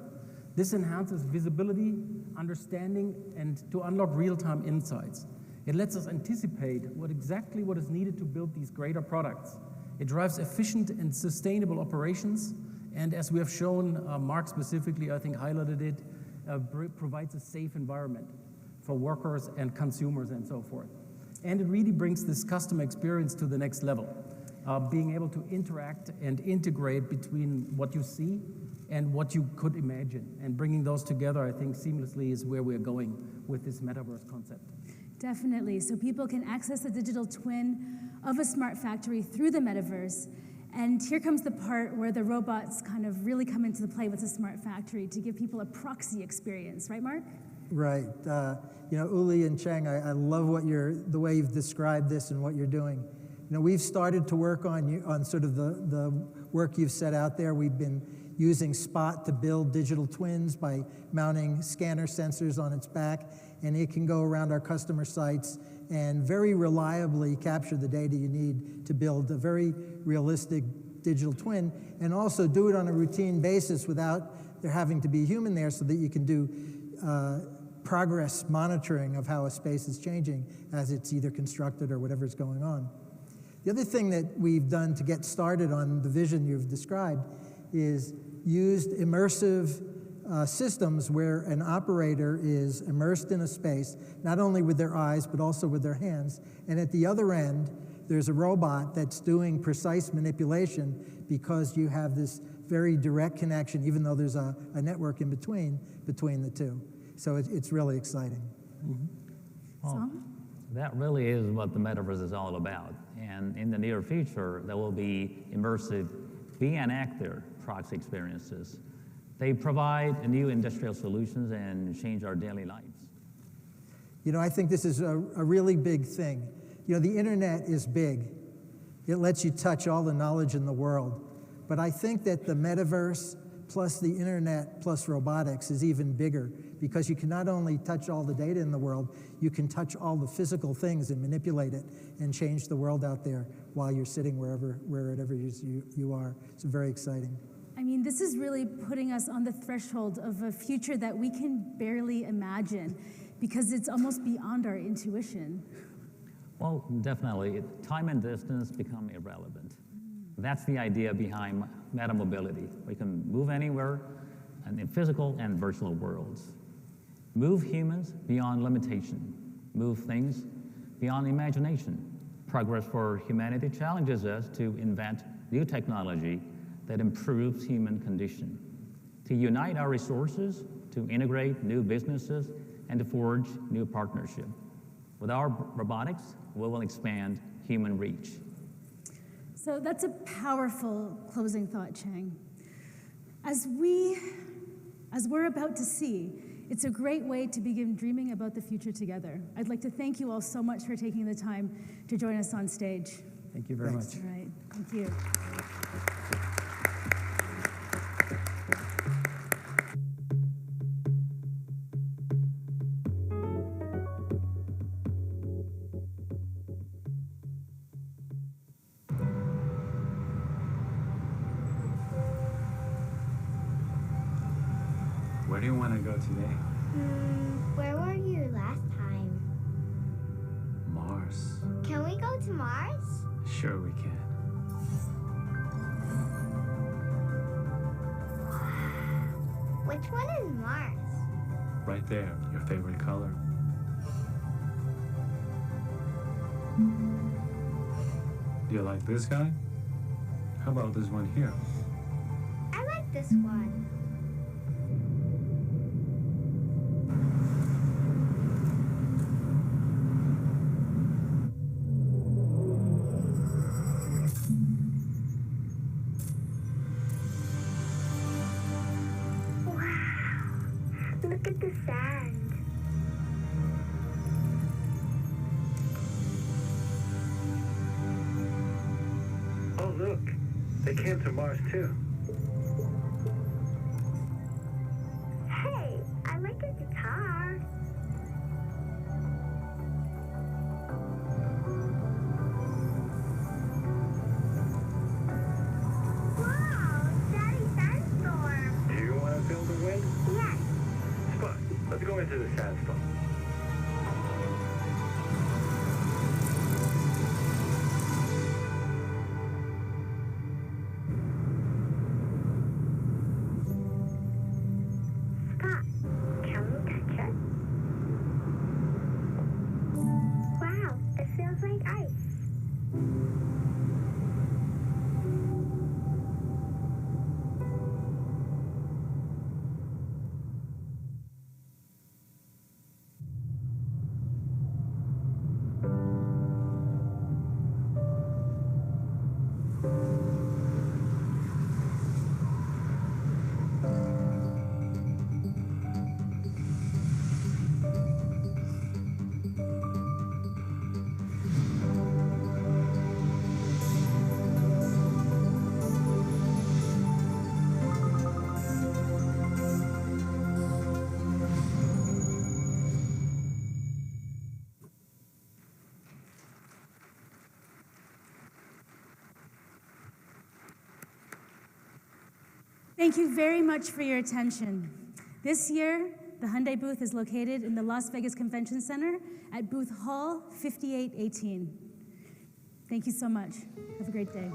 This enhances visibility, understanding, and to unlock real-time insights. It lets us anticipate exactly what is needed to build these greater products. It drives efficient and sustainable operations, and as we have shown, Mark specifically, I think, highlighted it, provides a safe environment for workers and consumers and so forth. And it really brings this customer experience to the next level, being able to interact and integrate between what you see and what you could imagine. And bringing those together, I think, seamlessly is where we're going with this metaverse concept. Definitely. So people can access the digital twin of a smart factory through the metaverse And here comes the part where the robots kind of really come into play with the smart factory to give people a proxy experience, right, Mark? Right. You know, Uli and Cheng, I love the way you've described this and what you're doing. You know, we've started to work on sort of the work you've set out there. We've been using Spot to build digital twins by mounting scanner sensors on its back, and it can go around our customer sites and very reliably capture the data you need to build a very realistic digital twin, and also do it on a routine basis without there having to be a human there, so that you can do progress monitoring of how a space is changing as it's either constructed or whatever's going on. The other thing that we've done to get started on the vision you've described is used immersive systems where an operator is immersed in a space, not only with their eyes, but also with their hands. And at the other end, there's a robot that's doing precise manipulation because you have this very direct connection, even though there's a network in between the two. So it's really exciting. Mm-hmm. Well, that really is what the metaverse is all about. And in the near future, there will be immersive be an actor proxy experiences. They provide new industrial solutions and change our daily lives. You know, I think this is a really big thing. You know, the internet is big. It lets you touch all the knowledge in the world. But I think that the metaverse plus the internet plus robotics is even bigger, because you can not only touch all the data in the world, you can touch all the physical things and manipulate it and change the world out there while you're sitting wherever you are. It's very exciting. I mean, this is really putting us on the threshold of a future that we can barely imagine, because it's almost beyond our intuition. Well, definitely. Time and distance become irrelevant. That's the idea behind metamobility. We can move anywhere in physical and virtual worlds. Move humans beyond limitation. Move things beyond imagination. Progress for humanity challenges us to invent new technology that improves human condition, to unite our resources, to integrate new businesses, and to forge new partnerships. With our robotics, we will expand human reach. So that's a powerful closing thought, Cheng. As we're about to see, it's a great way to begin dreaming about the future together. I'd like to thank you all so much for taking the time to join us on stage. Thank you very much. All right, thank you. Where do you want to go today? Where were you last time? Mars. Can we go to Mars? Sure we can. Which one is Mars? Right there, your favorite color. Do you like this guy? How about this one here? I like this one. Look at the sand. Oh, look. They came to Mars, too. Hey, I like a guitar. Wow, Daddy sandstorm. Do you want to feel the wind? Yes. Spot, let's go into the sandstorm. Thank you very much for your attention. This year, the Hyundai booth is located in the Las Vegas Convention Center at booth hall 5818. Thank you so much. Have a great day.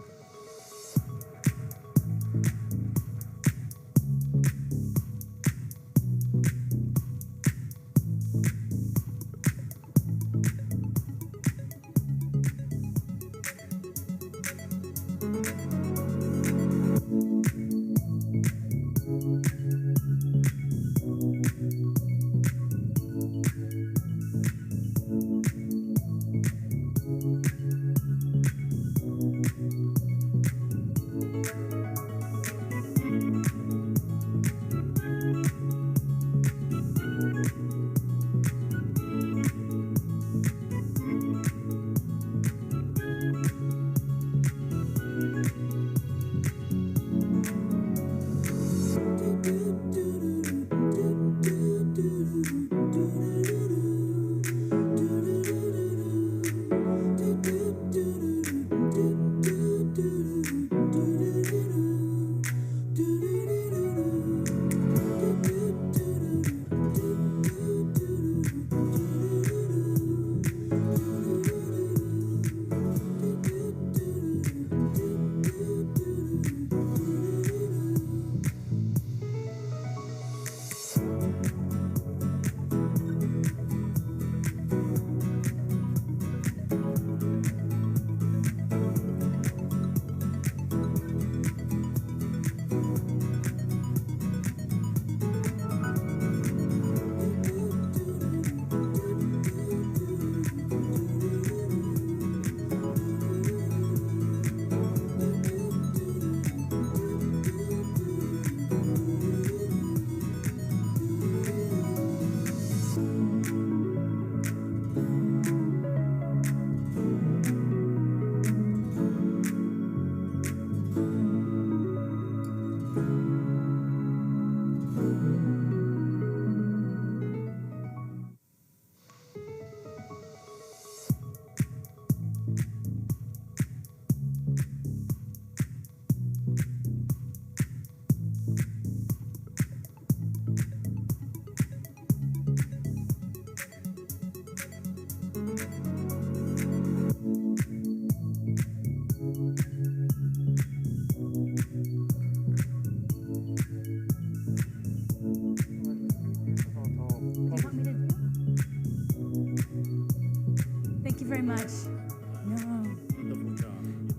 Thank you very much.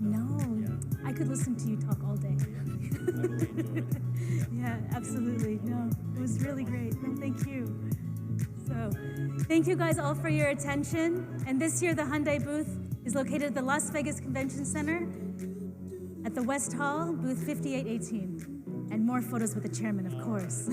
No, I could listen to you talk all day. Yeah, absolutely. No, it was really great. No, thank you. So, thank you guys all for your attention. And this year, the Hyundai booth is located at the Las Vegas Convention Center at the West Hall, booth 5818. And more photos with the chairman, of course.